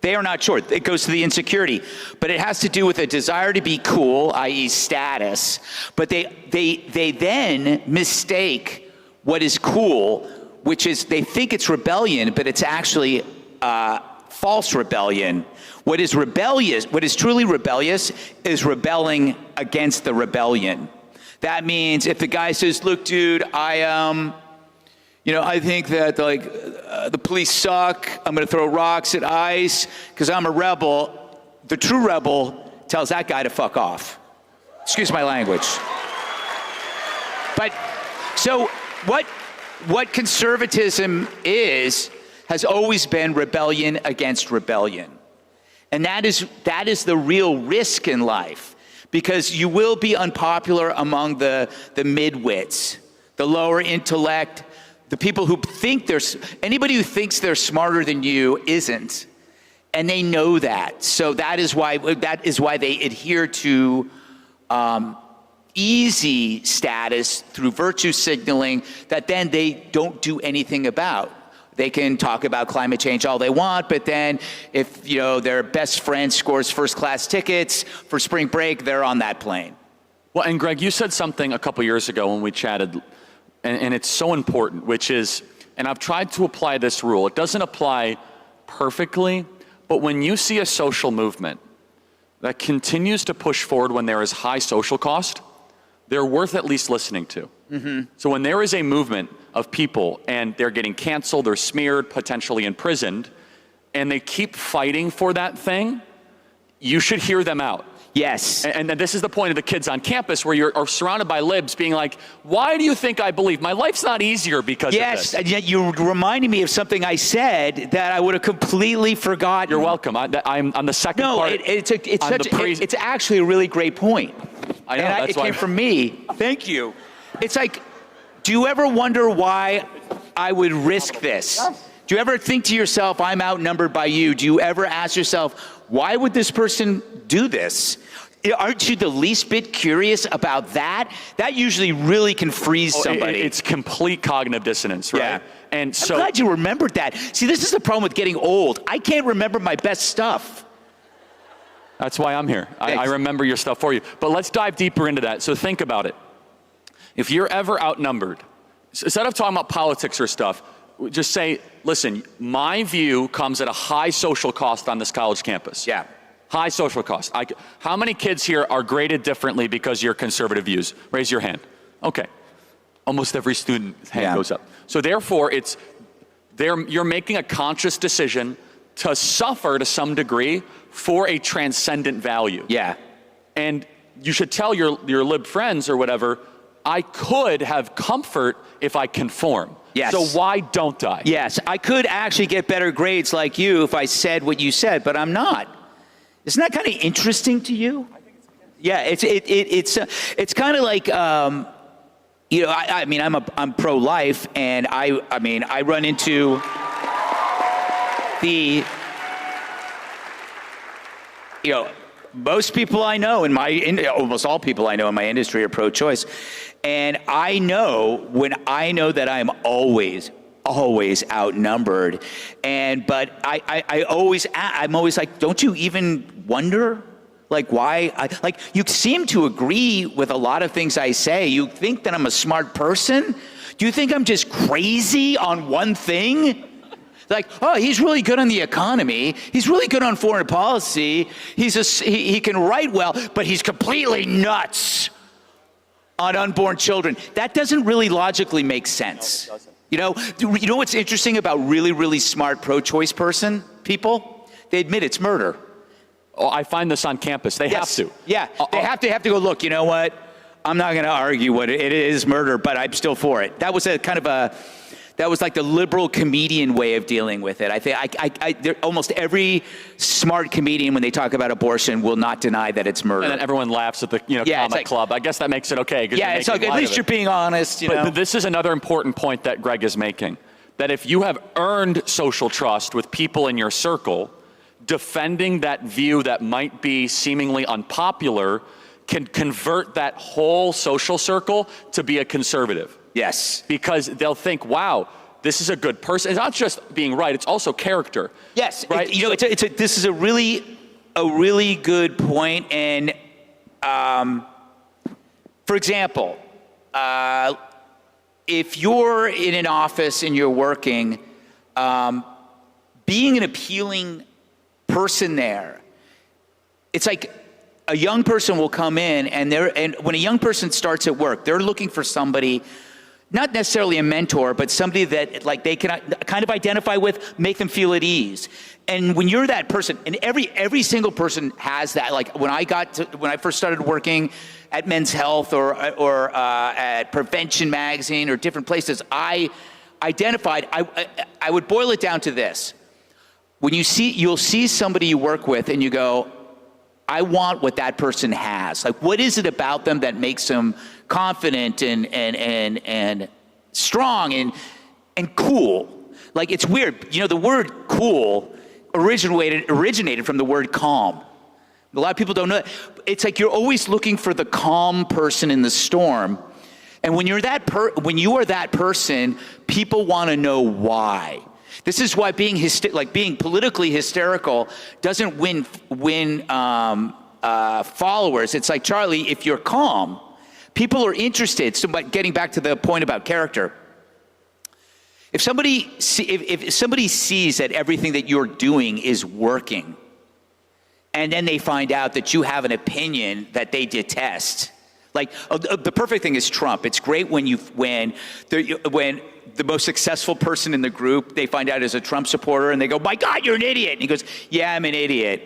They are not sure. It goes to the insecurity. But it has to do with a desire to be cool, i.e. status. But they then mistake what is cool, which is they think it's rebellion, but it's actually false rebellion. What is truly rebellious is rebelling against the rebellion. That means if the guy says, look, dude, I think that the police suck. I'm going to throw rocks at ICE because I'm a rebel. The true rebel tells that guy to fuck off. Excuse my language. But so what conservatism has always been rebellion against rebellion. And that is the real risk in life, because you will be unpopular among the midwits, the lower intellect, the people who think anybody who thinks they're smarter than you isn't. And they know that. So that is why they adhere to easy status through virtue signaling that then they don't do anything about. They can talk about climate change all they want, but then if their best friend scores first-class tickets for spring break, they're on that plane. Well, and Greg, you said something a couple years ago when we chatted, and it's so important, which is, and I've tried to apply this rule. It doesn't apply perfectly, but when you see a social movement that continues to push forward when there is high social cost, they're worth at least listening to. Mm-hmm. So when there is a movement of people and they're getting canceled or smeared, potentially imprisoned, and they keep fighting for that thing, you should hear them out. Yes. And this is the point of the kids on campus, where you're surrounded by libs being like, why do you think I believe? My life's not easier because of this. Yes, and yet you reminded me of something I said that I would have completely forgotten. You're welcome. I'm on the second part. It's actually a really great point. I know, it came from me. Thank you. It's like, do you ever wonder why I would risk this? Do you ever think to yourself, I'm outnumbered by you? Do you ever ask yourself, why would this person do this? Aren't you the least bit curious about that? That usually really can freeze somebody. It's complete cognitive dissonance, right? Yeah. And so, I'm glad you remembered that. See, this is the problem with getting old. I can't remember my best stuff. That's why I'm here. I remember your stuff for you. But let's dive deeper into that. So think about it. If you're ever outnumbered, instead of talking about politics or stuff, just say, listen, my view comes at a high social cost on this college campus. Yeah. High social cost. How many kids here are graded differently because of your conservative views? Raise your hand. Okay. Almost every student's hand goes up. So therefore, you're making a conscious decision to suffer to some degree for a transcendent value. Yeah. And you should tell your lib friends or whatever, I could have comfort if I conform. Yes. So why don't I? Yes, I could actually get better grades like you if I said what you said, but I'm not. Isn't that kind of interesting to you? Yeah, it's kind of like I'm pro-life, and I run into most people I know almost all people I know in my industry are pro-choice, and I know that I'm always outnumbered, but I'm always like, don't you even wonder, like, why? You seem to agree with a lot of things I say. You think that I'm a smart person? Do you think I'm just crazy on one thing? Like, oh, he's really good on the economy. He's really good on foreign policy. He can write well, but he's completely nuts on unborn children. That doesn't really logically make sense. No, it doesn't. You know what's interesting about really, really smart pro-choice people? They admit it's murder. Oh, I find this on campus. They have to. Yeah, they have to go, look, you know what? I'm not going to argue what it is murder, but I'm still for it. That was that was like the liberal comedian way of dealing with it. I think almost every smart comedian, when they talk about abortion, will not deny that it's murder. And then everyone laughs at the comic club. I guess that makes it okay. Yeah, it's like, at least you're being honest. But this is another important point that Greg is making, that if you have earned social trust with people in your circle, defending that view that might be seemingly unpopular can convert that whole social circle to be a conservative. Yes. Because they'll think, wow, this is a good person. It's not just being right, it's also character. Yes. Right? This is a really good point. And for example, if you're in an office and you're working, being an appealing person there, it's like a young person will come in and when a young person starts at work, they're looking for somebody not necessarily a mentor, but somebody that like they can kind of identify with, make them feel at ease. And when you're that person, and every single person has that. Like when I first started working at Men's Health or at Prevention Magazine or different places, I identified. I would boil it down to this: when you'll see somebody you work with, and you go, I want what that person has. Like, what is it about them that makes them confident and strong and cool? Like, it's weird. You know, the word cool originated from the word calm. A lot of people don't know that. It's like you're always looking for the calm person in the storm. And when you are that person, people want to know why. This is why being politically hysterical doesn't win followers. It's like, Charlie, if you're calm, people are interested. So, but getting back to the point about character, if somebody sees that everything that you're doing is working, and then they find out that you have an opinion that they detest, like the perfect thing is Trump. It's great when the most successful person in the group, they find out is a Trump supporter, and they go, "My God, you're an idiot." And he goes, "Yeah, I'm an idiot.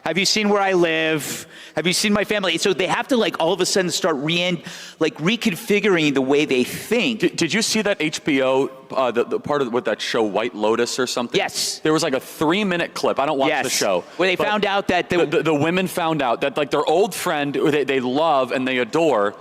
Have you seen where I live? Have you seen my family?" So they have to all of a sudden start reconfiguring the way they think. Did you see that HBO, the part of with that show White Lotus or something? Yes. There was like a 3-minute clip. I don't watch the show. Where they found out that the women found out that their old friend who they love and they adore,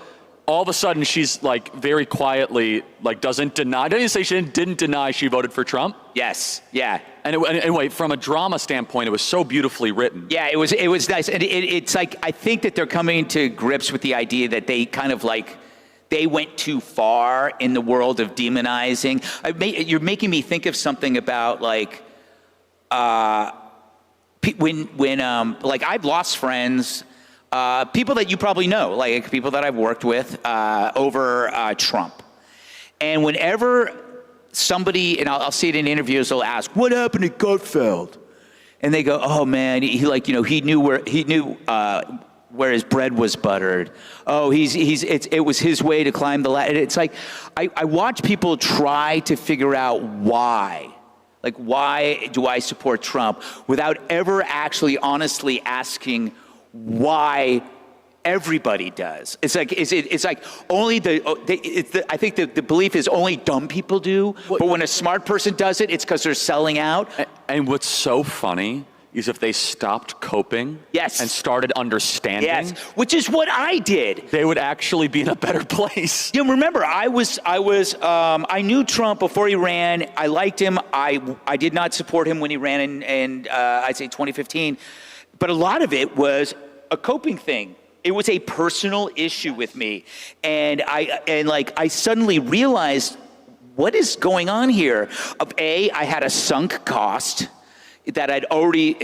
all of a sudden she's very quietly doesn't deny. Didn't say she didn't deny she voted for Trump? Yes. Yeah. And anyway, from a drama standpoint, it was so beautifully written. Yeah, it was nice, and it's like I think that they're coming to grips with the idea that they kind of they went too far in the world of demonizing. You're making me think of something about when I've lost friends. People that you probably know, like people that I've worked with over Trump. And whenever somebody, and I'll see it in interviews, they'll ask, "What happened to Gutfeld?" And they go, "Oh man, he knew where his bread was buttered. Oh, it was his way to climb the ladder." It's like I watch people try to figure out why. Like, why do I support Trump without ever actually honestly asking why everybody does. It's like only I think the belief is only dumb people do, but when a smart person does it, it's because they're selling out. And what's so funny is if they stopped coping and started understanding, which is what I did, they would actually be in a better place. You remember, I knew Trump before he ran. I liked him. I did not support him when he ran in I'd say 2015. But a lot of it was a coping thing. It was a personal issue with me. And I suddenly realized what is going on here. I had a sunk cost that I'd already,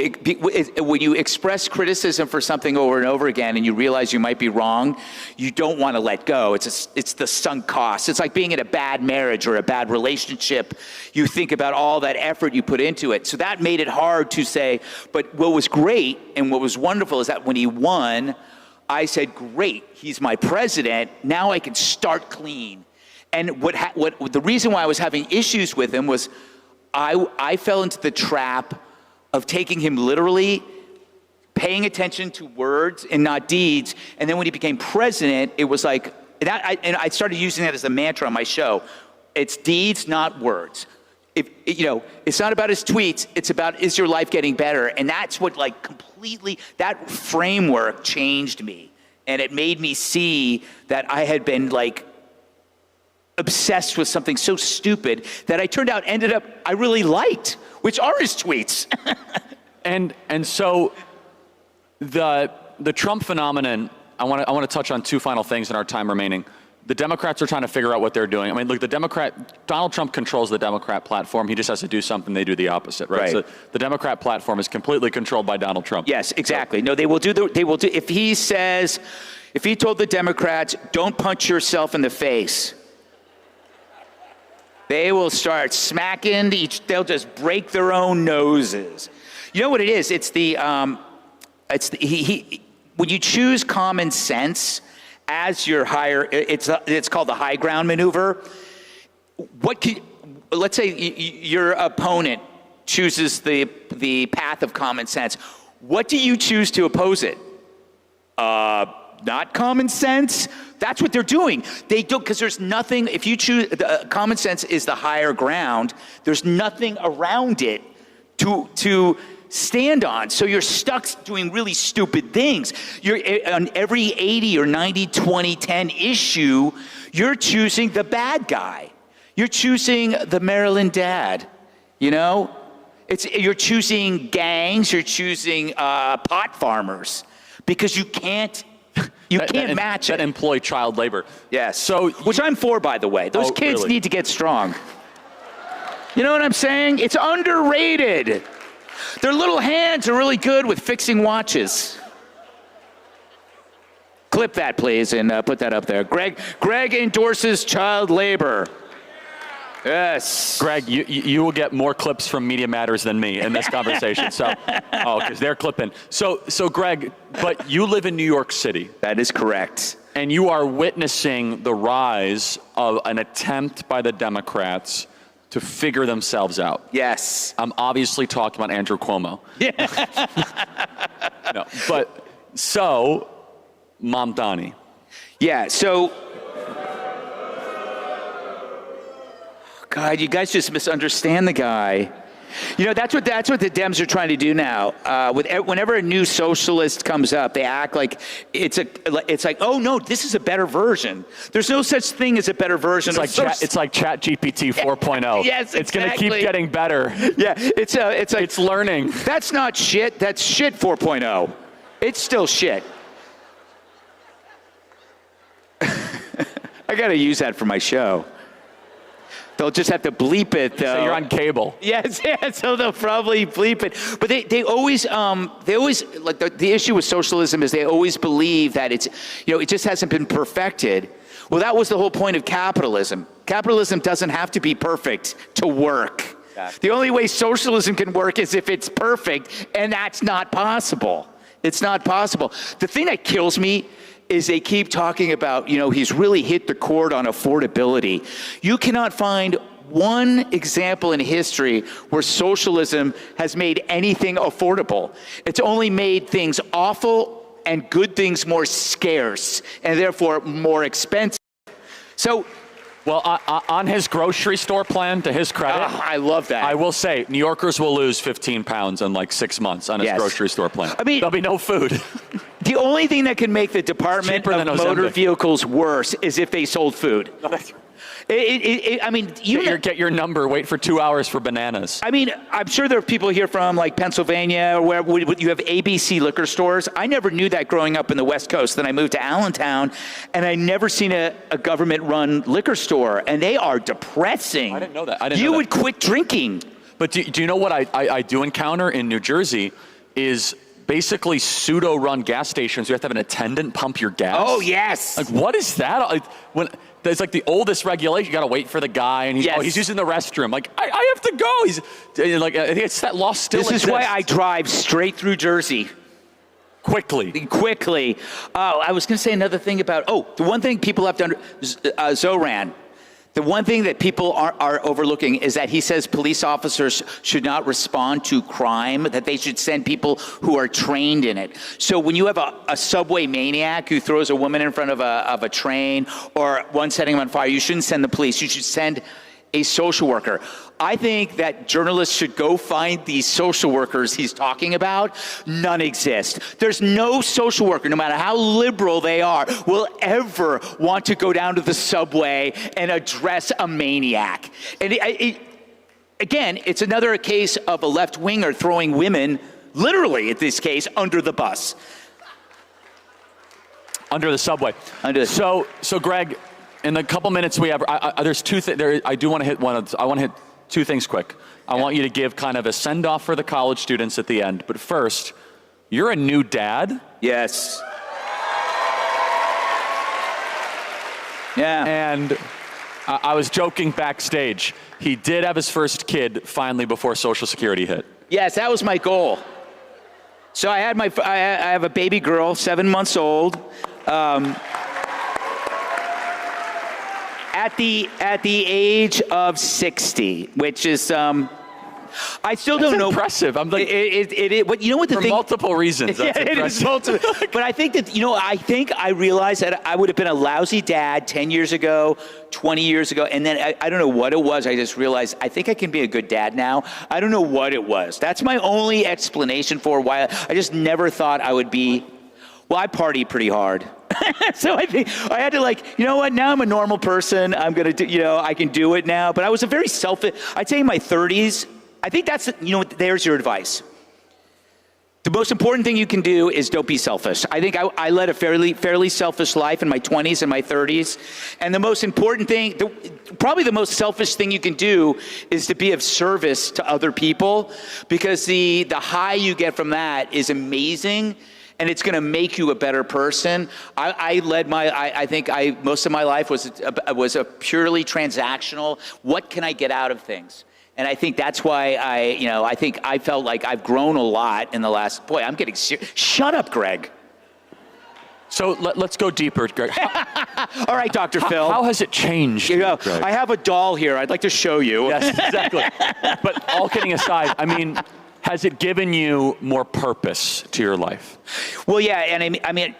when you express criticism for something over and over again and you realize you might be wrong, you don't want to let go. It's the sunk cost. It's like being in a bad marriage or a bad relationship. You think about all that effort you put into it. So that made it hard to say, but what was great and what was wonderful is that when he won, I said, great, he's my president. Now I can start clean. And what the reason why I was having issues with him was I fell into the trap of taking him literally, paying attention to words and not deeds. And then when he became president, it was like that. And I started using that as a mantra on my show. It's deeds, not words. It's not about his tweets. It's about, is your life getting better? And that's what completely, that framework changed me. And it made me see that I had been obsessed with something so stupid that ended up I really liked, which are his tweets. and so the Trump phenomenon, I want to touch on two final things in our time remaining. The Democrats are trying to figure out what they're doing. I mean, look, Donald Trump controls the Democrat platform. He just has to do something. They do the opposite, right? So the Democrat platform is completely controlled by Donald Trump. Yes, exactly. No, they will do. If he told the Democrats, "Don't punch yourself in the face," they will start smacking they'll just break their own noses. You know what it is? When you choose common sense as you're higher, it's called the high ground maneuver. Let's say your opponent chooses the path of common sense. What do you choose to oppose it? Not common sense. That's what they're doing. They do, because there's nothing, if you choose, common sense is the higher ground, there's nothing around it to stand on. So you're stuck doing really stupid things. You're on every 80 or 90, 20, 10 issue, you're choosing the bad guy. You're choosing the Maryland dad, you know? You're choosing gangs, you're choosing pot farmers, because you can't match it. That employ child labor. Yes. So, which I'm for, by the way. Those kids really? need to get strong. You know what I'm saying? It's underrated. Their little hands are really good with fixing watches. Clip that, please, and put that up there. Greg endorses child labor. Yes. Greg, you will get more clips from Media Matters than me in this conversation. So, because they're clipping. So Greg, but you live in New York City. That is correct. And you are witnessing the rise of an attempt by the Democrats to figure themselves out. Yes. I'm obviously talking about Andrew Cuomo. No, but so, Mamdani. Yeah, so, God, you guys just misunderstand the guy. You know, that's what the Dems are trying to do now. Whenever a new socialist comes up, they act like it's like, oh no, this is a better version. There's no such thing as a better version. It's like Chat GPT 4.0. Yes, exactly. It's going to keep getting better. Yeah, it's like it's learning. That's not shit. That's shit 4.0. It's still shit. I got to use that for my show. They'll just have to bleep it, though. So you're on cable. Yes, so they'll probably bleep it. But they always, like the issue with socialism is they always believe that it just hasn't been perfected. Well, that was the whole point of capitalism. Capitalism doesn't have to be perfect to work. Exactly. The only way socialism can work is if it's perfect, and that's not possible. It's not possible. The thing that kills me is they keep talking about, he's really hit the chord on affordability. You cannot find one example in history where socialism has made anything affordable. It's only made things awful and good things more scarce, and therefore more expensive. So, well, on his grocery store plan, to his credit, I love that. I will say, New Yorkers will lose 15 pounds in like 6 months on his grocery store plan. I mean, there'll be no food. The only thing that can make the Department of Motor Vehicles worse is if they sold food. I mean, get your number, wait for 2 hours for bananas. I mean, I'm sure there are people here from like Pennsylvania where you have ABC liquor stores. I never knew that growing up in the West Coast. Then I moved to Allentown, and I never seen a government-run liquor store, and they are depressing. I didn't know that. You would quit drinking. But do you know what I do encounter in New Jersey is basically pseudo-run gas stations. You have to have an attendant pump your gas. Oh, yes. Like, what is that? It's like the oldest regulation. You got to wait for the guy, and he's using the restroom. Like, I have to go. He's like, it's that law still exists. This is why I drive straight through Jersey. Quickly. I was going to say another thing about, the one thing people have to Zoran. The one thing that people are overlooking is that he says police officers should not respond to crime, that they should send people who are trained in it. So when you have a subway maniac who throws a woman in front of a train or one setting him on fire, you shouldn't send the police. You should send a social worker. I think that journalists should go find these social workers he's talking about. None exist. There's no social worker, no matter how liberal they are, will ever want to go down to the subway and address a maniac. And again, it's another case of a left-winger throwing women, literally in this case, under the bus. Under the subway. So Greg, in the couple minutes we have, there's two things. I do want to hit I want to hit two things quick. I want you to give kind of a send-off for the college students at the end. But first, you're a new dad. Yes. Yeah. And I was joking backstage. He did have his first kid finally before Social Security hit. Yes, that was my goal. So I have a baby girl, 7 months old. at the age of 60, which is I still don't know. Impressive. I'm like, but you know what the for thing? multiple reasons. That's it is multiple. But I think that I realized that I would have been a lousy dad 10 years ago, 20 years ago, and then I don't know what it was. I just realized I think I can be a good dad now. I don't know what it was. That's my only explanation for why I just never thought I would be. Well, I party pretty hard. So I think I had to now I'm a normal person. I'm going to do, I can do it now. But I was a very selfish, I'd say in my 30s, I think that's, there's your advice. The most important thing you can do is don't be selfish. I think I led a fairly selfish life in my 20s and my 30s. And the most important thing, probably the most selfish thing you can do is to be of service to other people, because the high you get from that is amazing. And it's going to make you a better person. I think most of my life was a purely transactional. What can I get out of things? And I think that's why I think I felt like I've grown a lot in the last. Boy, I'm getting serious. Shut up, Greg. So let's go deeper, Greg. All right, Dr. Phil. How has it changed? Greg? I have a doll here. I'd like to show you. Yes, exactly. But all kidding aside, I mean, has it given you more purpose to your life? Well, yeah, and I mean,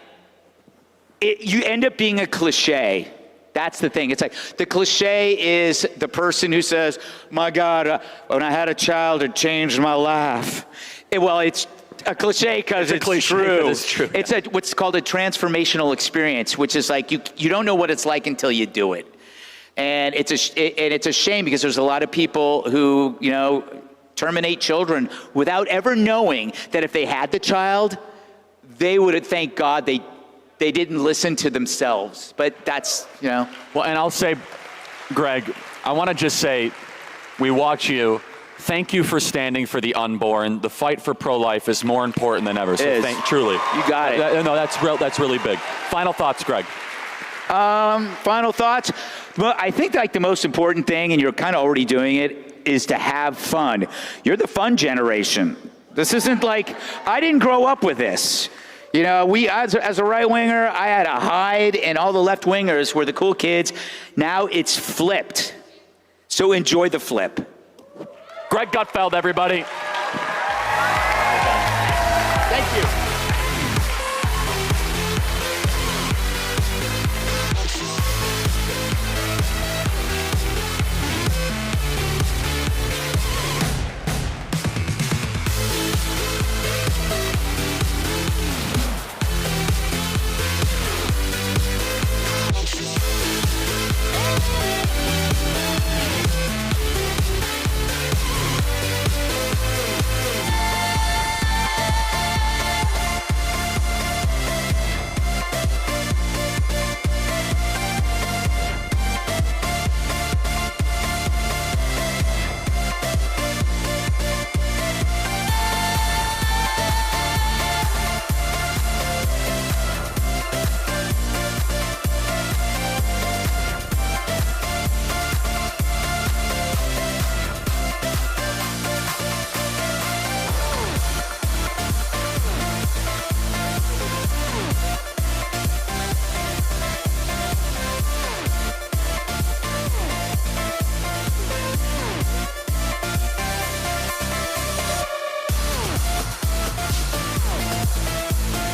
you end up being a cliche. That's the thing. It's like the cliche is the person who says, "My God, when I had a child, it changed my life." It's a cliche because it's true. It's true. It's what's called a transformational experience, which is like you don't know what it's like until you do it, and it's a shame because there's a lot of people who terminate children without ever knowing that if they had the child, they would have thanked God they didn't listen to themselves. But that's, Well, and I'll say, Greg, I want to just say, we watch you. Thank you for standing for the unborn. The fight for pro-life is more important than ever. So truly. You got it. No, that's really big. Final thoughts, Greg. Final thoughts? Well, I think the most important thing, and you're kind of already doing it, is to have fun. You're the fun generation. This isn't like, I didn't grow up with this. As a right winger, I had to hide, and all the left wingers were the cool kids. Now it's flipped. So enjoy the flip. Greg Gutfeld, everybody. Thank you.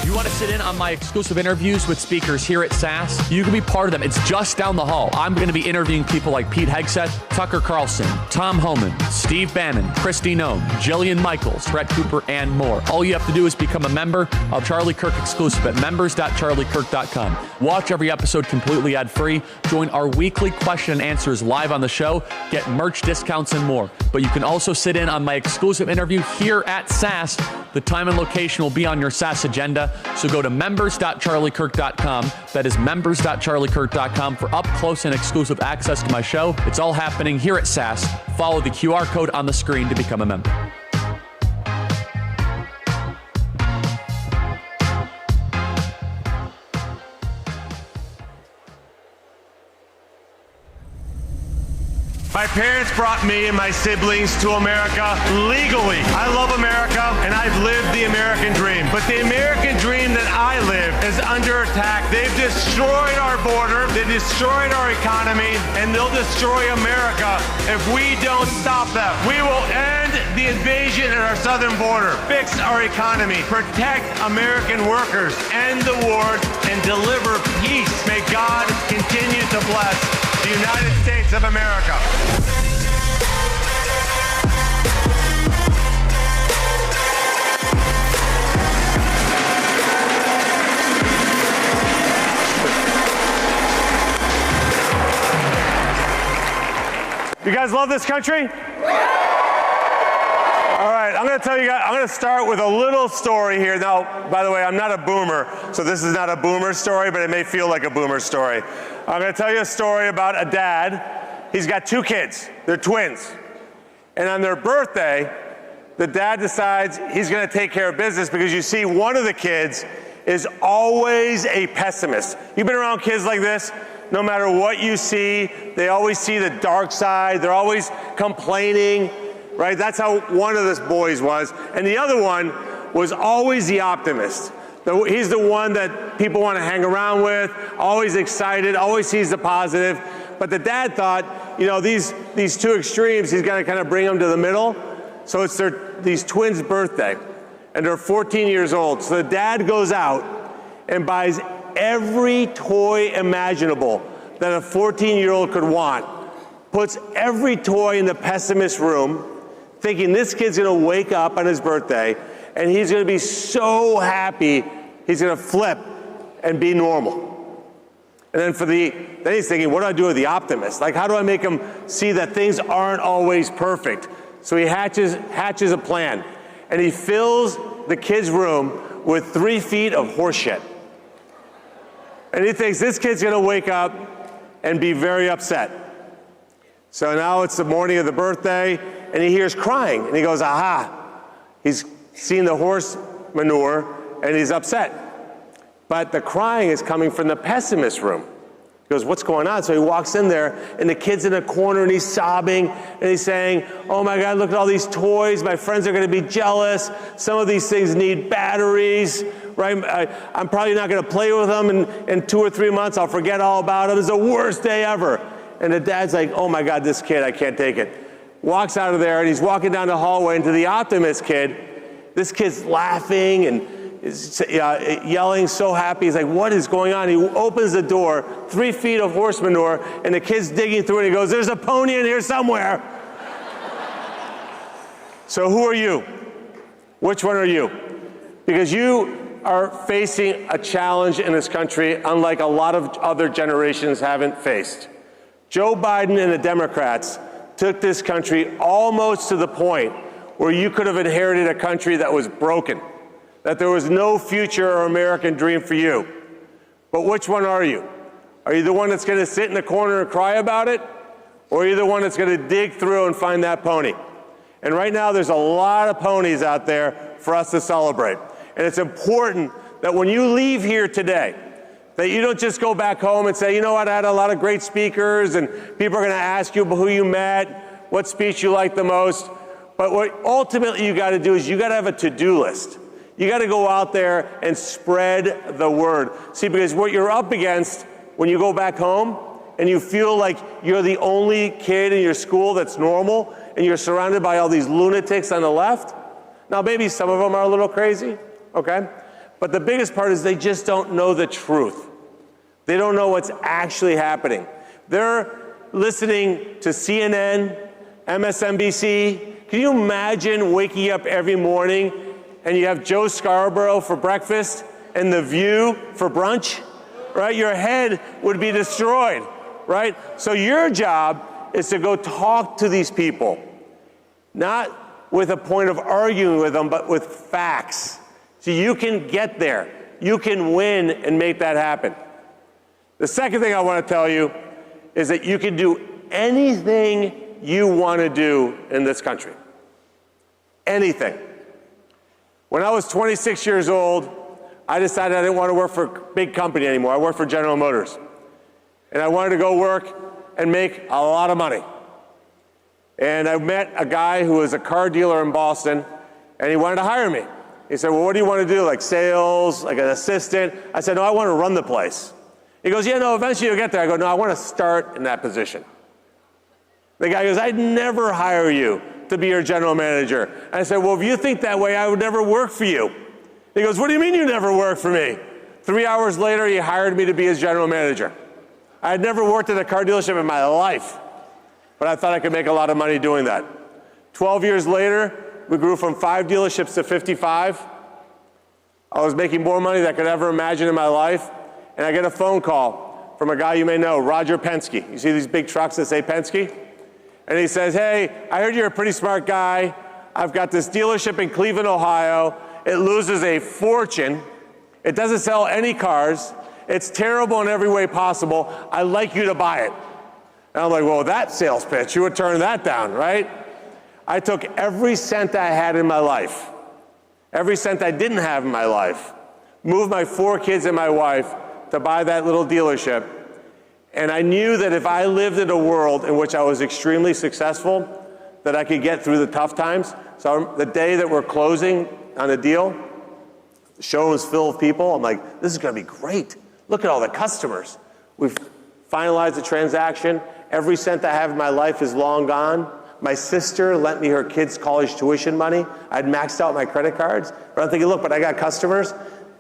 You want to sit in on my exclusive interviews with speakers here at SAS? You can be part of them. It's just down the hall. I'm going to be interviewing people like Pete Hegseth, Tucker Carlson, Tom Homan, Steve Bannon, Kristi Noem, Jillian Michaels, Brett Cooper, and more. All you have to do is become a member of Charlie Kirk Exclusive at members.charliekirk.com. Watch every episode completely ad-free. Join our weekly question and answers live on the show. Get merch discounts and more. But you can also sit in on my exclusive interview here at SAS. The time and location will be on your SAS agenda. So go to members.charliekirk.com. That is members.charliekirk.com for up close and exclusive access to my show. It's all happening here at SAS. Follow the QR code on the screen to become a member. My parents brought me and my siblings to America legally. I love America, and I've lived the American dream. But the American dream that I live is under attack. They've destroyed our border, they destroyed our economy, and they'll destroy America if we don't stop them. We will end the invasion at our southern border, fix our economy, protect American workers, end the wars, and deliver peace. May God continue to bless the United States of America. You guys love this country? All right, I'm going to tell you guys, I'm going to start with a little story here. Now, by the way, I'm not a boomer, so this is not a boomer story, but it may feel like a boomer story. I'm going to tell you a story about a dad. He's got two kids. They're twins. And on their birthday, the dad decides he's going to take care of business because you see, one of the kids is always a pessimist. You've been around kids like this? No matter what you see, they always see the dark side. They're always complaining, right? That's how one of the boys was. And the other one was always the optimist. He's the one that people want to hang around with, always excited, always sees the positive. But the dad thought, you know, these two extremes, he's got to kind of bring them to the middle. So it's these twins' birthday, and they're 14 years old. So the dad goes out and buys every toy imaginable that a 14-year-old could want, puts every toy in the pessimist room, thinking this kid's going to wake up on his birthday and he's going to be so happy he's going to flip and be normal. And then he's thinking, what do I do with the optimist? Like, how do I make him see that things aren't always perfect? So he hatches a plan, and he fills the kid's room with 3 feet of horse shit. And he thinks this kid's going to wake up and be very upset. So now it's the morning of the birthday, and he hears crying, and he goes, aha, he's seen the horse manure, and he's upset. But the crying is coming from the pessimist room. He goes, what's going on? So he walks in there, and the kid's in a corner, and he's sobbing, and he's saying, oh my God, look at all these toys. My friends are going to be jealous. Some of these things need batteries, right? I'm probably not going to play with them in 2 or 3 months. I'll forget all about them. It's the worst day ever. And the dad's like, oh my God, this kid, I can't take it. Walks out of there, and he's walking down the hallway into the optimist kid. This kid's laughing and is yelling, so happy. He's like, what is going on? He opens the door, 3 feet of horse manure, and the kid's digging through it. And he goes, there's a pony in here somewhere. So who are you? Which one are you? Because you are facing a challenge in this country unlike a lot of other generations haven't faced. Joe Biden and the Democrats took this country almost to the point where you could have inherited a country that was broken, that there was no future or American dream for you. But which one are you? Are you the one that's going to sit in the corner and cry about it? Or are you the one that's going to dig through and find that pony? And right now there's a lot of ponies out there for us to celebrate. And it's important that when you leave here today, that you don't just go back home and say, you know what, I had a lot of great speakers and people are going to ask you who you met, what speech you liked the most. But what ultimately you got to do is you got to have a to-do list. You got to go out there and spread the word. See, because what you're up against when you go back home and you feel like you're the only kid in your school that's normal and you're surrounded by all these lunatics on the left. Now, maybe some of them are a little crazy, okay? But the biggest part is they just don't know the truth. They don't know what's actually happening. They're listening to CNN, MSNBC. Can you imagine waking up every morning and you have Joe Scarborough for breakfast and The View for brunch, right? Your head would be destroyed, right? So your job is to go talk to these people, not with a point of arguing with them, but with facts. So you can get there. You can win and make that happen. The second thing I want to tell you is that you can do anything you want to do in this country. Anything. When I was 26 years old, I decided I didn't want to work for a big company anymore. I worked for General Motors. And I wanted to go work and make a lot of money. And I met a guy who was a car dealer in Boston, and he wanted to hire me. He said, well, what do you want to do, like sales, like an assistant? I said, no, I want to run the place. He goes, yeah, no, eventually you'll get there. I go, no, I want to start in that position. The guy goes, I'd never hire you to be your general manager. And I said, well, if you think that way, I would never work for you. He goes, what do you mean you never work for me? 3 hours later, he hired me to be his general manager. I had never worked at a car dealership in my life, but I thought I could make a lot of money doing that. 12 years later, we grew from 5 dealerships to 55. I was making more money than I could ever imagine in my life. And I get a phone call from a guy you may know, Roger Penske. You see these big trucks that say Penske? And he says, hey, I heard you're a pretty smart guy. I've got this dealership in Cleveland, Ohio. It loses a fortune. It doesn't sell any cars. It's terrible in every way possible. I'd like you to buy it. And I'm like, well, that sales pitch, you would turn that down, right? I took every cent I had in my life, every cent I didn't have in my life, moved my 4 kids and my wife to buy that little dealership. And I knew that if I lived in a world in which I was extremely successful, that I could get through the tough times. So the day that we're closing on a deal, the show was filled with people. I'm like, this is going to be great. Look at all the customers. We've finalized the transaction. Every cent I have in my life is long gone. My sister lent me her kids' college tuition money. I'd maxed out my credit cards. But I'm thinking, look, but I got customers.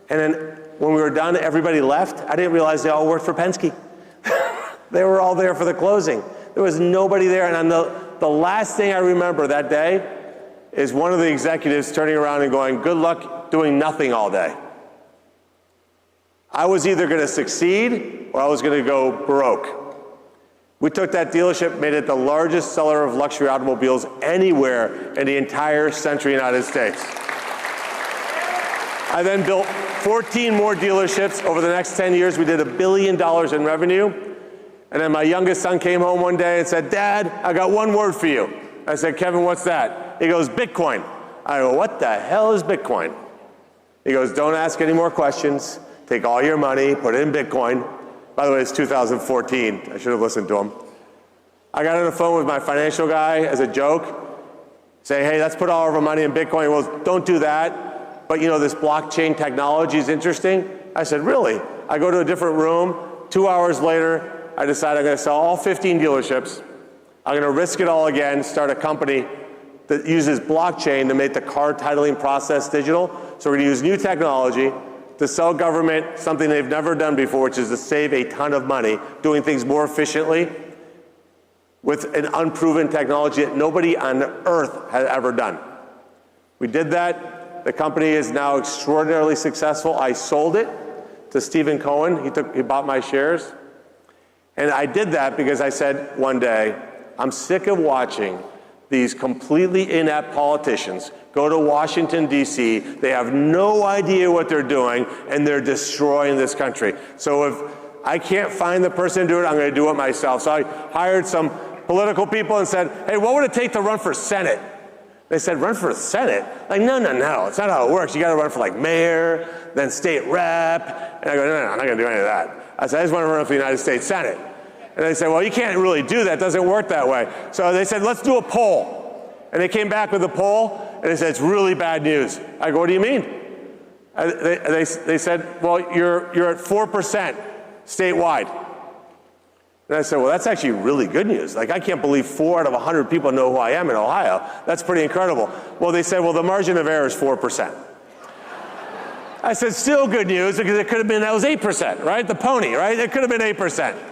And then when we were done, everybody left. I didn't realize they all worked for Penske. They were all there for the closing. There was nobody there. And the last thing I remember that day is one of the executives turning around and going, good luck doing nothing all day. I was either going to succeed or I was going to go broke. We took that dealership, made it the largest seller of luxury automobiles anywhere in the entire central United States. I then built 14 more dealerships over the next 10 years. We did $1 billion in revenue. And then my youngest son came home one day and said, Dad, I got one word for you. I said, Kevin, what's that? He goes, Bitcoin. I go, what the hell is Bitcoin? He goes, don't ask any more questions. Take all your money, put it in Bitcoin. By the way, it's 2014. I should have listened to him. I got on the phone with my financial guy as a joke, say, hey, let's put all of our money in Bitcoin. Well, don't do that. But you know, this blockchain technology is interesting. I said, really? I go to a different room. 2 hours later, I decide I'm going to sell all 15 dealerships. I'm going to risk it all again, start a company that uses blockchain to make the car titling process digital. So we're going to use new technology to sell government something they've never done before, which is to save a ton of money, doing things more efficiently with an unproven technology that nobody on earth had ever done. We did that. The company is now extraordinarily successful. I sold it to Stephen Cohen. He bought my shares. And I did that because I said one day, I'm sick of watching these completely inept politicians go to Washington, D.C. They have no idea what they're doing, and they're destroying this country. So if I can't find the person to do it, I'm going to do it myself. So I hired some political people and said, hey, what would it take to run for Senate? They said, run for Senate? Like, no, it's not how it works. You got to run for like mayor, then state rep. And I go, no, I'm not going to do any of that. I said, I just want to run for the United States Senate. And they said, well, you can't really do that. It doesn't work that way. So they said, let's do a poll. And they came back with a poll, and they said, it's really bad news. I go, what do you mean? They said, well, you're at 4% statewide. And I said, well, that's actually really good news. Like, I can't believe 4 out of 100 people know who I am in Ohio. That's pretty incredible. Well, they said, well, the margin of error is 4%. I said, still good news, because it could have been, that was 8%, right? The pony, right? It could have been 8%.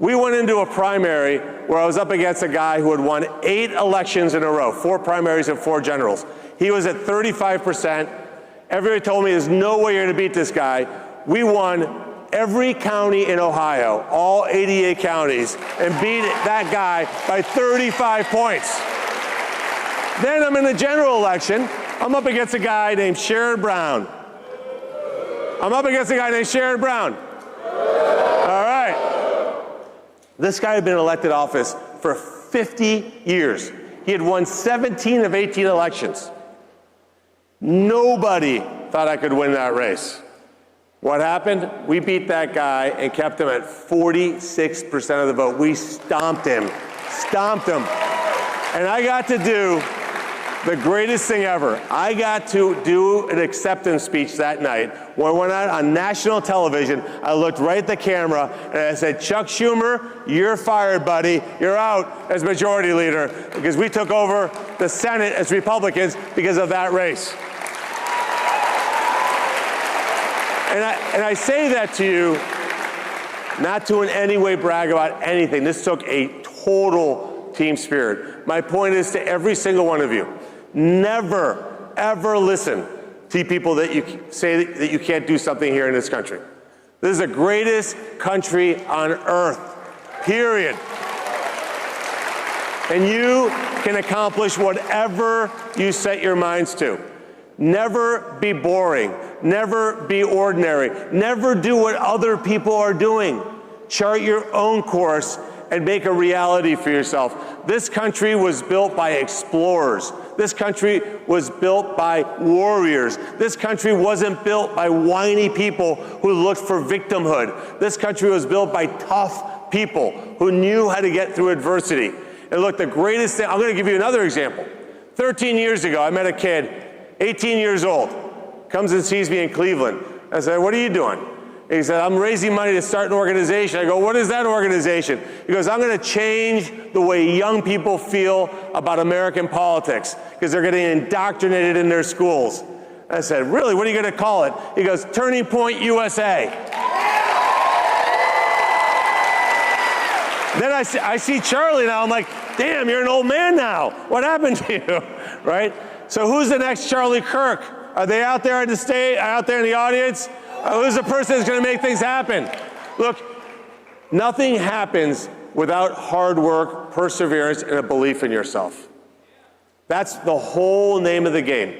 We went into a primary where I was up against a guy who had won 8 elections in a row, 4 primaries and 4 generals. He was at 35%. Everybody told me there's no way you're going to beat this guy. We won every county in Ohio, all 88 counties, and beat that guy by 35 points. Then I'm in the general election. I'm up against a guy named Sherrod Brown. All right. This guy had been in elected office for 50 years. He had won 17 of 18 elections. Nobody thought I could win that race. What happened? We beat that guy and kept him at 46% of the vote. We stomped him. And I got to do the greatest thing ever. I got to do an acceptance speech that night. When I went out on national television, I looked right at the camera and I said, Chuck Schumer, you're fired, buddy. You're out as majority leader, because we took over the Senate as Republicans because of that race. And I say that to you not to in any way brag about anything. This took a total team spirit. My point is to every single one of you, never, ever listen to people that you say that you can't do something here in this country. This is the greatest country on earth, period. And you can accomplish whatever you set your minds to. Never be boring. Never be ordinary. Never do what other people are doing. Chart your own course and make a reality for yourself. This country was built by explorers. This country was built by warriors. This country wasn't built by whiny people who looked for victimhood. This country was built by tough people who knew how to get through adversity. And look, the greatest thing, I'm going to give you another example. 13 years ago, I met a kid, 18 years old, comes and sees me in Cleveland. I said, what are you doing? He said, I'm raising money to start an organization. I go, what is that organization? He goes, I'm going to change the way young people feel about American politics because they're getting indoctrinated in their schools. I said, really? What are you going to call it? He goes, Turning Point USA. Then I see Charlie now. I'm like, damn, you're an old man now. What happened to you? Right? So who's the next Charlie Kirk? Are they out there in the state, out there in the audience? Who's the person that's going to make things happen? Look, nothing happens without hard work, perseverance, and a belief in yourself. That's the whole name of the game.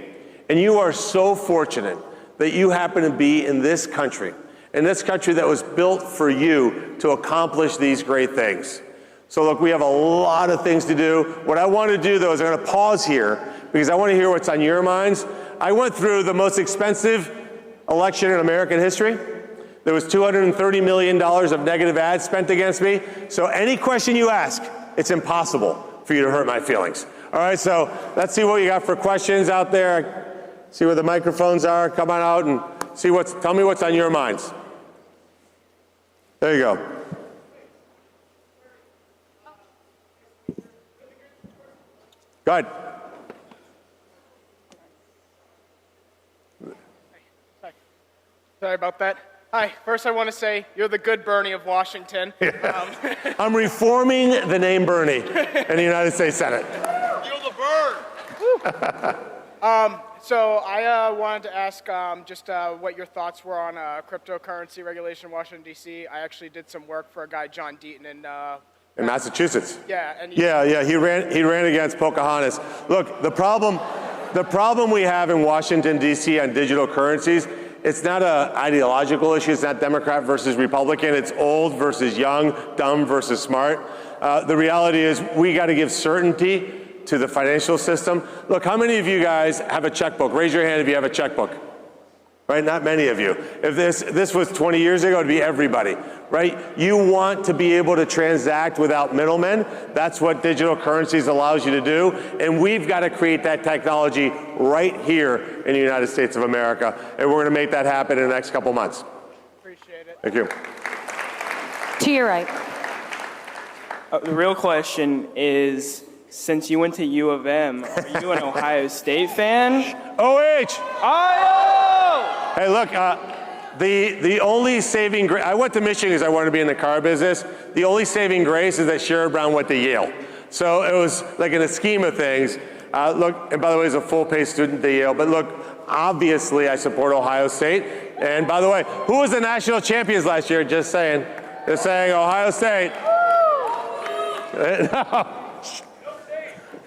And you are so fortunate that you happen to be in this country that was built for you to accomplish these great things. So look, we have a lot of things to do. What I want to do, though, is I'm going to pause here because I want to hear what's on your minds. I went through the most expensive election in American history. There was $230 million of negative ads spent against me. So any question you ask, it's impossible for you to hurt my feelings. All right, so let's see what you got for questions out there. See where the microphones are. Come on out and tell me what's on your minds. There you go. Go ahead. Sorry about that. Hi, first I want to say you're the good Bernie of Washington. I'm reforming the name Bernie in the United States Senate. You're the bird. So I wanted to ask just what your thoughts were on cryptocurrency regulation in Washington, D.C. I actually did some work for a guy, John Deaton, in Massachusetts. Yeah. And he ran against Pocahontas. Look, the problem we have in Washington, D.C. on digital currencies, it's not an ideological issue. It's not Democrat versus Republican. It's old versus young, dumb versus smart. The reality is we got to give certainty to the financial system. Look, how many of you guys have a checkbook? Raise your hand if you have a checkbook. Right? Not many of you. If this was 20 years ago, it'd be everybody. Right? You want to be able to transact without middlemen. That's what digital currencies allows you to do. And we've got to create that technology right here in the United States of America. And we're going to make that happen in the next couple months. Appreciate it. Thank you. To your right. The real question is, since you went to U of M, are you an Ohio State fan? OH! Ohio! Hey, look, the only saving grace, I went to Michigan because I wanted to be in the car business. The only saving grace is that Sherrod Brown went to Yale. So it was like in the scheme of things, look, and by the way, he's a full-pay student at Yale, but look, obviously I support Ohio State. And by the way, who was the national champions last year? Just saying. Just saying, Ohio State. No.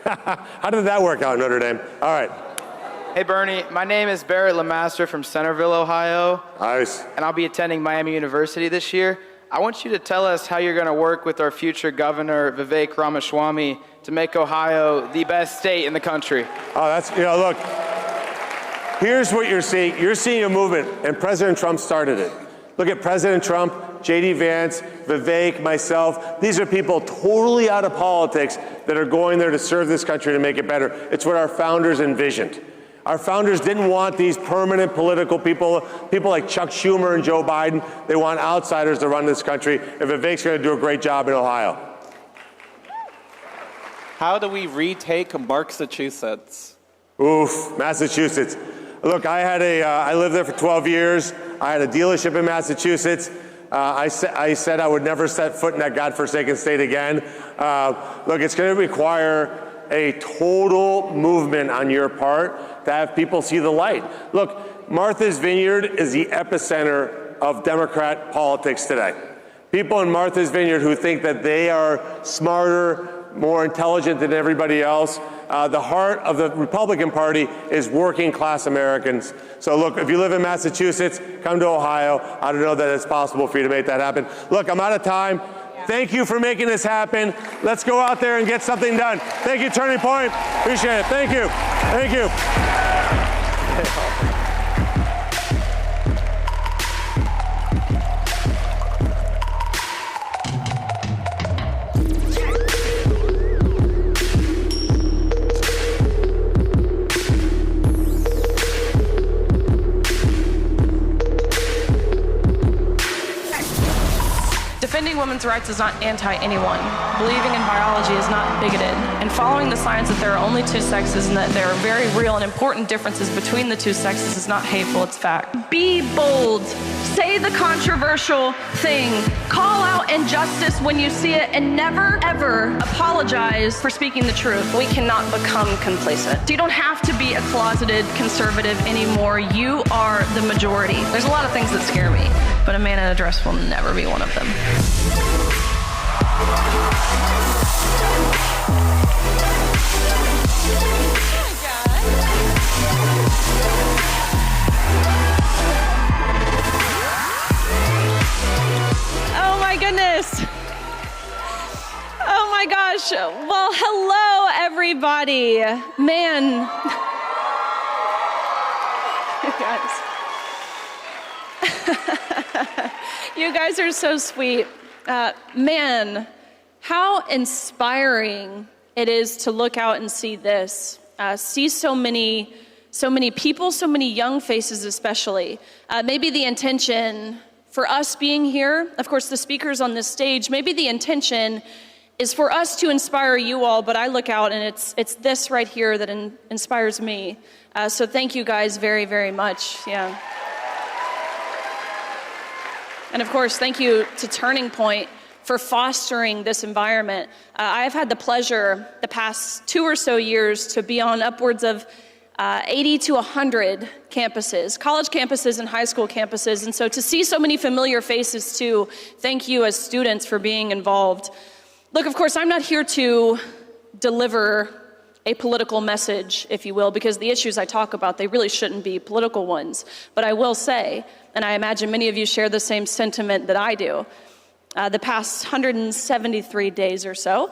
How did that work out, Notre Dame? All right. Hey, Bernie. My name is Barrett Lemaster from Centerville, Ohio. Nice. And I'll be attending Miami University this year. I want you to tell us how you're going to work with our future governor, Vivek Ramaswamy, to make Ohio the best state in the country. Oh, look, here's what you're seeing. You're seeing a movement, and President Trump started it. Look at President Trump, J.D. Vance, Vivek, myself. These are people totally out of politics that are going there to serve this country to make it better. It's what our founders envisioned. Our founders didn't want these permanent political people like Chuck Schumer and Joe Biden. They want outsiders to run this country, and Vivek's going to do a great job in Ohio. How do we retake Massachusetts? Oof, Massachusetts. Look, I lived there for 12 years. I had a dealership in Massachusetts. I said I would never set foot in that godforsaken state again. Look, it's going to require a total movement on your part to have people see the light. Look, Martha's Vineyard is the epicenter of Democrat politics today. People in Martha's Vineyard who think that they are smarter, more intelligent than everybody else. The heart of the Republican Party is working class Americans. So look, if you live in Massachusetts, come to Ohio. I don't know that it's possible for you to make that happen. Look, I'm out of time. Thank you for making this happen. Let's go out there and get something done. Thank you, Turning Point. Appreciate it. Thank you. Thank you. Defending women's rights is not anti-anyone. Believing in biology is not bigoted. And following the science that there are only two sexes and that there are very real and important differences between the two sexes is not hateful, it's fact. Be bold. Say the controversial thing. Call out injustice when you see it and never, ever apologize for speaking the truth. We cannot become complacent. So you don't have to be a closeted conservative anymore. You are the majority. There's a lot of things that scare me, but a man in a dress will never be one of them. Oh my goodness. Oh my gosh. Well, hello everybody. Man. You guys are so sweet. Man, how inspiring it is to look out and see this. See so many people, so many young faces especially. Maybe the intention for us being here, of course the speakers on this stage, maybe the intention is for us to inspire you all, but I look out and it's this right here that inspires me. So thank you guys very, very much. Yeah. And of course, thank you to Turning Point for fostering this environment. I've had the pleasure the past 2 or so years to be on upwards of 80 to 100 campuses, college campuses and high school campuses. And so to see so many familiar faces too, thank you as students for being involved. Look, of course, I'm not here to deliver a political message, if you will, because the issues I talk about, they really shouldn't be political ones. But I will say, and I imagine many of you share the same sentiment that I do, the past 173 days or so,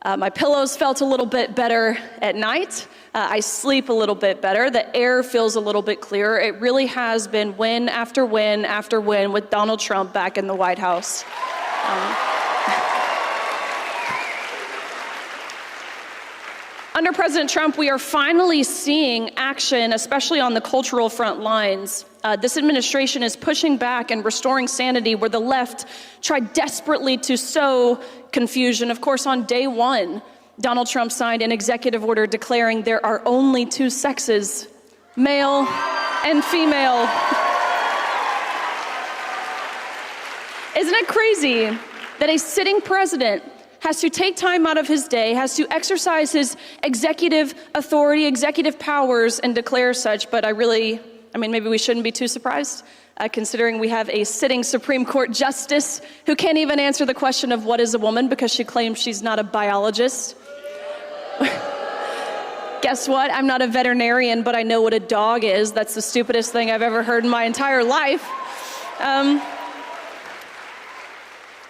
my pillows felt a little bit better at night. I sleep a little bit better. The air feels a little bit clearer. It really has been win after win after win with Donald Trump back in the White House. Under President Trump, we are finally seeing action, especially on the cultural front lines. This administration is pushing back and restoring sanity where the left tried desperately to sow confusion. Of course, on day one, Donald Trump signed an executive order declaring there are only two sexes, male and female. Isn't it crazy that a sitting president has to take time out of his day, has to exercise his executive authority, executive powers, and declare such? But maybe we shouldn't be too surprised, considering we have a sitting Supreme Court justice who can't even answer the question of what is a woman because she claims she's not a biologist. Guess what? I'm not a veterinarian, but I know what a dog is. That's the stupidest thing I've ever heard in my entire life.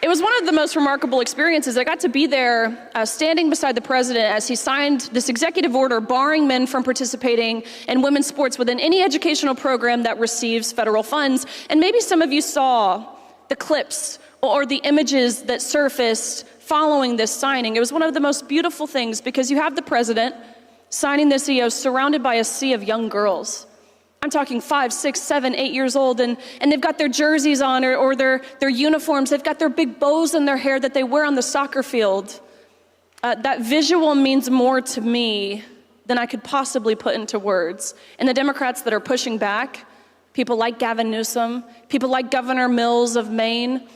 It was one of the most remarkable experiences. I got to be there standing beside the president as he signed this executive order barring men from participating in women's sports within any educational program that receives federal funds. And maybe some of you saw the clips or the images that surfaced following this signing. It was one of the most beautiful things because you have the president signing this EO surrounded by a sea of young girls. I'm talking 5, 6, 7, 8 years old, and they've got their jerseys on or their uniforms. They've got their big bows in their hair that they wear on the soccer field. That visual means more to me than I could possibly put into words. And the Democrats that are pushing back, people like Gavin Newsom, people like Governor Mills of Maine,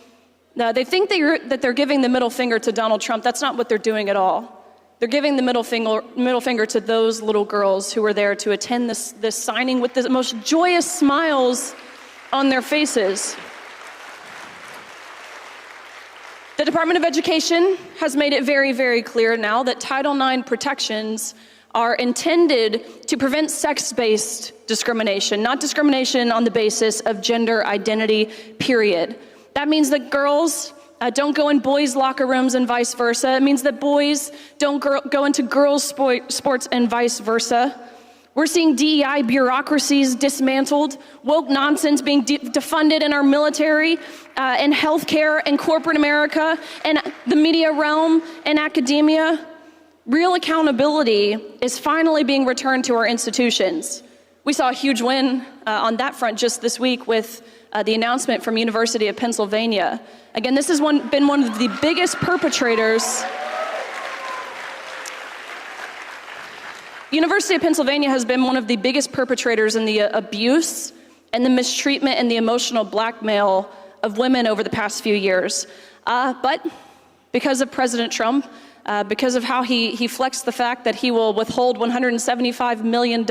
they think that they're giving the middle finger to Donald Trump. That's not what they're doing at all. They're giving the middle finger to those little girls who were there to attend this signing with the most joyous smiles on their faces. The Department of Education has made it very, very clear now that Title IX protections are intended to prevent sex-based discrimination, not discrimination on the basis of gender identity, period. That means that girls don't go in boys' locker rooms and vice versa. It means that boys don't go into girls' sports and vice versa. We're seeing DEI bureaucracies dismantled, woke nonsense being defunded in our military, in healthcare, and corporate America, and the media realm, and academia. Real accountability is finally being returned to our institutions. We saw a huge win on that front just this week with the announcement from University of Pennsylvania. Again, this has been one of the biggest perpetrators. University of Pennsylvania has been one of the biggest perpetrators in the abuse and the mistreatment and the emotional blackmail of women over the past few years. But because of President Trump, because of how he flexed the fact that he will withhold $175 million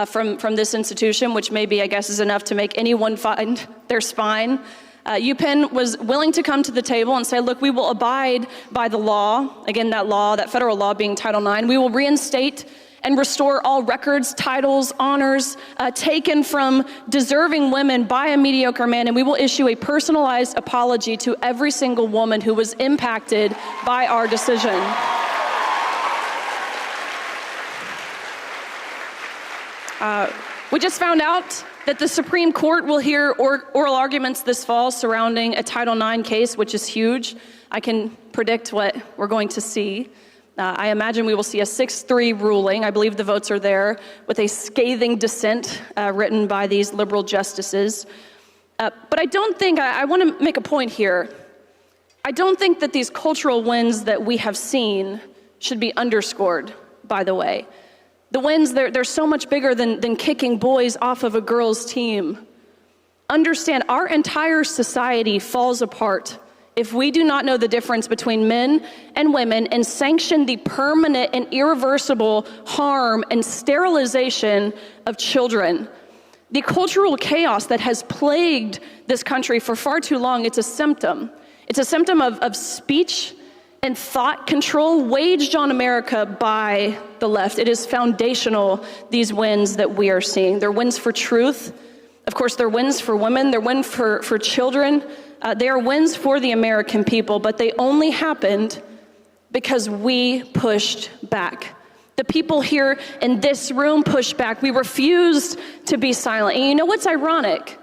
from this institution, which maybe, I guess, is enough to make anyone find their spine. UPenn was willing to come to the table and say, look, we will abide by the law. Again, that federal law being Title IX. We will reinstate and restore all records, titles, honors taken from deserving women by a mediocre man, and we will issue a personalized apology to every single woman who was impacted by our decision. We just found out that the Supreme Court will hear oral arguments this fall surrounding a Title IX case, which is huge. I can predict what we're going to see. I imagine we will see a 6-3 ruling. I believe the votes are there, with a scathing dissent written by these liberal justices. But I don't think, I want to make a point here. I don't think that these cultural wins that we have seen should be underscored, by the way. The wins, they're so much bigger than kicking boys off of a girls' team. Understand, our entire society falls apart if we do not know the difference between men and women and sanction the permanent and irreversible harm and sterilization of children. The cultural chaos that has plagued this country for far too long, it's a symptom. It's a symptom of speech and thought control waged on America by the left. It is foundational, these wins that we are seeing. They're wins for truth. Of course, they're wins for women. They're wins for children. They are wins for the American people, but they only happened because we pushed back. The people here in this room pushed back. We refused to be silent. And you know what's ironic?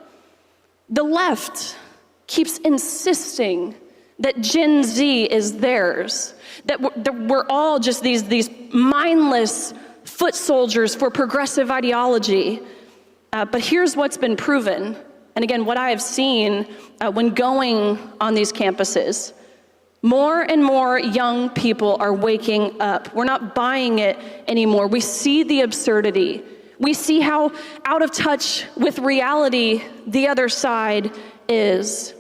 The left keeps insisting that Gen Z is theirs, that we're all just these mindless foot soldiers for progressive ideology. But here's what's been proven. And again, what I have seen when going on these campuses, more and more young people are waking up. We're not buying it anymore. We see the absurdity. We see how out of touch with reality the other side is.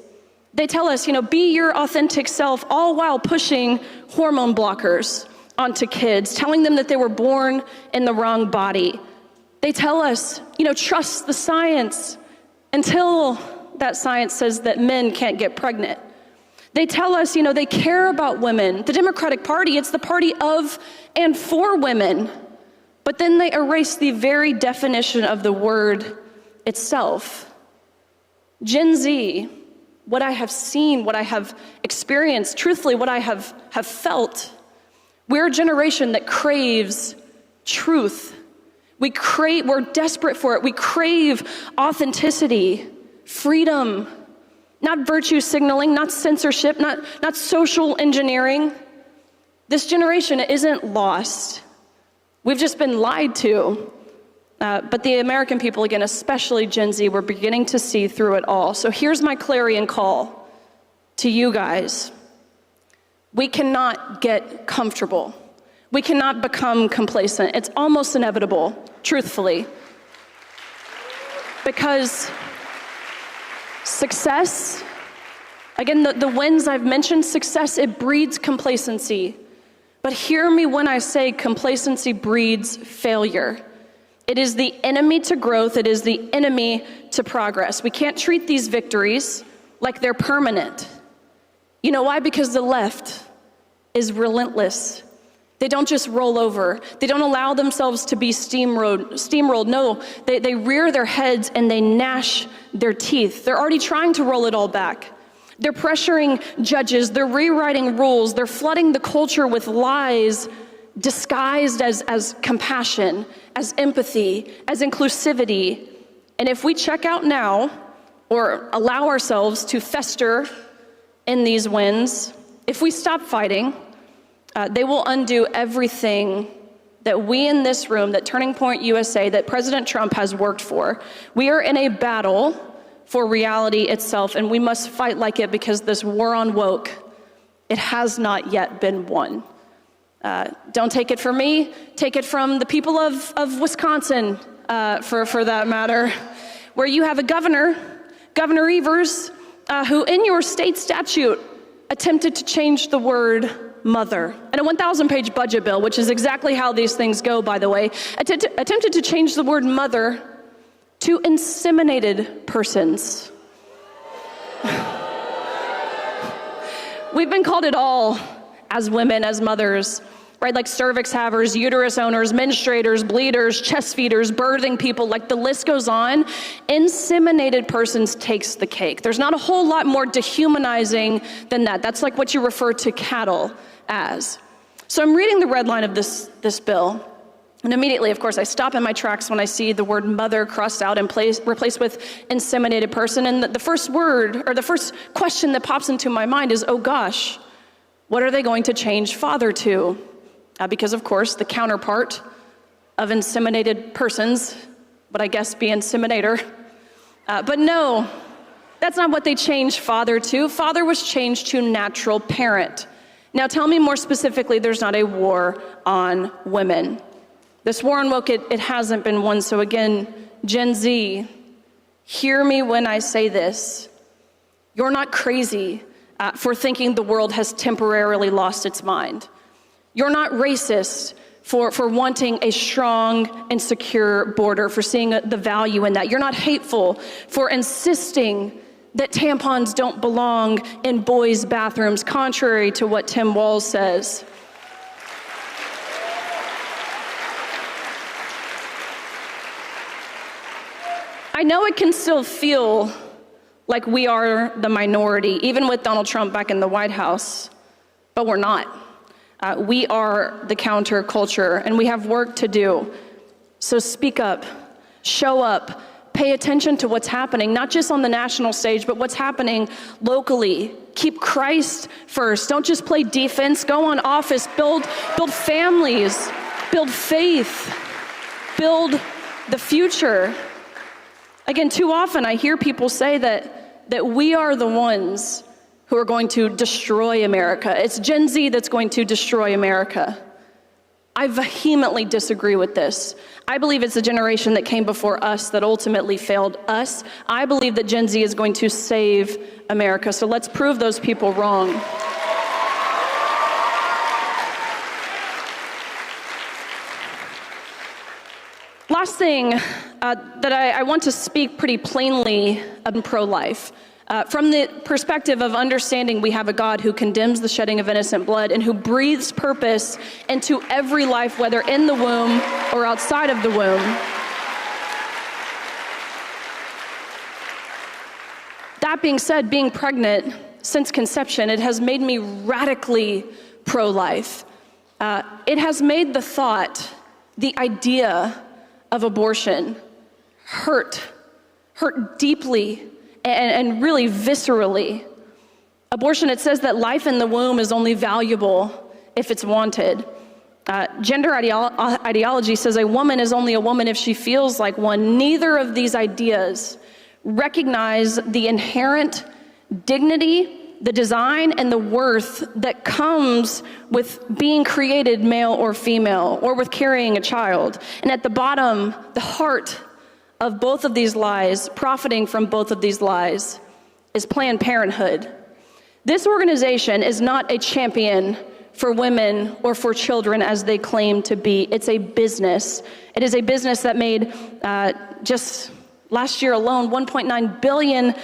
They tell us, be your authentic self, all while pushing hormone blockers onto kids, telling them that they were born in the wrong body. They tell us, trust the science, until that science says that men can't get pregnant. They tell us, they care about women. The Democratic Party, it's the party of and for women. But then they erase the very definition of the word itself. Gen Z, what I have seen, what I have experienced, truthfully, what I have felt, we're a generation that craves truth. We're desperate for it. We crave authenticity, freedom, not virtue signaling, not censorship, not social engineering. This generation isn't lost. We've just been lied to. But the American people, again, especially Gen Z, we're beginning to see through it all. So here's my clarion call to you guys. We cannot get comfortable. We cannot become complacent. It's almost inevitable, truthfully. Because success, again, the wins I've mentioned, success, it breeds complacency. But hear me when I say complacency breeds failure. It is the enemy to growth. It is the enemy to progress. We can't treat these victories like they're permanent. You know why? Because the left is relentless. They don't just roll over. They don't allow themselves to be steamrolled. No, they rear their heads and they gnash their teeth. They're already trying to roll it all back. They're pressuring judges. They're rewriting rules. They're flooding the culture with lies disguised as compassion, as empathy, as inclusivity. And if we check out now or allow ourselves to fester in these wins, if we stop fighting, they will undo everything that we in this room, that Turning Point USA, that President Trump has worked for. We are in a battle for reality itself, and we must fight like it, because this war on woke, it has not yet been won. Don't take it from me, take it from the people of Wisconsin, for that matter, where you have a Governor Evers, who in your state statute attempted to change the word mother. And a 1,000-page budget bill, which is exactly how these things go, by the way, attempted to change the word mother to inseminated persons. We've been called it all as women, as mothers, right? Like cervix havers, uterus owners, menstruators, bleeders, chest feeders, birthing people, like the list goes on. Inseminated persons takes the cake. There's not a whole lot more dehumanizing than that. That's like what you refer to cattle as. So I'm reading the red line of this bill, and immediately, of course, I stop in my tracks when I see the word mother crossed out and replaced with inseminated person. And the first word, or the first question that pops into my mind is, oh gosh, what are they going to change father to? Because, of course, the counterpart of inseminated persons would, I guess, be inseminator. But no, that's not what they changed father to. Father was changed to natural parent. Now tell me more specifically, there's not a war on women. This war on woke, it hasn't been won. So again, Gen Z, hear me when I say this. You're not crazy for thinking the world has temporarily lost its mind. You're not racist for wanting a strong and secure border, for seeing the value in that. You're not hateful for insisting that tampons don't belong in boys' bathrooms, contrary to what Tim Walz says. I know it can still feel like we are the minority, even with Donald Trump back in the White House, but we're not. We are the counterculture, and we have work to do. So speak up, show up, pay attention to what's happening, not just on the national stage, but what's happening locally. Keep Christ first. Don't just play defense. Go on offense. Build families. Build faith. Build the future. Again, too often I hear people say that we are the ones who are going to destroy America. It's Gen Z that's going to destroy America. I vehemently disagree with this. I believe it's the generation that came before us that ultimately failed us. I believe that Gen Z is going to save America. So let's prove those people wrong. Last thing that I want to speak pretty plainly on pro-life. From the perspective of understanding we have a God who condemns the shedding of innocent blood and who breathes purpose into every life, whether in the womb or outside of the womb. that being said, being pregnant since conception, it has made me radically pro-life. It has made the thought, the idea of abortion hurt deeply and really viscerally. Abortion, it says that life in the womb is only valuable if it's wanted. Gender ideology says a woman is only a woman if she feels like one. Neither of these ideas recognize the inherent dignity, the design, and the worth that comes with being created male or female, or with carrying a child. And at the bottom, the heart of both of these lies, profiting from both of these lies, is Planned Parenthood. This organization is not a champion for women or for children as they claim to be. It's a business. It is a business that made just last year alone $1.9 billion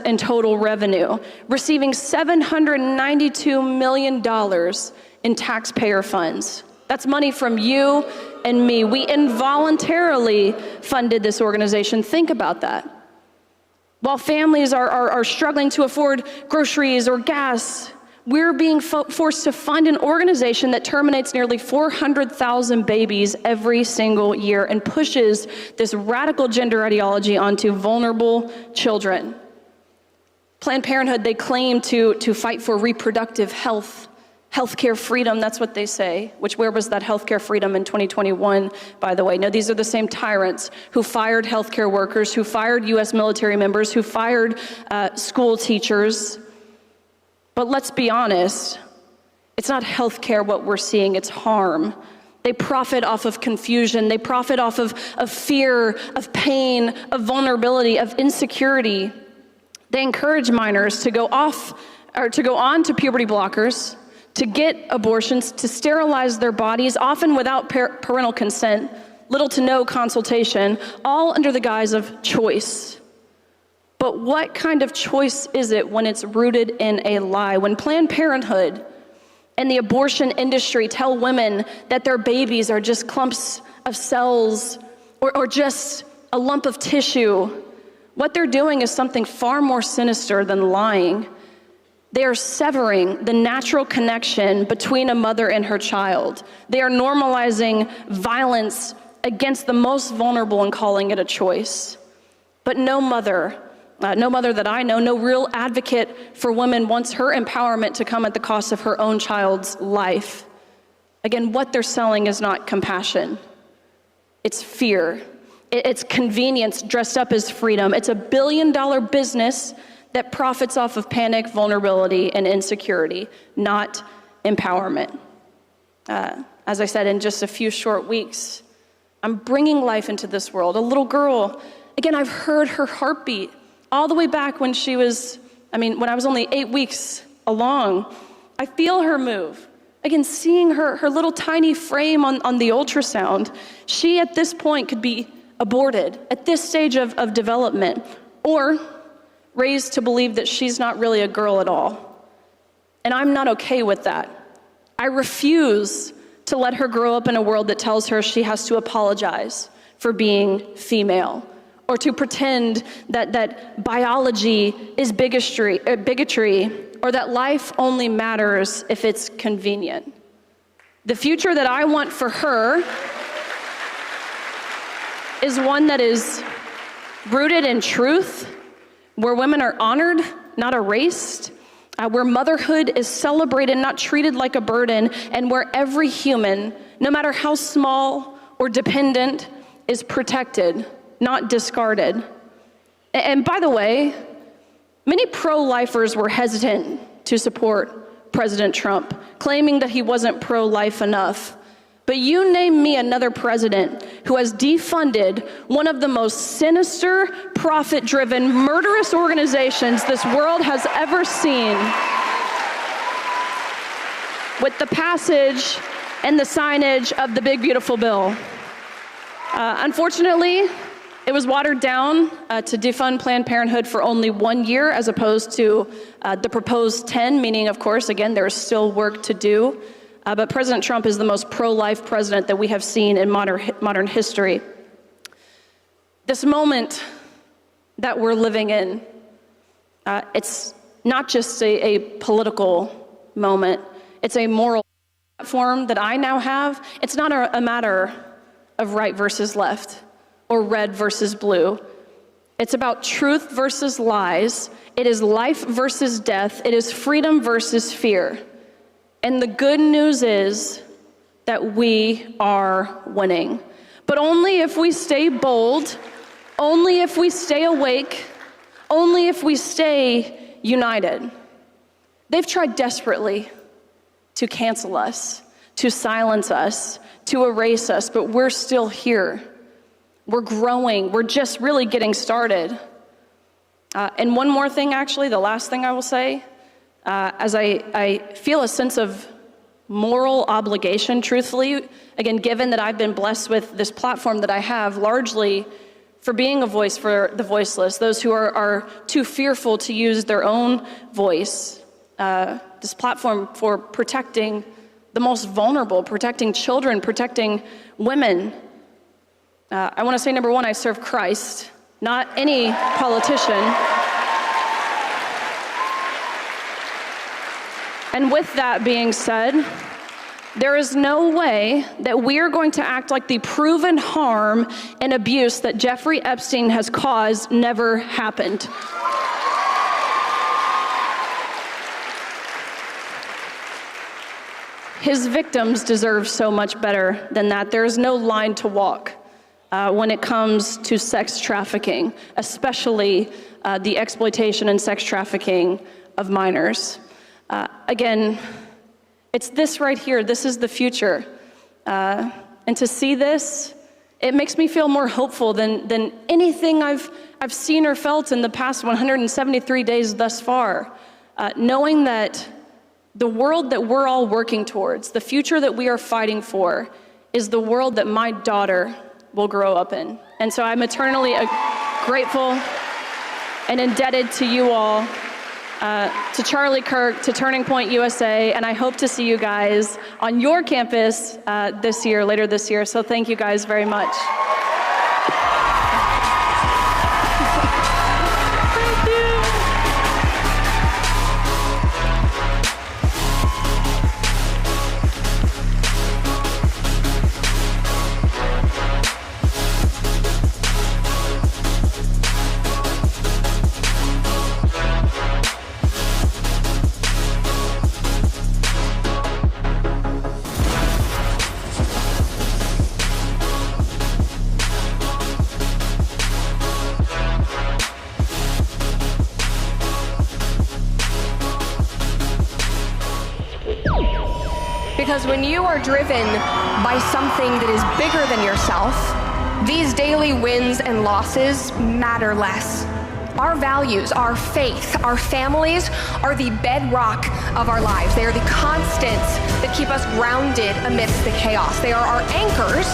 in total revenue, receiving $792 million in taxpayer funds. That's money from you and me. We involuntarily funded this organization. Think about that. While families are struggling to afford groceries or gas, we're being forced to fund an organization that terminates nearly 400,000 babies every single year and pushes this radical gender ideology onto vulnerable children. Planned Parenthood, they claim to fight for reproductive health, healthcare freedom, that's what they say, where was that healthcare freedom in 2021, by the way? No, these are the same tyrants who fired healthcare workers, who fired US military members, who fired school teachers. But let's be honest, it's not healthcare what we're seeing, it's harm. They profit off of confusion, they profit off of fear, of pain, of vulnerability, of insecurity. They encourage minors to go on to puberty blockers, to get abortions, to sterilize their bodies, often without parental consent, little to no consultation, all under the guise of choice. But what kind of choice is it when it's rooted in a lie? When Planned Parenthood and the abortion industry tell women that their babies are just clumps of cells or just a lump of tissue, what they're doing is something far more sinister than lying. They are severing the natural connection between a mother and her child. They are normalizing violence against the most vulnerable and calling it a choice. But no mother that I know, no real advocate for women wants her empowerment to come at the cost of her own child's life. Again, what they're selling is not compassion. It's fear. It's convenience dressed up as freedom. It's a billion-dollar business that profits off of panic, vulnerability, and insecurity, not empowerment. As I said, in just a few short weeks, I'm bringing life into this world. A little girl, again, I've heard her heartbeat all the way back when when I was only 8 weeks along. I feel her move. Again, seeing her little tiny frame on the ultrasound, she at this point could be aborted at this stage of development, or raised to believe that she's not really a girl at all. And I'm not okay with that. I refuse to let her grow up in a world that tells her she has to apologize for being female, or to pretend that biology is bigotry, or that life only matters if it's convenient. The future that I want for her is one that is rooted in truth, where women are honored, not erased, where motherhood is celebrated, not treated like a burden, and where every human, no matter how small or dependent, is protected, not discarded. And by the way, many pro-lifers were hesitant to support President Trump, claiming that he wasn't pro-life enough. But you name me another president who has defunded one of the most sinister, profit-driven, murderous organizations this world has ever seen with the passage and the signage of the Big Beautiful Bill. Unfortunately, it was watered down to defund Planned Parenthood for only 1 year, as opposed to the proposed 10, meaning, of course, again, there is still work to do. But President Trump is the most pro-life president that we have seen in modern history. This moment that we're living in It's not just a political moment. It's a moral platform that I now have. It's not a matter of right versus left or red versus blue. It's about truth versus lies. It is life versus death. It is freedom versus fear. And the good news is that we are winning. But only if we stay bold, only if we stay awake, only if we stay united. They've tried desperately to cancel us, to silence us, to erase us, but we're still here. We're growing. We're just really getting started. And one more thing, actually, the last thing I will say, as I feel a sense of moral obligation, truthfully, again, given that I've been blessed with this platform that I have, largely for being a voice for the voiceless, those who are too fearful to use their own voice, this platform for protecting the most vulnerable, protecting children, protecting women. I want to say, number one, I serve Christ, not any politician. And with that being said, there is no way that we are going to act like the proven harm and abuse that Jeffrey Epstein has caused never happened. His victims deserve so much better than that. There is no line to walk when it comes to sex trafficking, especially the exploitation and sex trafficking of minors. Again, it's this right here. This is the future. And to see this, it makes me feel more hopeful than anything I've seen or felt in the past 173 days thus far. Knowing that the world that we're all working towards, the future that we are fighting for, is the world that my daughter will grow up in. And so I'm eternally grateful and indebted to you all, to Charlie Kirk, to Turning Point USA, and I hope to see you guys on your campus later this year. So thank you guys very much. Because when you are driven by something that is bigger than yourself, these daily wins and losses matter less. Our values, our faith, our families are the bedrock of our lives. They are the constants that keep us grounded amidst the chaos. They are our anchors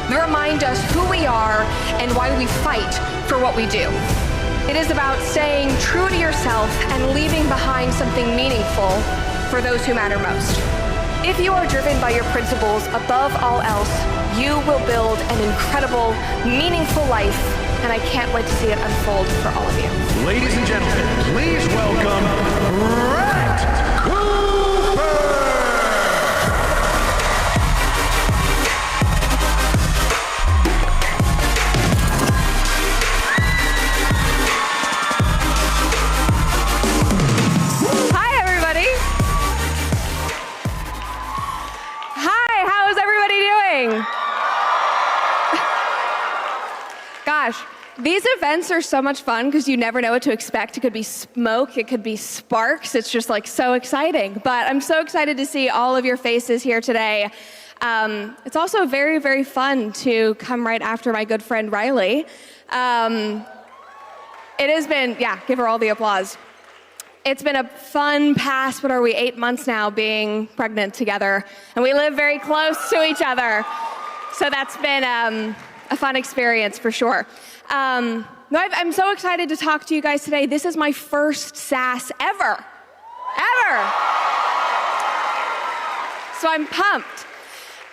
that remind us who we are and why we fight for what we do. It is about staying true to yourself and leaving behind something meaningful for those who matter most. If you are driven by your principles above all else, you will build an incredible, meaningful life, and I can't wait to see it unfold for all of you. Ladies and gentlemen, please welcome Brett Cooper! Hi, everybody. Hi, how is everybody doing? Gosh, these events are so much fun because you never know what to expect. It could be smoke, it could be sparks. It's just like so exciting. But I'm so excited to see all of your faces here today. It's also very, very fun to come right after my good friend Riley. It has been, give her all the applause. It's been a fun past, 8 months now being pregnant together. And we live very close to each other. So that's been a fun experience for sure. I'm so excited to talk to you guys today. This is my first SAS ever. So I'm pumped.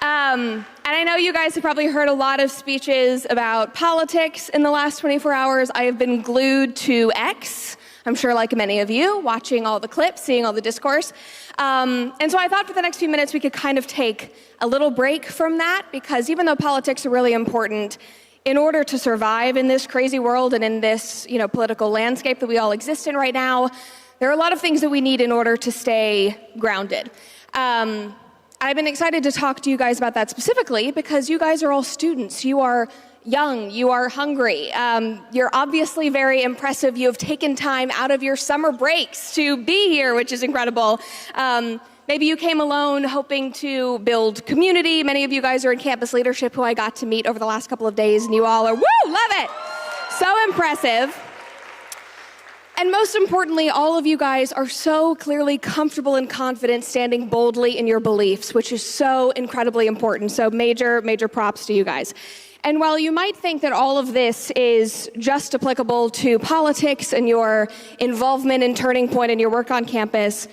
And I know you guys have probably heard a lot of speeches about politics in the last 24 hours. I have been glued to X. I'm sure like many of you, watching all the clips, seeing all the discourse. And so I thought for the next few minutes we could kind of take a little break from that, because even though politics are really important, in order to survive in this crazy world and in this, political landscape that we all exist in right now, there are a lot of things that we need in order to stay grounded. I've been excited to talk to you guys about that specifically because you guys are all students. You are young, you are hungry, you're obviously very impressive. You have taken time out of your summer breaks to be here, which is incredible. Maybe you came alone hoping to build community. Many of you guys are in campus leadership who I got to meet over the last couple of days, and you all are, woo, love it. So impressive. And most importantly, all of you guys are so clearly comfortable and confident standing boldly in your beliefs, which is so incredibly important. So major, major props to you guys. And while you might think that all of this is just applicable to politics and your involvement in Turning Point and your work on campus,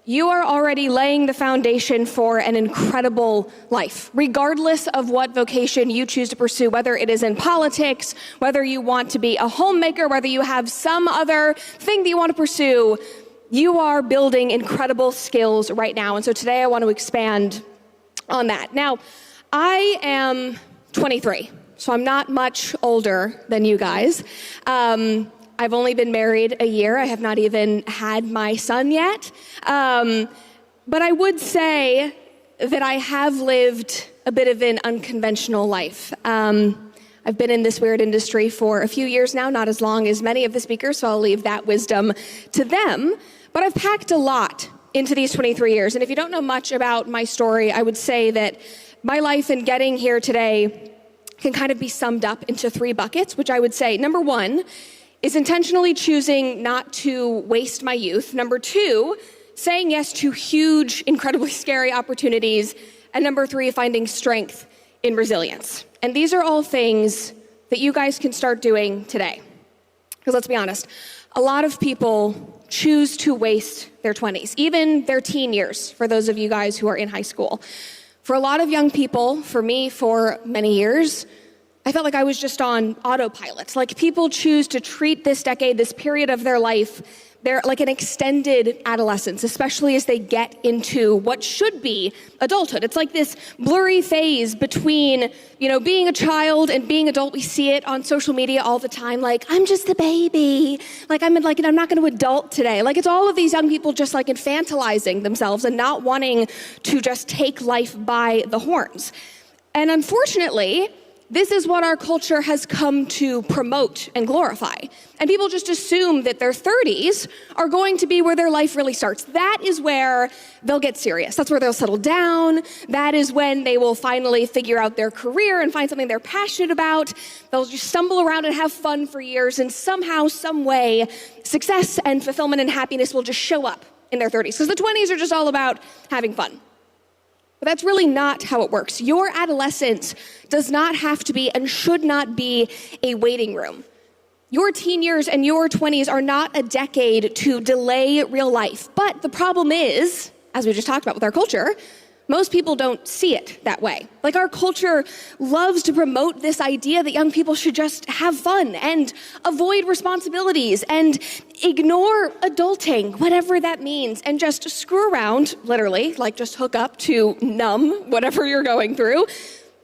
you are already laying the foundation for an incredible life, regardless of what vocation you choose to pursue, whether it is in politics, whether you want to be a homemaker, whether you have some other thing that you want to pursue. You are building incredible skills right now. And so today I want to expand on that. Now, I am 23, so I'm not much older than you guys. I've only been married a year. I have not even had my son yet. But I would say that I have lived a bit of an unconventional life. I've been in this weird industry for a few years now, not as long as many of the speakers, so I'll leave that wisdom to them. But I've packed a lot into these 23 years. And if you don't know much about my story, I would say that my life in getting here today can kind of be summed up into 3 buckets, which I would say, number 1, is intentionally choosing not to waste my youth. Number 2, saying yes to huge, incredibly scary opportunities. And number 3, finding strength in resilience. And these are all things that you guys can start doing today. Because let's be honest, a lot of people choose to waste their 20s, even their teen years, for those of you guys who are in high school. For a lot of young people, for me, for many years, I felt like I was just on autopilot. Like people choose to treat this decade, this period of their life, they're like an extended adolescence, especially as they get into what should be adulthood. It's like this blurry phase between, being a child and being adult. We see it on social media all the time. Like, I'm just a baby. Like, I'm not going to adult today. Like, it's all of these young people just like infantilizing themselves and not wanting to just take life by the horns. And unfortunately, this is what our culture has come to promote and glorify. And people just assume that their 30s are going to be where their life really starts. That is where they'll get serious. That's where they'll settle down. That is when they will finally figure out their career and find something they're passionate about. They'll just stumble around and have fun for years, and somehow, some way, success and fulfillment and happiness will just show up in their 30s. Because the 20s are just all about having fun. But that's really not how it works. Your adolescence does not have to be and should not be a waiting room. Your teen years and your 20s are not a decade to delay real life. But the problem is, as we just talked about with our culture, most people don't see it that way. Like our culture loves to promote this idea that young people should just have fun and avoid responsibilities and ignore adulting, whatever that means, and just screw around, literally, like just hook up to numb whatever you're going through,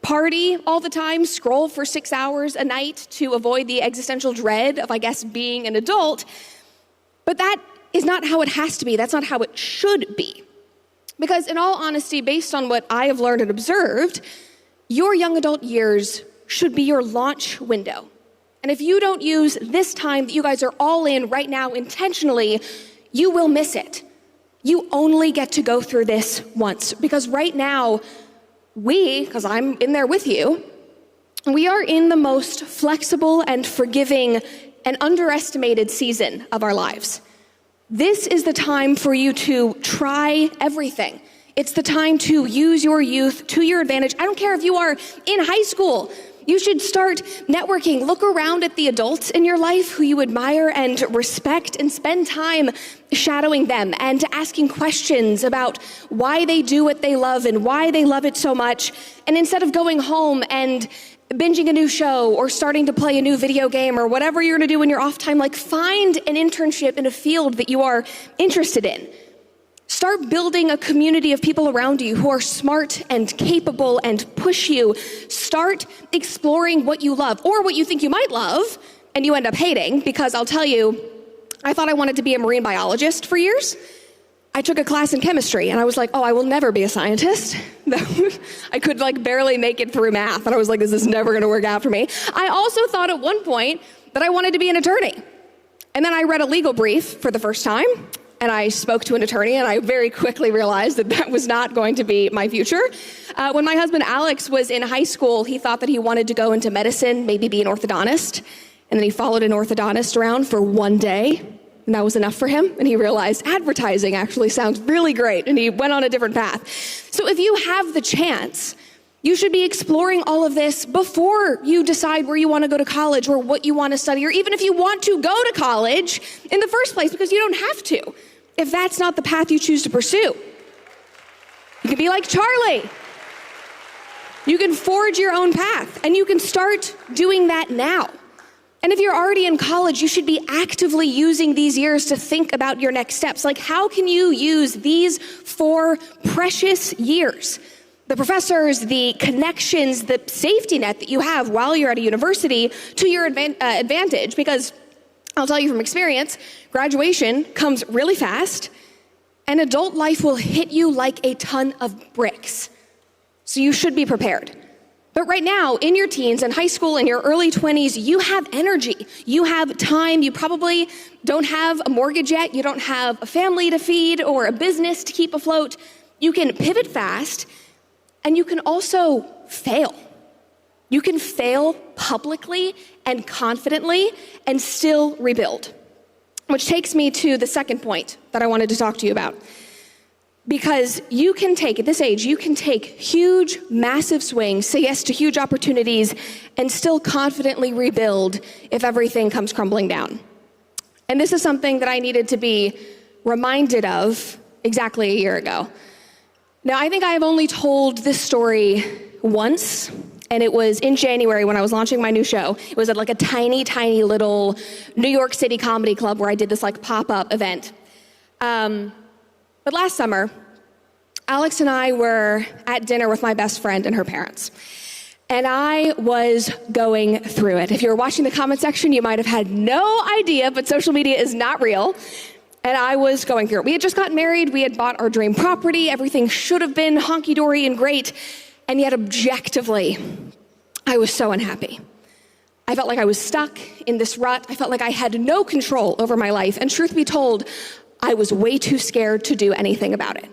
party all the time, scroll for 6 hours a night to avoid the existential dread of, I guess, being an adult. But that is not how it has to be. That's not how it should be. Because in all honesty, based on what I have learned and observed, your young adult years should be your launch window. And if you don't use this time that you guys are all in right now intentionally, you will miss it. You only get to go through this once. Because right now, because I'm in there with you, we are in the most flexible and forgiving and underestimated season of our lives. This is the time for you to try everything. It's the time to use your youth to your advantage. I don't care if you are in high school. You should start networking. Look around at the adults in your life who you admire and respect and spend time shadowing them and asking questions about why they do what they love and why they love it so much. And instead of going home and binging a new show or starting to play a new video game or whatever you're gonna do in your off time, like find an internship in a field that you are interested in. Start building a community of people around you who are smart and capable and push you. Start exploring what you love or what you think you might love and you end up hating, because I'll tell you, I thought I wanted to be a marine biologist for years. I took a class in chemistry and I was like, oh, I will never be a scientist. I could barely make it through math. And I was like, this is never gonna work out for me. I also thought at one point that I wanted to be an attorney. And then I read a legal brief for the first time and I spoke to an attorney and I very quickly realized that that was not going to be my future. When my husband Alex was in high school, he thought that he wanted to go into medicine, maybe be an orthodontist. And then he followed an orthodontist around for one day, and that was enough for him. And he realized advertising actually sounds really great, and he went on a different path. So if you have the chance, you should be exploring all of this before you decide where you want to go to college or what you want to study, or even if you want to go to college in the first place, because you don't have to, if that's not the path you choose to pursue. You can be like Charlie. You can forge your own path, and you can start doing that now. And if you're already in college, you should be actively using these years to think about your next steps. Like, how can you use these 4 precious years, the professors, the connections, the safety net that you have while you're at a university, to your advantage? Because I'll tell you from experience, graduation comes really fast, and adult life will hit you like a ton of bricks. So you should be prepared. But right now, in your teens and high school, in your early 20s, you have energy, you have time, you probably don't have a mortgage yet, you don't have a family to feed or a business to keep afloat. You can pivot fast, and you can also fail. You can fail publicly and confidently and still rebuild. Which takes me to the second point that I wanted to talk to you about. Because you can take, at this age, you can take huge, massive swings, say yes to huge opportunities, and still confidently rebuild if everything comes crumbling down. And this is something that I needed to be reminded of exactly a year ago. Now, I think I have only told this story once, and it was in January when I was launching my new show. It was at a tiny, tiny little New York City comedy club where I did this pop-up event. But last summer, Alex and I were at dinner with my best friend and her parents. And I was going through it. If you were watching the comment section, you might have had no idea, but social media is not real. And I was going through it. We had just gotten married. We had bought our dream property. Everything should have been honky-dory and great. And yet, objectively, I was so unhappy. I felt like I was stuck in this rut. I felt like I had no control over my life. And truth be told, I was way too scared to do anything about it.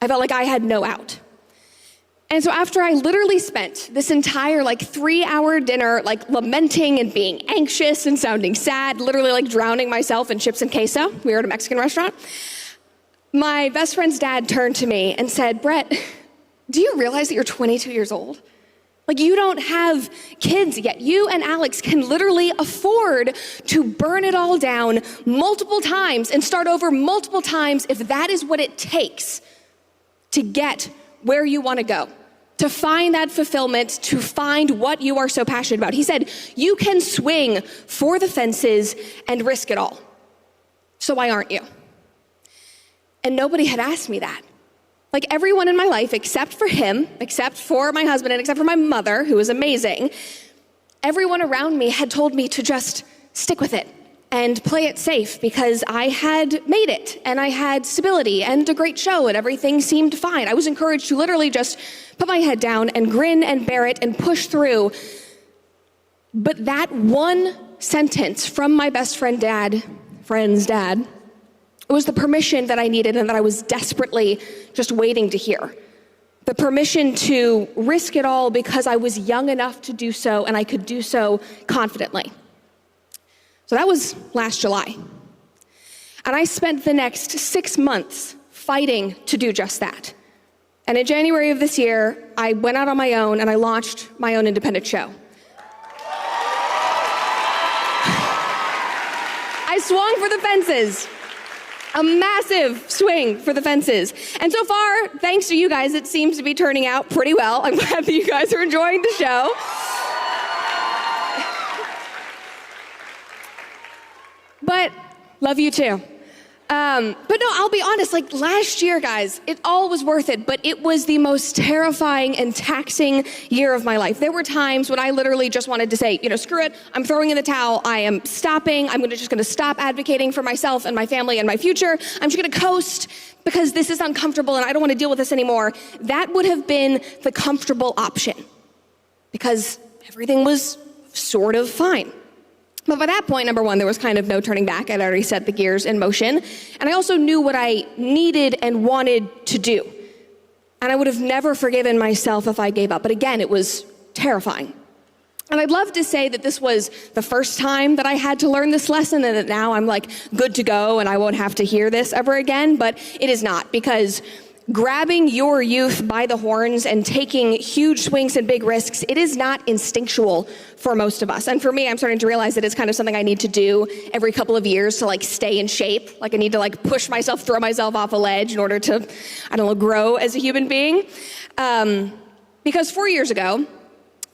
I felt like I had no out. And so after I literally spent this entire 3-hour dinner lamenting and being anxious and sounding sad, literally drowning myself in chips and queso, we were at a Mexican restaurant, my best friend's dad turned to me and said, Brett, do you realize that you're 22 years old? You don't have kids yet. You and Alex can literally afford to burn it all down multiple times and start over multiple times if that is what it takes to get where you want to go, to find that fulfillment, to find what you are so passionate about. He said, you can swing for the fences and risk it all. So why aren't you? And nobody had asked me that. Everyone in my life, except for him, except for my husband, and except for my mother, who was amazing, everyone around me had told me to just stick with it and play it safe because I had made it and I had stability and a great show and everything seemed fine. I was encouraged to literally just put my head down and grin and bear it and push through. But that one sentence from my best friend's dad, it was the permission that I needed and that I was desperately just waiting to hear. The permission to risk it all because I was young enough to do so and I could do so confidently. So that was last July. And I spent the next 6 months fighting to do just that. And in January of this year, I went out on my own and I launched my own independent show. I swung for the fences. A massive swing for the fences. And so far, thanks to you guys, it seems to be turning out pretty well. I'm glad that you guys are enjoying the show. But love you too. But no, I'll be honest, like last year, guys, it all was worth it, but it was the most terrifying and taxing year of my life. There were times when I literally just wanted to say, screw it, I'm throwing in the towel, I am stopping, I'm just gonna stop advocating for myself and my family and my future, I'm just gonna coast because this is uncomfortable and I don't wanna deal with this anymore. That would have been the comfortable option because everything was sort of fine. But by that point, number one, there was kind of no turning back. I'd already set the gears in motion. And I also knew what I needed and wanted to do. And I would have never forgiven myself if I gave up. But again, it was terrifying. And I'd love to say that this was the first time that I had to learn this lesson and that now I'm like good to go and I won't have to hear this ever again. But it is not, because grabbing your youth by the horns and taking huge swings and big risks, it is not instinctual for most of us. And for me, I'm starting to realize that it's kind of something I need to do every couple of years to like stay in shape. Like I need to like push myself, throw myself off a ledge in order to, grow as a human being. Because 4 years ago,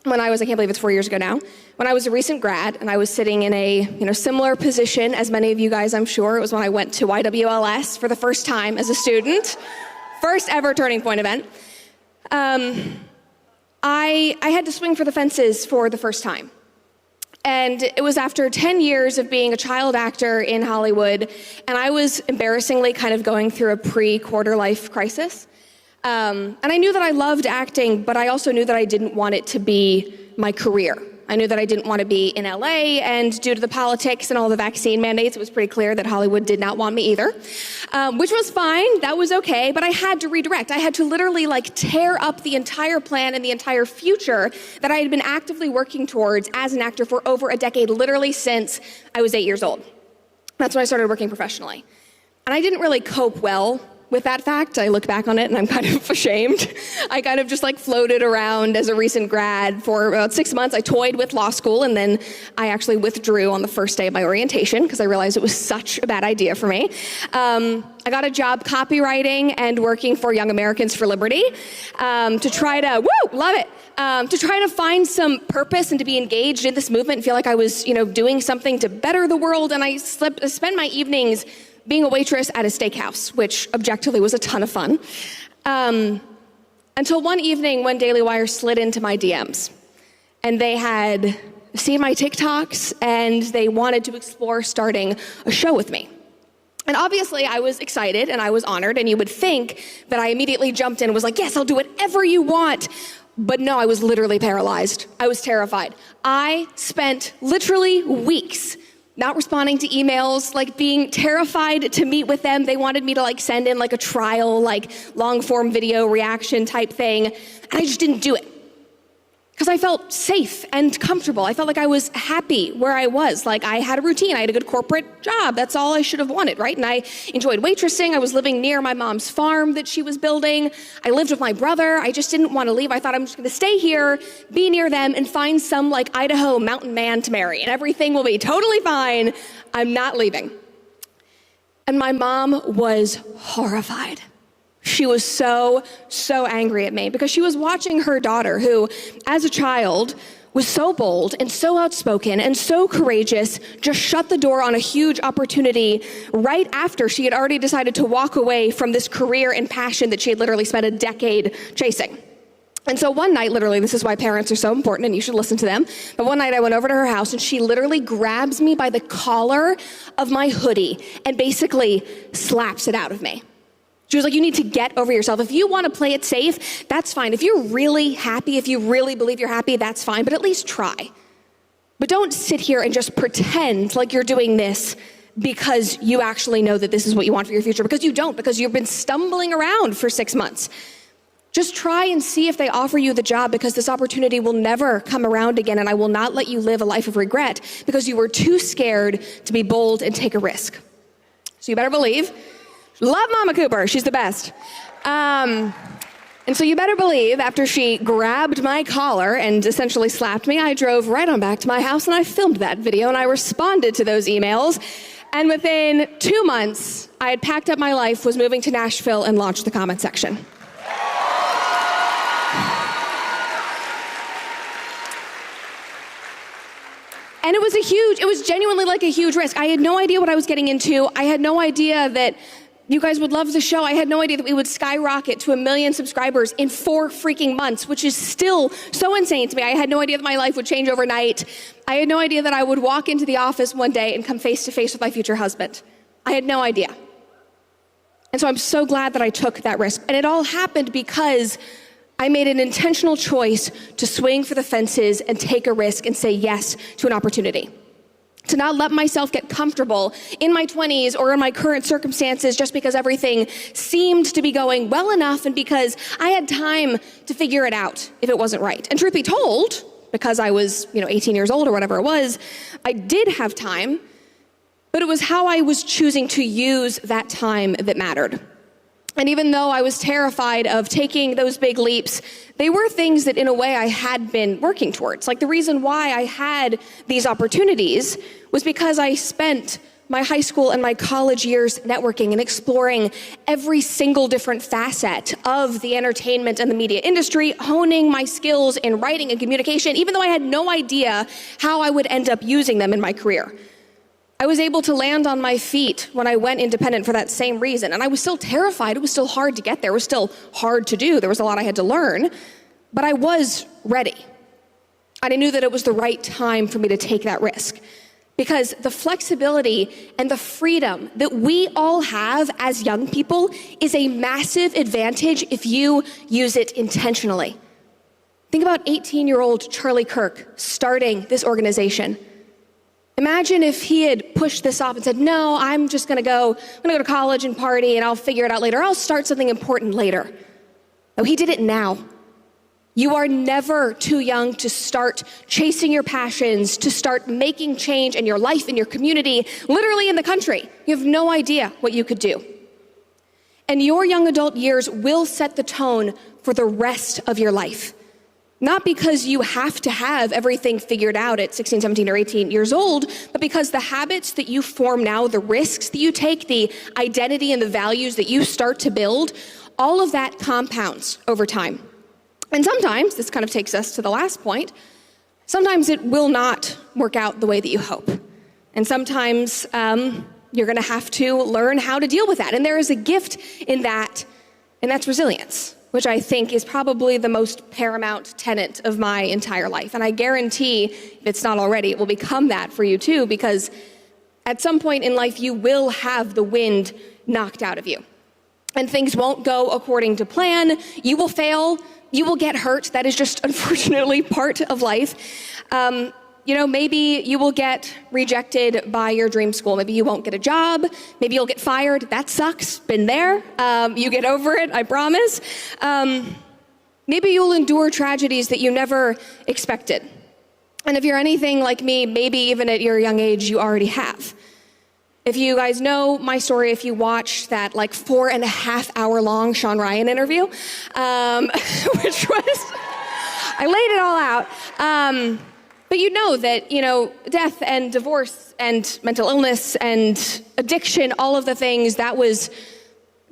when I can't believe it's 4 years ago now, when I was a recent grad and I was sitting in a similar position as many of you guys, I'm sure, it was when I went to YWLS for the first time as a student. First ever Turning Point event. I had to swing for the fences for the first time. And it was after 10 years of being a child actor in Hollywood, and I was embarrassingly kind of going through a pre-quarter life crisis. And I knew that I loved acting, but I also knew that I didn't want it to be my career. I knew that I didn't want to be in LA, and due to the politics and all the vaccine mandates, it was pretty clear that Hollywood did not want me either, which was fine. That was okay, but I had to redirect. I had to literally tear up the entire plan and the entire future that I had been actively working towards as an actor for over a decade, literally since I was 8 years old. That's when I started working professionally. And I didn't really cope well with that fact. I look back on it and I'm kind of ashamed. I kind of just floated around as a recent grad for about 6 months. I toyed with law school, and then I actually withdrew on the first day of my orientation because I realized it was such a bad idea for me. I got a job copywriting and working for Young Americans for Liberty to try to, love it, to try to find some purpose and to be engaged in this movement and feel like I was, doing something to better the world. And I spent my evenings being a waitress at a steakhouse, which objectively was a ton of fun. Until one evening when Daily Wire slid into my DMs. And they had seen my TikToks and they wanted to explore starting a show with me. And obviously I was excited and I was honored, and you would think that I immediately jumped in and was like, yes, I'll do whatever you want. But no, I was literally paralyzed. I was terrified. I spent literally weeks not responding to emails, being terrified to meet with them. They wanted me to send in a trial, long form video reaction type thing. And I just didn't do it. Because I felt safe and comfortable. I felt like I was happy where I was. I had a routine. I had a good corporate job. That's all I should have wanted, right? And I enjoyed waitressing. I was living near my mom's farm that she was building. I lived with my brother. I just didn't want to leave. I thought I'm just going to stay here, be near them, and find some Idaho mountain man to marry. And everything will be totally fine. I'm not leaving. And my mom was horrified. She was so angry at me because she was watching her daughter, who, as a child, was so bold and so outspoken and so courageous, just shut the door on a huge opportunity right after she had already decided to walk away from this career and passion that she had literally spent a decade chasing. And so one night, literally, this is why parents are so important and you should listen to them, but one night I went over to her house and she literally grabs me by the collar of my hoodie and basically slaps it out of me. She was like, you need to get over yourself. If you want to play it safe, that's fine. If you're really happy, if you really believe you're happy, that's fine, but at least try. But don't sit here and just pretend like you're doing this because you actually know that this is what you want for your future, because you don't, because you've been stumbling around for 6 months. Just try and see if they offer you the job, because this opportunity will never come around again, and I will not let you live a life of regret because you were too scared to be bold and take a risk. So you better believe. Love Mama Cooper, she's the best. And so you better believe after she grabbed my collar and essentially slapped me, I drove right on back to my house and I filmed that video and I responded to those emails. And within 2 months, I had packed up my life, was moving to Nashville, and launched the comment section. And it was genuinely like a huge risk. I had no idea what I was getting into. I had no idea that you guys would love the show. I had no idea that we would skyrocket to 1 million subscribers in 4 freaking months, which is still so insane to me. I had no idea that my life would change overnight. I had no idea that I would walk into the office one day and come face to face with my future husband. I had no idea. And so I'm so glad that I took that risk. And it all happened because I made an intentional choice to swing for the fences and take a risk and say yes to an opportunity. To not let myself get comfortable in my 20s or in my current circumstances just because everything seemed to be going well enough and because I had time to figure it out if it wasn't right. And truth be told, because I was 18 years old or whatever it was, I did have time, but it was how I was choosing to use that time that mattered. And even though I was terrified of taking those big leaps, they were things that in a way I had been working towards. Like the reason why I had these opportunities was because I spent my high school and my college years networking and exploring every single different facet of the entertainment and the media industry, honing my skills in writing and communication, even though I had no idea how I would end up using them in my career. I was able to land on my feet when I went independent for that same reason. And I was still terrified. It was still hard to get there. It was still hard to do. There was a lot I had to learn. But I was ready. And I knew that it was the right time for me to take that risk. Because the flexibility and the freedom that we all have as young people is a massive advantage if you use it intentionally. Think about 18-year-old Charlie Kirk starting this organization. Imagine if he had pushed this off and said, no, I'm gonna go to college and party and I'll figure it out later. I'll start something important later. No, he did it now. You are never too young to start chasing your passions, to start making change in your life, in your community, literally in the country. You have no idea what you could do. And your young adult years will set the tone for the rest of your life. Not because you have to have everything figured out at 16, 17, or 18 years old, but because the habits that you form now, the risks that you take, the identity and the values that you start to build, all of that compounds over time. And sometimes, this kind of takes us to the last point, sometimes it will not work out the way that you hope. And sometimes you're gonna have to learn how to deal with that. And there is a gift in that, and that's resilience, which I think is probably the most paramount tenet of my entire life. And I guarantee, if it's not already, it will become that for you too, because at some point in life, you will have the wind knocked out of you. And things won't go according to plan. You will fail. You will get hurt. That is just unfortunately part of life. Maybe you will get rejected by your dream school. Maybe you won't get a job. Maybe you'll get fired. That sucks. Been there. You get over it, I promise. Maybe you'll endure tragedies that you never expected. And if you're anything like me, maybe even at your young age, you already have. If you guys know my story, if you watched that 4.5 hour long Sean Ryan interview, which was, I laid it all out. But you know that, death and divorce and mental illness and addiction, all of the things, that was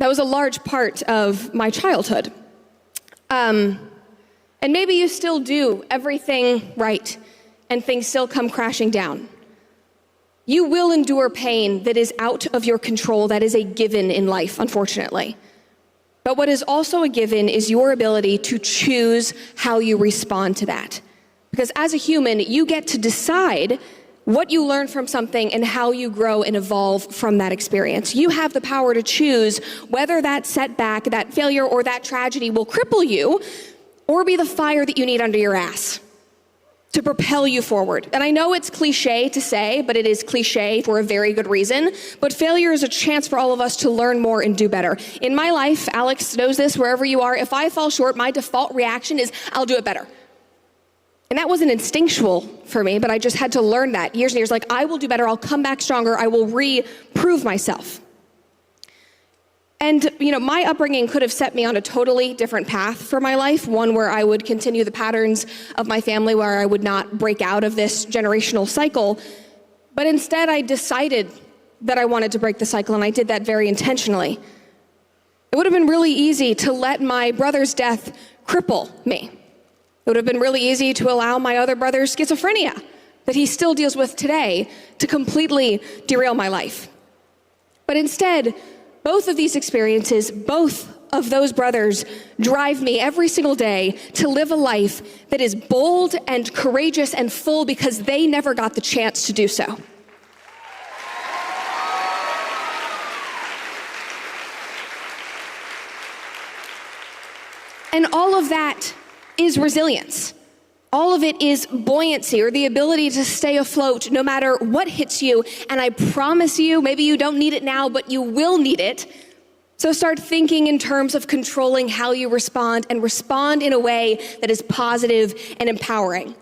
a large part of my childhood. And maybe you still do everything right and things still come crashing down. You will endure pain that is out of your control. That is a given in life, unfortunately. But what is also a given is your ability to choose how you respond to that. Because as a human, you get to decide what you learn from something and how you grow and evolve from that experience. You have the power to choose whether that setback, that failure, or that tragedy will cripple you or be the fire that you need under your ass to propel you forward. And I know it's cliche to say, but it is cliche for a very good reason. But failure is a chance for all of us to learn more and do better. In my life, Alex knows this, wherever you are, if I fall short, my default reaction is, I'll do it better. And that wasn't instinctual for me, but I just had to learn that years and years. I will do better, I'll come back stronger, I will prove myself. And, my upbringing could have set me on a totally different path for my life, one where I would continue the patterns of my family, where I would not break out of this generational cycle. But instead, I decided that I wanted to break the cycle, and I did that very intentionally. It would have been really easy to let my brother's death cripple me. It would have been really easy to allow my other brother's schizophrenia that he still deals with today to completely derail my life. But instead, both of these experiences, both of those brothers drive me every single day to live a life that is bold and courageous and full because they never got the chance to do so. And all of that is resilience. All of it is buoyancy, or the ability to stay afloat no matter what hits you. And I promise you, maybe you don't need it now, but you will need it. So start thinking in terms of controlling how you respond, and respond in a way that is positive and empowering.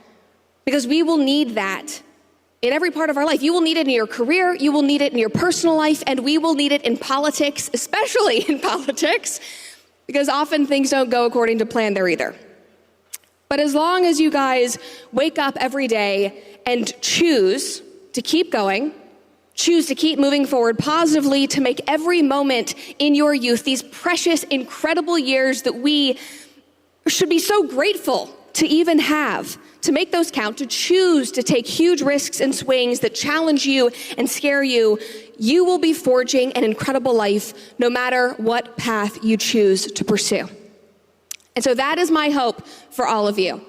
Because we will need that in every part of our life. You will need it in your career, you will need it in your personal life, and we will need it in politics, especially in politics, because often things don't go according to plan there either. But as long as you guys wake up every day and choose to keep going, choose to keep moving forward positively, to make every moment in your youth, these precious, incredible years that we should be so grateful to even have, to make those count, to choose to take huge risks and swings that challenge you and scare you, you will be forging an incredible life no matter what path you choose to pursue. And so that is my hope for all of you.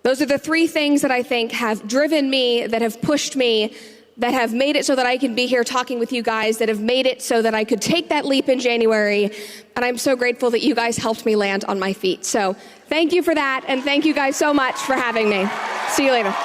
Those are the three things that I think have driven me, that have pushed me, that have made it so that I can be here talking with you guys, that have made it so that I could take that leap in January. And I'm so grateful that you guys helped me land on my feet. So thank you for that, and thank you guys so much for having me. See you later.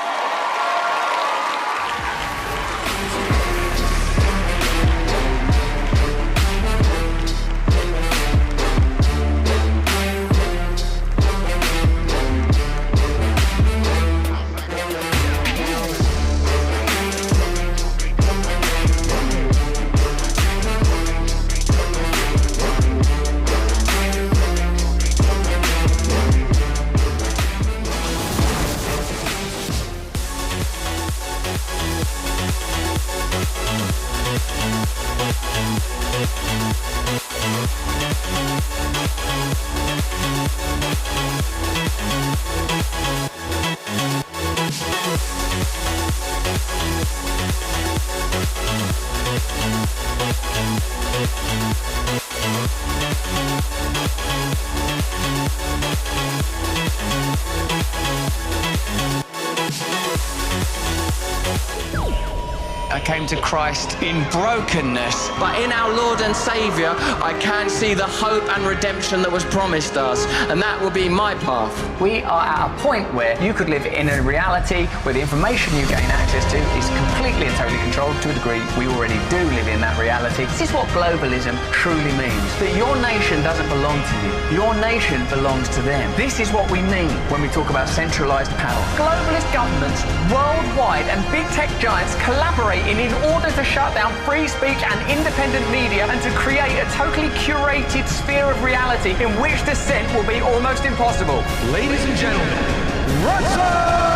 I came to Christ in brokenness, but in our Lord and Saviour, I can see the hope and redemption that was promised us, and that will be my path. We are at a point where you could live in a reality where the information you gain access to is completely and totally controlled to a degree. We already do live in that reality. This is what globalism truly means, that your nation doesn't belong to you. Your nation belongs to them. This is what we mean when we talk about centralised power. Globalist governments worldwide and big tech giants collaborate in order to shut down free speech and independent media, and to create a totally curated sphere of reality in which dissent will be almost impossible. Ladies and gentlemen, Russell!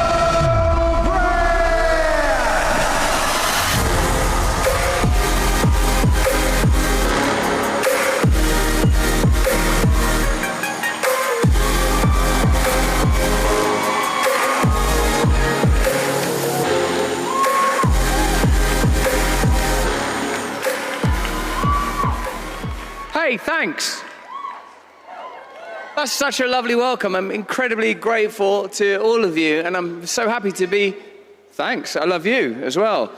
Hey, thanks. That's such a lovely welcome. I'm incredibly grateful to all of you, and I'm so happy to be. Thanks. I love you as well.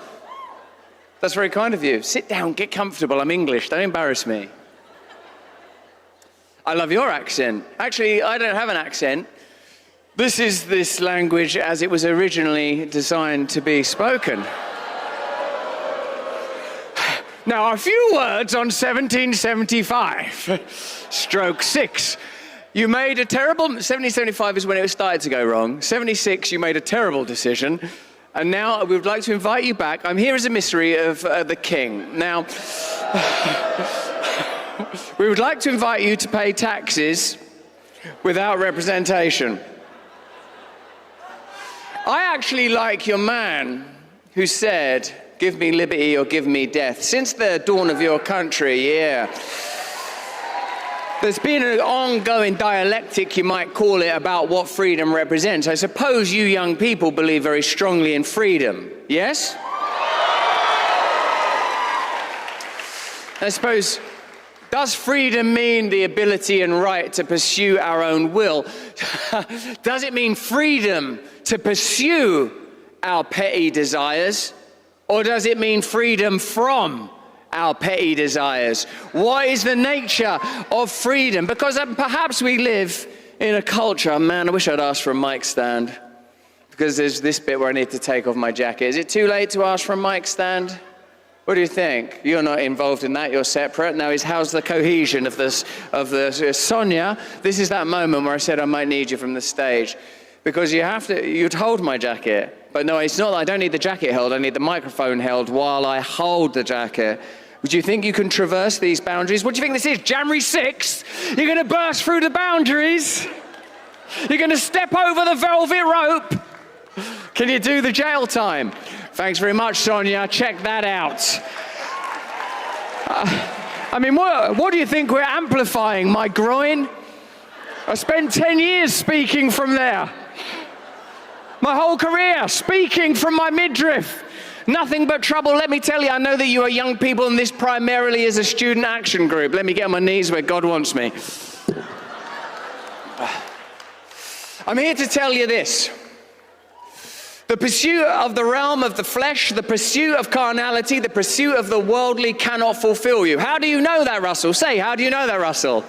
That's very kind of you. Sit down, get comfortable. I'm English. Don't embarrass me. I love your accent. Actually, I don't have an accent. This is this language as it was originally designed to be spoken. Now, a few words on 1775, stroke 6. You made a terrible, 1775 is when it started to go wrong. 76, you made a terrible decision. And now we would like to invite you back. I'm here as a mystery of the king. Now, we would like to invite you to pay taxes without representation. I actually like your man who said, "Give me liberty or give me death." Since the dawn of your country, yeah. There's been an ongoing dialectic, you might call it, about what freedom represents. I suppose you young people believe very strongly in freedom, yes? I suppose, does freedom mean the ability and right to pursue our own will? Does it mean freedom to pursue our petty desires? Or does it mean freedom from our petty desires? What is the nature of freedom? Because perhaps we live in a culture, man, I wish I'd asked for a mic stand, because there's this bit where I need to take off my jacket. Is it too late to ask for a mic stand? What do you think? You're not involved in that, you're separate. Now, how's the cohesion of this, Sonia, this is that moment where I said I might need you from the stage, because you'd hold my jacket. But no, it's not that I don't need the jacket held, I need the microphone held while I hold the jacket. Do you think you can traverse these boundaries? What do you think this is, January 6th? You're going to burst through the boundaries? You're going to step over the velvet rope? Can you do the jail time? Thanks very much, Sonia. Check that out. I mean, what do you think we're amplifying? My groin? I spent 10 years speaking from there. My whole career speaking from my midriff. Nothing but trouble. Let me tell you, I know that you are young people, and this primarily is a student action group. Let me get on my knees where God wants me. I'm here to tell you this. The pursuit of the realm of the flesh, the pursuit of carnality, the pursuit of the worldly cannot fulfill you. How do you know that, Russell? Say, how do you know that, Russell?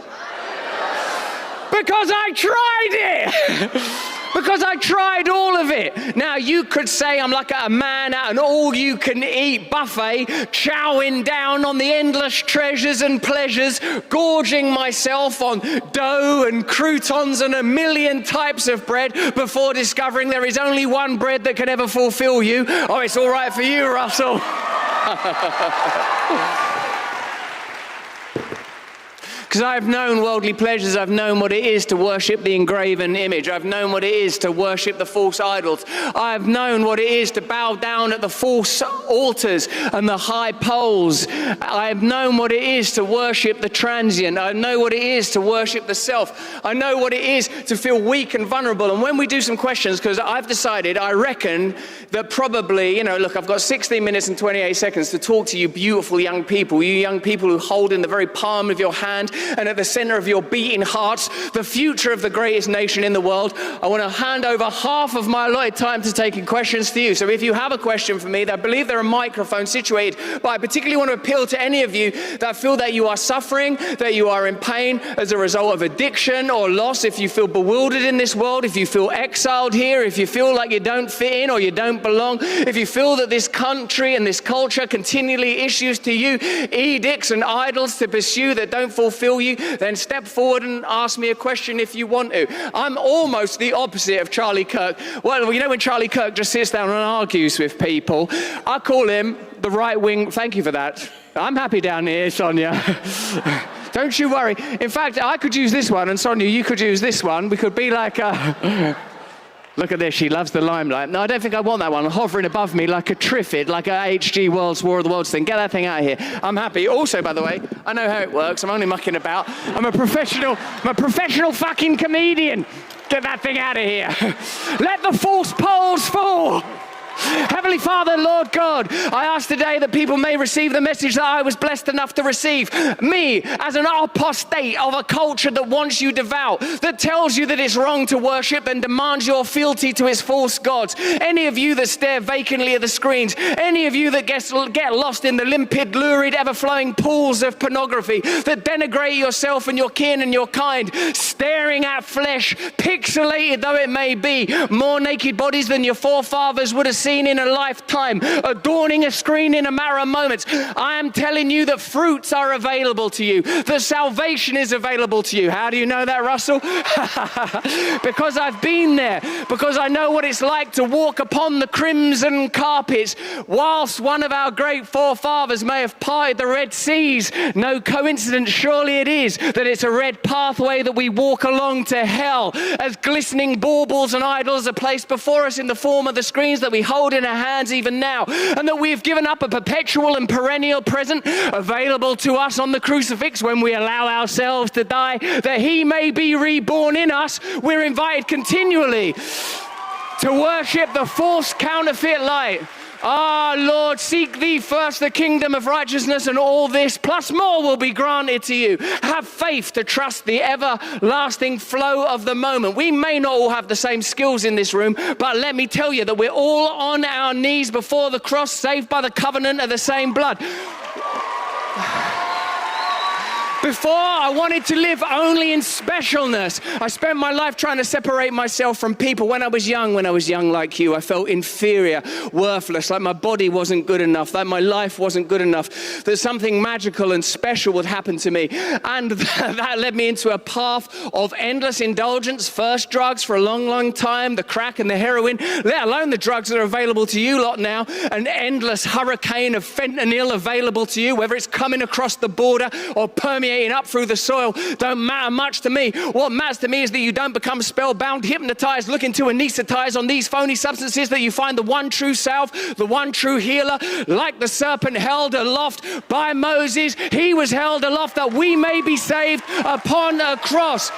Because I tried it! Because I tried all of it. Now, you could say I'm like a man at an all-you-can-eat buffet, chowing down on the endless treasures and pleasures, gorging myself on dough and croutons and a million types of bread before discovering there is only one bread that can ever fulfill you. Oh, it's all right for you, Russell. Because I've known worldly pleasures, I've known what it is to worship the engraven image, I've known what it is to worship the false idols, I've known what it is to bow down at the false altars and the high poles, I've known what it is to worship the transient, I know what it is to worship the self, I know what it is to feel weak and vulnerable. And when we do some questions, because I've decided, I reckon that probably, look, I've got 16 minutes and 28 seconds to talk to you beautiful young people, you young people who hold in the very palm of your hand and at the center of your beating hearts the future of the greatest nation in the world. I want to hand over half of my allotted time to taking questions to you. So if you have a question for me, I believe there are microphones situated, but I particularly want to appeal to any of you that feel that you are suffering, that you are in pain as a result of addiction or loss, if you feel bewildered in this world, if you feel exiled here, if you feel like you don't fit in or you don't belong, if you feel that this country and this culture continually issues to you edicts and idols to pursue that don't fulfill you, then step forward and ask me a question if you want to. I'm almost the opposite of Charlie Kirk. Well, when Charlie Kirk just sits down and argues with people, I call him the right wing. Thank you for that. I'm happy down here, Sonia. Don't you worry. In fact, I could use this one, and Sonia, you could use this one. We could be like look at this, she loves the limelight. No, I don't think I want that one hovering above me like a Triffid, like a H.G. Wells' War of the Worlds thing. Get that thing out of here. I'm happy. Also, by the way, I know how it works. I'm only mucking about. I'm a professional fucking comedian. Get that thing out of here. Let the false poles fall. Heavenly Father, Lord God, I ask today that people may receive the message that I was blessed enough to receive. Me, as an apostate of a culture that wants you devout, that tells you that it's wrong to worship and demands your fealty to its false gods. Any of you that stare vacantly at the screens, any of you that get lost in the limpid, lurid, ever-flowing pools of pornography, that denigrate yourself and your kin and your kind, staring at flesh, pixelated though it may be, more naked bodies than your forefathers would have seen in a lifetime, adorning a screen in a matter of moments. I am telling you that fruits are available to you, that salvation is available to you. How do you know that, Russell? Because I've been there, because I know what it's like to walk upon the crimson carpets whilst one of our great forefathers may have parted the Red Seas. No coincidence, surely it is, that it's a red pathway that we walk along to hell, as glistening baubles and idols are placed before us in the form of the screens that we hold in our hands even now, and that we have given up a perpetual and perennial present available to us on the crucifix when we allow ourselves to die, that he may be reborn in us. We're invited continually to worship the false counterfeit light. Ah, Lord, seek thee first the kingdom of righteousness, and all this plus more will be granted to you. Have faith to trust the everlasting flow of the moment. We may not all have the same skills in this room, but let me tell you that we're all on our knees before the cross, saved by the covenant of the same blood. Before, I wanted to live only in specialness. I spent my life trying to separate myself from people. When I was young like you, I felt inferior, worthless, like my body wasn't good enough, like my life wasn't good enough, that something magical and special would happen to me. And that led me into a path of endless indulgence. First drugs for a long, long time, the crack and the heroin, let alone the drugs that are available to you lot now, an endless hurricane of fentanyl available to you, whether it's coming across the border or permeating up through the soil, don't matter much to me. What matters to me is that you don't become spellbound, hypnotized, looking to anesthetize on these phony substances, that you find the one true self, the one true healer, like the serpent held aloft by Moses. He was held aloft that we may be saved upon a cross.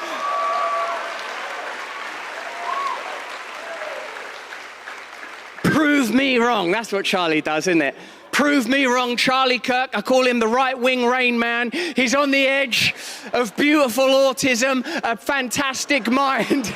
Prove me wrong. That's what Charlie does, isn't it? Prove me wrong, Charlie Kirk. I call him the right-wing Rain Man. He's on the edge of beautiful autism, a fantastic mind.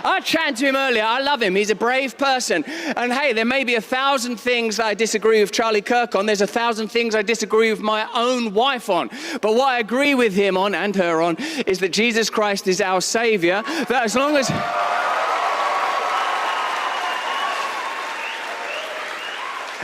I chatted to him earlier. I love him. He's a brave person. And hey, there may be 1,000 things that I disagree with Charlie Kirk on. There's 1,000 things I disagree with my own wife on. But what I agree with him on, and her on, is that Jesus Christ is our Savior. That as long as...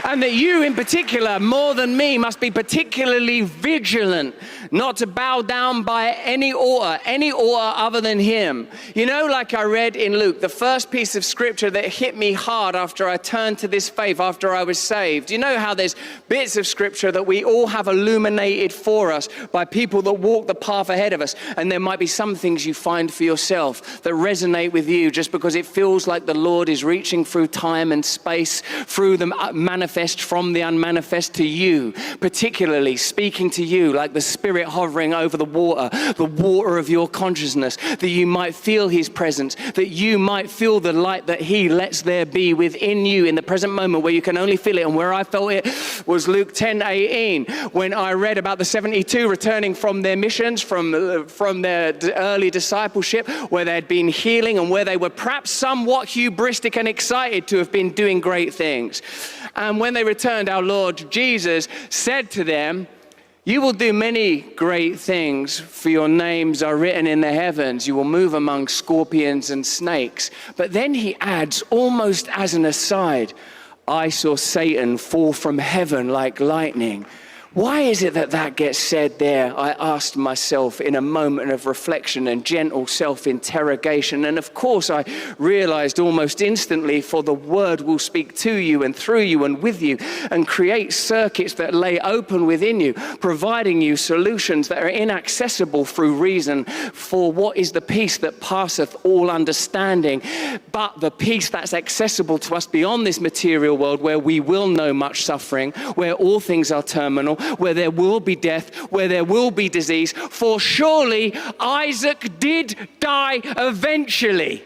And that you in particular, more than me, must be particularly vigilant not to bow down by any altar other than him. You know, like I read in Luke, the first piece of scripture that hit me hard after I turned to this faith, after I was saved. You know how there's bits of scripture that we all have illuminated for us by people that walk the path ahead of us. And there might be some things you find for yourself that resonate with you just because it feels like the Lord is reaching through time and space, through the manifest from the unmanifest to you, particularly speaking to you like the Spirit hovering over the water of your consciousness, that you might feel his presence, that you might feel the light that he lets there be within you in the present moment, where you can only feel it. And where I felt it was Luke 10:18, when I read about the 72 returning from their missions, from their early discipleship, where they had been healing and where they were perhaps somewhat hubristic and excited to have been doing great things. And when they returned, our Lord Jesus said to them, "You will do many great things, for your names are written in the heavens. You will move among scorpions and snakes." But then he adds, almost as an aside, "I saw Satan fall from heaven like lightning." Why is it that gets said there? I asked myself in a moment of reflection and gentle self-interrogation. And of course, I realized almost instantly, for the word will speak to you and through you and with you and create circuits that lay open within you, providing you solutions that are inaccessible through reason. For what is the peace that passeth all understanding, but the peace that's accessible to us beyond this material world, where we will know much suffering, where all things are terminal, where there will be death, where there will be disease. For surely Isaac did die eventually.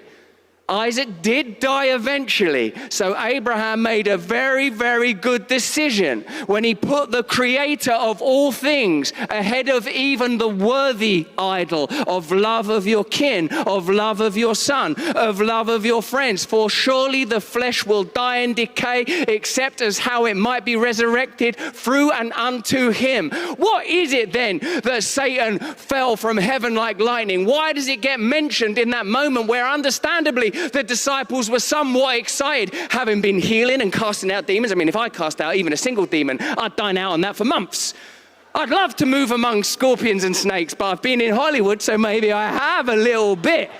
Isaac did die eventually. So Abraham made a very, very good decision when he put the creator of all things ahead of even the worthy idol of love of your kin, of love of your son, of love of your friends. For surely the flesh will die and decay, except as how it might be resurrected through and unto him. What is it then that Satan fell from heaven like lightning? Why does it get mentioned in that moment where understandably the disciples were somewhat excited, having been healing and casting out demons? I mean, if I cast out even a single demon, I'd dine out on that for months. I'd love to move among scorpions and snakes, but I've been in Hollywood, so maybe I have a little bit.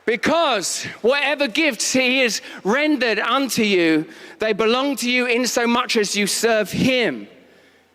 Because whatever gifts he has rendered unto you, they belong to you in so much as you serve him.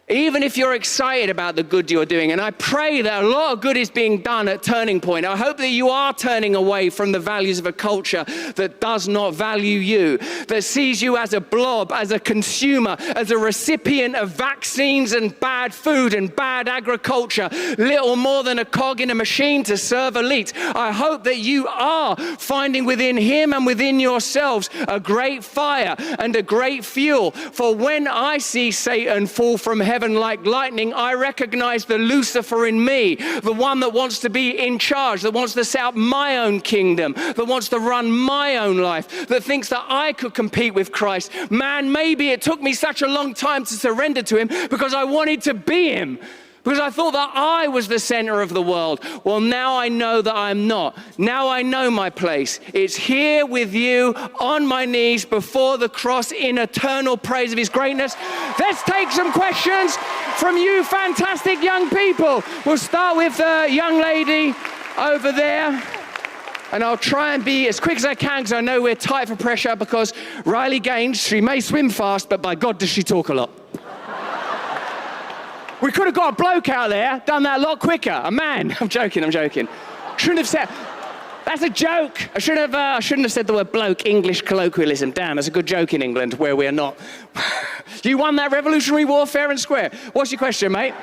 Even if you're excited about the good you're doing, and I pray that a lot of good is being done at Turning Point. I hope that you are turning away from the values of a culture that does not value you, that sees you as a blob, as a consumer, as a recipient of vaccines and bad food and bad agriculture, little more than a cog in a machine to serve elites. I hope that you are finding within him and within yourselves a great fire and a great fuel. For when I see Satan fall from heaven like lightning, I recognize the Lucifer in me, the one that wants to be in charge, that wants to set up my own kingdom, that wants to run my own life, that thinks that I could compete with Christ. Man, maybe it took me such a long time to surrender to him because I wanted to be him, because I thought that I was the center of the world. Well, now I know that I'm not. Now I know my place. It's here with you on my knees before the cross in eternal praise of his greatness. Let's take some questions from you fantastic young people. We'll start with the young lady over there. And I'll try and be as quick as I can because I know we're tight for pressure, because Riley Gaines, she may swim fast, but by God does she talk a lot. We could have got a bloke out there, done that a lot quicker. A man. I'm joking. Shouldn't have said, that's a joke. I shouldn't have said the word bloke, English colloquialism. Damn, that's a good joke in England where we're not. You won that Revolutionary War fair and square. What's your question, mate?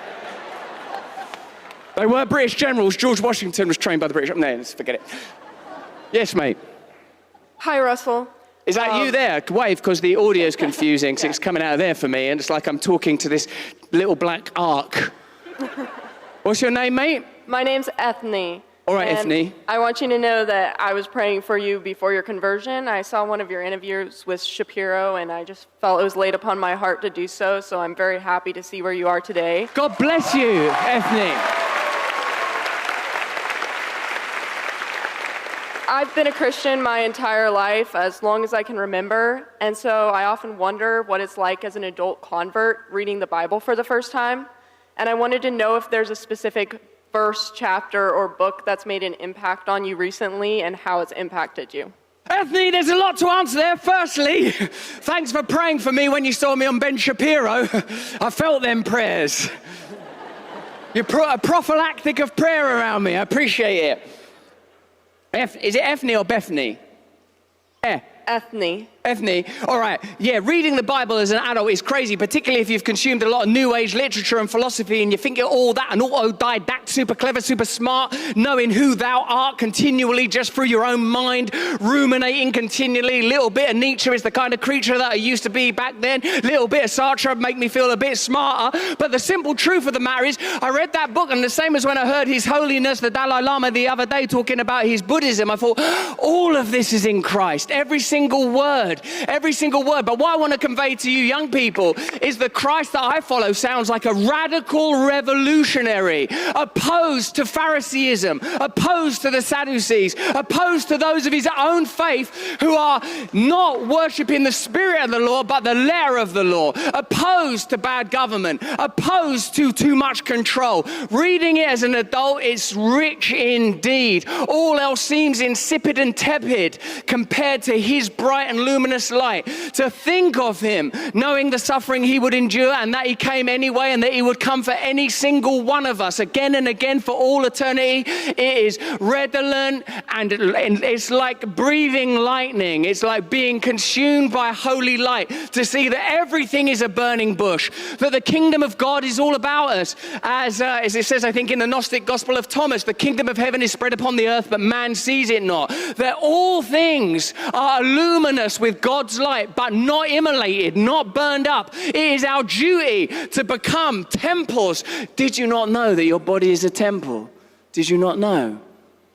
They were British generals. George Washington was trained by the British. No, let's forget it. Yes, mate. Hi, Russell. Is that you there? Wave, because the audio's confusing, because it's coming out of there for me, and it's like I'm talking to this little black ark. What's your name, mate? My name's Ethne. All right, Ethne. I want you to know that I was praying for you before your conversion. I saw one of your interviews with Shapiro, and I just felt it was laid upon my heart to do so, so I'm very happy to see where you are today. God bless you, Ethne. I've been a Christian my entire life, as long as I can remember, and so I often wonder what it's like as an adult convert reading the Bible for the first time. And I wanted to know if there's a specific verse, chapter, or book that's made an impact on you recently and how it's impacted you. Ethne, there's a lot to answer there. Firstly, thanks for praying for me when you saw me on Ben Shapiro. I felt them prayers. You're a prophylactic of prayer around me. I appreciate it. Is it Ethne or Bethany? Ethne. Ethne. All right. Yeah, reading the Bible as an adult is crazy, particularly if you've consumed a lot of New Age literature and philosophy and you think you're all that, an autodidact, super clever, super smart, knowing who thou art continually just through your own mind, ruminating continually. Little bit of Nietzsche is the kind of creature that I used to be back then. Little bit of Sartre make me feel a bit smarter. But the simple truth of the matter is, I read that book, and the same as when I heard His Holiness, the Dalai Lama, the other day talking about his Buddhism, I thought, all of this is in Christ. Every single word. But what I want to convey to you young people is the Christ that I follow sounds like a radical revolutionary, opposed to Phariseeism, opposed to the Sadducees, opposed to those of his own faith who are not worshiping the spirit of the law, but the letter of the law, opposed to bad government, opposed to too much control. Reading it as an adult, it's rich indeed. All else seems insipid and tepid compared to his bright and luminous light. To think of him knowing the suffering he would endure, and that he came anyway, and that he would come for any single one of us again and again for all eternity. It is redolent, and it's like breathing lightning. It's like being consumed by holy light, to see that everything is a burning bush, that the kingdom of God is all about us. As it says, I think, in the Gnostic Gospel of Thomas, the kingdom of heaven is spread upon the earth, but man sees it not. That all things are luminous with God's light, but not immolated, not burned up. It is our duty to become temples. Did you not know that your body is a temple? Did you not know?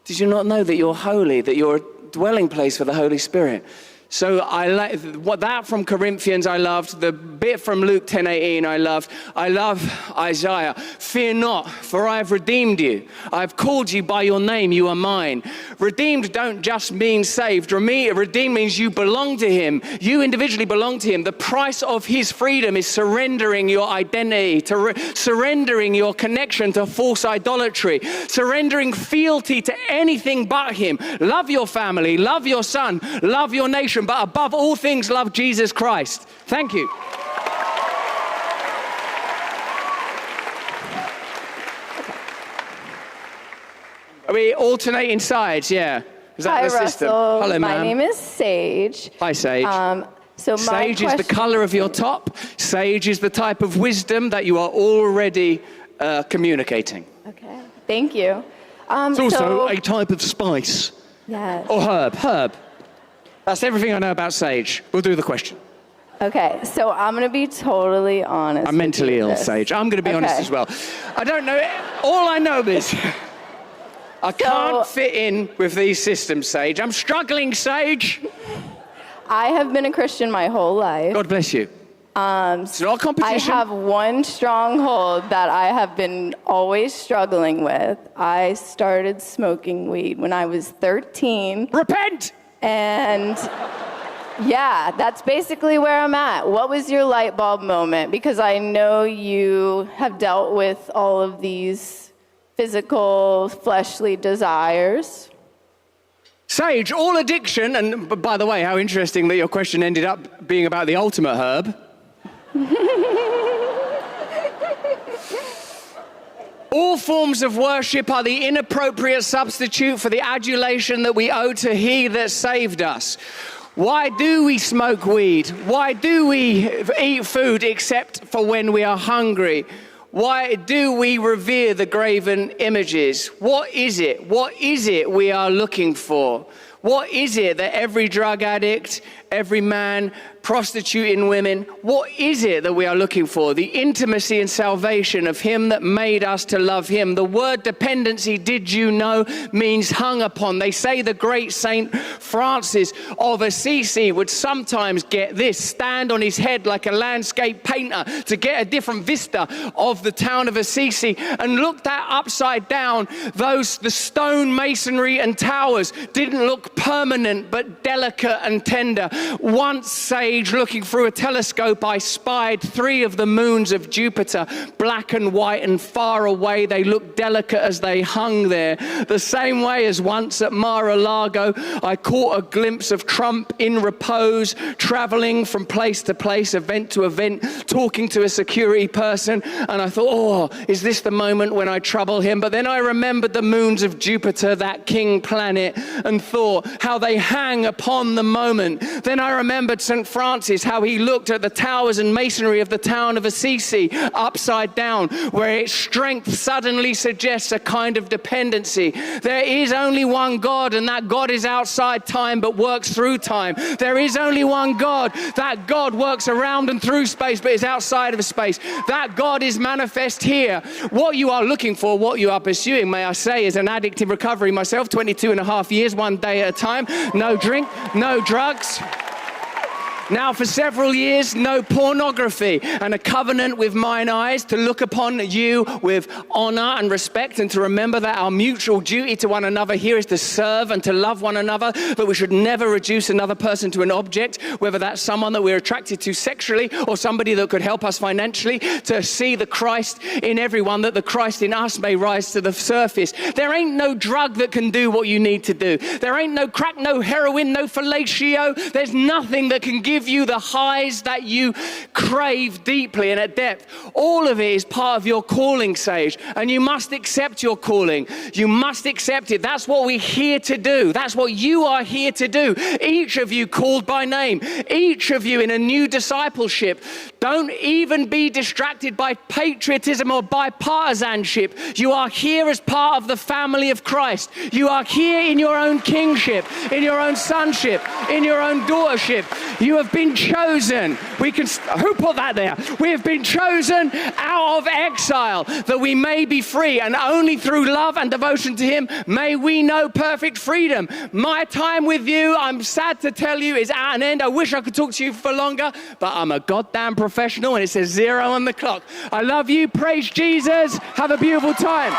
Did you not know that you're holy, that you're a dwelling place for the Holy Spirit? So I like what that from Corinthians. I loved the bit from Luke 10:18. I love Isaiah. Fear not, for I have redeemed you. I have called you by your name. You are mine. Redeemed don't just mean saved. Redeemed means you belong to him. You individually belong to him. The price of his freedom is surrendering your identity, surrendering your connection to false idolatry, surrendering fealty to anything but him. Love your family, love your son, love your nation, but above all things, love Jesus Christ. Thank you. Are we alternating sides? Yeah. Is that Hi, the system? Russell. Hello, My ma'am. name is Sage. Hi, Sage. So Sage is the color of your top. Sage is the type of wisdom that you are already communicating. Okay. Thank you. It's also a type of spice. Yes. Or herb. Herb. That's everything I know about Sage. We'll do the question. Okay, so I'm going to be totally honest. I'm mentally ill, this. Sage. I'm going to be honest as well. I don't know. All I know is I can't fit in with these systems, Sage. I'm struggling, Sage. I have been a Christian my whole life. God bless you. It's not a competition. I have one stronghold that I have been always struggling with. I started smoking weed when I was 13. Repent! And yeah, that's basically where I'm at. What was your light bulb moment? Because I know you have dealt with all of these physical, fleshly desires. Sage, all addiction, and by the way, how interesting that your question ended up being about the ultimate herb. All forms of worship are the inappropriate substitute for the adulation that we owe to He that saved us. Why do we smoke weed? Why do we eat food except for when we are hungry? Why do we revere the graven images? What is it? What is it we are looking for? What is it that every drug addict, every man prostituting women, what is it that we are looking for? The intimacy and salvation of Him that made us to love Him. The word dependency, did you know, means hung upon. They say the great Saint Francis of Assisi would sometimes get this, stand on his head like a landscape painter to get a different vista of the town of Assisi and look that upside down. The stone masonry and towers didn't look permanent but delicate and tender. Once, Sage, looking through a telescope, I spied 3 of the moons of Jupiter, black and white and far away. They looked delicate as they hung there. The same way as once at Mar-a-Lago, I caught a glimpse of Trump in repose, traveling from place to place, event to event, talking to a security person. And I thought, oh, is this the moment when I trouble him? But then I remembered the moons of Jupiter, that king planet, and thought how they hang upon the moment. Then I remembered St. Francis, how he looked at the towers and masonry of the town of Assisi upside down, where its strength suddenly suggests a kind of dependency. There is only one God, and that God is outside time but works through time. There is only one God. That God works around and through space but is outside of space. That God is manifest here. What you are looking for, what you are pursuing, may I say, is an addict in recovery myself, 22 and a half years, one day at a time. No drink, no drugs. Now for several years, no pornography, and a covenant with mine eyes to look upon you with honor and respect, and to remember that our mutual duty to one another here is to serve and to love one another, that we should never reduce another person to an object, whether that's someone that we're attracted to sexually or somebody that could help us financially, to see the Christ in everyone, that the Christ in us may rise to the surface. There ain't no drug that can do what you need to do. There ain't no crack, no heroin, no fellatio. There's nothing that can give you the highs that you crave deeply and at depth. All of it is part of your calling, Sage, and you must accept your calling. You must accept it. That's what we're here to do. That's what you are here to do. Each of you called by name, each of you in a new discipleship. Don't even be distracted by patriotism or by partisanship. You are here as part of the family of Christ. You are here in your own kingship, in your own sonship, in your own daughtership. You have been chosen. Who put that there? We have been chosen out of exile that we may be free, and only through love and devotion to Him may we know perfect freedom. My time with you, I'm sad to tell you, is at an end. I wish I could talk to you for longer, but I'm a goddamn professional and it says 0 on the clock. I love you. Praise Jesus. Have a beautiful time.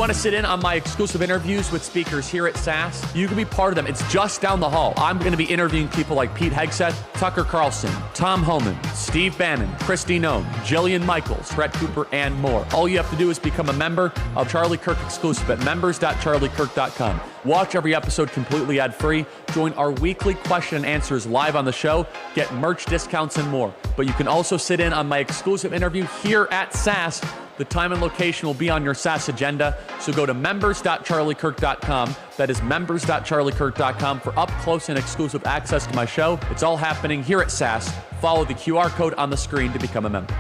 want to sit in on my exclusive interviews with speakers here at SAS, you can be part of them. It's just down the hall. I'm going to be interviewing people like Pete Hegseth, Tucker Carlson, Tom Homan, Steve Bannon, Kristi Noem, Jillian Michaels, Brett Cooper, and more. All you have to do is become a member of Charlie Kirk Exclusive at members.charliekirk.com. Watch every episode completely ad-free. Join our weekly question and answers live on the show. Get merch discounts and more. But you can also sit in on my exclusive interview here at SAS. The time and location will be on your SAS agenda. So go to members.charliekirk.com. That is members.charliekirk.com for up close and exclusive access to my show. It's all happening here at SAS. Follow the QR code on the screen to become a member.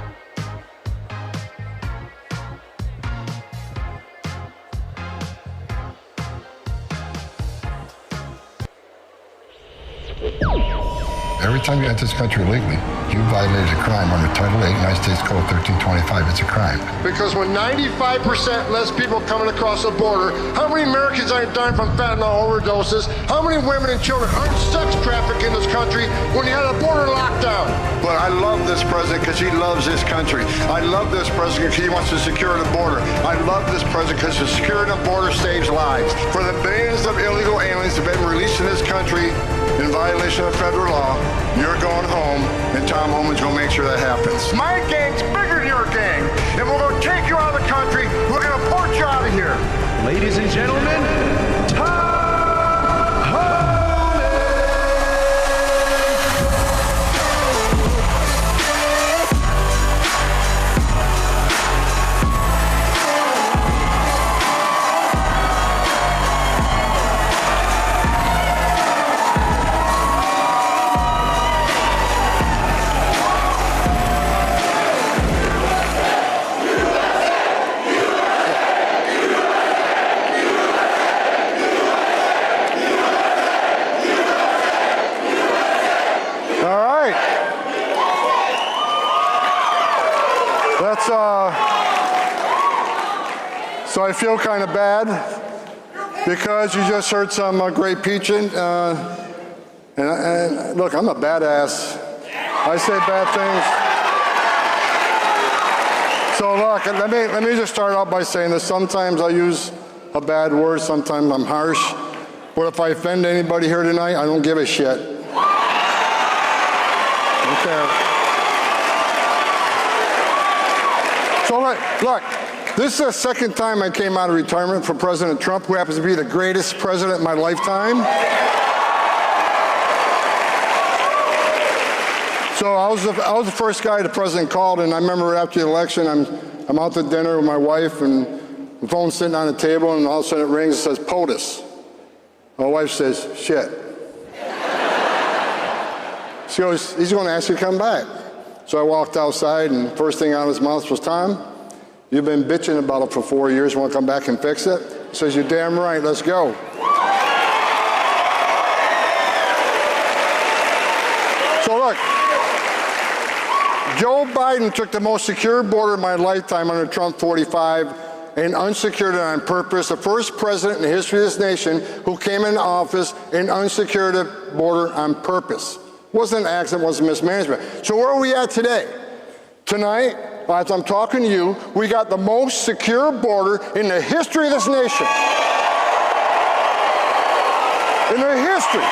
Every time you enter this country illegally, you violated a crime under Title 8, United States Code 1325. It's a crime. Because when 95% less people coming across the border, how many Americans are dying from fentanyl overdoses? How many women and children aren't sex trafficked in this country when you had a border lockdown? But I love this president because he loves this country. I love this president because he wants to secure the border. I love this president because securing the border saves lives. For the billions of illegal aliens that have been released in this country in violation of federal law, you're going home, and Tom Homan's going to make sure that happens. My gang's bigger than your gang, and we're going to take you out of the country. We're going to port you out of here. Ladies and gentlemen, Tom So I feel kind of bad because you just heard some great preaching. And look, I'm a badass. I say bad things. So look, let me just start out by saying this. Sometimes I use a bad word. Sometimes I'm harsh. But if I offend anybody here tonight, I don't give a shit. Okay. So look, this is the second time I came out of retirement for President Trump, who happens to be the greatest president in my lifetime. So I was the first guy the president called, and I remember after the election, I'm out to dinner with my wife, and the phone's sitting on the table, and all of a sudden it rings and says, POTUS. My wife says, shit. She goes, he's going to ask you to come back. So I walked outside, and the first thing out of his mouth was, Tom, you've been bitching about it for 4 years. Want to come back and fix it? He says, you're damn right. Let's go. So look, Joe Biden took the most secure border of my lifetime under Trump 45 and unsecured it on purpose. The first president in the history of this nation who came into office and unsecured the border on purpose. It wasn't an accident, it wasn't mismanagement. So where are we at today? Tonight, as I'm talking to you, we got the most secure border in the history of this nation. In the history.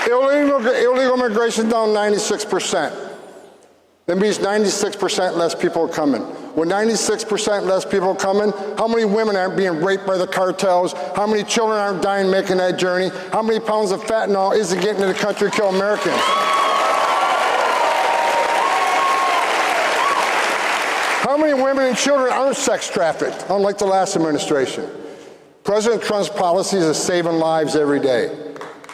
Illegal immigration down 96%. That means 96% less people are coming. With 96% less people coming, how many women aren't being raped by the cartels? How many children aren't dying making that journey? How many pounds of fentanyl isn't getting to the country to kill Americans? How many women and children aren't sex trafficked, unlike the last administration? President Trump's policies are saving lives every day.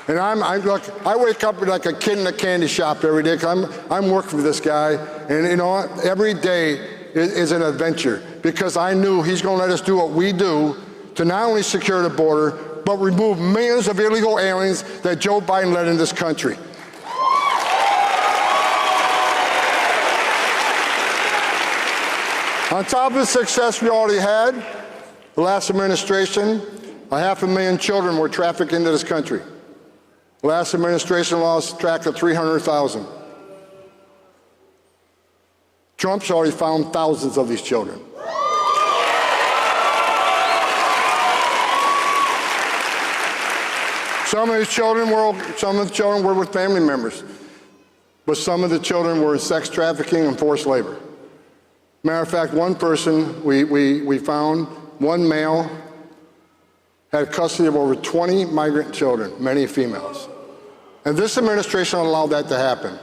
And look, I wake up like a kid in a candy shop every day because I'm working for this guy. And you know what? Every day is an adventure because I knew he's going to let us do what we do to not only secure the border, but remove millions of illegal aliens that Joe Biden let in this country. On top of the success we already had, the last administration, 500,000 children were trafficked into this country. The last administration lost track of 300,000. Trump's already found thousands of these children. Some of the children were with family members, but some of the children were in sex trafficking and forced labor. Matter of fact, one person we found, one male, had custody of over 20 migrant children, many females. And this administration allowed that to happen.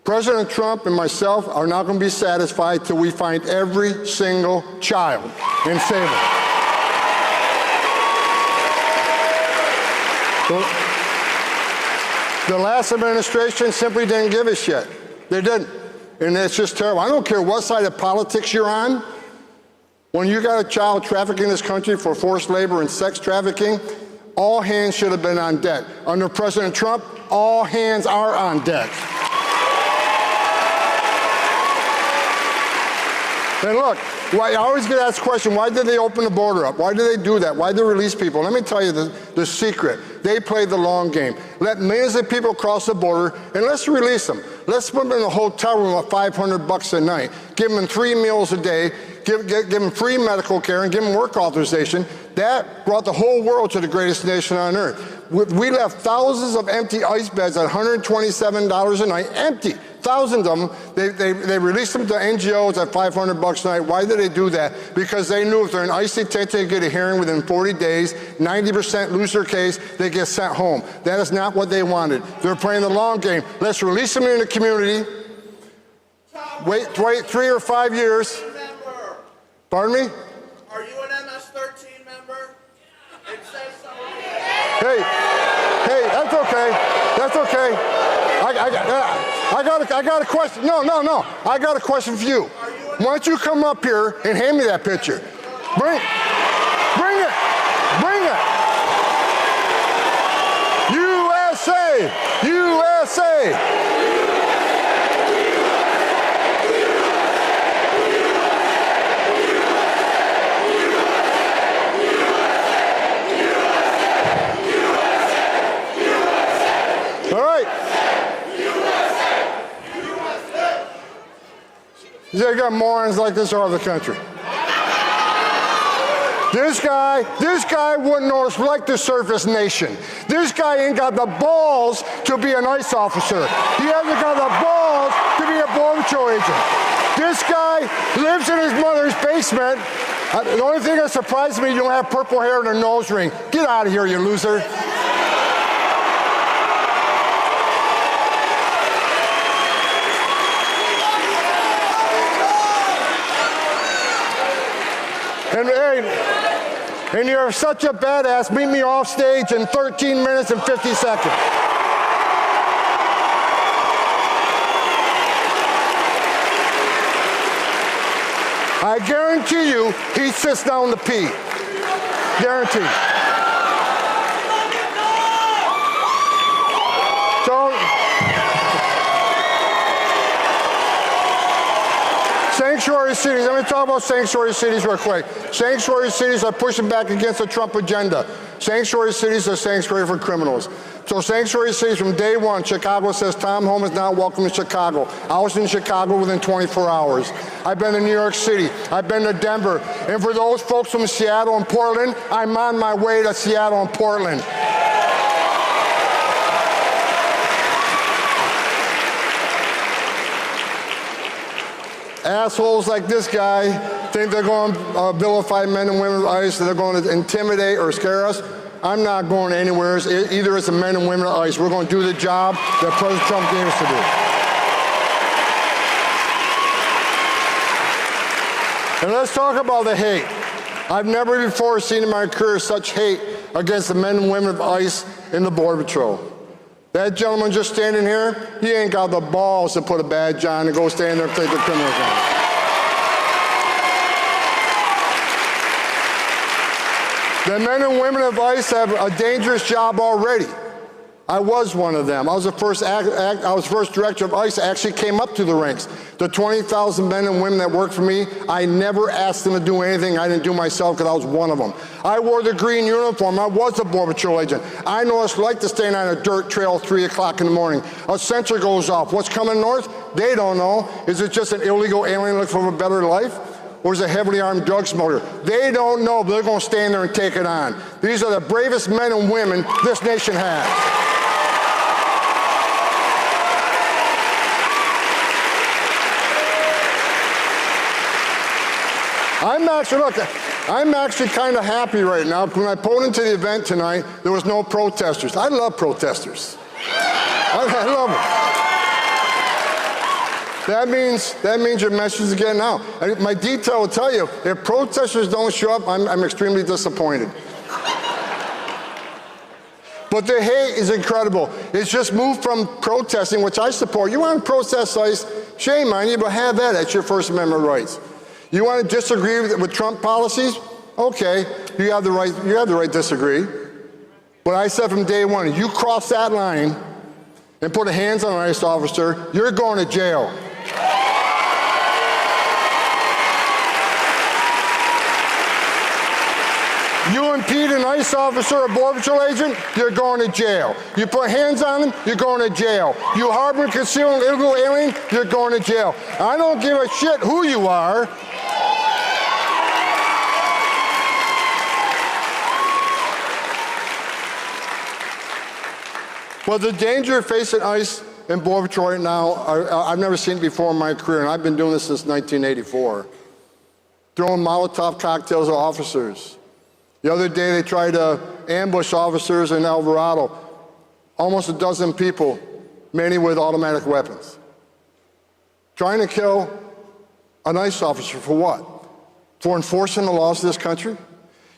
President Trump and myself are not going to be satisfied till we find every single child and save them. The last administration simply didn't give a shit. They didn't. And it's just terrible. I don't care what side of politics you're on. When you got a child trafficked in this country for forced labor and sex trafficking, all hands should have been on deck. Under President Trump, all hands are on deck. And look, I always get asked the question, why did they open the border up? Why did they do that? Why did they release people? Let me tell you the secret. They played the long game. Let millions of people cross the border, and let's release them. Let's put them in a hotel room at $500 a night. Give them 3 meals a day. Give them free medical care and give them work authorization. That brought the whole world to the greatest nation on earth. We left thousands of empty ICE beds at $127 a night, empty. Thousands of them. They released them to NGOs at $500 a night. Why did they do that? Because they knew if they're in ICE detention, they get a hearing within 40 days, 90% lose their case, they get sent home. That is not what they wanted. They're playing the long game. Let's release them in the community. Wait 3 or 5 years. Pardon me? Are you an MS-13 member? It says so. Hey, that's okay. That's okay. I got a question. No. I got a question for you. Why don't you come up here and hand me that picture? Bring it. USA. All right. You got morons like this all over the country. This guy wouldn't know it's like to serve his nation. This guy ain't got the balls to be an ICE officer. He hasn't got the balls to be a Border Patrol agent. This guy lives in his mother's basement. The only thing that surprises me, you don't have purple hair and a nose ring. Get out of here, you loser. And you're such a badass, meet me off stage in 13 minutes and 50 seconds. I guarantee you, he sits down to pee. Guaranteed. Sanctuary cities, let me talk about sanctuary cities real quick. Sanctuary cities are pushing back against the Trump agenda. Sanctuary cities are sanctuary for criminals. So sanctuary cities from day one, Chicago says Tom Home is now welcome in Chicago. I was in Chicago within 24 hours. I've been to New York City. I've been to Denver. And for those folks from Seattle and Portland, I'm on my way to Seattle and Portland. Assholes like this guy think they're going to vilify men and women of ICE, they're going to intimidate or scare us. I'm not going anywhere. Either it's the men and women of ICE. We're going to do the job that President Trump gave us to do. And let's talk about the hate. I've never before seen in my career such hate against the men and women of ICE in the Border Patrol. That gentleman just standing here, he ain't got the balls to put a badge on and go stand there and take the criminals on. The men and women of ICE have a dangerous job already. I was one of them. I was the first director of ICE that actually came up to the ranks. The 20,000 men and women that worked for me, I never asked them to do anything I didn't do myself because I was one of them. I wore the green uniform. I was a Border Patrol agent. I know what it's like to stand on a dirt trail at 3 o'clock in the morning. A sensor goes off. What's coming north? They don't know. Is it just an illegal alien looking for a better life? Or is it a heavily armed drug smuggler? They don't know, but they're going to stand there and take it on. These are the bravest men and women this nation has. I'm actually kind of happy right now. When I pulled into the event tonight, there was no protesters. I love protesters. I love them. That means your message is getting out. And my detail will tell you, if protesters don't show up, I'm extremely disappointed. But the hate is incredible. It's just moved from protesting, which I support. You want to protest ICE? Shame on you, but have that. That's your First Amendment rights. You want to disagree with Trump policies? Okay, you have the right to disagree. But I said from day one, if you cross that line and put hands on an ICE officer, you're going to jail. You impede an ICE officer or Border Patrol agent, you're going to jail. You put hands on them, you're going to jail. You harbor and conceal an illegal alien, you're going to jail. I don't give a shit who you are. Well, the danger facing ICE and Border Patrol right now, I've never seen it before in my career, and I've been doing this since 1984. Throwing Molotov cocktails at officers. The other day they tried to ambush officers in Alvarado. Almost a dozen people, many with automatic weapons. Trying to kill an ICE officer for what? For enforcing the laws of this country?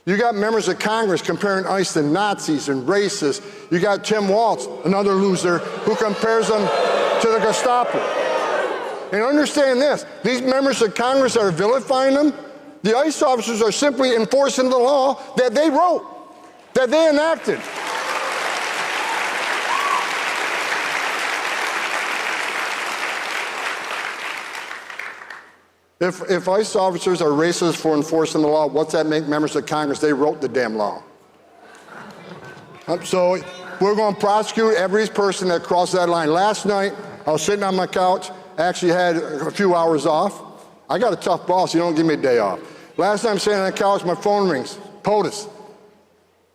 You got members of Congress comparing ICE to Nazis and racists. You got Tim Walz, another loser, who compares them to the Gestapo. And understand this, these members of Congress that are vilifying them, the ICE officers are simply enforcing the law that they wrote, that they enacted. If ICE officers are racist for enforcing the law, what's that make members of Congress? They wrote the damn law. So we're going to prosecute every person that crosses that line. Last night, I was sitting on my couch, actually had a few hours off. I got a tough boss, he don't give me a day off. Last night I'm sitting on the couch, my phone rings, POTUS.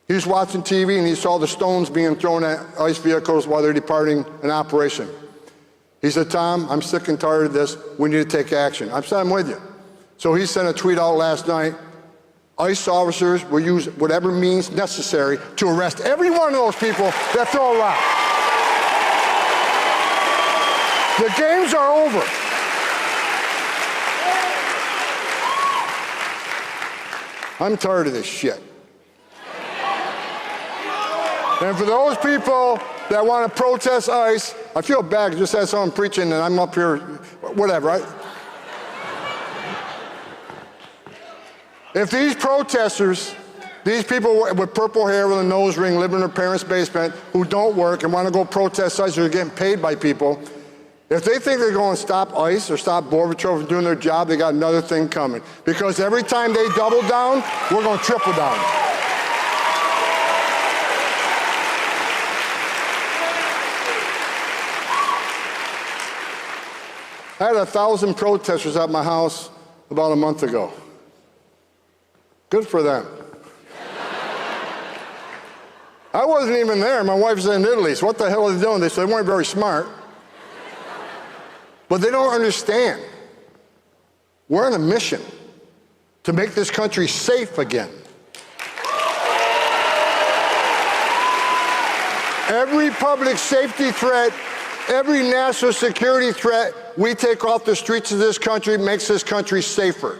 He was watching TV and he saw the stones being thrown at ICE vehicles while they're departing an operation. He said, Tom, I'm sick and tired of this. We need to take action. I said, I'm with you. So he sent a tweet out last night. ICE officers will use whatever means necessary to arrest every one of those people that throw a rock. The games are over. I'm tired of this shit. And for those people that want to protest ICE, I feel bad. I just had someone preaching and I'm up here, whatever, right? If these protesters, these people with purple hair with a nose ring living in their parents' basement who don't work and want to go protest ICE who are getting paid by people, if they think they're going to stop ICE or stop Border Patrol from doing their job, they got another thing coming. Because every time they double down, we're going to triple down. I had 1,000 protesters at my house about a month ago. Good for them. I wasn't even there. My wife's in Italy, so what the hell are they doing? They said they weren't very smart. But they don't understand. We're on a mission to make this country safe again. Every public safety threat, every national security threat we take off the streets of this country makes this country safer.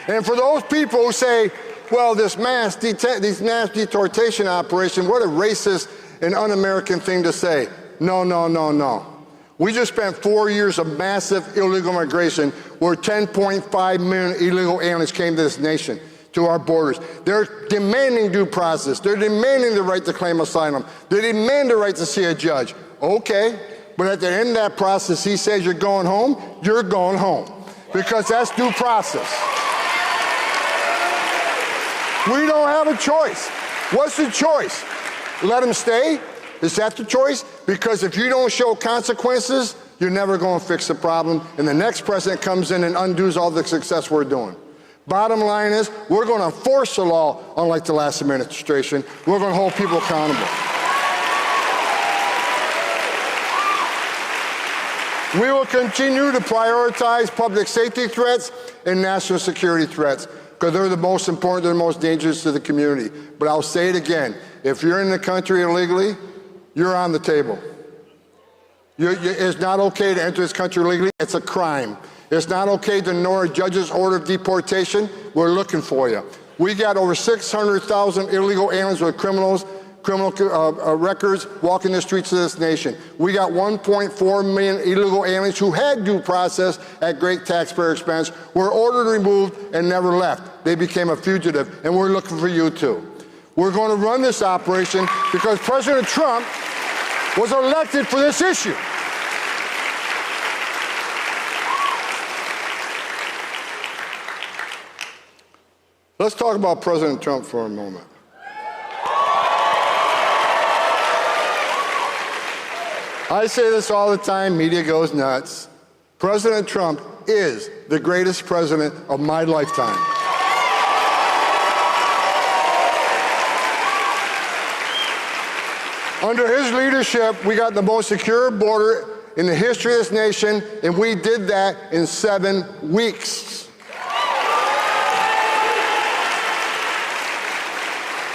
And for those people who say, well, this mass deportation operation, what a racist and un-American thing to say. No, no, no, no. We just spent 4 years of massive illegal migration where 10.5 million illegal aliens came to this nation. to our borders. They're demanding due process. They're demanding the right to claim asylum. They demand the right to see a judge. Okay, but at the end of that process, he says you're going home, you're going home. Because that's due process. We don't have a choice. What's the choice? Let him stay? Is that the choice? Because if you don't show consequences, you're never going to fix the problem, and the next president comes in and undoes all the success we're doing. Bottom line is, we're going to enforce the law, unlike the last administration. We're going to hold people accountable. We will continue to prioritize public safety threats and national security threats, because they're the most important, they're the most dangerous to the community. But I'll say it again, if you're in the country illegally, you're on the table. It's not okay to enter this country illegally. It's a crime. It's not okay to ignore a judge's order of deportation. We're looking for you. We got over 600,000 illegal aliens with criminal records walking the streets of this nation. We got 1.4 million illegal aliens who had due process at great taxpayer expense, were ordered removed and never left. They became a fugitive, and we're looking for you too. We're going to run this operation because President Trump was elected for this issue. Let's talk about President Trump for a moment. I say this all the time, media goes nuts. President Trump is the greatest president of my lifetime. Under his leadership, we got the most secure border in the history of this nation, and we did that in 7 weeks.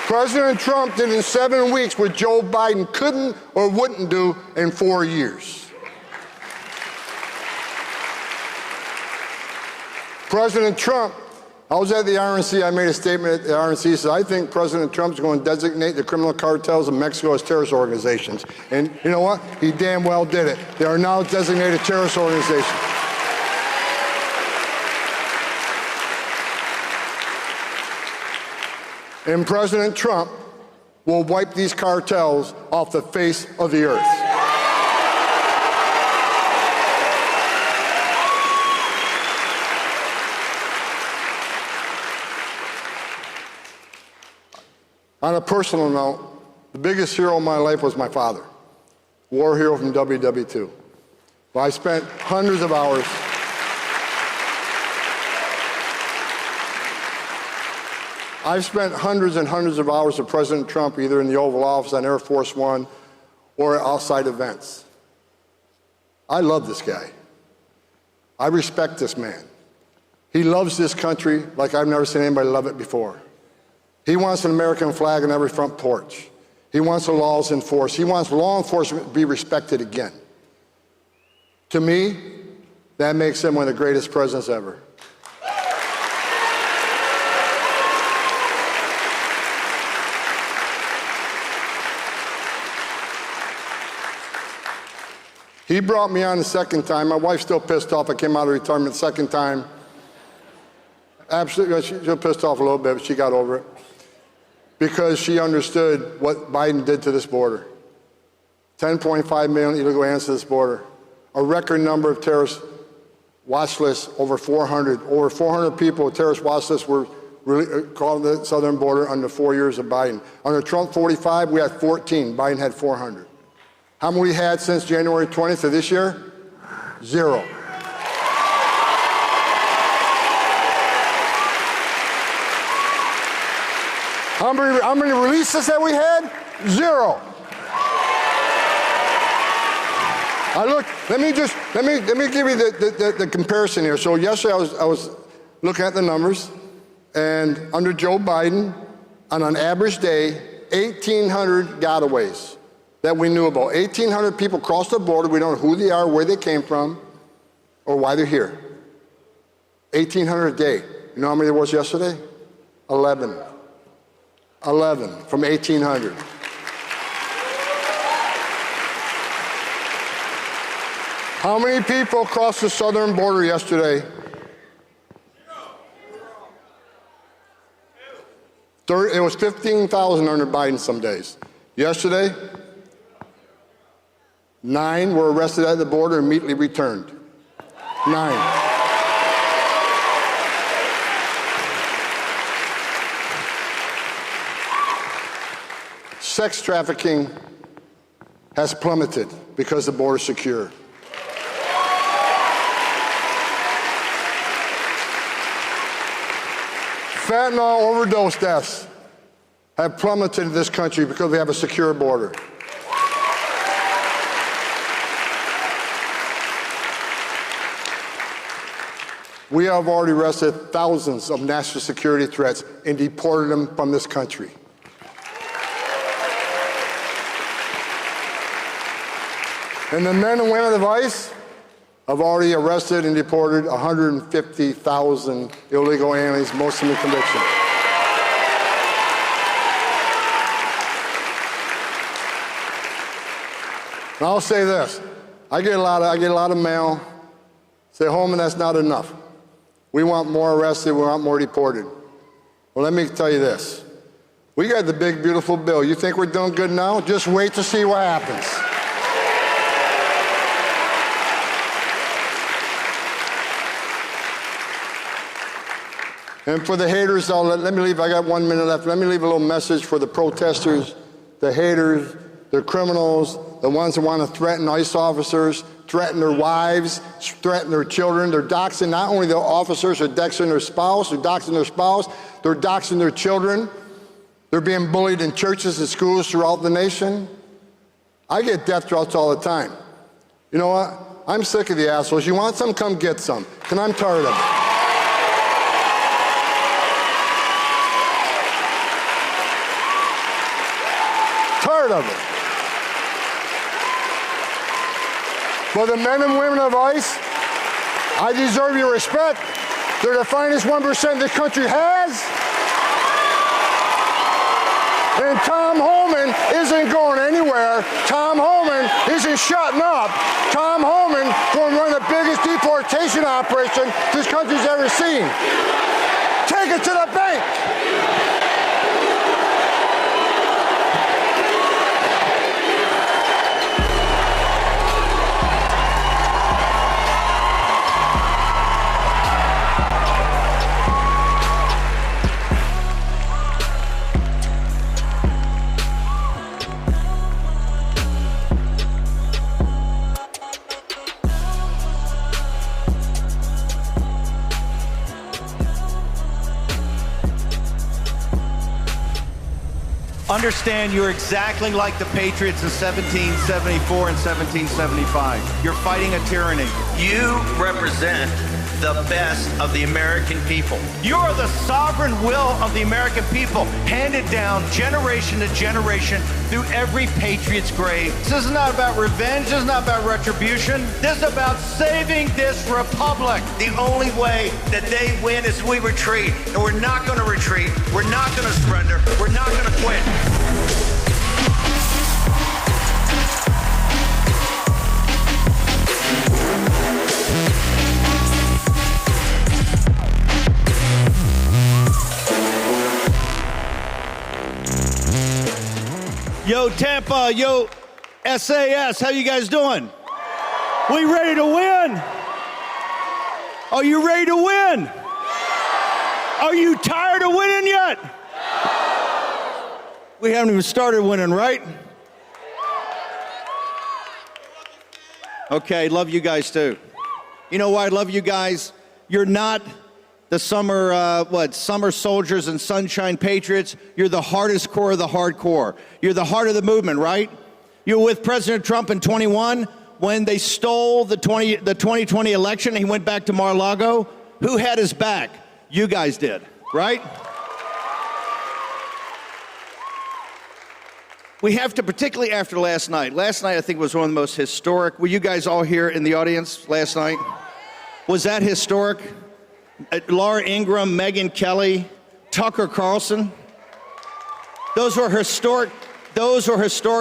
President Trump did in 7 weeks what Joe Biden couldn't or wouldn't do in 4 years. President Trump, I was at the RNC, I made a statement at the RNC, said, I think President Trump's going to designate the criminal cartels of Mexico as terrorist organizations. And you know what? He damn well did it. They are now designated terrorist organizations. And President Trump will wipe these cartels off the face of the earth. On a personal note, the biggest hero of my life was my father, war hero from WW2. Well, I spent hundreds of hours I've spent hundreds and hundreds of hours with President Trump, either in the Oval Office on Air Force One or at outside events. I love this guy. I respect this man. He loves this country like I've never seen anybody love it before. He wants an American flag on every front porch. He wants the laws enforced. He wants law enforcement to be respected again. To me, that makes him one of the greatest presidents ever. He brought me on the second time. My wife's still pissed off. I came out of retirement the second time. Absolutely, she's still pissed off a little bit, but she got over it. Because she understood what Biden did to this border. 10.5 million illegal aliens to this border. A record number of terrorist watch lists, over 400. Over 400 people with terrorist watch lists were really called the southern border under 4 years of Biden. Under Trump, 45, we had 14. Biden had 400. How many we had since January 20th of this year? 0. How many releases that we had? 0. Let me give you the comparison here. So yesterday I was looking at the numbers, and under Joe Biden, on an average day, 1,800 gotaways that we knew about. 1,800 people crossed the border. We don't know who they are, where they came from, or why they're here. 1,800 a day. You know how many there was yesterday? 11. 11 from 1,800. How many people crossed the southern border yesterday? It was 15,000 under Biden some days. Yesterday, 9 were arrested at the border and immediately returned. 9. Sex trafficking has plummeted because the border is secure. Fentanyl overdose deaths have plummeted in this country because we have a secure border. We have already arrested thousands of national security threats and deported them from this country. And the men and women of ICE have already arrested and deported 150,000 illegal aliens, most of them in conviction. And I'll say this, I get a lot of mail, say, Holman, that's not enough. We want more arrested, we want more deported. Well, let me tell you this. We got the big, beautiful bill. You think we're doing good now? Just wait to see what happens. And for the haters, let me leave, I got 1 minute left. Let me leave a little message for the protesters, the haters, the criminals, the ones that want to threaten ICE officers, threaten their wives, threaten their children. They're doxing not only the officers, they're doxing their spouse, they're doxing their children. They're being bullied in churches and schools throughout the nation. I get death threats all the time. You know what? I'm sick of the assholes. You want some? Come get some. And I'm tired of it. Tired of it. For the men and women of ICE, I deserve your respect. They're the finest 1% the country has. And Tom Homan isn't going anywhere. Tom Homan isn't shutting up. Tom Homan going to run the biggest deportation operation this country's ever seen. Take it to the bank. Understand you're exactly like the Patriots in 1774 and 1775. You're fighting a tyranny. You represent the best of the American people. You're the sovereign will of the American people, handed down generation to generation through every patriot's grave. This is not about revenge. This is not about retribution. This is about saving this republic. The only way that they win is we retreat, and we're not going to retreat. We're not going to surrender. We're not going to quit. Yo, Tampa, yo, SAS, how you guys doing? We ready to win? Are you ready to win? Are you tired of winning yet? We haven't even started winning, right? Okay, love you guys too. You know why I love you guys? You're not the summer soldiers and sunshine patriots. You're the hardest core of the hardcore. You're the heart of the movement, right? You were with President Trump in 21 when they stole the 2020 election and he went back to Mar-a-Lago. Who had his back? You guys did, right? We have to, particularly after last night. Last night, I think, was one of the most historic. Were you guys all here in the audience last night? Was that historic? Laura Ingraham, Megyn Kelly, Tucker Carlson. Those were historic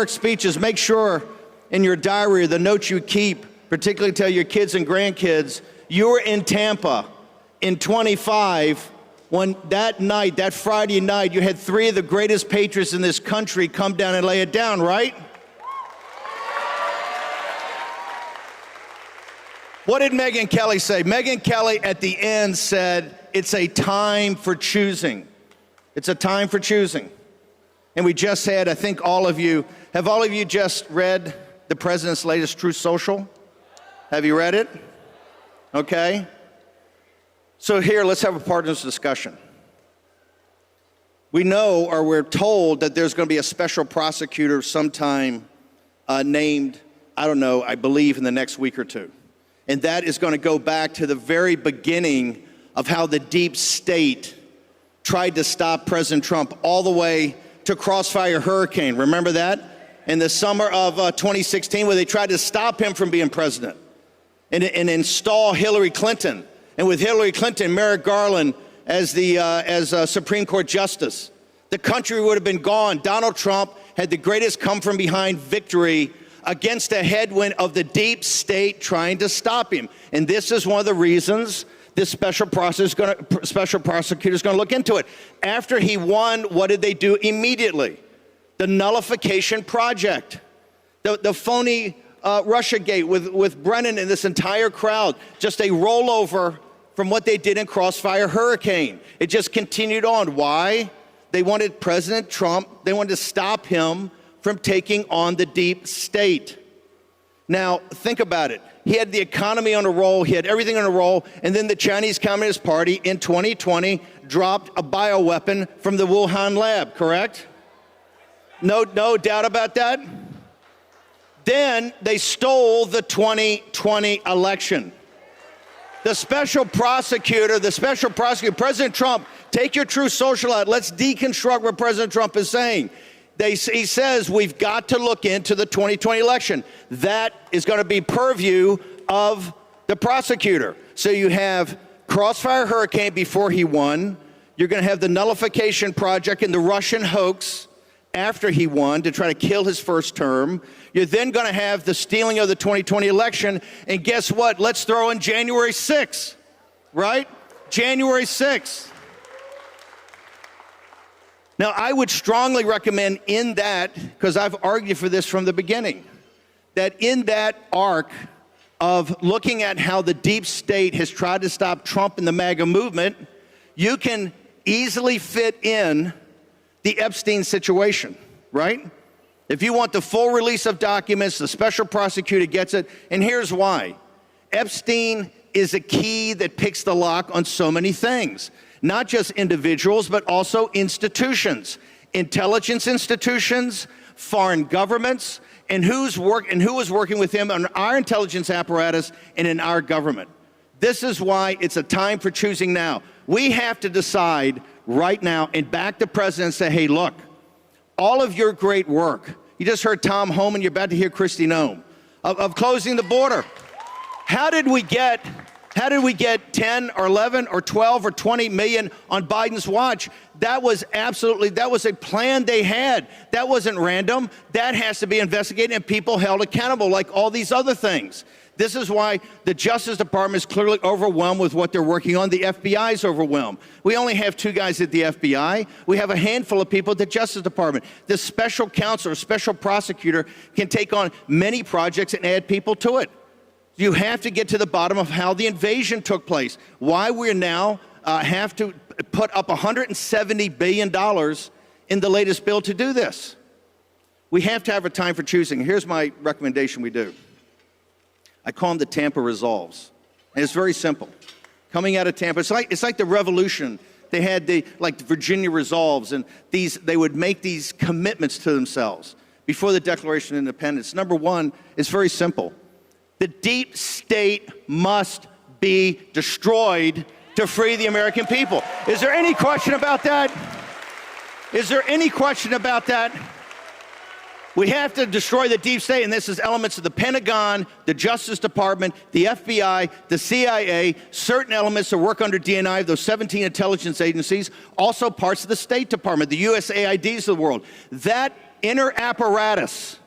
speeches. Make sure in your diary, the notes you keep, particularly tell your kids and grandkids, you were in Tampa in 25 when that night, that Friday night, you had 3 of the greatest patriots in this country come down and lay it down, right? What did Megyn Kelly say? Megyn Kelly at the end said, it's a time for choosing. It's a time for choosing. And we just had, I think all of you just read the president's latest Truth Social? Have you read it? Okay. So here, let's have a partners discussion. We know, or we're told, that there's going to be a special prosecutor sometime named, I don't know, I believe in the next week or two. And that is going to go back to the very beginning of how the deep state tried to stop President Trump all the way to Crossfire Hurricane. Remember that? In the summer of 2016, where they tried to stop him from being president and install Hillary Clinton. And with Hillary Clinton, Merrick Garland as Supreme Court Justice, the country would have been gone. Donald Trump had the greatest come-from-behind victory against a headwind of the deep state trying to stop him. And this is one of the reasons this special prosecutor is going to look into it. After he won, what did they do immediately? The nullification project, the phony Russiagate with Brennan and this entire crowd, just a rollover from what they did in Crossfire Hurricane. It just continued on. Why? They wanted President Trump, they wanted to stop him from taking on the deep state. Now, think about it. He had the economy on a roll, he had everything on a roll, and then the Chinese Communist Party in 2020 dropped a bioweapon from the Wuhan lab, correct? No doubt about that? Then they stole the 2020 election. The special prosecutor, President Trump, take your Truth Social out. Let's deconstruct what President Trump is saying. He says we've got to look into the 2020 election. That is going to be purview of the prosecutor. So you have Crossfire Hurricane before he won. You're going to have the nullification project and the Russian hoax after he won to try to kill his first term. You're then going to have the stealing of the 2020 election. And guess what? Let's throw in January 6th, right? January 6th. Now, I would strongly recommend in that, because I've argued for this from the beginning, that in that arc of looking at how the deep state has tried to stop Trump and the MAGA movement, you can easily fit in the Epstein situation, right? If you want the full release of documents, the special prosecutor gets it, and here's why. Epstein is a key that picks the lock on so many things. Not just individuals, but also institutions, intelligence institutions, foreign governments, and who was working with him on our intelligence apparatus and in our government. This is why it's a time for choosing now. We have to decide right now and back the president and say, hey, look, all of your great work, you just heard Tom Homan, you're about to hear Kristi Noem, of closing the border. How did we get 10 or 11 or 12 or 20 million on Biden's watch? That was a plan they had. That wasn't random. That has to be investigated and people held accountable like all these other things. This is why the Justice Department is clearly overwhelmed with what they're working on. The FBI is overwhelmed. We only have 2 guys at the FBI. We have a handful of people at the Justice Department. The special counsel or special prosecutor can take on many projects and add people to it. You have to get to the bottom of how the invasion took place, why we now have to put up $170 billion in the latest bill to do this. We have to have a time for choosing. Here's my recommendation we do. I call them the Tampa Resolves. And it's very simple. Coming out of Tampa, it's like the revolution. They had the Virginia Resolves, and they would make these commitments to themselves before the Declaration of Independence. Number one, it's very simple. The deep state must be destroyed to free the American people. Is there any question about that? Is there any question about that? We have to destroy the deep state, and this is elements of the Pentagon, the Justice Department, the FBI, the CIA, certain elements that work under DNI, those 17 intelligence agencies, also parts of the State Department, the USAIDs of the world. That inner apparatus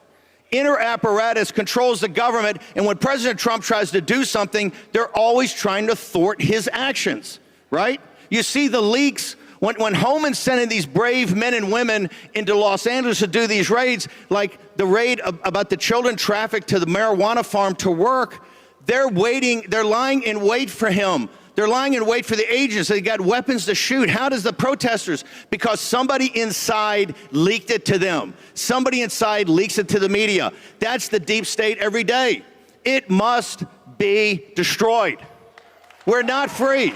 controls the government, and when President Trump tries to do something, they're always trying to thwart his actions, right? You see the leaks. When Homan's sending these brave men and women into Los Angeles to do these raids, like the raid about the children trafficked to the marijuana farm to work, they're lying in wait for him. They're lying in wait for the agents. They got weapons to shoot. How does the protesters? Because somebody inside leaked it to them. Somebody inside leaks it to the media. That's the deep state every day. It must be destroyed. We're not free.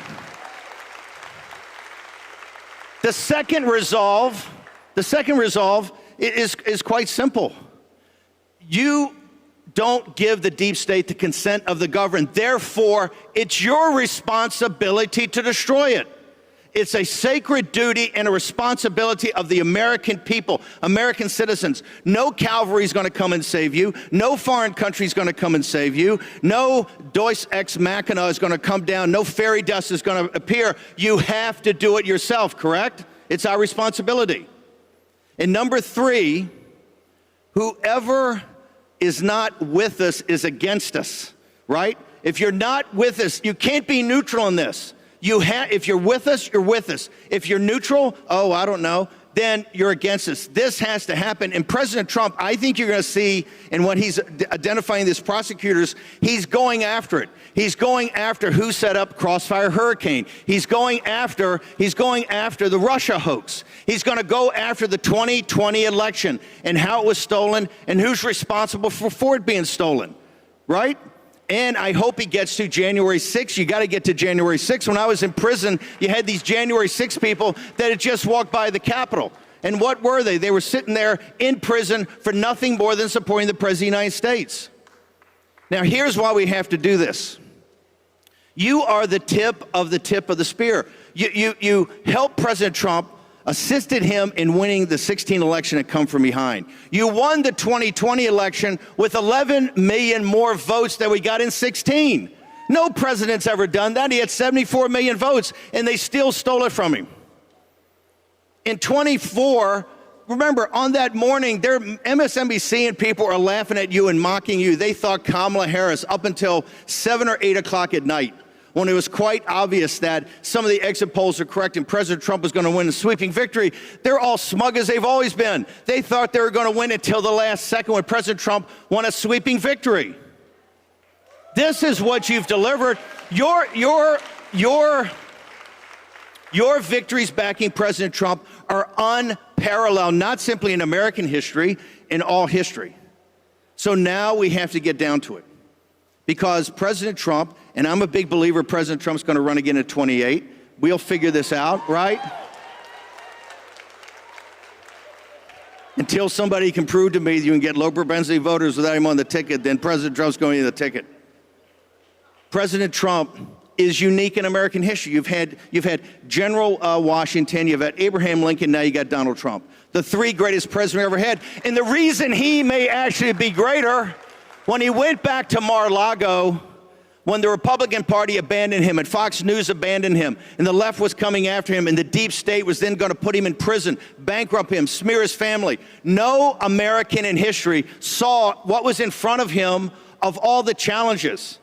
The second resolve is quite simple. You don't give the deep state the consent of the governed. Therefore, it's your responsibility to destroy it. It's a sacred duty and a responsibility of the American people, American citizens. No cavalry is going to come and save you. No foreign country is going to come and save you. No Deus ex machina is going to come down. No fairy dust is going to appear. You have to do it yourself, correct? It's our responsibility. And number 3, whoever is not with us is against us, right? If you're not with us, you can't be neutral in this. If you're with us, you're with us. If you're neutral, I don't know, then you're against us. This has to happen. And President Trump, I think you're going to see, and when he's identifying these prosecutors, he's going after it. He's going after who set up Crossfire Hurricane. He's going after the Russia hoax. He's going to go after the 2020 election and how it was stolen and who's responsible for it being stolen, right? And I hope he gets to January 6th. You got to get to January 6th. When I was in prison, you had these January 6th people that had just walked by the Capitol. And what were they? They were sitting there in prison for nothing more than supporting the President of the United States. Now, here's why we have to do this. You are the tip of the spear. You help President Trump, assisted him in winning the 2016 election and come from behind. You won the 2020 election with 11 million more votes than we got in 2016. No president's ever done that. He had 74 million votes, and they still stole it from him. In 24, remember, on that morning, MSNBC and people are laughing at you and mocking you. They thought Kamala Harris up until 7 or 8 o'clock at night, when it was quite obvious that some of the exit polls are correct and President Trump was going to win a sweeping victory. They're all smug as they've always been. They thought they were going to win until the last second when President Trump won a sweeping victory. This is what you've delivered. Your victories backing President Trump are unparalleled, not simply in American history, in all history. So now we have to get down to it. Because President Trump, and I'm a big believer President Trump's going to run again at 28. We'll figure this out, right? Until somebody can prove to me that you can get low propensity voters without him on the ticket, then President Trump's going to the ticket. President Trump is unique in American history. You've had General Washington, you've had Abraham Lincoln, now you got Donald Trump. The 3 greatest presidents we ever had. And the reason he may actually be greater, when he went back to Mar-a-Lago, when the Republican Party abandoned him and Fox News abandoned him and the left was coming after him and the deep state was then going to put him in prison, bankrupt him, smear his family, no American in history saw what was in front of him of all the challenges,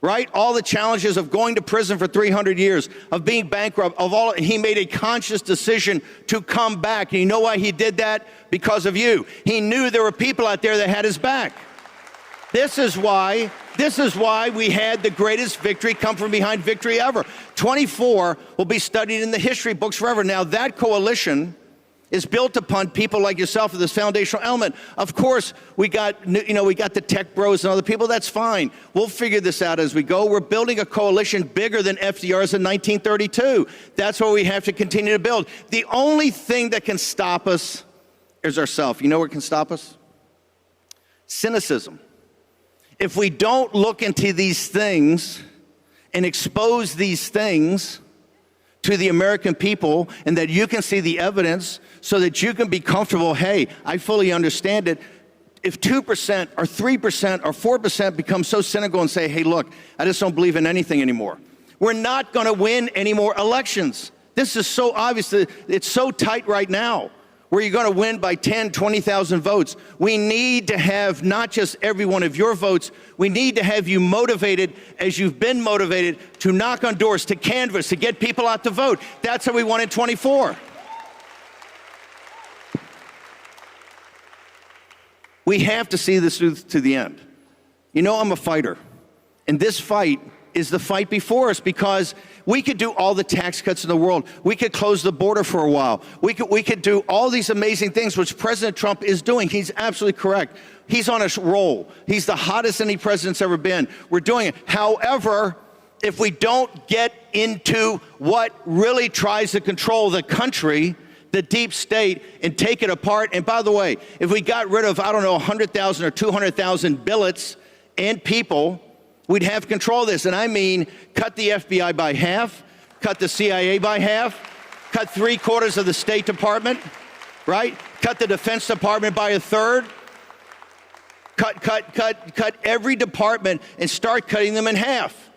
right? All the challenges of going to prison for 300 years, of being bankrupt, he made a conscious decision to come back. And you know why he did that? Because of you. He knew there were people out there that had his back. This is why we had the greatest victory come from behind victory ever. 24 will be studied in the history books forever. Now that coalition is built upon people like yourself with this foundational element. Of course, we got the tech bros and other people. That's fine. We'll figure this out as we go. We're building a coalition bigger than FDR's in 1932. That's what we have to continue to build. The only thing that can stop us is ourselves. You know what can stop us? Cynicism. If we don't look into these things and expose these things to the American people and that you can see the evidence so that you can be comfortable, hey, I fully understand it. If 2% or 3% or 4% become so cynical and say, hey, look, I just don't believe in anything anymore, we're not going to win any more elections. This is so obvious. It's so tight right now. where you're going to win by 10, 20,000 votes. We need to have not just every one of your votes, we need to have you motivated as you've been motivated to knock on doors, to canvass, to get people out to vote. That's what we want in 24. We have to see this through to the end. You know, I'm a fighter, and this fight is the fight before us, because we could do all the tax cuts in the world. We could close the border for a while. We could do all these amazing things, which President Trump is doing. He's absolutely correct. He's on a roll. He's the hottest any president's ever been. We're doing it. However, if we don't get into what really tries to control the country, the deep state, and take it apart, and by the way, if we got rid of, I don't know, 100,000 or 200,000 billets and people, we'd have control of this. And I mean, cut the FBI by half, cut the CIA by half, cut 3/4 of the State Department, right? Cut the Defense Department by a third. Cut every department and start cutting them in half.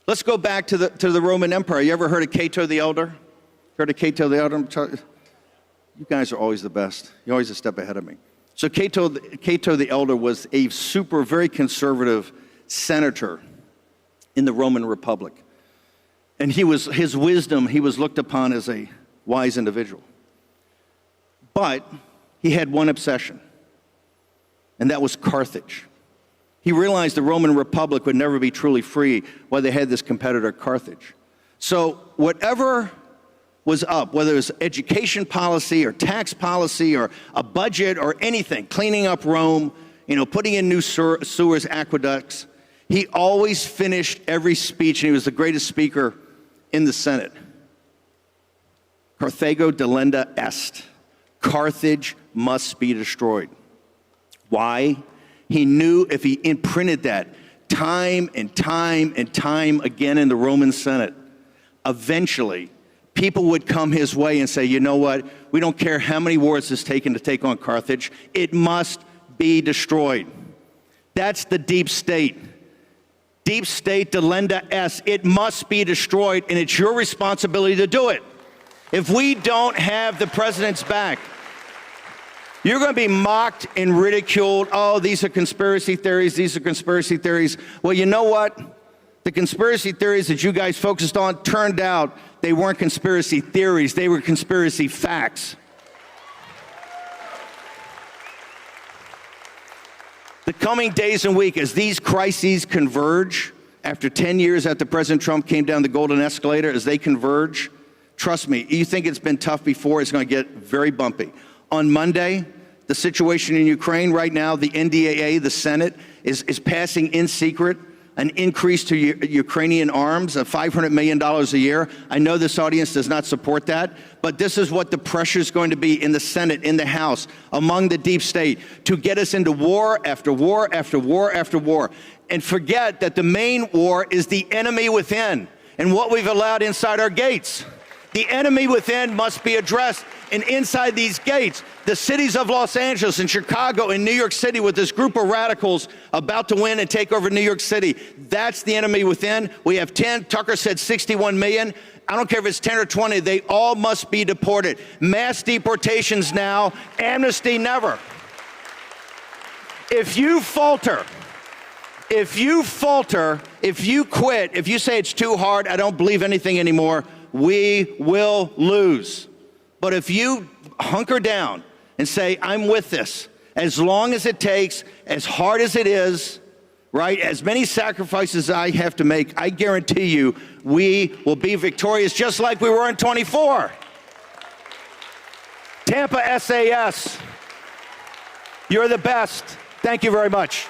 Let's go back to the Roman Empire. You ever heard of Cato the Elder? Heard of Cato the Elder? You guys are always the best. You're always a step ahead of me. So Cato the Elder was a very conservative senator in the Roman Republic. And his wisdom, he was looked upon as a wise individual. But he had one obsession, and that was Carthage. He realized the Roman Republic would never be truly free while they had this competitor, Carthage. So whatever was up, whether it was education policy or tax policy or a budget or anything, cleaning up Rome, putting in new sewers, aqueducts, he always finished every speech, and he was the greatest speaker in the Senate. Carthago delenda est. Carthage must be destroyed. Why? He knew if he imprinted that time and time and time again in the Roman Senate, eventually people would come his way and say, you know what? We don't care how many wars it's taken to take on Carthage. It must be destroyed. That's the deep state. Deep state delenda est. It must be destroyed, and it's your responsibility to do it. If we don't have the president's back, you're going to be mocked and ridiculed. Oh, these are conspiracy theories. These are conspiracy theories. Well, you know what? The conspiracy theories that you guys focused on turned out they weren't conspiracy theories. They were conspiracy facts. The coming days and weeks, as these crises converge, after 10 years after President Trump came down the golden escalator, as they converge, trust me, you think it's been tough before, it's going to get very bumpy. On Monday, the situation in Ukraine right now, the NDAA, the Senate, is passing in secret an increase to Ukrainian arms of $500 million a year. I know this audience does not support that, but this is what the pressure is going to be in the Senate, in the House, among the deep state, to get us into war after war after war after war. And forget that the main war is the enemy within and what we've allowed inside our gates. The enemy within must be addressed. And inside these gates, the cities of Los Angeles and Chicago and New York City, with this group of radicals about to win and take over New York City, that's the enemy within. We have 10. Tucker said 61 million. I don't care if it's 10 or 20. They all must be deported. Mass deportations now, amnesty never. If you falter, if you quit, if you say it's too hard, I don't believe anything anymore, we will lose. But if you hunker down and say, I'm with this, as long as it takes, as hard as it is, right, as many sacrifices I have to make, I guarantee you we will be victorious just like we were in 24. Tampa SAS, you're the best. Thank you very much.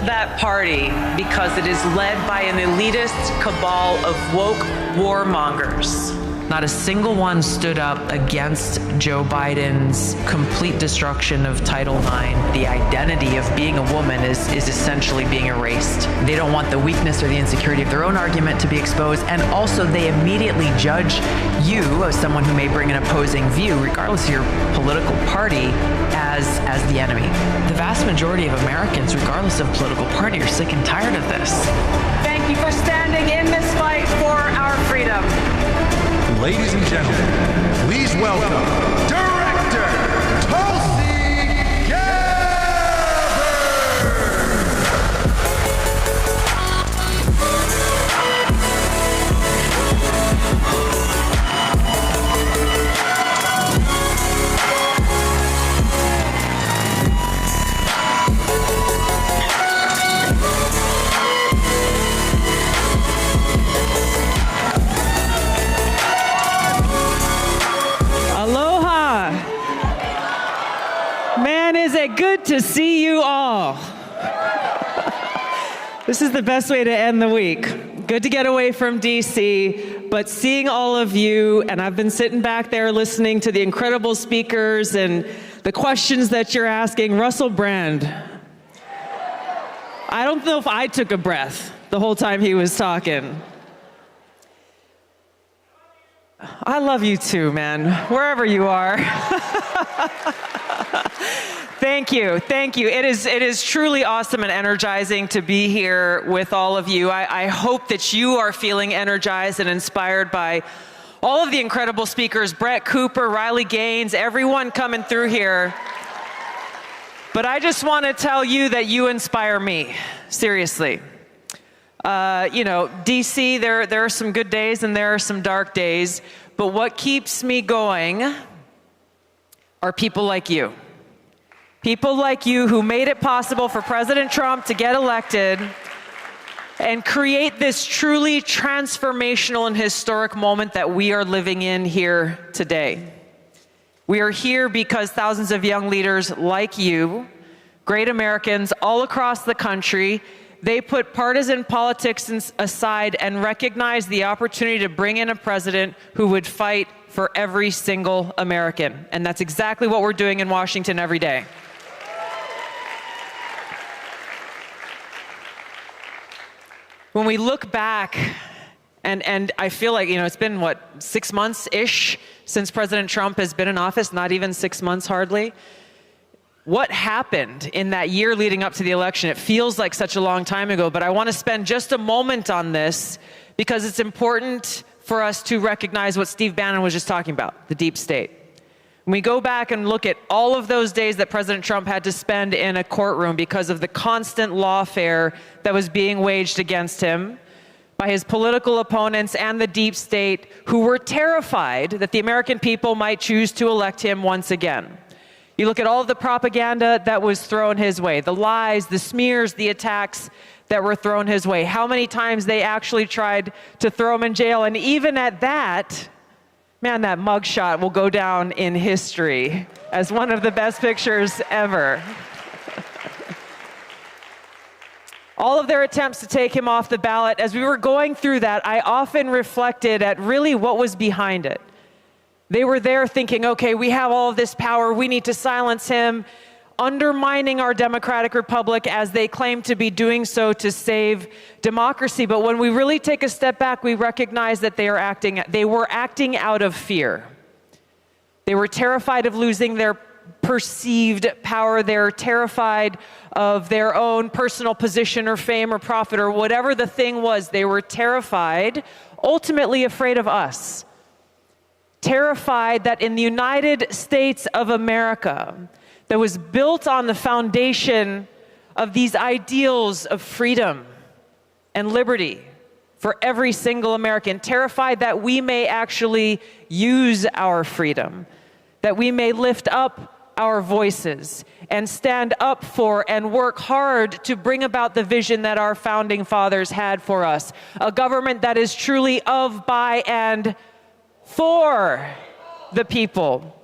that party because it is led by an elitist cabal of woke warmongers. Not a single one stood up against Joe Biden's complete destruction of Title IX. The identity of being a woman is essentially being erased. They don't want the weakness or the insecurity of their own argument to be exposed, and also they immediately judge you, as someone who may bring an opposing view, regardless of your political party, as the enemy. The vast majority of Americans, regardless of political party, are sick and tired of this. Thank you for standing in this fight for our freedom. Ladies and gentlemen, please welcome Director Tulsi Gabbard. Aloha. Man, is it good to see you all. This is the best way to end the week. Good to get away from DC, but seeing all of you, and I've been sitting back there listening to the incredible speakers and the questions that you're asking. Russell Brand, I don't know if I took a breath the whole time he was talking. I love you too, man, wherever you are. Thank you, thank you. It is truly awesome and energizing to be here with all of you. I hope that you are feeling energized and inspired by all of the incredible speakers, Brett Cooper, Riley Gaines, everyone coming through here. But I just want to tell you that you inspire me, seriously. DC, there are some good days and there are some dark days, but what keeps me going are people like you. People like you who made it possible for President Trump to get elected and create this truly transformational and historic moment that we are living in here today. We are here because thousands of young leaders like you, great Americans all across the country, they put partisan politics aside and recognized the opportunity to bring in a president who would fight for every single American. And that's exactly what we're doing in Washington every day. When we look back, and I feel like, it's been, 6 months-ish since President Trump has been in office, not even 6 months hardly. What happened in that year leading up to the election? It feels like such a long time ago, but I want to spend just a moment on this because it's important for us to recognize what Steve Bannon was just talking about, the deep state. When we go back and look at all of those days that President Trump had to spend in a courtroom because of the constant lawfare that was being waged against him by his political opponents and the deep state, who were terrified that the American people might choose to elect him once again. You look at all of the propaganda that was thrown his way, the lies, the smears, the attacks that were thrown his way, how many times they actually tried to throw him in jail. And even at that, man, that mugshot will go down in history as one of the best pictures ever. All of their attempts to take him off the ballot, as we were going through that, I often reflected at really what was behind it. They were there thinking, okay, we have all of this power, we need to silence him, undermining our democratic republic as they claim to be doing so to save democracy. But when we really take a step back, we recognize that they were acting out of fear. They were terrified of losing their perceived power. They're terrified of their own personal position or fame or profit or whatever the thing was. They were terrified, ultimately afraid of us. Terrified that in the United States of America, that was built on the foundation of these ideals of freedom and liberty for every single American, terrified that we may actually use our freedom, that we may lift up our voices and stand up for and work hard to bring about the vision that our founding fathers had for us, a government that is truly of, by, and for the people,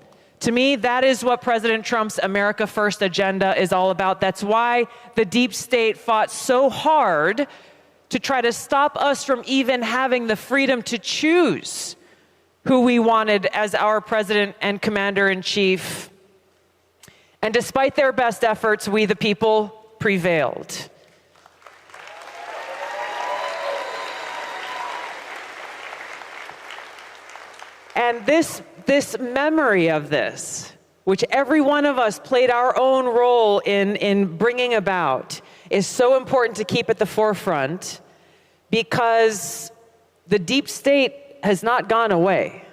To me, that is what President Trump's America First agenda is all about. That's why the deep state fought so hard to try to stop us from even having the freedom to choose who we wanted as our president and commander-in-chief. And despite their best efforts, we the people prevailed. And this memory of this, which every one of us played our own role in bringing about, is so important to keep at the forefront because the deep state has not gone away.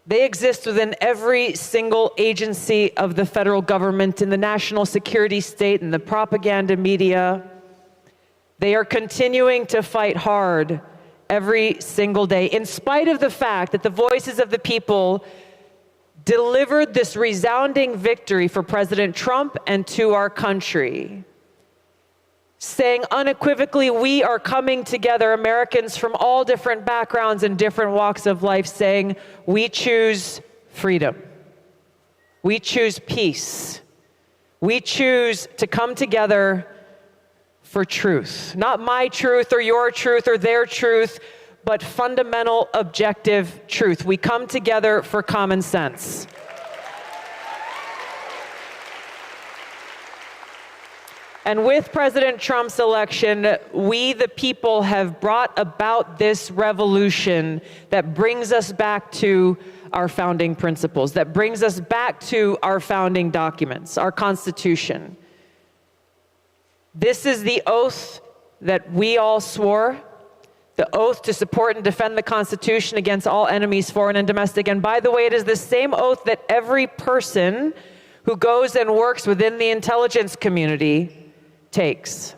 They exist within every single agency of the federal government, in the national security state, in the propaganda media. They are continuing to fight hard every single day, in spite of the fact that the voices of the people delivered this resounding victory for President Trump and to our country, saying unequivocally, we are coming together, Americans from all different backgrounds and different walks of life, saying we choose freedom. We choose peace. We choose to come together for truth. Not my truth or your truth or their truth, but fundamental objective truth. We come together for common sense. And with President Trump's election, we, the people, have brought about this revolution that brings us back to our founding principles, that brings us back to our founding documents, our Constitution. This is the oath that we all swore, the oath to support and defend the Constitution against all enemies, foreign and domestic. And by the way, it is the same oath that every person who goes and works within the intelligence community takes.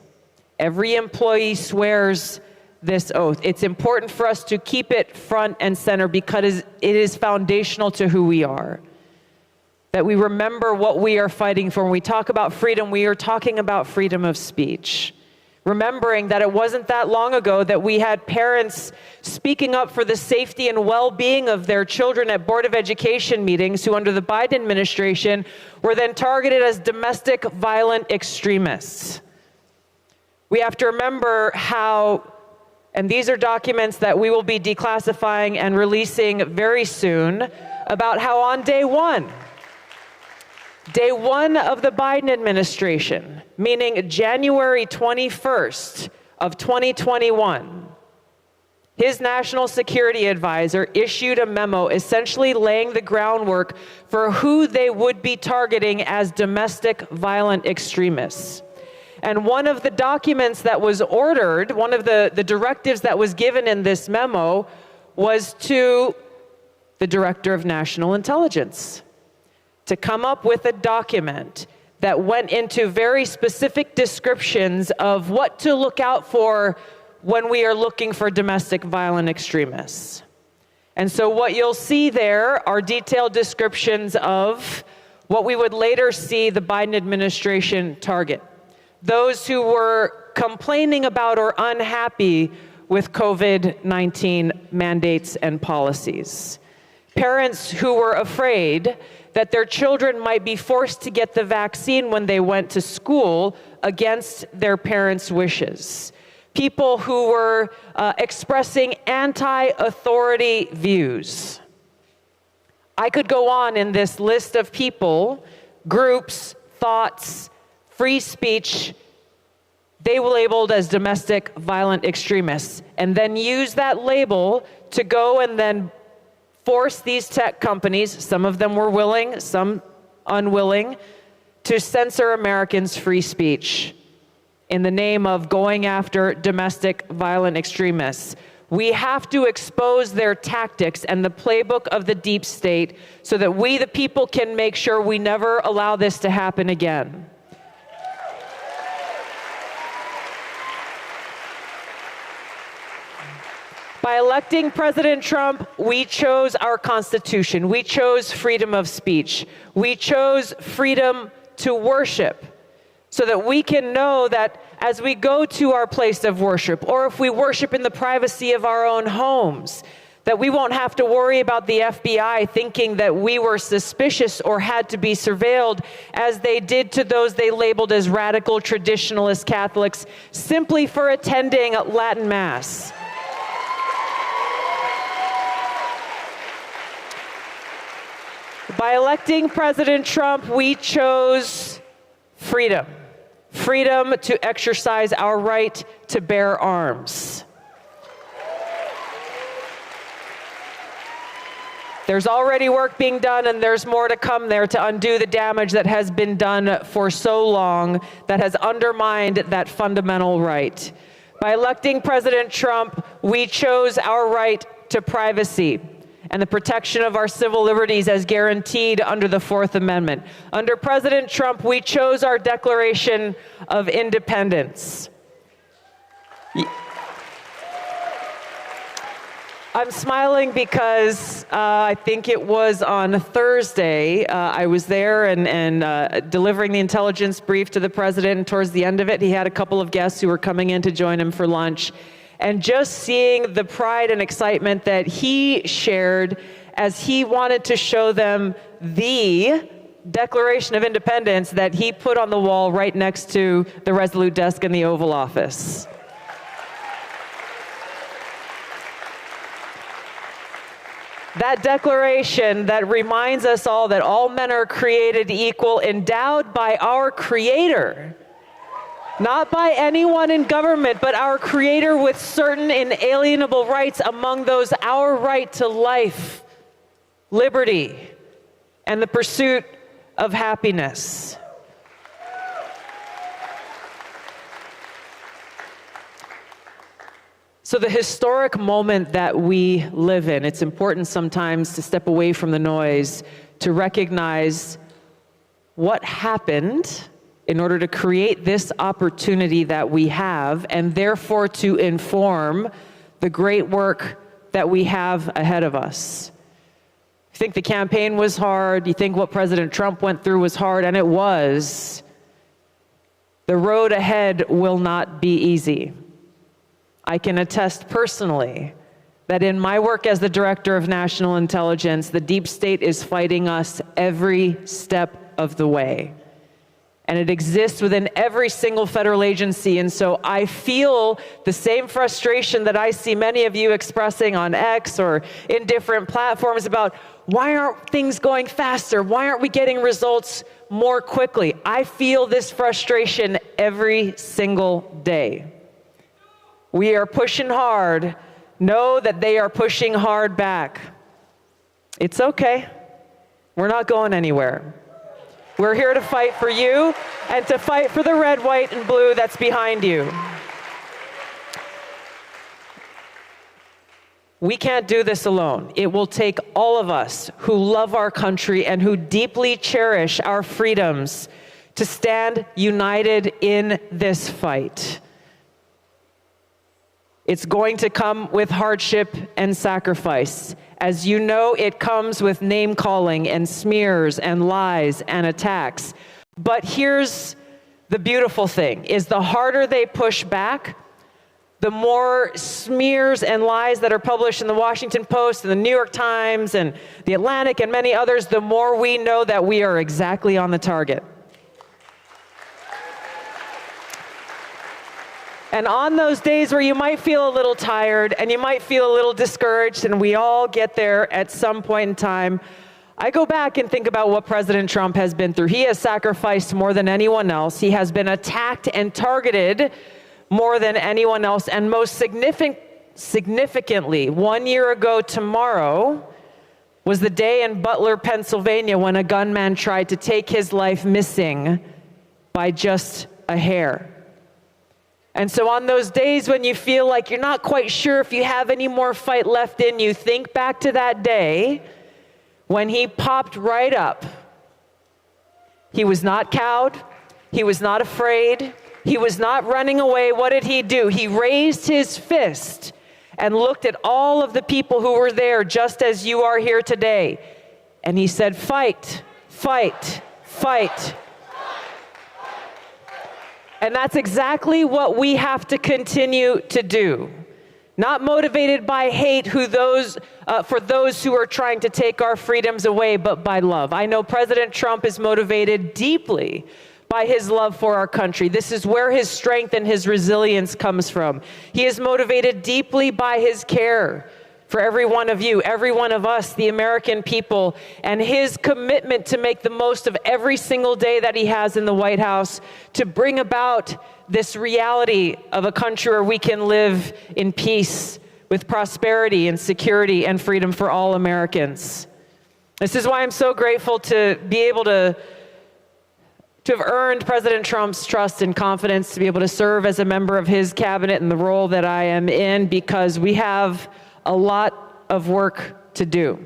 Every employee swears this oath. It's important for us to keep it front and center because it is foundational to who we are. That we remember what we are fighting for. When we talk about freedom, we are talking about freedom of speech. Remembering that it wasn't that long ago that we had parents speaking up for the safety and well-being of their children at Board of Education meetings who, under the Biden administration, were then targeted as domestic violent extremists. We have to remember how, and these are documents that we will be declassifying and releasing very soon, about how on day one of the Biden administration, meaning January 21st of 2021, his national security advisor issued a memo essentially laying the groundwork for who they would be targeting as domestic violent extremists. And one of the documents that was ordered, one of the directives that was given in this memo was to the Director of National Intelligence to come up with a document that went into very specific descriptions of what to look out for when we are looking for domestic violent extremists. And so what you'll see there are detailed descriptions of what we would later see the Biden administration target. Those who were complaining about or unhappy with COVID-19 mandates and policies. Parents who were afraid that their children might be forced to get the vaccine when they went to school against their parents' wishes. People who were expressing anti-authority views. I could go on in this list of people, groups, thoughts, free speech, they were labeled as domestic violent extremists, and then use that label to go and then force these tech companies, some of them were willing, some unwilling, to censor Americans' free speech in the name of going after domestic violent extremists. We have to expose their tactics and the playbook of the deep state so that we, the people, can make sure we never allow this to happen again. By electing President Trump, we chose our Constitution. We chose freedom of speech. We chose freedom to worship so that we can know that as we go to our place of worship, or if we worship in the privacy of our own homes, that we won't have to worry about the FBI thinking that we were suspicious or had to be surveilled as they did to those they labeled as radical traditionalist Catholics simply for attending Latin Mass. By electing President Trump, we chose freedom. Freedom to exercise our right to bear arms. There's already work being done, and there's more to come there to undo the damage that has been done for so long that has undermined that fundamental right. By electing President Trump, we chose our right to privacy and the protection of our civil liberties as guaranteed under the Fourth Amendment. Under President Trump, we chose our Declaration of Independence. I'm smiling because I think it was on Thursday, I was there and delivering the intelligence brief to the president, and towards the end of it, he had a couple of guests who were coming in to join him for lunch. And just seeing the pride and excitement that he shared as he wanted to show them the Declaration of Independence that he put on the wall right next to the Resolute desk in the Oval Office. That declaration that reminds us all that all men are created equal, endowed by our Creator. Not by anyone in government, but our Creator with certain inalienable rights, among those our right to life, liberty, and the pursuit of happiness. So the historic moment that we live in, it's important sometimes to step away from the noise to recognize what happened in order to create this opportunity that we have, and therefore to inform the great work that we have ahead of us. You think the campaign was hard, you think what President Trump went through was hard, and it was. The road ahead will not be easy. I can attest personally that in my work as the Director of National Intelligence, the deep state is fighting us every step of the way. And it exists within every single federal agency. And so I feel the same frustration that I see many of you expressing on X or in different platforms about why aren't things going faster? Why aren't we getting results more quickly? I feel this frustration every single day. We are pushing hard. Know that they are pushing hard back. It's okay. We're not going anywhere. We're here to fight for you and to fight for the red, white, and blue that's behind you. We can't do this alone. It will take all of us who love our country and who deeply cherish our freedoms to stand united in this fight. It's going to come with hardship and sacrifice. As you know, it comes with name-calling and smears and lies and attacks. But here's the beautiful thing, is the harder they push back, the more smears and lies that are published in the Washington Post and the New York Times and the Atlantic and many others, the more we know that we are exactly on the target. And on those days where you might feel a little tired and you might feel a little discouraged, and we all get there at some point in time, I go back and think about what President Trump has been through. He has sacrificed more than anyone else. He has been attacked and targeted more than anyone else. And most significantly, 1 year ago tomorrow was the day in Butler, Pennsylvania, when a gunman tried to take his life missing by just a hair. And so on those days when you feel like you're not quite sure if you have any more fight left in you, think back to that day when he popped right up. He was not cowed. He was not afraid. He was not running away. What did he do? He raised his fist and looked at all of the people who were there, just as you are here today. And he said, fight, fight, fight. And that's exactly what we have to continue to do. Not motivated by hate for those who are trying to take our freedoms away, but by love. I know President Trump is motivated deeply by his love for our country. This is where his strength and his resilience comes from. He is motivated deeply by his care for every one of you, every one of us, the American people, and his commitment to make the most of every single day that he has in the White House to bring about this reality of a country where we can live in peace with prosperity and security and freedom for all Americans. This is why I'm so grateful to be able to have earned President Trump's trust and confidence to be able to serve as a member of his cabinet in the role that I am in, because we have a lot of work to do.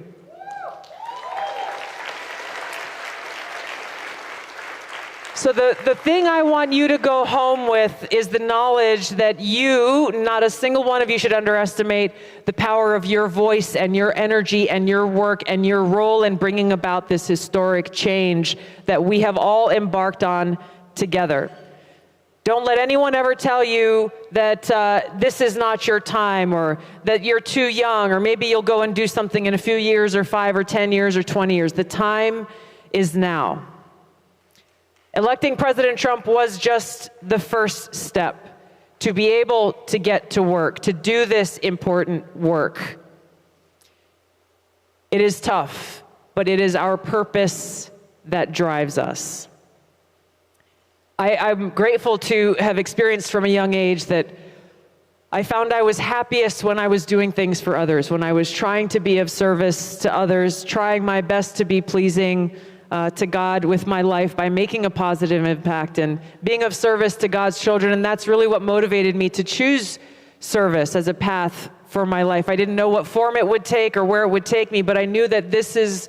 So the thing I want you to go home with is the knowledge that you, not a single one of you, should underestimate the power of your voice and your energy and your work and your role in bringing about this historic change that we have all embarked on together. Don't let anyone ever tell you that this is not your time, or that you're too young, or maybe you'll go and do something in a few years or 5 or 10 years or 20 years. The time is now. Electing President Trump was just the first step to be able to get to work, to do this important work. It is tough, but it is our purpose that drives us. I'm grateful to have experienced from a young age that I found I was happiest when I was doing things for others, when I was trying to be of service to others, trying my best to be pleasing to God with my life by making a positive impact and being of service to God's children. And that's really what motivated me to choose service as a path for my life. I didn't know what form it would take or where it would take me, but I knew that this is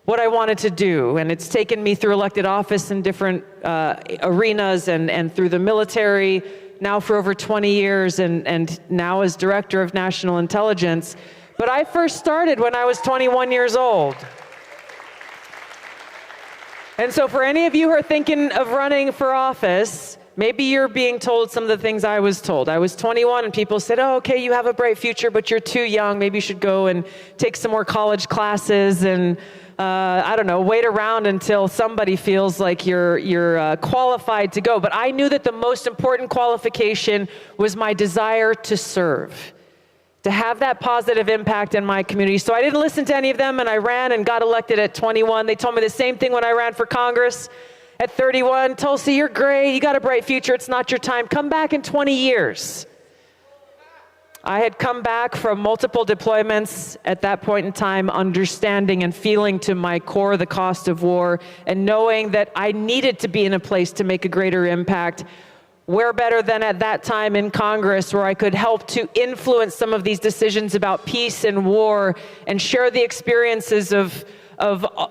what I wanted to do. And it's taken me through elected office in different arenas and through the military, now for over 20 years, and now as Director of National Intelligence. But I first started when I was 21 years old. And so for any of you who are thinking of running for office, maybe you're being told some of the things I was told. I was 21 and people said, oh, okay, you have a bright future, but you're too young. Maybe you should go and take some more college classes and, I don't know, wait around until somebody feels like you're qualified to go. But I knew that the most important qualification was my desire to serve, to have that positive impact in my community. So I didn't listen to any of them, and I ran and got elected at 21. They told me the same thing when I ran for Congress at 31. Tulsi, you're great. You got a bright future. It's not your time. Come back in 20 years. I had come back from multiple deployments at that point in time, understanding and feeling to my core the cost of war and knowing that I needed to be in a place to make a greater impact. Where better than at that time in Congress, where I could help to influence some of these decisions about peace and war and share the experiences of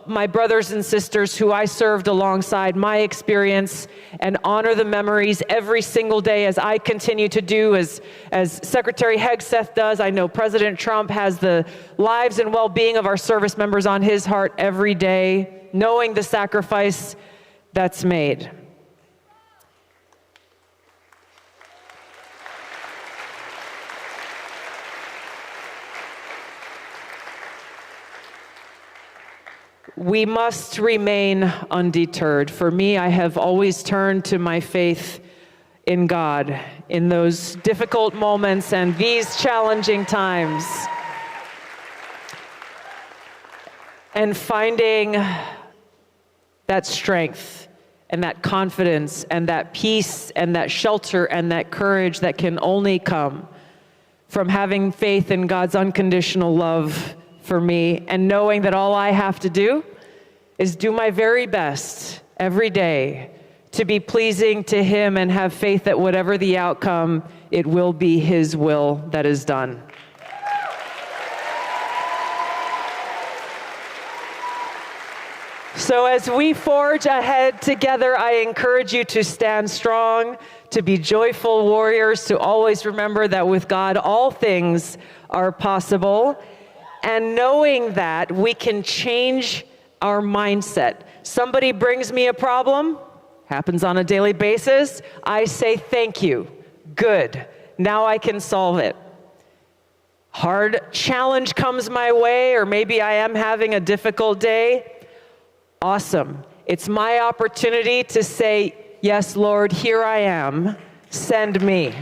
my brothers and sisters who I served alongside, my experience, and honor the memories every single day as I continue to do, as Secretary Hegseth does. I know President Trump has the lives and well-being of our service members on his heart every day, knowing the sacrifice that's made. We must remain undeterred. For me, I have always turned to my faith in God in those difficult moments and these challenging times. And finding that strength and that confidence and that peace and that shelter and that courage that can only come from having faith in God's unconditional love for me, and knowing that all I have to do is do my very best every day to be pleasing to Him and have faith that whatever the outcome, it will be His will that is done. So as we forge ahead together, I encourage you to stand strong, to be joyful warriors, to always remember that with God all things are possible. And knowing that we can change our mindset. Somebody brings me a problem, happens on a daily basis. I say, thank you, good, now I can solve it. hard challenge comes my way, or maybe I am having a difficult day, awesome. It's my opportunity to say, yes, Lord, here I am, send me.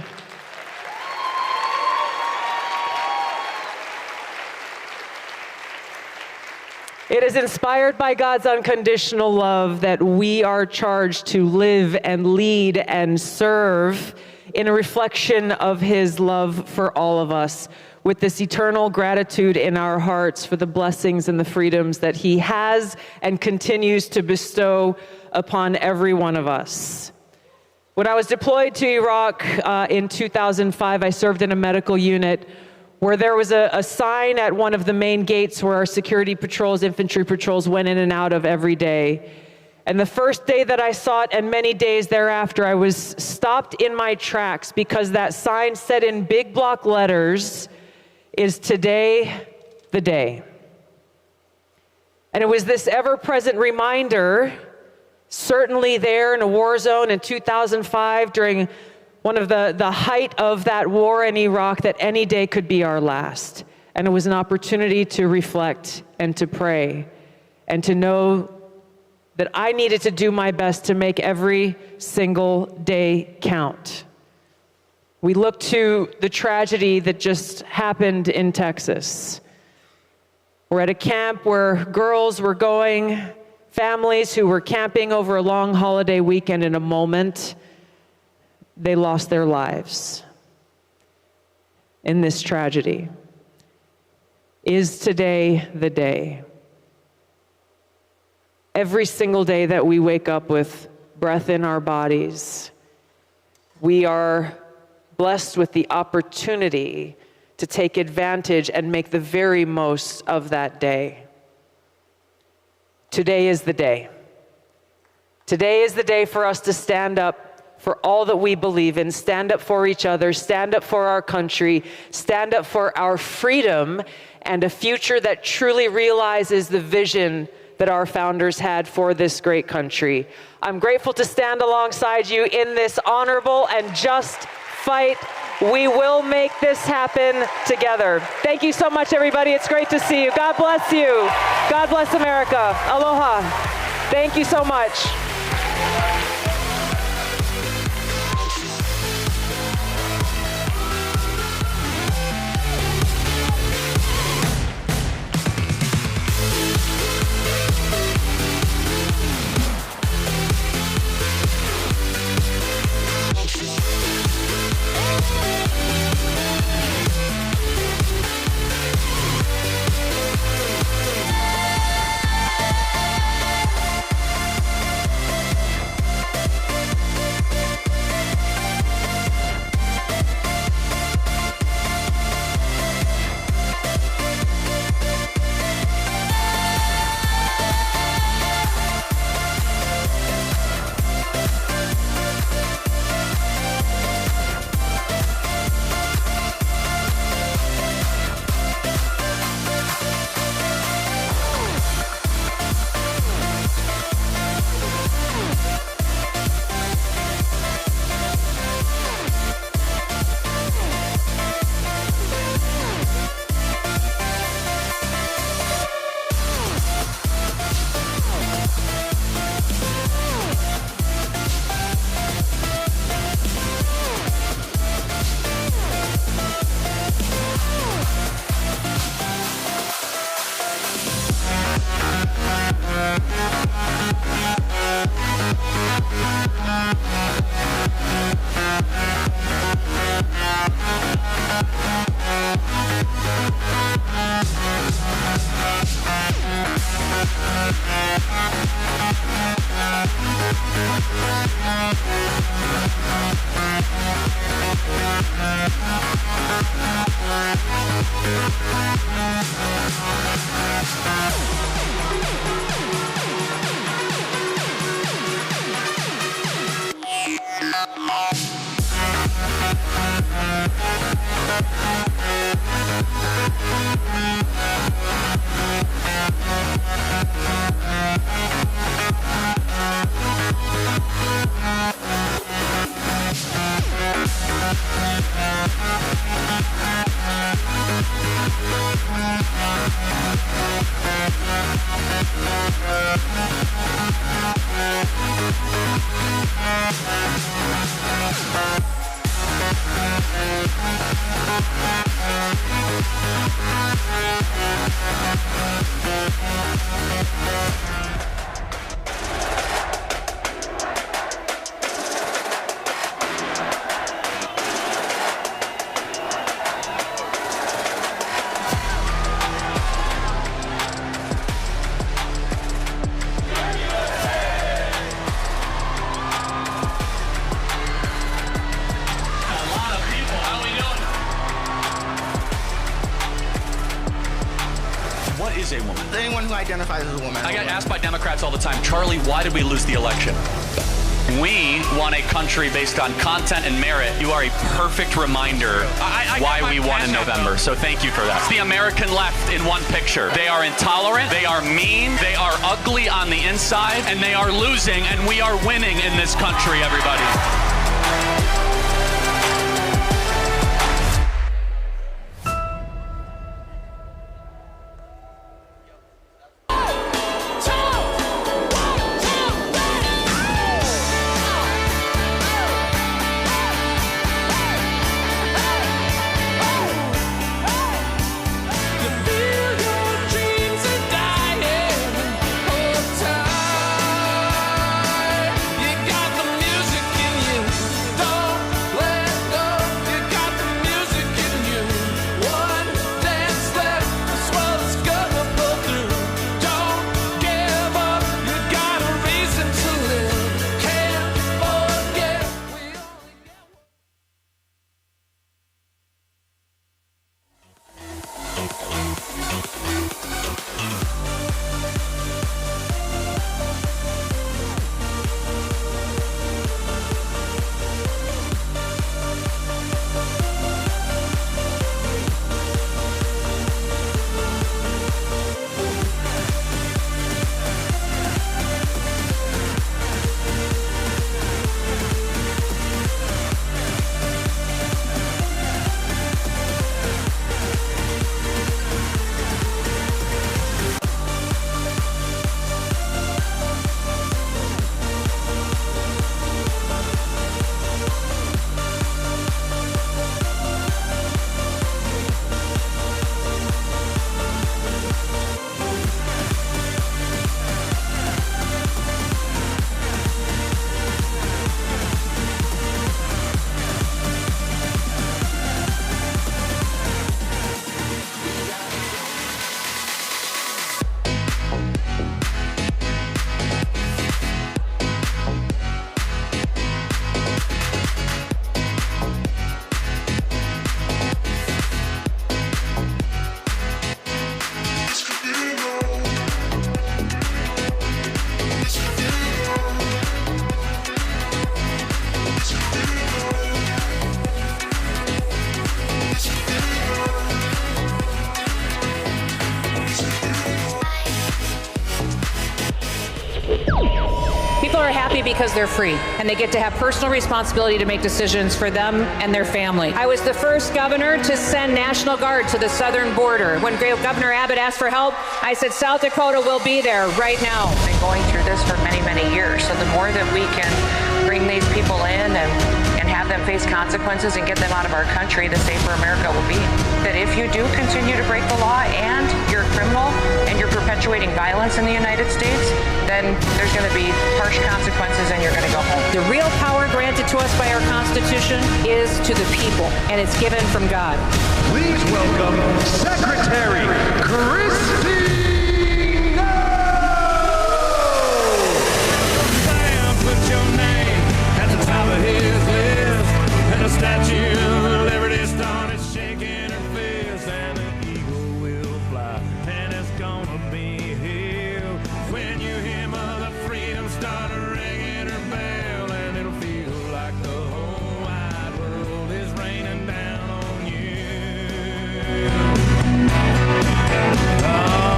It is inspired by God's unconditional love that we are charged to live and lead and serve in a reflection of his love for all of us, with this eternal gratitude in our hearts for the blessings and the freedoms that he has and continues to bestow upon every one of us. When I was deployed to Iraq in 2005, I served in a medical unit where there was a sign at one of the main gates where our security patrols, infantry patrols went in and out of every day. And the first day that I saw it, and many days thereafter, I was stopped in my tracks because that sign said in big block letters, "Is today the day?" And it was this ever-present reminder, certainly there in a war zone in 2005 during one of the height of that war in Iraq, that any day could be our last. And it was an opportunity to reflect and to pray and to know that I needed to do my best to make every single day count. We look to the tragedy that just happened in Texas. We're at a camp where girls were going, families who were camping over a long holiday weekend, in a moment they lost their lives in this tragedy. Is today the day? Every single day that we wake up with breath in our bodies, we are blessed with the opportunity to take advantage and make the very most of that day. Today is the day. Today is the day for us to stand up for all that we believe in, stand up for each other, stand up for our country, stand up for our freedom and a future that truly realizes the vision that our founders had for this great country. I'm grateful to stand alongside you in this honorable and just fight. We will make this happen together. Thank you so much, everybody. It's great to see you. God bless you. God bless America. Aloha. Thank you so much. identifies as a woman. I get asked by Democrats all the time, Charlie, why did we lose the election? We won a country based on content and merit. You are a perfect reminder why we won in November. So thank you for that. It's the American left in one picture. They are intolerant, they are mean, they are ugly on the inside, and they are losing, and we are winning in this country, everybody. People are happy because they're free and they get to have personal responsibility to make decisions for them and their family. I was the first governor to send National Guard to the southern border. When Governor Abbott asked for help, I said South Dakota will be there right now. We've been going through this for many, many years. So the more that we can bring these people in and have them face consequences and get them out of our country, the safer America will be. That if you do continue to break the law and you're a criminal and you're perpetuating violence in the United States, then there's going to be harsh consequences and you're going to go home. The real power granted to us by our Constitution is to the people, and it's given from God. Please welcome Secretary Christy. The Statue of Liberty started shaking her fist, and the eagle will fly, and it's gonna be here when you hear Mother Freedom start ringing her bell, and it'll feel like the whole wide world is raining down on you. Oh.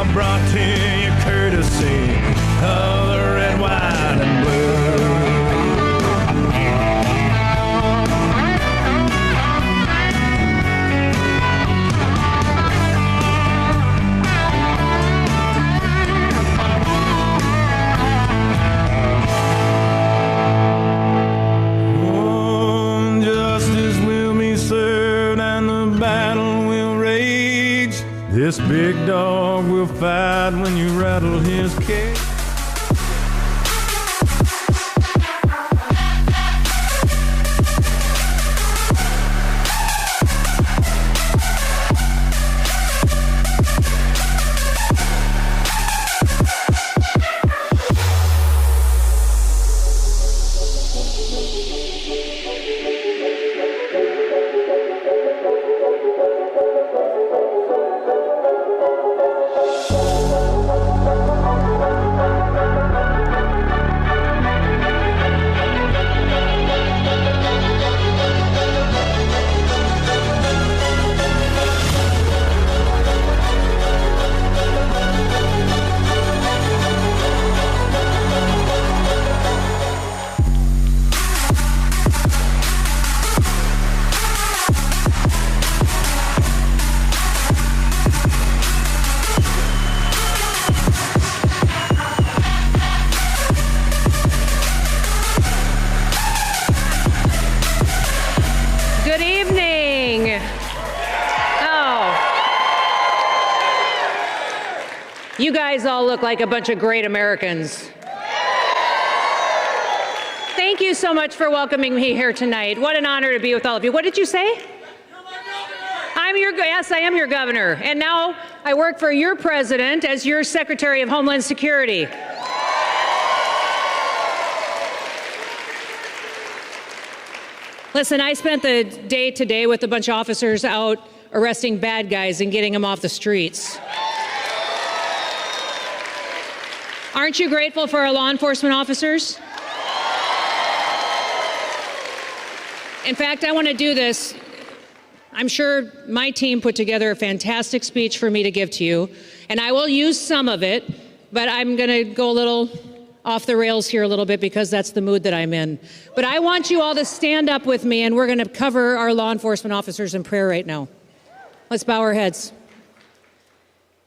guys all look like a bunch of great Americans. Thank you so much for welcoming me here tonight. What an honor to be with all of you. What did you say? Yes, I am your governor. And now I work for your president as your Secretary of Homeland Security. Listen, I spent the day today with a bunch of officers out arresting bad guys and getting them off the streets. Aren't you grateful for our law enforcement officers? In fact, I want to do this. I'm sure my team put together a fantastic speech for me to give to you, and I will use some of it, but I'm going to go a little off the rails here a little bit because that's the mood that I'm in. But I want you all to stand up with me, and we're going to cover our law enforcement officers in prayer right now. Let's bow our heads.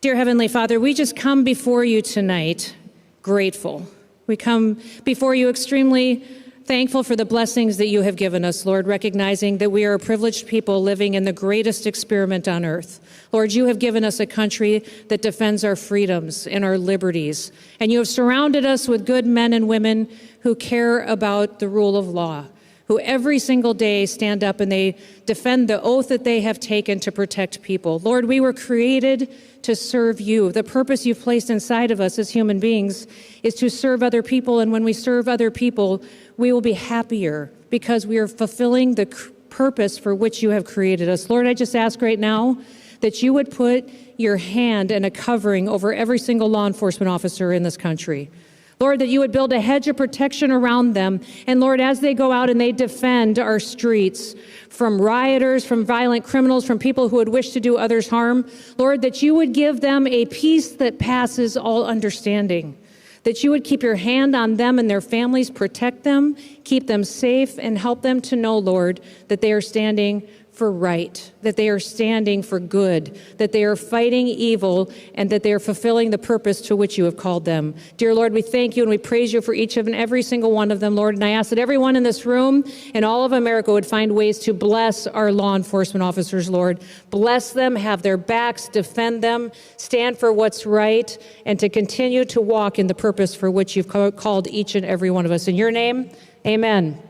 Dear Heavenly Father, we just come before you tonight grateful. We come before you extremely thankful for the blessings that you have given us, Lord, recognizing that we are a privileged people living in the greatest experiment on earth. Lord, you have given us a country that defends our freedoms and our liberties, and you have surrounded us with good men and women who care about the rule of law, who every single day stand up and they defend the oath that they have taken to protect people. Lord, we were created to serve you. The purpose you've placed inside of us as human beings is to serve other people, and when we serve other people, we will be happier because we are fulfilling the purpose for which you have created us. Lord, I just ask right now that you would put your hand and a covering over every single law enforcement officer in this country. Lord, that you would build a hedge of protection around them. And Lord, as they go out and they defend our streets from rioters, from violent criminals, from people who would wish to do others harm, Lord, that you would give them a peace that passes all understanding. That you would keep your hand on them and their families, protect them, keep them safe, and help them to know, Lord, that they are standing for right, that they are standing for good, that they are fighting evil, and that they are fulfilling the purpose to which you have called them. Dear Lord, we thank you and we praise you for each of and every single one of them, Lord, and I ask that everyone in this room and all of America would find ways to bless our law enforcement officers, Lord. Bless them, have their backs, defend them, stand for what's right, and to continue to walk in the purpose for which you've called each and every one of us. In your name, amen.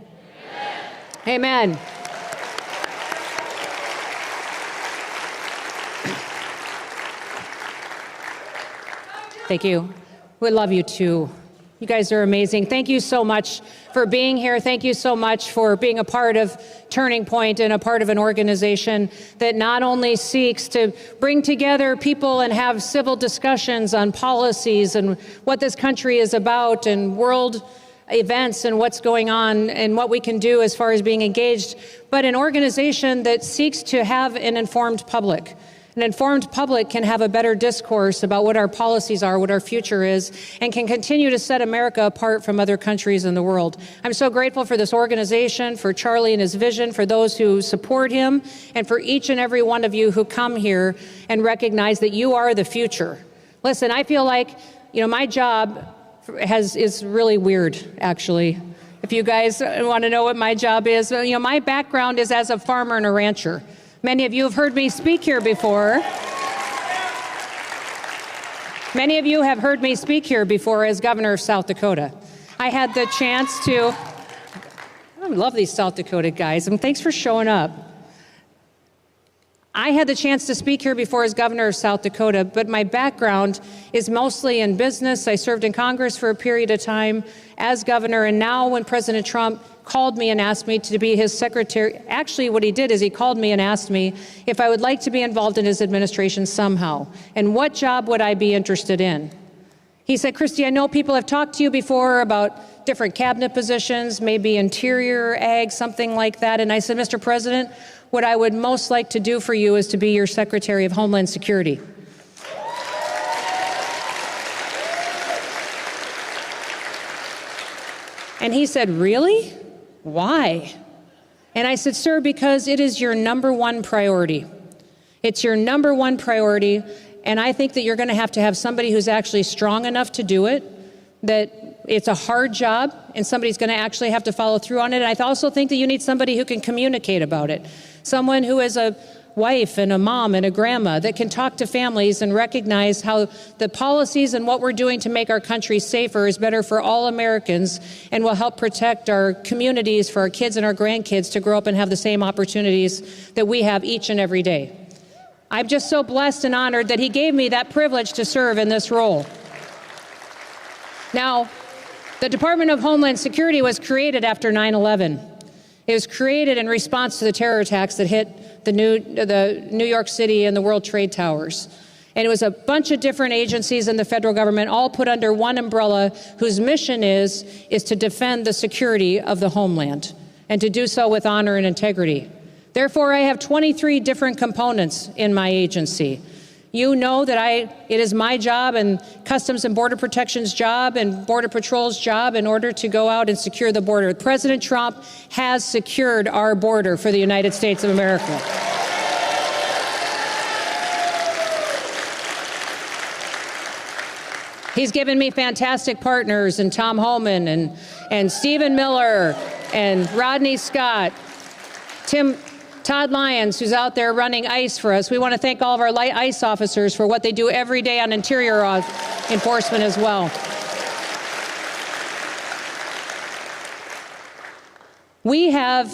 Amen. Amen. Thank you. We love you too. You guys are amazing. Thank you so much for being here. Thank you so much for being a part of Turning Point and a part of an organization that not only seeks to bring together people and have civil discussions on policies and what this country is about and world events and what's going on and what we can do as far as being engaged, but an organization that seeks to have an informed public. An informed public can have a better discourse about what our policies are, what our future is, and can continue to set America apart from other countries in the world. I'm so grateful for this organization, for Charlie and his vision, for those who support him, and for each and every one of you who come here and recognize that you are the future. Listen, I feel like, my job is really weird, actually. If you guys want to know what my job is, my background is as a farmer and a rancher. Many of you have heard me speak here before. Many of you have heard me speak here before as governor of South Dakota. I had the chance to, I love these South Dakota guys, and thanks for showing up. I had the chance to speak here before as governor of South Dakota, but my background is mostly in business. I served in Congress for a period of time as governor, and now when President Trump called me and asked me to be his secretary, actually what he did is he called me and asked me if I would like to be involved in his administration somehow, and what job would I be interested in. He said, Christy, I know people have talked to you before about different cabinet positions, maybe interior, ag, something like that, and I said, Mr. President, what I would most like to do for you is to be your Secretary of Homeland Security. And he said, really? Why? And I said, sir, because it is your number one priority. It's your number one priority, and I think that you're going to have somebody who's actually strong enough to do it, that it's a hard job, and somebody's going to actually have to follow through on it. And I also think that you need somebody who can communicate about it, someone who is a wife and a mom and a grandma that can talk to families and recognize how the policies and what we're doing to make our country safer is better for all Americans and will help protect our communities for our kids and our grandkids to grow up and have the same opportunities that we have each and every day. I'm just so blessed and honored that he gave me that privilege to serve in this role. Now, the Department of Homeland Security was created after 9/11. It was created in response to the terror attacks that hit the New York City and the World Trade Towers. And it was a bunch of different agencies in the federal government all put under one umbrella whose mission is to defend the security of the homeland and to do so with honor and integrity. Therefore, I have 23 different components in my agency. You know that it is my job and Customs and Border Protection's job and Border Patrol's job in order to go out and secure the border. President Trump has secured our border for the United States of America. He's given me fantastic partners in Tom Homan and Stephen Miller and Rodney Scott, Todd Lyons, who's out there running ICE for us. We want to thank all of our ICE officers for what they do every day on interior enforcement as well. We have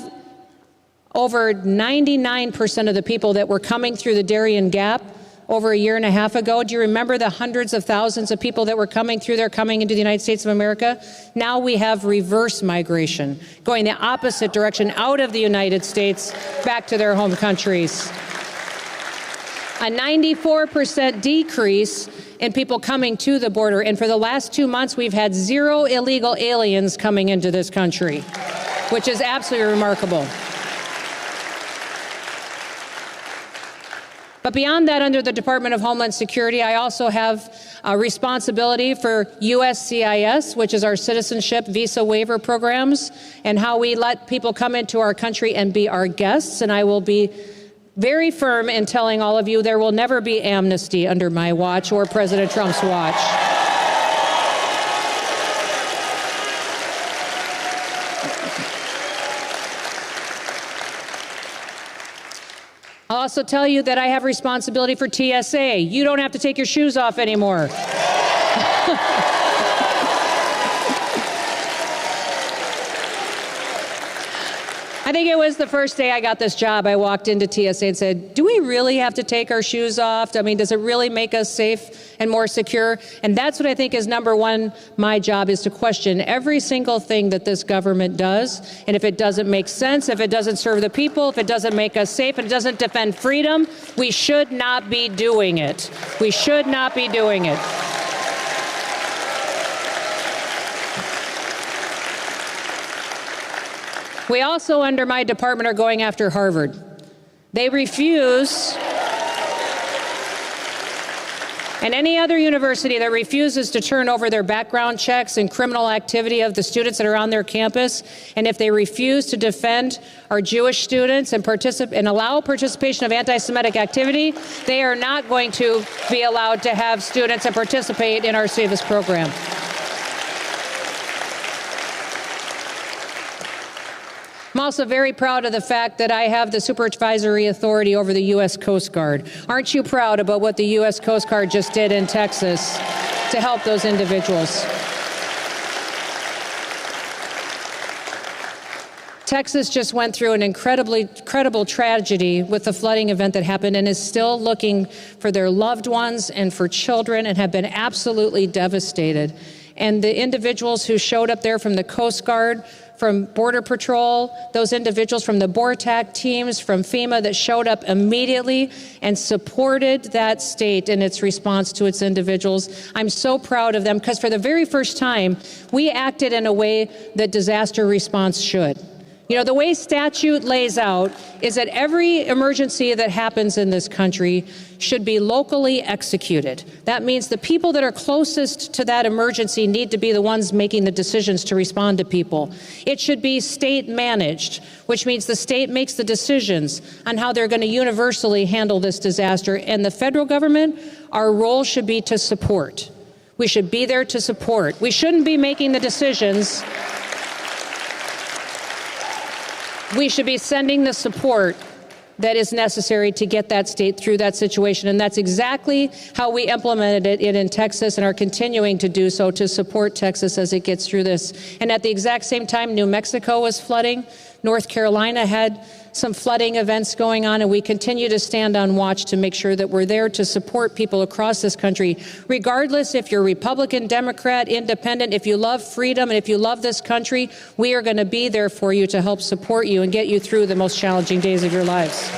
over 99% of the people that were coming through the Darien Gap over a year and a half ago. Do you remember the hundreds of thousands of people that were coming through there, coming into the United States of America? Now we have reverse migration, going the opposite direction, out of the United States, back to their home countries. A 94% decrease in people coming to the border. And for the last 2 months, we've had 0 illegal aliens coming into this country, which is absolutely remarkable. But beyond that, under the Department of Homeland Security, I also have a responsibility for USCIS, which is our citizenship visa waiver programs, and how we let people come into our country and be our guests. And I will be very firm in telling all of you there will never be amnesty under my watch or President Trump's watch. I'll also tell you that I have responsibility for TSA. You don't have to take your shoes off anymore. I think it was the first day I got this job, I walked into TSA and said, do we really have to take our shoes off? I mean, does it really make us safe and more secure? And that's what I think is number one. My job is to question every single thing that this government does. And if it doesn't make sense, if it doesn't serve the people, if it doesn't make us safe, and it doesn't defend freedom, we should not be doing it. We should not be doing it. We also, under my department, are going after Harvard. They refuse, and any other university that refuses to turn over their background checks and criminal activity of the students that are on their campus, and if they refuse to defend our Jewish students and allow participation of anti-Semitic activity, they are not going to be allowed to have students and participate in our SEVIS program. I'm also very proud of the fact that I have the supervisory authority over the U.S. Coast Guard. Aren't you proud about what the U.S. Coast Guard just did in Texas to help those individuals? Texas just went through an incredible tragedy with the flooding event that happened and is still looking for their loved ones and for children and have been absolutely devastated. And the individuals who showed up there from the Coast Guard, from Border Patrol, those individuals from the BORTAC teams, from FEMA that showed up immediately and supported that state in its response to its individuals. I'm so proud of them because for the very first time, we acted in a way that disaster response should. You know, the way statute lays out is that every emergency that happens in this country should be locally executed. That means the people that are closest to that emergency need to be the ones making the decisions to respond to people. It should be state managed, which means the state makes the decisions on how they're going to universally handle this disaster. And the federal government, our role should be to support. We should be there to support. We shouldn't be making the decisions. We should be sending the support that is necessary to get that state through that situation. And that's exactly how we implemented it in Texas and are continuing to do so to support Texas as it gets through this. And at the exact same time, New Mexico was flooding. North Carolina had some flooding events going on, and we continue to stand on watch to make sure that we're there to support people across this country, regardless if you're Republican, Democrat, Independent, if you love freedom and if you love this country, we are going to be there for you to help support you and get you through the most challenging days of your lives.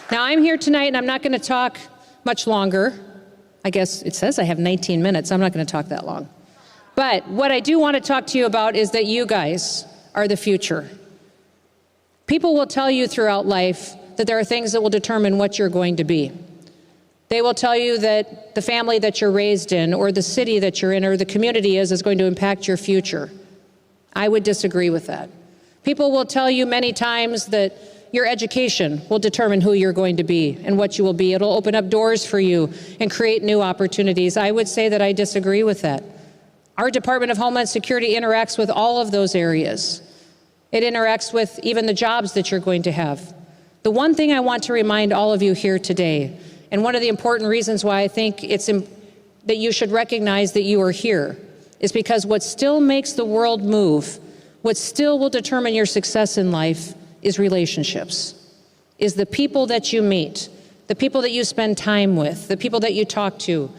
Now, I'm here tonight, and I'm not going to talk much longer. I guess it says I have 19 minutes. I'm not going to talk that long. But what I do want to talk to you about is that you guys are the future. People will tell you throughout life that there are things that will determine what you're going to be. They will tell you that the family that you're raised in, or the city that you're in, or the community is going to impact your future. I would disagree with that. People will tell you many times that your education will determine who you're going to be and what you will be. It'll open up doors for you and create new opportunities. I would say that I disagree with that. Our Department of Homeland Security interacts with all of those areas. It interacts with even the jobs that you're going to have. The one thing I want to remind all of you here today, and one of the important reasons why I think that you should recognize that you are here, is because what still makes the world move, what still will determine your success in life, is relationships, is the people that you meet, the people that you spend time with, the people that you talk to.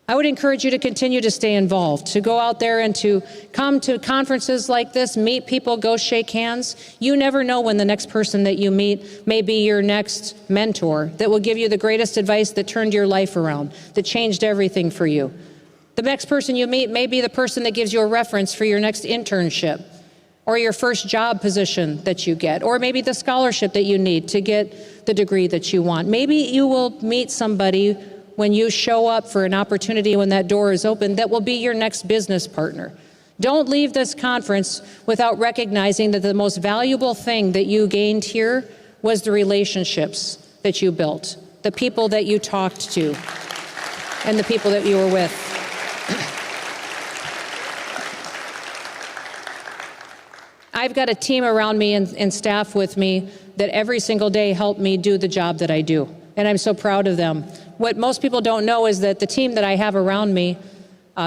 I would encourage you to continue to stay involved, to go out there and to come to conferences like this, meet people, go shake hands. You never know when the next person that you meet may be your next mentor that will give you the greatest advice that turned your life around, that changed everything for you. The next person you meet may be the person that gives you a reference for your next internship or your first job position that you get, or maybe the scholarship that you need to get the degree that you want. Maybe you will meet somebody when you show up for an opportunity when that door is open that will be your next business partner. Don't leave this conference without recognizing that the most valuable thing that you gained here was the relationships that you built, the people that you talked to, and the people that you were with. I've got a team around me and staff with me that every single day help me do the job that I do, and I'm so proud of them. What most people don't know is that the team that I have around me,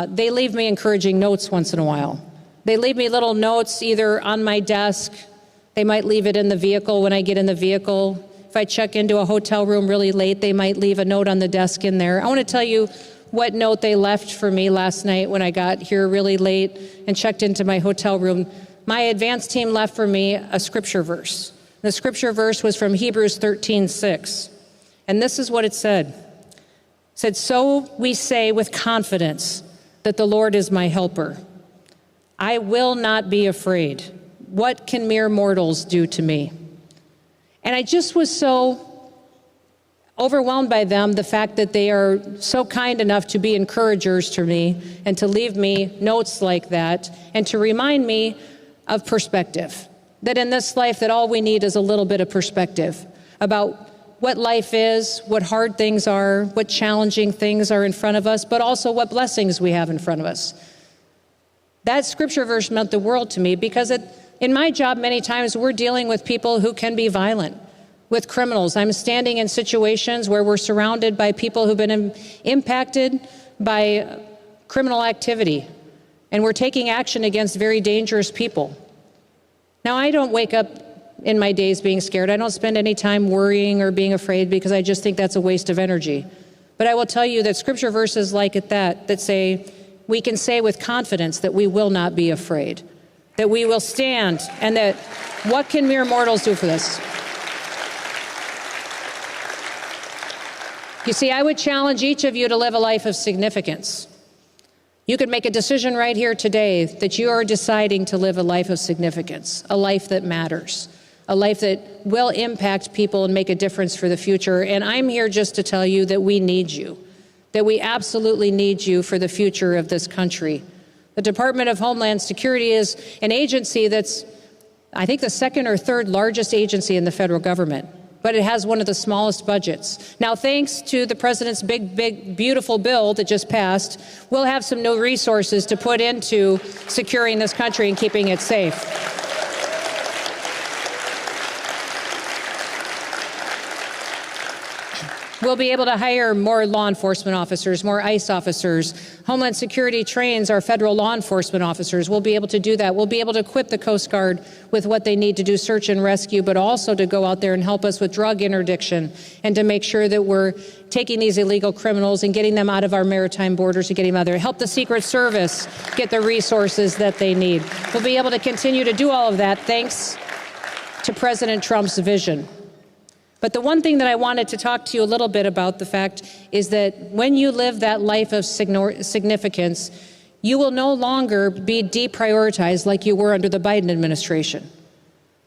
they leave me encouraging notes once in a while. They leave me little notes either on my desk. They might leave it in the vehicle when I get in the vehicle. If I check into a hotel room really late, they might leave a note on the desk in there. I want to tell you what note they left for me last night when I got here really late and checked into my hotel room. My advanced team left for me a scripture verse. The scripture verse was from Hebrews 13:6. And this is what it said. It said, "So we say with confidence that the Lord is my helper. I will not be afraid. What can mere mortals do to me?" And I just was so overwhelmed by them, the fact that they are so kind enough to be encouragers to me and to leave me notes like that and to remind me of perspective. That in this life, that all we need is a little bit of perspective about what life is, what hard things are, what challenging things are in front of us, but also what blessings we have in front of us. That scripture verse meant the world to me because in my job, many times we're dealing with people who can be violent, with criminals. I'm standing in situations where we're surrounded by people who've been impacted by criminal activity, and we're taking action against very dangerous people. Now, I don't wake up in my days being scared. I don't spend any time worrying or being afraid because I just think that's a waste of energy. But I will tell you that scripture verses like it that say, we can say with confidence that we will not be afraid, that we will stand, and that what can mere mortals do for this? You see, I would challenge each of you to live a life of significance. You could make a decision right here today that you are deciding to live a life of significance, a life that matters, a life that will impact people and make a difference for the future. And I'm here just to tell you that we need you, that we absolutely need you for the future of this country. The Department of Homeland Security is an agency that's, I think, the second or third largest agency in the federal government. but it has one of the smallest budgets. Now, thanks to the president's big, beautiful bill that just passed, we'll have some new resources to put into securing this country and keeping it safe. We'll be able to hire more law enforcement officers, more ICE officers. Homeland Security trains our federal law enforcement officers. We'll be able to do that. We'll be able to equip the Coast Guard with what they need to do search and rescue, but also to go out there and help us with drug interdiction and to make sure that we're taking these illegal criminals and getting them out of our maritime borders and getting them out there. Help the Secret Service get the resources that they need. We'll be able to continue to do all of that thanks to President Trump's vision. But the one thing that I wanted to talk to you a little bit about the fact is that when you live that life of significance, you will no longer be deprioritized like you were under the Biden administration.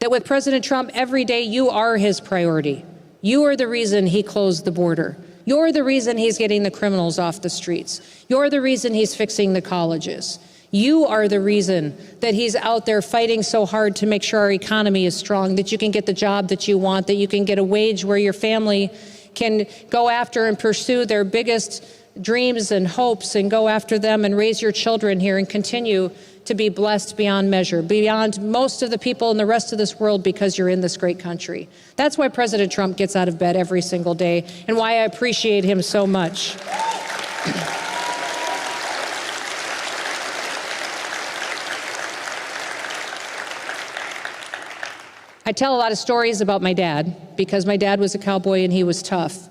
That with President Trump, every day you are his priority. You are the reason he closed the border. You're the reason he's getting the criminals off the streets. You're the reason he's fixing the colleges. You are the reason that he's out there fighting so hard to make sure our economy is strong, that you can get the job that you want, that you can get a wage where your family can go after and pursue their biggest dreams and hopes and go after them and raise your children here and continue to be blessed beyond measure, beyond most of the people in the rest of this world because you're in this great country. That's why President Trump gets out of bed every single day and why I appreciate him so much. I tell a lot of stories about my dad because my dad was a cowboy and he was tough.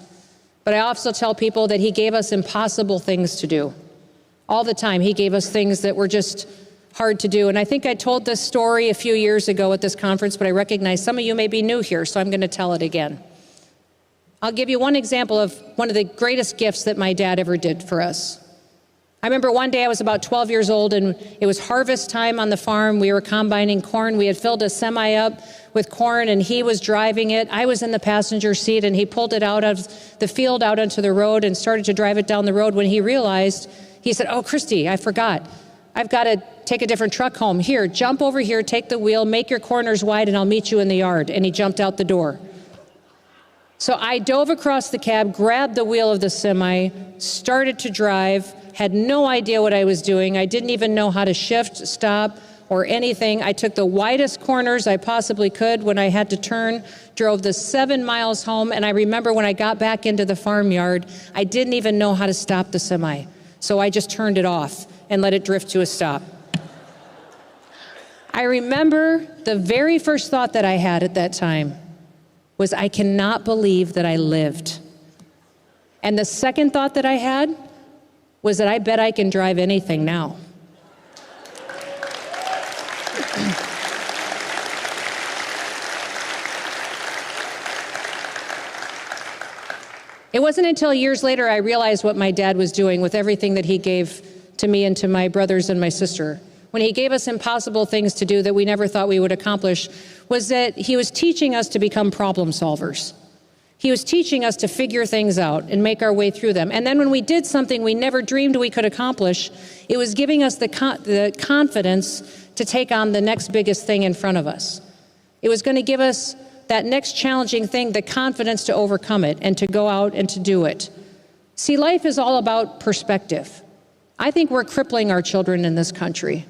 But I also tell people that he gave us impossible things to do. All the time, he gave us things that were just hard to do. And I think I told this story a few years ago at this conference, but I recognize some of you may be new here, so I'm going to tell it again. I'll give you one example of one of the greatest gifts that my dad ever did for us. I remember one day I was about 12 years old and it was harvest time on the farm. We were combining corn. We had filled a semi up with corn and he was driving it. I was in the passenger seat and he pulled it out of the field out onto the road and started to drive it down the road. When he realized, he said, "Oh, Christy, I forgot. I've got to take a different truck home. Here, jump over here, take the wheel, make your corners wide and I'll meet you in the yard." And he jumped out the door. So I dove across the cab, grabbed the wheel of the semi, started to drive, had no idea what I was doing. I didn't even know how to shift, stop, or anything. I took the widest corners I possibly could when I had to turn, drove the 7 miles home, and I remember when I got back into the farmyard, I didn't even know how to stop the semi. So I just turned it off and let it drift to a stop. I remember the very first thought that I had at that time was, I cannot believe that I lived. And the second thought that I had was that I bet I can drive anything now. It wasn't until years later I realized what my dad was doing with everything that he gave to me and to my brothers and my sister. When he gave us impossible things to do that we never thought we would accomplish, was that he was teaching us to become problem solvers. He was teaching us to figure things out and make our way through them. And then when we did something we never dreamed we could accomplish, it was giving us the confidence to take on the next biggest thing in front of us. It was going to give us that next challenging thing, the confidence to overcome it and to go out and to do it. See, life is all about perspective. I think we're crippling our children in this country.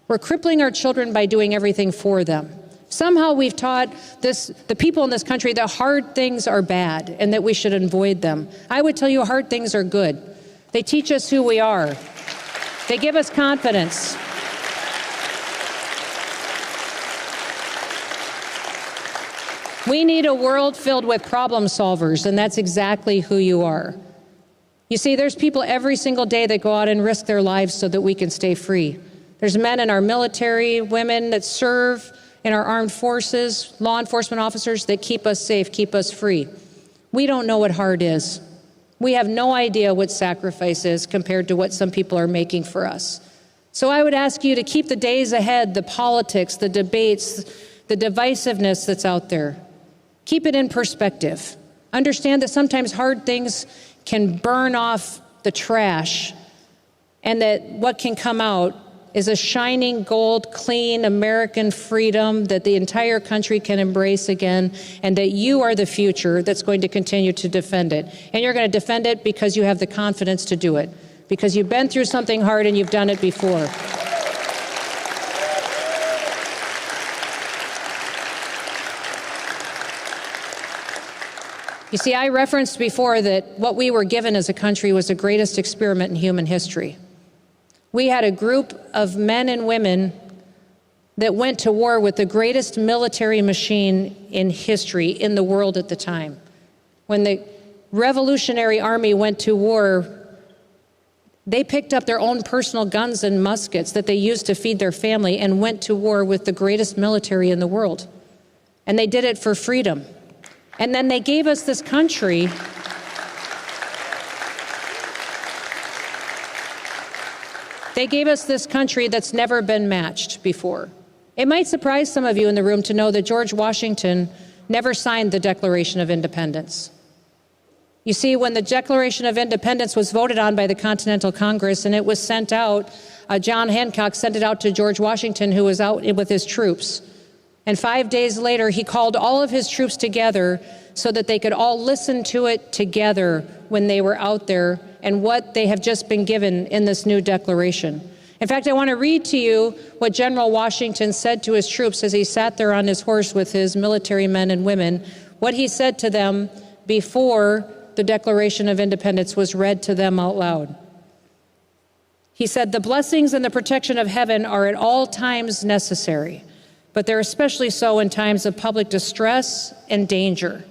We're crippling our children by doing everything for them. Somehow we've taught the people in this country that hard things are bad and that we should avoid them. I would tell you hard things are good. They teach us who we are. They give us confidence. We need a world filled with problem solvers, and that's exactly who you are. You see, there's people every single day that go out and risk their lives so that we can stay free. There's men in our military, women that serve in our armed forces, law enforcement officers that keep us safe, keep us free. We don't know what hard is. We have no idea what sacrifice is compared to what some people are making for us. So I would ask you to keep the days ahead, the politics, the debates, the divisiveness that's out there. Keep it in perspective. Understand that sometimes hard things can burn off the trash and that what can come out is a shining gold, clean American freedom that the entire country can embrace again, and that you are the future that's going to continue to defend it. And you're going to defend it because you have the confidence to do it, because you've been through something hard and you've done it before. You see, I referenced before that what we were given as a country was the greatest experiment in human history. We had a group of men and women that went to war with the greatest military machine in history in the world at the time. When the Revolutionary Army went to war, they picked up their own personal guns and muskets that they used to feed their family and went to war with the greatest military in the world. And they did it for freedom. And then they gave us this country. They gave us this country that's never been matched before. It might surprise some of you in the room to know that George Washington never signed the Declaration of Independence. You see, when the Declaration of Independence was voted on by the Continental Congress and it was sent out, John Hancock sent it out to George Washington, who was out with his troops. And 5 days later, he called all of his troops together so that they could all listen to it together when they were out there and what they have just been given in this new declaration. In fact, I want to read to you what General Washington said to his troops as he sat there on his horse with his military men and women, what he said to them before the Declaration of Independence was read to them out loud. He said, "The blessings and the protection of heaven are at all times necessary, but they're especially so in times of public distress and danger.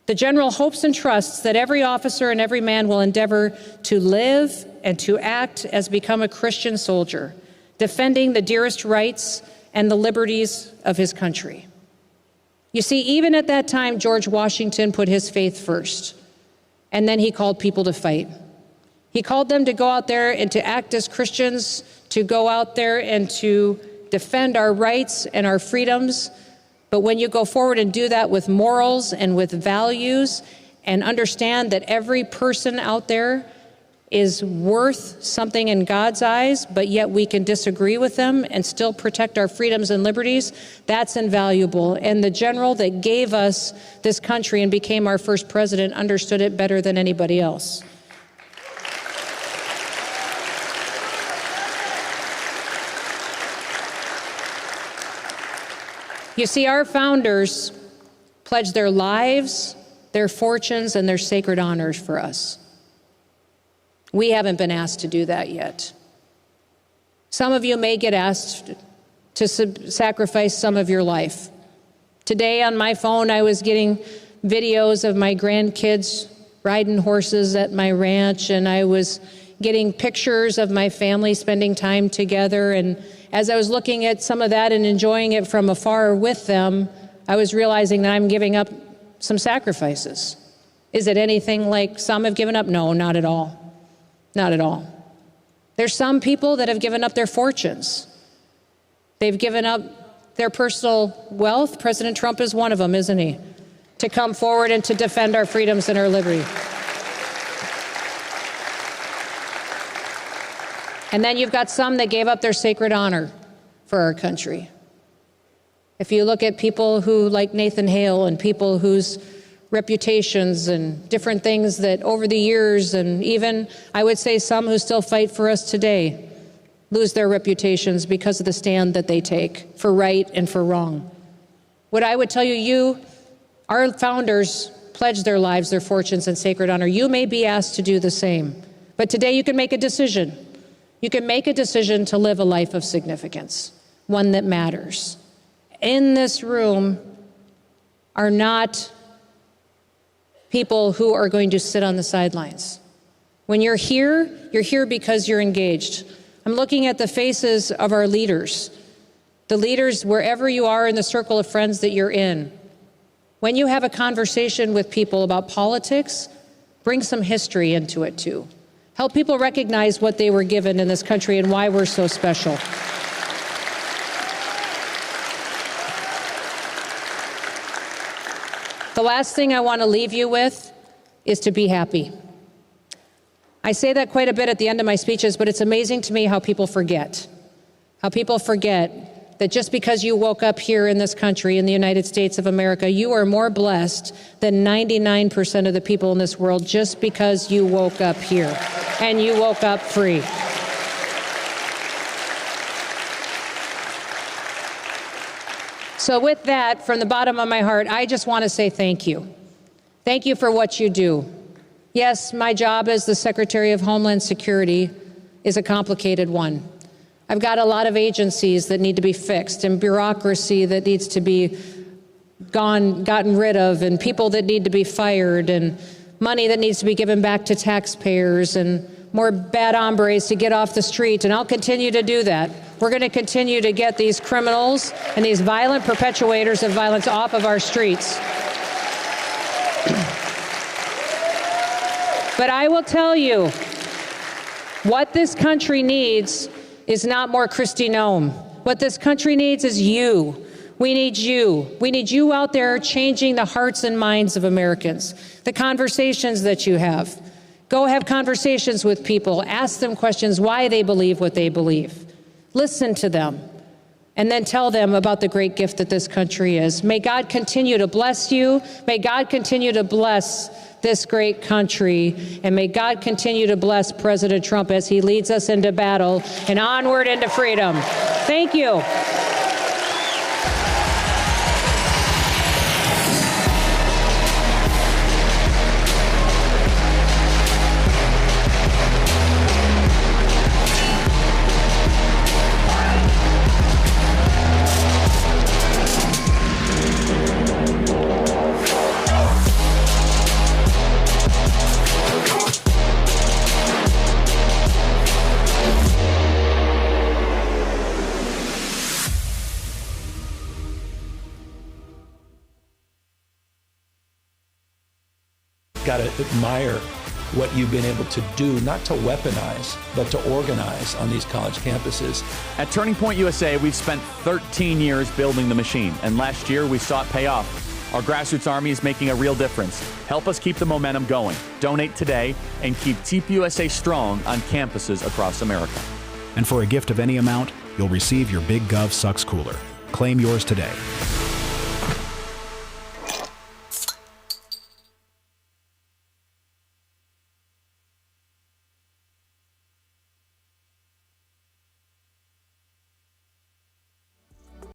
The general hopes and trusts that every officer and every man will endeavor to live and to act as become a Christian soldier, defending the dearest rights and the liberties of his country." You see, even at that time, George Washington put his faith first, and then he called people to fight. He called them to go out there and to act as Christians, to go out there and to defend our rights and our freedoms. But when you go forward and do that with morals and with values and understand that every person out there is worth something in God's eyes, but yet we can disagree with them and still protect our freedoms and liberties, that's invaluable. And the general that gave us this country and became our first president understood it better than anybody else. You see, our founders pledged their lives, their fortunes, and their sacred honors for us. We haven't been asked to do that yet. Some of you may get asked to sacrifice some of your life. Today on my phone, I was getting videos of my grandkids riding horses at my ranch, and I was getting pictures of my family spending time together. And as I was looking at some of that and enjoying it from afar with them, I was realizing that I'm giving up some sacrifices. Is it anything like some have given up? No, not at all. Not at all. There's some people that have given up their fortunes. They've given up their personal wealth. President Trump is one of them, isn't he? To come forward and to defend our freedoms and our liberty. And then you've got some that gave up their sacred honor for our country. If you look at people who, like Nathan Hale, and people whose reputations and different things that over the years, and even I would say some who still fight for us today, lose their reputations because of the stand that they take for right and for wrong. What I would tell you, our founders pledged their lives, their fortunes, and sacred honor. You may be asked to do the same, but today you can make a decision. You can make a decision to live a life of significance, one that matters. In this room are not people who are going to sit on the sidelines. When you're here because you're engaged. I'm looking at the faces of our leaders, the leaders wherever you are in the circle of friends that you're in. When you have a conversation with people about politics, bring some history into it too. Help people recognize what they were given in this country and why we're so special. The last thing I want to leave you with is to be happy. I say that quite a bit at the end of my speeches, but it's amazing to me how people forget. How people forget that just because you woke up here in this country, in the United States of America, you are more blessed than 99% of the people in this world just because you woke up here and you woke up free. So with that, from the bottom of my heart, I just want to say thank you. Thank you for what you do. Yes, my job as the Secretary of Homeland Security is a complicated one. I've got a lot of agencies that need to be fixed and bureaucracy that needs to be gotten rid of and people that need to be fired and money that needs to be given back to taxpayers and more bad hombres to get off the street, and I'll continue to do that. We're going to continue to get these criminals and these violent perpetuators of violence off of our streets. But I will tell you, what this country needs is not more Kristi Noem. What this country needs is you. We need you. We need you out there changing the hearts and minds of Americans, the conversations that you have. Go have conversations with people. Ask them questions why they believe what they believe. Listen to them. And then tell them about the great gift that this country is. May God continue to bless you. May God continue to bless this great country. And may God continue to bless President Trump as he leads us into battle and onward into freedom. Thank you. Got to admire what you've been able to do, not to weaponize, but to organize on these college campuses. At Turning Point USA, we've spent 13 years building the machine, and last year we saw it pay off. Our grassroots army is making a real difference. Help us keep the momentum going. Donate today and keep TPUSA strong on campuses across America. And for a gift of any amount, you'll receive your Big Gov Sucks cooler. Claim yours today.